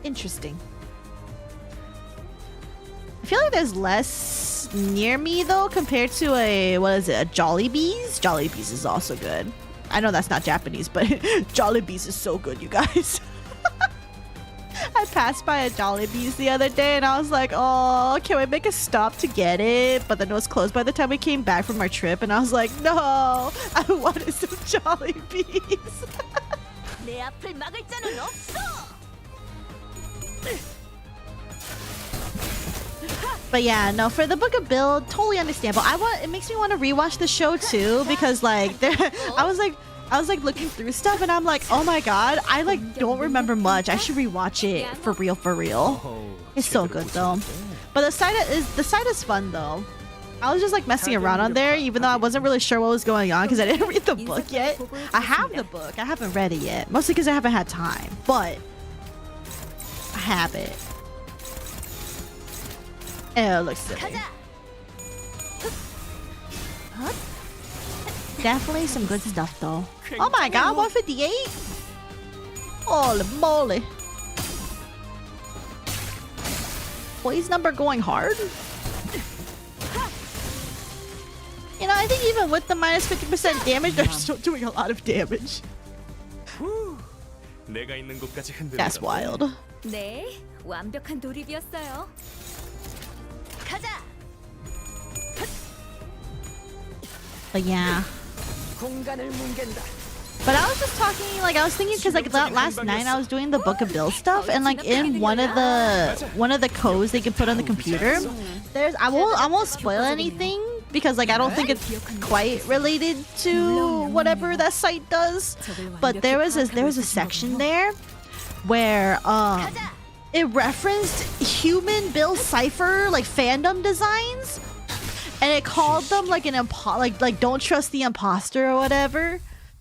interesting. I feel like there's less near me though compared to a Jollibees. Jollibees is also good. I know that's not Japanese, but Jollibees is so good, you guys. I passed by a Jollibees the other day and I was like, oh, can we make a stop to get it? But then it was closed by the time we came back from our trip and I was like, no, I wanted some Jollibees. 내 앞을 막을 자는 없어. But yeah, no, for the Book of Bill, totally understandable. It makes me want to rewatch the show too because like I was like looking through stuff and I'm like, oh my god, I like don't remember much. I should rewatch it for real. It's so good though. But the site is fun though. I was just like messing around on there even though I wasn't really sure what was going on because I didn't read the book yet. I have the book. I haven't read it yet. Mostly because I haven't had time. But I have it. Oh, it looks silly. Definitely some good stuff though. Oh my god, 158? Holy moly. Boy's number going hard? You know, I think even with the minus 50% damage, they're still doing a lot of damage. 내가 있는 곳까지 흔들어. That's wild. 네, 완벽한 돌입이었어요. 가자. But yeah. 공간을 뭉갠다. But I was just talking, like I was thinking, because like last night I was doing the Book of Bill stuff, and like in one of the codes they can put on the computer, I won't spoil anything because like I don't think it's quite related to whatever that site does. But there was a section there where it referenced human Bill Cipher like fandom designs, and it called them like an like don't trust the imposter or whatever.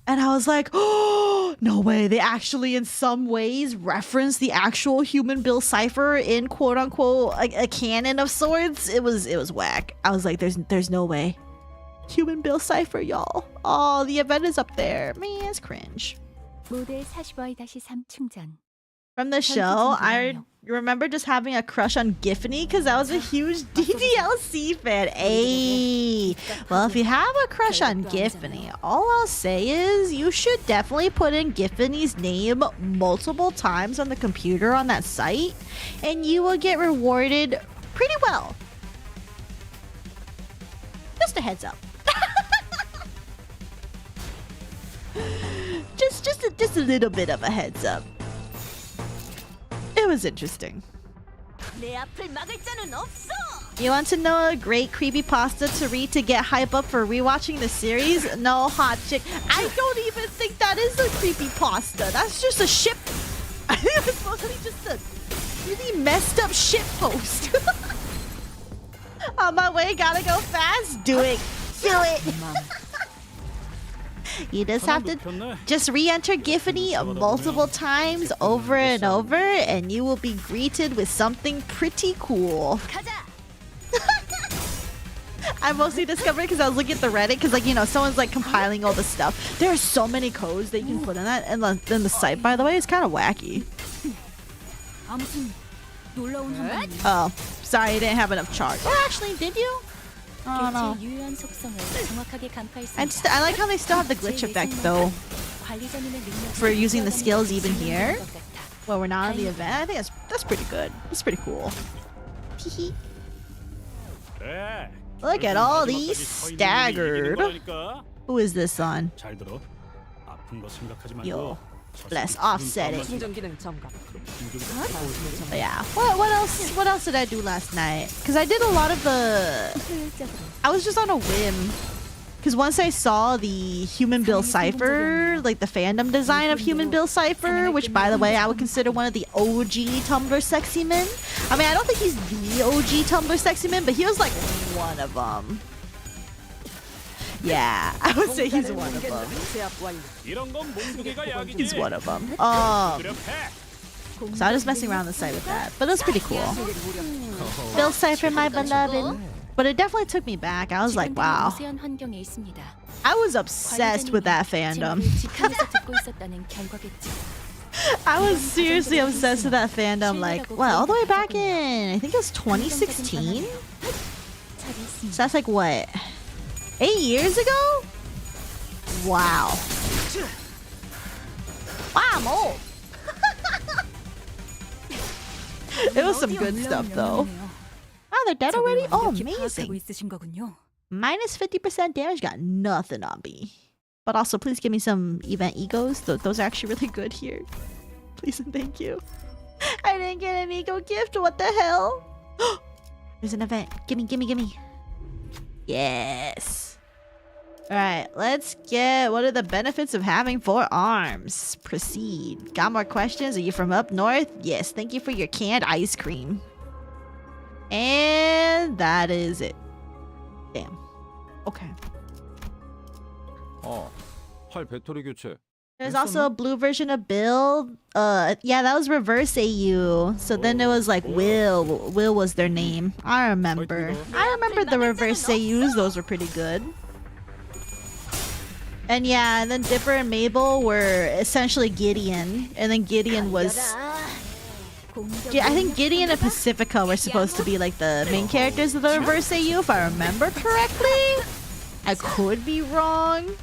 And I was like, oh, no way. They actually, in some ways, reference the actual human Bill Cipher in quote unquote a canon of sorts. It was whack. I was like, there's no way. Human Bill Cipher, y'all. Oh, the event is up there. Man, it's cringe. 모델 45-3 충전. From the show, I remember just having a crush on Giffany because I was a huge DDLC fan. Ayy. Well, if you have a crush on Giffany, all I'll say is you should definitely put in Giffany's name multiple times on the computer on that site, and you will get rewarded pretty well. Just a heads up. just a little bit of a heads up. It was interesting. 내 앞을 막을 자는 없어. You want to know a great creepypasta to read to get hype up for rewatching the series? No, hot chick. I don't even think that is a creepypasta. That's just a ship. I think it was supposed to be just a really messed up ship post. On my way, gotta go fast. Do it. Do it. You just have to just re-enter Giffany multiple times over and over, and you will be greeted with something pretty cool. 가자. I mostly discovered because I was looking at the Reddit because, like, you know, someone's like compiling all the stuff. There are so many codes that you can put in that, and then the site, by the way, is kind of wacky. 아무튼 놀러 온 한번. Oh, sorry, you didn't have enough charge. Oh, actually, did you? Oh no. 유효한 속성을 정확하게 간파했습니다. I like how they still have the glitch effect though for using the skills even here. Well, we're not on the event. I think that's pretty good. That's pretty cool. Teehee. Look at all these staggered. Who is this on? 잘 들어. 아픈 거 생각하지 말고. Yo, let's offset it. 충전 기능 점검. But yeah. What else did I do last night? Because I did a lot of the. I was just on a whim. Because once I saw the Human Bill Cipher, like the fandom design of Human Bill Cipher, which by the way I would consider one of the OG Tumblr sexy men. I mean, I don't think he's the OG Tumblr sexy man, but he was like one of them. Yeah, I would say he's one of them. 제압 완료. 이런 건 몽둥이가 약이지. He's one of them. 두드려 패. So I was messing around the site with that, but it was pretty cool. Bill Cipher, my beloved. But it definitely took me back. I was like, wow. 우세한 환경에 있습니다. I was obsessed with that fandom. 지금까지 듣고 있었다는 결과겠죠. I was seriously obsessed with that fandom, like, what, all the way back in, I think it was 2016? So that's like, what, 8 years ago? Wow. Wow, I'm old. It was some good stuff, though. Oh, they're dead already? Oh, amazing. Minus 50% damage, got nothing on me. But also, please give me some event egos. Those are actually really good here. Please and thank you. I didn't get an ego gift. What the hell? There's an event. Gimme, gimme, gimme. Yes. Alright, let's get... What are the benefits of having 4 arms? Proceed. Got more questions? Are you from up north? Yes, thank you for your canned ice cream. And that is it. Damn. Okay. 팔 배터리 교체. There's also a blue version of Bill. Yeah, that was reverse AU. So then it was like Will. Will was their name. I remember. I remember the reverse AUs. Those were pretty good. And yeah, and then Dipper and Mabel were essentially Gideon. And then Gideon was... Yeah, I think Gideon and Pacifica were supposed to be like the main characters of the reverse AU, if I remember correctly. I could be wrong.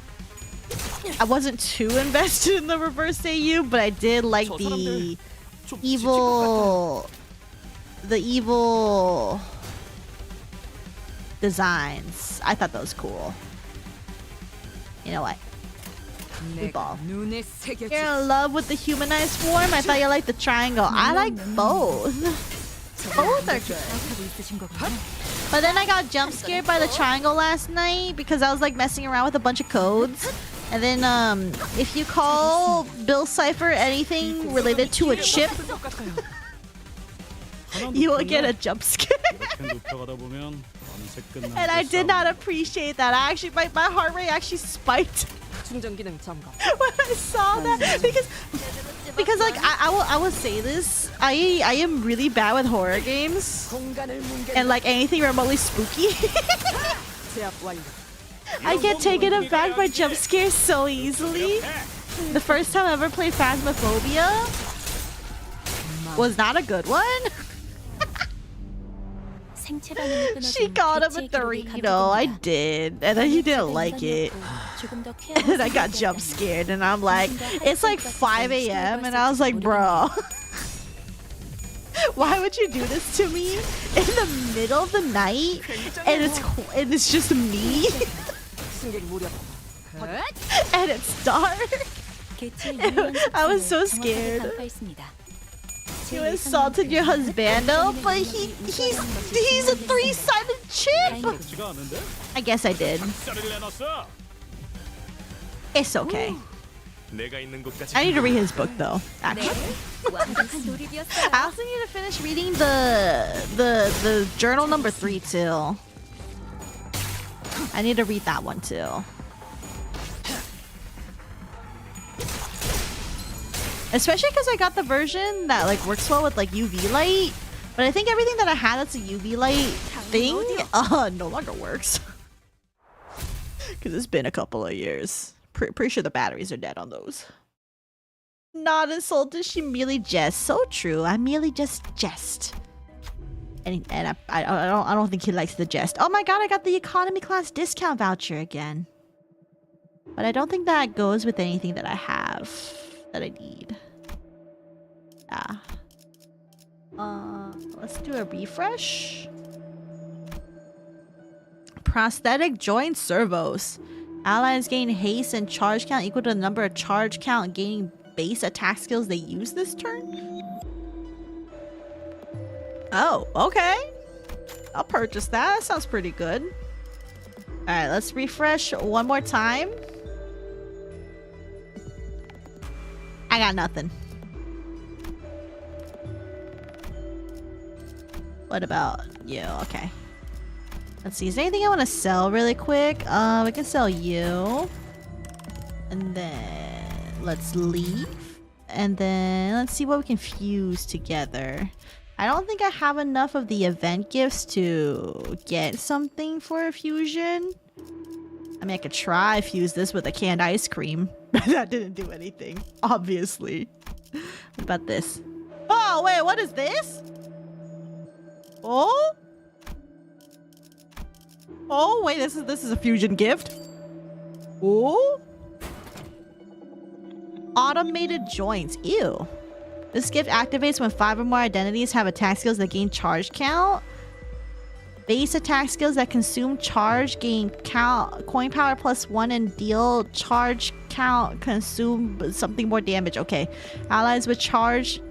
I wasn't too invested in the reverse AU, but I did like the evil designs. I thought that was cool. You know what? Meatball. You're in love with the humanized form? I thought you liked the triangle. I like both. Both are good. But then I got jump scared by the triangle last night because I was like messing around with a bunch of codes. And then if you call Bill Cipher anything related to a chip, you will get a jump scare. And I did not appreciate that. I actually, my heart rate actually spiked 충전 기능 잠깐. when I saw that because like I will say this, I am really bad with horror games 공간을 뭉개. and like anything remotely spooky. 제압 완료. I get taken aback by jump scares so easily. The first time I ever played Phasmophobia was not a good one. She got him a Dorito. I did. And then he didn't like it. And then I got jump scared. And I'm like, it's like 5 a.m. And I was like, bro, why would you do this to me in the middle of the night? And it's just me. And it's dark. I was so scared. You insulted your husbando, but he's a 3-sided chip. I guess I did. It's okay. I need to read his book though, actually. I also need to finish reading the journal number 3 too. I need to read that one too. Especially because I got the version that like works well with like UV light, but I think everything that I had that's a UV light thing no longer works. Because it's been a couple of years. Pretty sure the batteries are dead on those. Not insulted, she merely jests. So true, I merely just jest. And I don't think he likes the jest. Oh my god, I got the economy class discount voucher again. But I don't think that goes with anything that I have that I need. Let's do a refresh. Prosthetic joint servos. Allies gain haste and charge count equal to the number of charge count gaining base attack skills they use this turn. Oh, okay. I'll purchase that. That sounds pretty good. Alright, let's refresh one more time. I got nothing. What about you? Okay. Let's see, is there anything I want to sell really quick? We can sell you. And then let's leave. And then let's see what we can fuse together. I don't think I have enough of the event gifts to get something for a fusion. I mean, I could try fuse this with a canned ice cream. That didn't do anything, obviously. What about this? Oh, wait, what is this? Oh? Oh, wait, this is a fusion gift. Oh? Automated joints. Ew. This gift activates when 5 or more identities have attack skills that gain charge count. Base attack skills that consume charge gain count coin power +1 and deal charge count consume something more damage. Okay. Allies with charge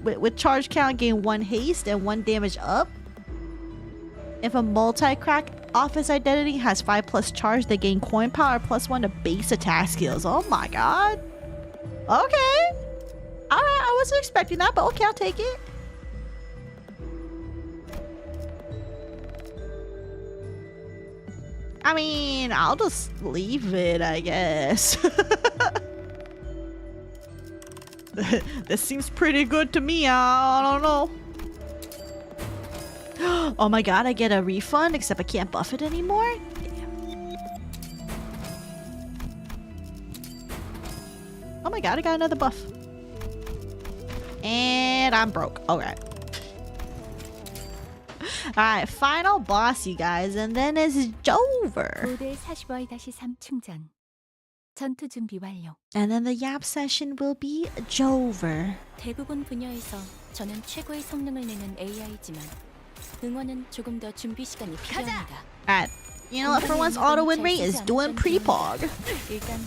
with charge count gain 1 haste and 1 damage up. If a multi-crack office identity has 5+ charge, they gain coin power +1 to base attack skills. Oh my god. Okay. Alright, I wasn't expecting that, but okay, I'll take it. I mean, I'll just leave it, I guess. This seems pretty good to me. I don't know. Oh my god, I get a refund, except I can't buff it anymore? Damn. Oh my god, I got another buff. And I'm broke. Alright. Alright, final boss, you guys, and then it's over. 모델 45-3 충전. 전투 준비 완료. And then the Yap session will be over. 대부분 분야에서 저는 최고의 성능을 내는 AI지만 응원은 조금 더 준비 시간이 필요합니다. Alright. You know what, for once, auto win rate is doing pretty pog. 일단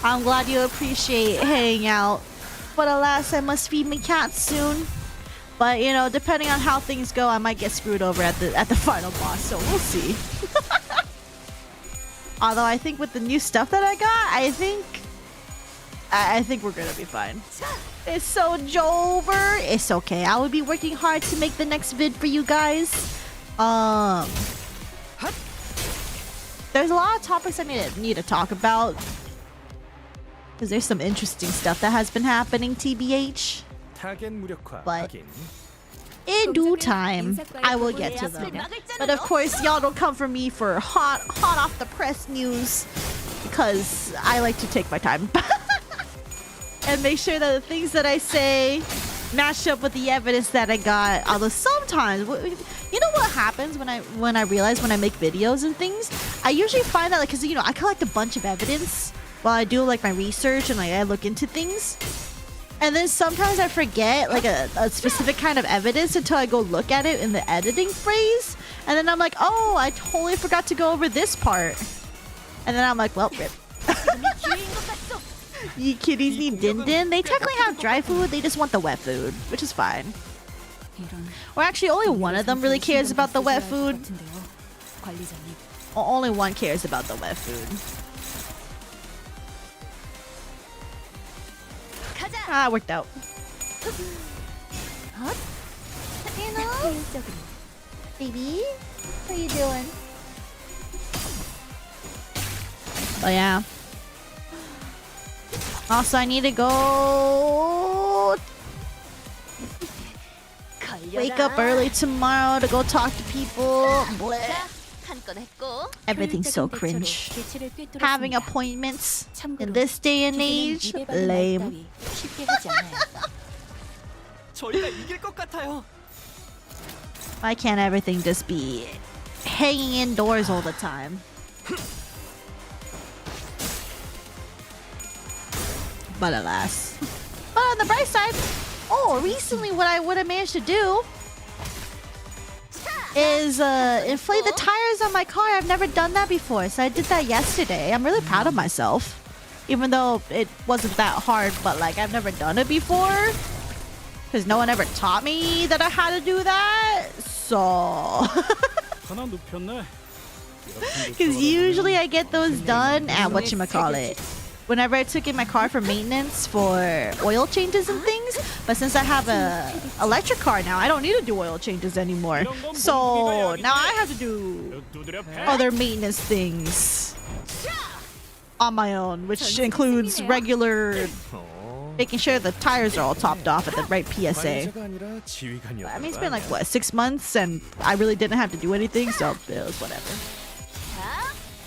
I'm glad you appreciate hanging out. But alas, I must feed my cat soon. But you know, depending on how things go, I might get screwed over at the final boss. So we'll see. Although I think with the new stuff that I got, I think we're gonna be fine. It's so over. It's okay. I will be working hard to make the next vid for you guys. There's a lot of topics I need to talk about. Because there's some interesting stuff that has been happening, TBH. But in due time, I will get to them. But of course, y'all don't come for me for hot off the press news. Because I like to take my time. And make sure that the things that I say match up with the evidence that I got. Although sometimes, you know what happens when I realize when I make videos and things? I usually find that, like, because, you know, I collect a bunch of evidence while I do, like, my research and, like, I look into things. And then sometimes I forget, like, a specific kind of evidence until I go look at it in the editing phrase. And then I'm like, oh, I totally forgot to go over this part. And then I'm like, well, rip. You kitties need din din. They technically have dry food, they just want the wet food, which is fine. Or actually, only one of them really cares about the wet food. Only one cares about the wet food. Ah, worked out. You know? Baby, how you doing? Oh yeah. Also, I need to go wake up early tomorrow to go talk to people. Blech. Everything's so cringe. Having appointments in this day and age, lame. Why can't everything just be hanging indoors all the time? But alas. But on the bright side, oh, recently what I managed to do is inflate the tires on my car. I've never done that before, so I did that yesterday. I'm really proud of myself. Even though it wasn't that hard, but like I've never done it before. Because no one ever taught me that I had to do that. So... Because usually I get those done at whatchamacallit. Whenever I took in my car for maintenance for oil changes and things. things. But since I have a electric car now, I don't need to do oil changes anymore. So now I have to do 두드려 패. other maintenance things on my own, which includes regular making sure the tires are all topped off at the right PSA. 관리자가 아니라 지휘관이었던 I mean, it's 거 been like, 아니야? what, 6 months, and I really didn't have to do anything, so it was whatever.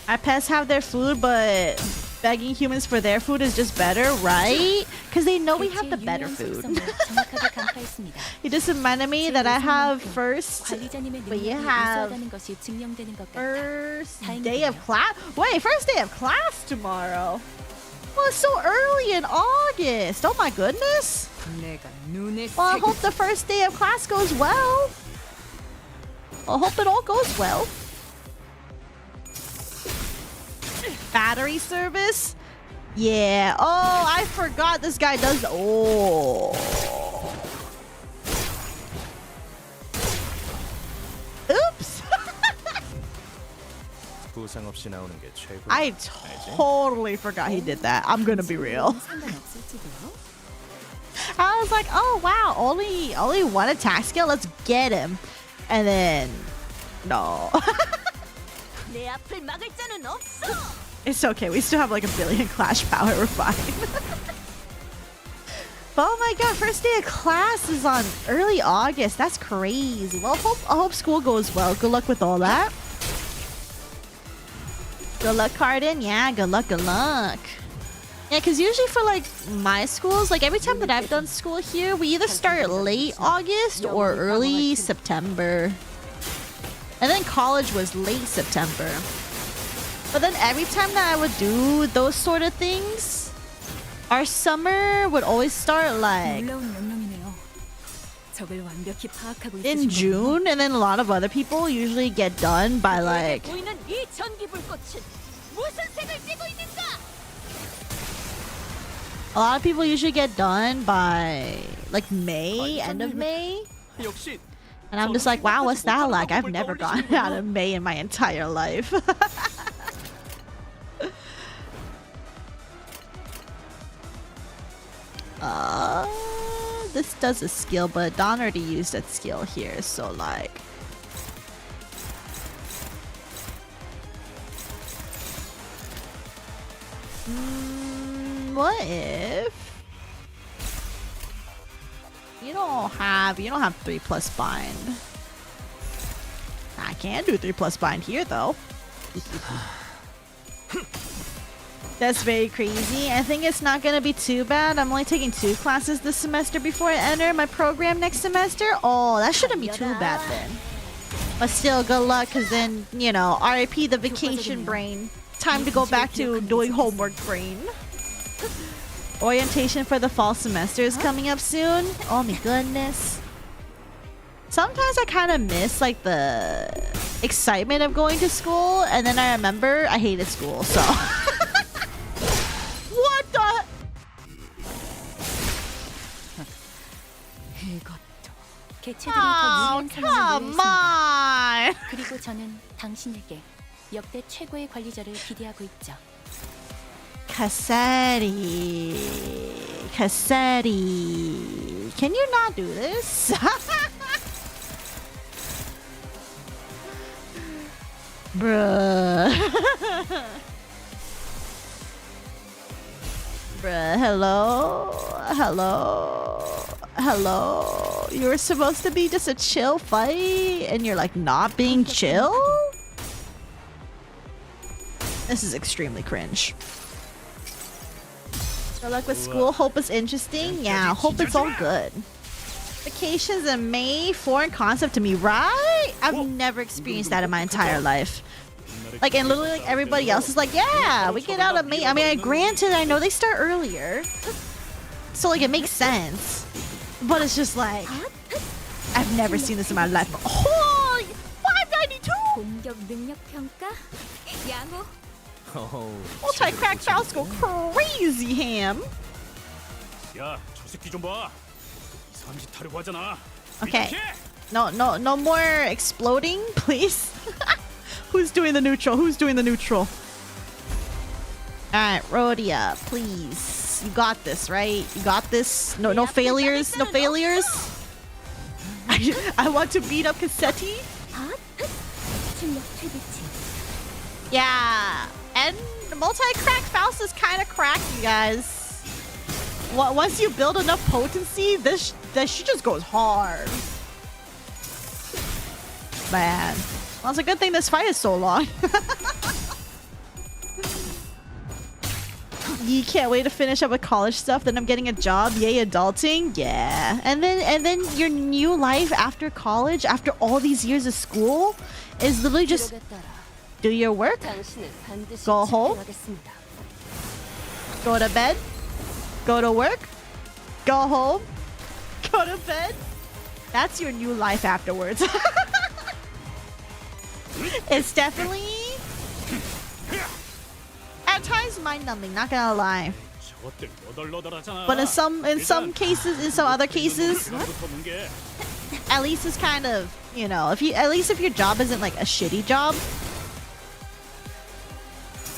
Our pets have their food, but begging humans for their food is just better, right? Because they know we have the better food. 정확하게 간파했습니다. It just reminded me that I have first 관리자님의 but you 능력이 have 우수하다는 것이 증명되는 것 같아. first day of class. Wait, first day of class tomorrow. Well, it's so early in August. Oh my goodness. 내가 눈에 Well, I hope the first day of class goes well. I hope it all goes well. Battery service? Yeah. Oh, I forgot this guy does. Oh. Oops. 부상 없이 나오는 게 최고. I totally forgot he did that. I'm gonna be real. 상관없을지도요? I was like, oh wow, only one attack skill. Let's get him. And then, no. 내 앞을 막을 자는 없어. It's okay. We still have like 1 billion clash power. We're fine. Oh my god, first day of class is on early August. That's crazy. Well, I hope school goes well. Good luck with all that. Good luck, Cardin. Yeah, good luck, good luck. Yeah, because usually for like my schools, like every time that I've done school here, we either start late August or early September. And then college was late September. But then every time that I would do those sort of things, our summer would always start like 놀라운 명령이네요. 적을 완벽히 파악하고 in 있으신 June, and then a lot of other people usually get done by like 보이는 이 전기 불꽃은 무슨 색을 띠고 있는가? a lot of people usually get done by like May, end of May. 역시 And I'm just like, wow, what's that like? I've never gotten out of May in my entire life. This does a skill, but Don already used that skill here, so like. What if you don't have 3+ bind? I can do 3+ bind here though. That's very crazy. I think it's not gonna be too bad. I'm only taking 2 classes this semester before I enter my program next semester. Oh, that shouldn't be too bad then. But still, good luck, cause then, you know, RIP the vacation brain. Time to go back to doing homework brain. Orientation for the fall semester is coming up soon. Oh my goodness. Sometimes I kind of miss like the excitement of going to school, and then I remember I hated school, so. What the? 개체들이 더 Oh, 유리한 상황을 come 놓여 있습니다. on. 그리고 저는 당신에게 역대 최고의 관리자를 기대하고 있죠. Cassetti. Can you not do this? Bruh. Bruh, hello. You were supposed to be just a chill fight, and you're like not being chill? This is extremely cringe. Good luck with school. Hope it's interesting. Yeah, hope it's all good. Vacations in May, foreign concept to me, right? I've never experienced that in my entire life. Like, and literally, like, everybody else is like, yeah, we get out of May. I mean, granted, I know they start earlier. So, like, it makes sense. But it's just like, I've never seen this in my life. Oh, 592! 공격 능력 평가? 양호. Multi-crack fouls go crazy, ham. 야, 저 새끼 좀 봐. 이상한 짓 하려고 하잖아. Okay. 이렇게! No more exploding, please. Who's doing the neutral? Alright, Rhodia, please. this. You got this, right? You got this. No failures. No failures. I want to beat up Cassetti. 출력 최대치. Yeah, and multi-crack Faust is kind of crack, you guys. Once you build enough potency, this shit just goes hard. Man, well, it's a good thing this fight is so long. You can't wait to finish up with college stuff. Then I'm getting a job. Yay, adulting. Yeah, and then your new life after college, after all these years of school, is literally just do your work, go home, go to bed, go to work, go home, go to bed. That's your new life afterwards. It's definitely at times mind-numbing, not gonna lie. But in some cases, in some other cases, at least it's kind of, you know, if your job isn't like a shitty job,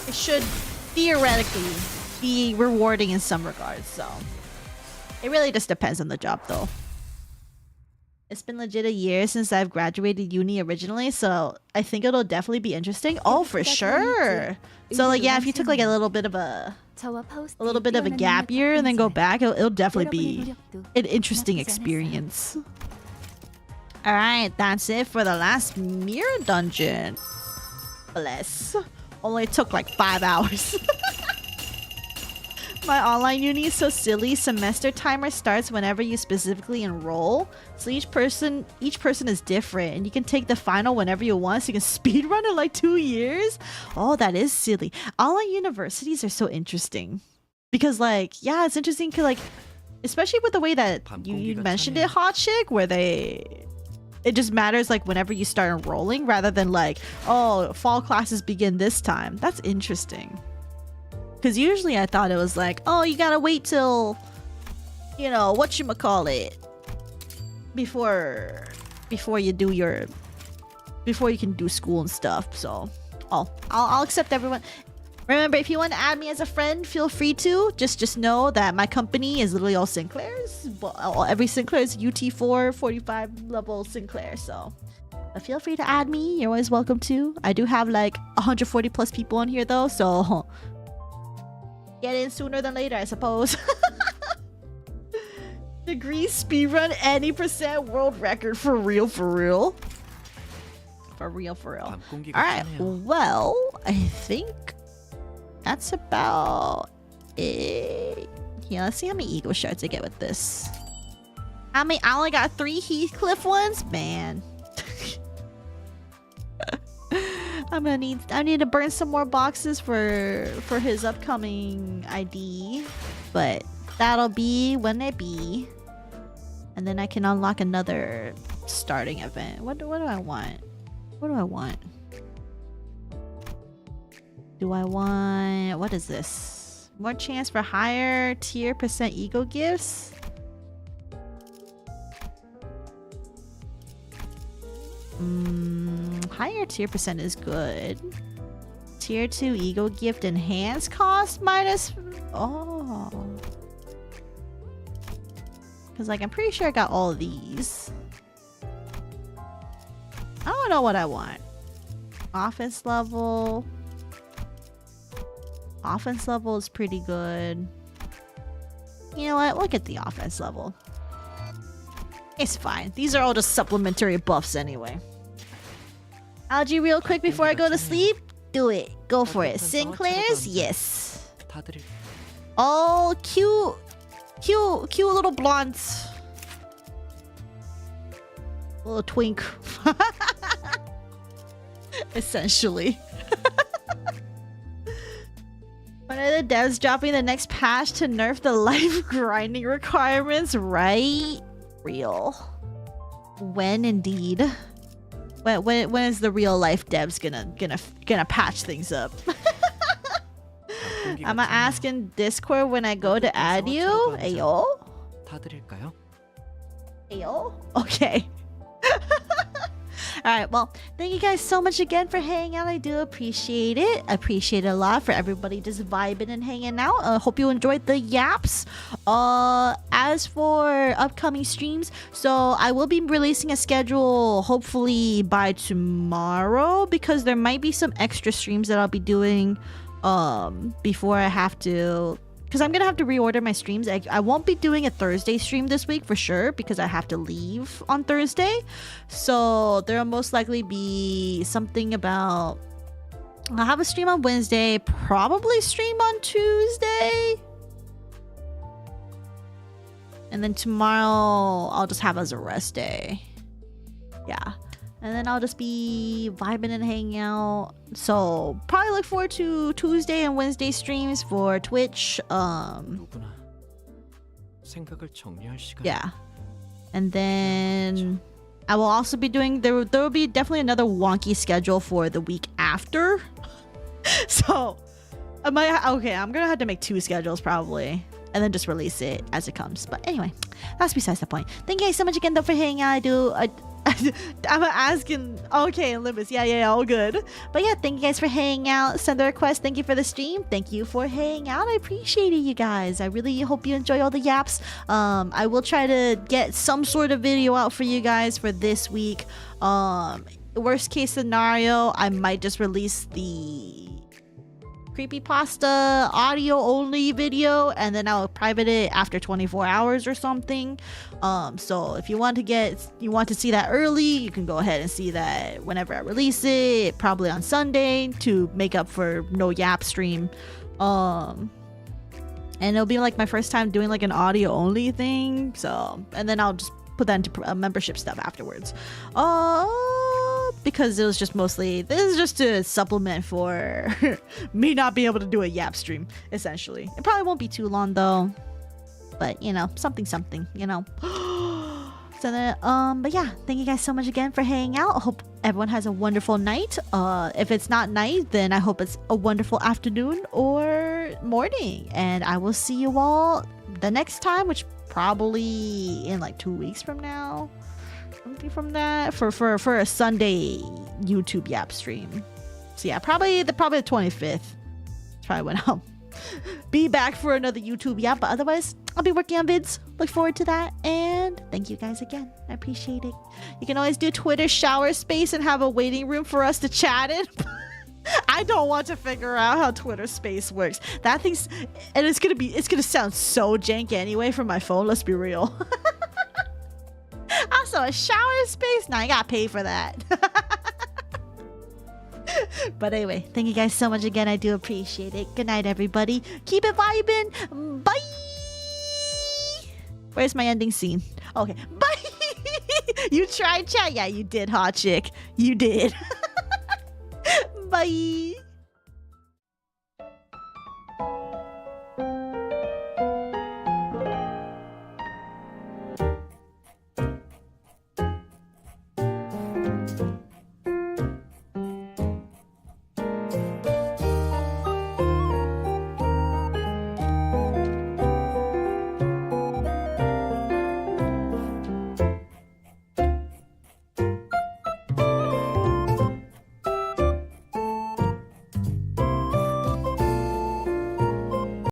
it should theoretically be rewarding in some regards. So it really just depends on the job though. It's been legit a year since I've graduated uni originally, so I think it'll definitely be interesting. Oh, for sure. So like, yeah, if you took like a little bit of a gap year and then go back, it'll definitely be an interesting experience. All right, that's it for the last mirror dungeon. Bless. Only took like 5 hours. My online uni is so silly. Semester timer starts whenever you specifically enroll. So each person is different, and you can take the final whenever you want. So you can speedrun in like 2 years. Oh, that is silly. Online universities are so interesting because, like, yeah, it's interesting because, like, especially with the way that you mentioned it, Hot Chick, where it just matters like whenever you start enrolling rather than like, oh, fall classes begin this time. That's interesting. Because usually I thought it was like, oh, you gotta wait till, you know, whatchamacallit, before you can do school and stuff. So, I'll accept everyone. Remember, if you want to add me as a friend, feel free to. Just know that my company is literally all Sinclairs. Every Sinclair is UT4 45 level Sinclair. So feel free to add me. You're always welcome to. I do have like 140 plus people on here though, so get in sooner than later, I suppose. Degree speedrun any % world record for real. For real. Alright, well, I think that's about it. Yeah, let's see how many ego shards I get with this. I only got 3 Heathcliff ones? Man. I need to burn some more boxes for his upcoming ID, but that'll be when it be, and then I can unlock another starting event. What do I want? What is this? More chance for higher tier % ego gifts? Higher tier % is good. Tier 2 ego gift enhanced cost minus. Oh. Because, like, I'm pretty sure I got all of these. I don't know what I want. Offense level. Offense level is pretty good. You know what? We'll get the offense level. It's fine. These are all just supplementary buffs anyway. Algae real quick before I go to sleep. Do it. Go for it. Sinclair's? Yes. Oh, cute little blondes. Little twink. Essentially. When are the devs dropping the next patch to nerf the life grinding requirements? Right? Real. When indeed? When is the real life devs gonna patch things up? I'ma ask in Discord when I go to add you. Ayo? Ayo? Okay. right, well, thank you guys so much again for hanging out. I do appreciate it. I appreciate it a lot for everybody just vibing and hanging out. Hope you enjoyed the yaps. As for upcoming streams, so I will be releasing a schedule hopefully by tomorrow, because there might be some extra streams that I'll be doing before I have to, because I'm gonna have to reorder my streams. I won't be doing a Thursday stream this week for sure, because I have to leave on Thursday. So there'll most likely be something about, I'll have a stream on Wednesday, probably stream on Tuesday, and then tomorrow I'll just have as a rest day. Yeah. And then I'll just be vibing and hanging out. So probably look forward to Tuesday and Wednesday streams for Twitch. 누구나 생각을 정리할 시간. Yeah. And then I will also be doing, there will be definitely another wonky schedule for the week after. So I'm gonna have to make 2 schedules probably, and then just release it as it comes. But anyway, that's besides the point. Thank you guys so much again though for hanging out. I'm asking. Okay, Limbus. Yeah, all good. But yeah, thank you guys for hanging out. Send the request. Thank you for the stream. Thank you for hanging out. I appreciate it, you guys. I really hope you enjoy all the yaps. I will try to get some sort of video out for you guys for this week. Worst case scenario, I might just release the creepypasta audio only video, and then I'll private it after 24 hours or something. So if you want to see that early, you can go ahead and see that whenever I release it, probably on Sunday, to make up for no yap stream. And it'll be like my first time doing like an audio only thing. So, and then I'll just put that into membership stuff afterwards. Because it was just mostly, this is just to supplement for me not being able to do a yap stream, essentially. It probably won't be too long though, but you know, something, you know. So then, but yeah, thank you guys so much again for hanging out. I hope everyone has a wonderful night. If it's not night, then I hope it's a wonderful afternoon or morning, and I will see you all the next time, which probably in like 2 weeks from now. Something from that for a Sunday YouTube yap stream. So yeah, probably the 25th. That's probably when I'll be back for another YouTube yap. But otherwise, I'll be working on vids. Look forward to that. And thank you guys again. I appreciate it. You can always do Twitter shower space and have a waiting room for us to chat in. I don't want to figure out how Twitter space works. That thing's, and it's gonna sound so janky anyway from my phone. Let's be real. Also, a shower space? Nah, I gotta pay for that. But anyway, thank you guys so much again. I do appreciate it. Good night, everybody. Keep it vibing. Bye. Where's my ending scene? Okay. Bye. You tried, chat? Yeah, you did, hot chick. You did. Bye.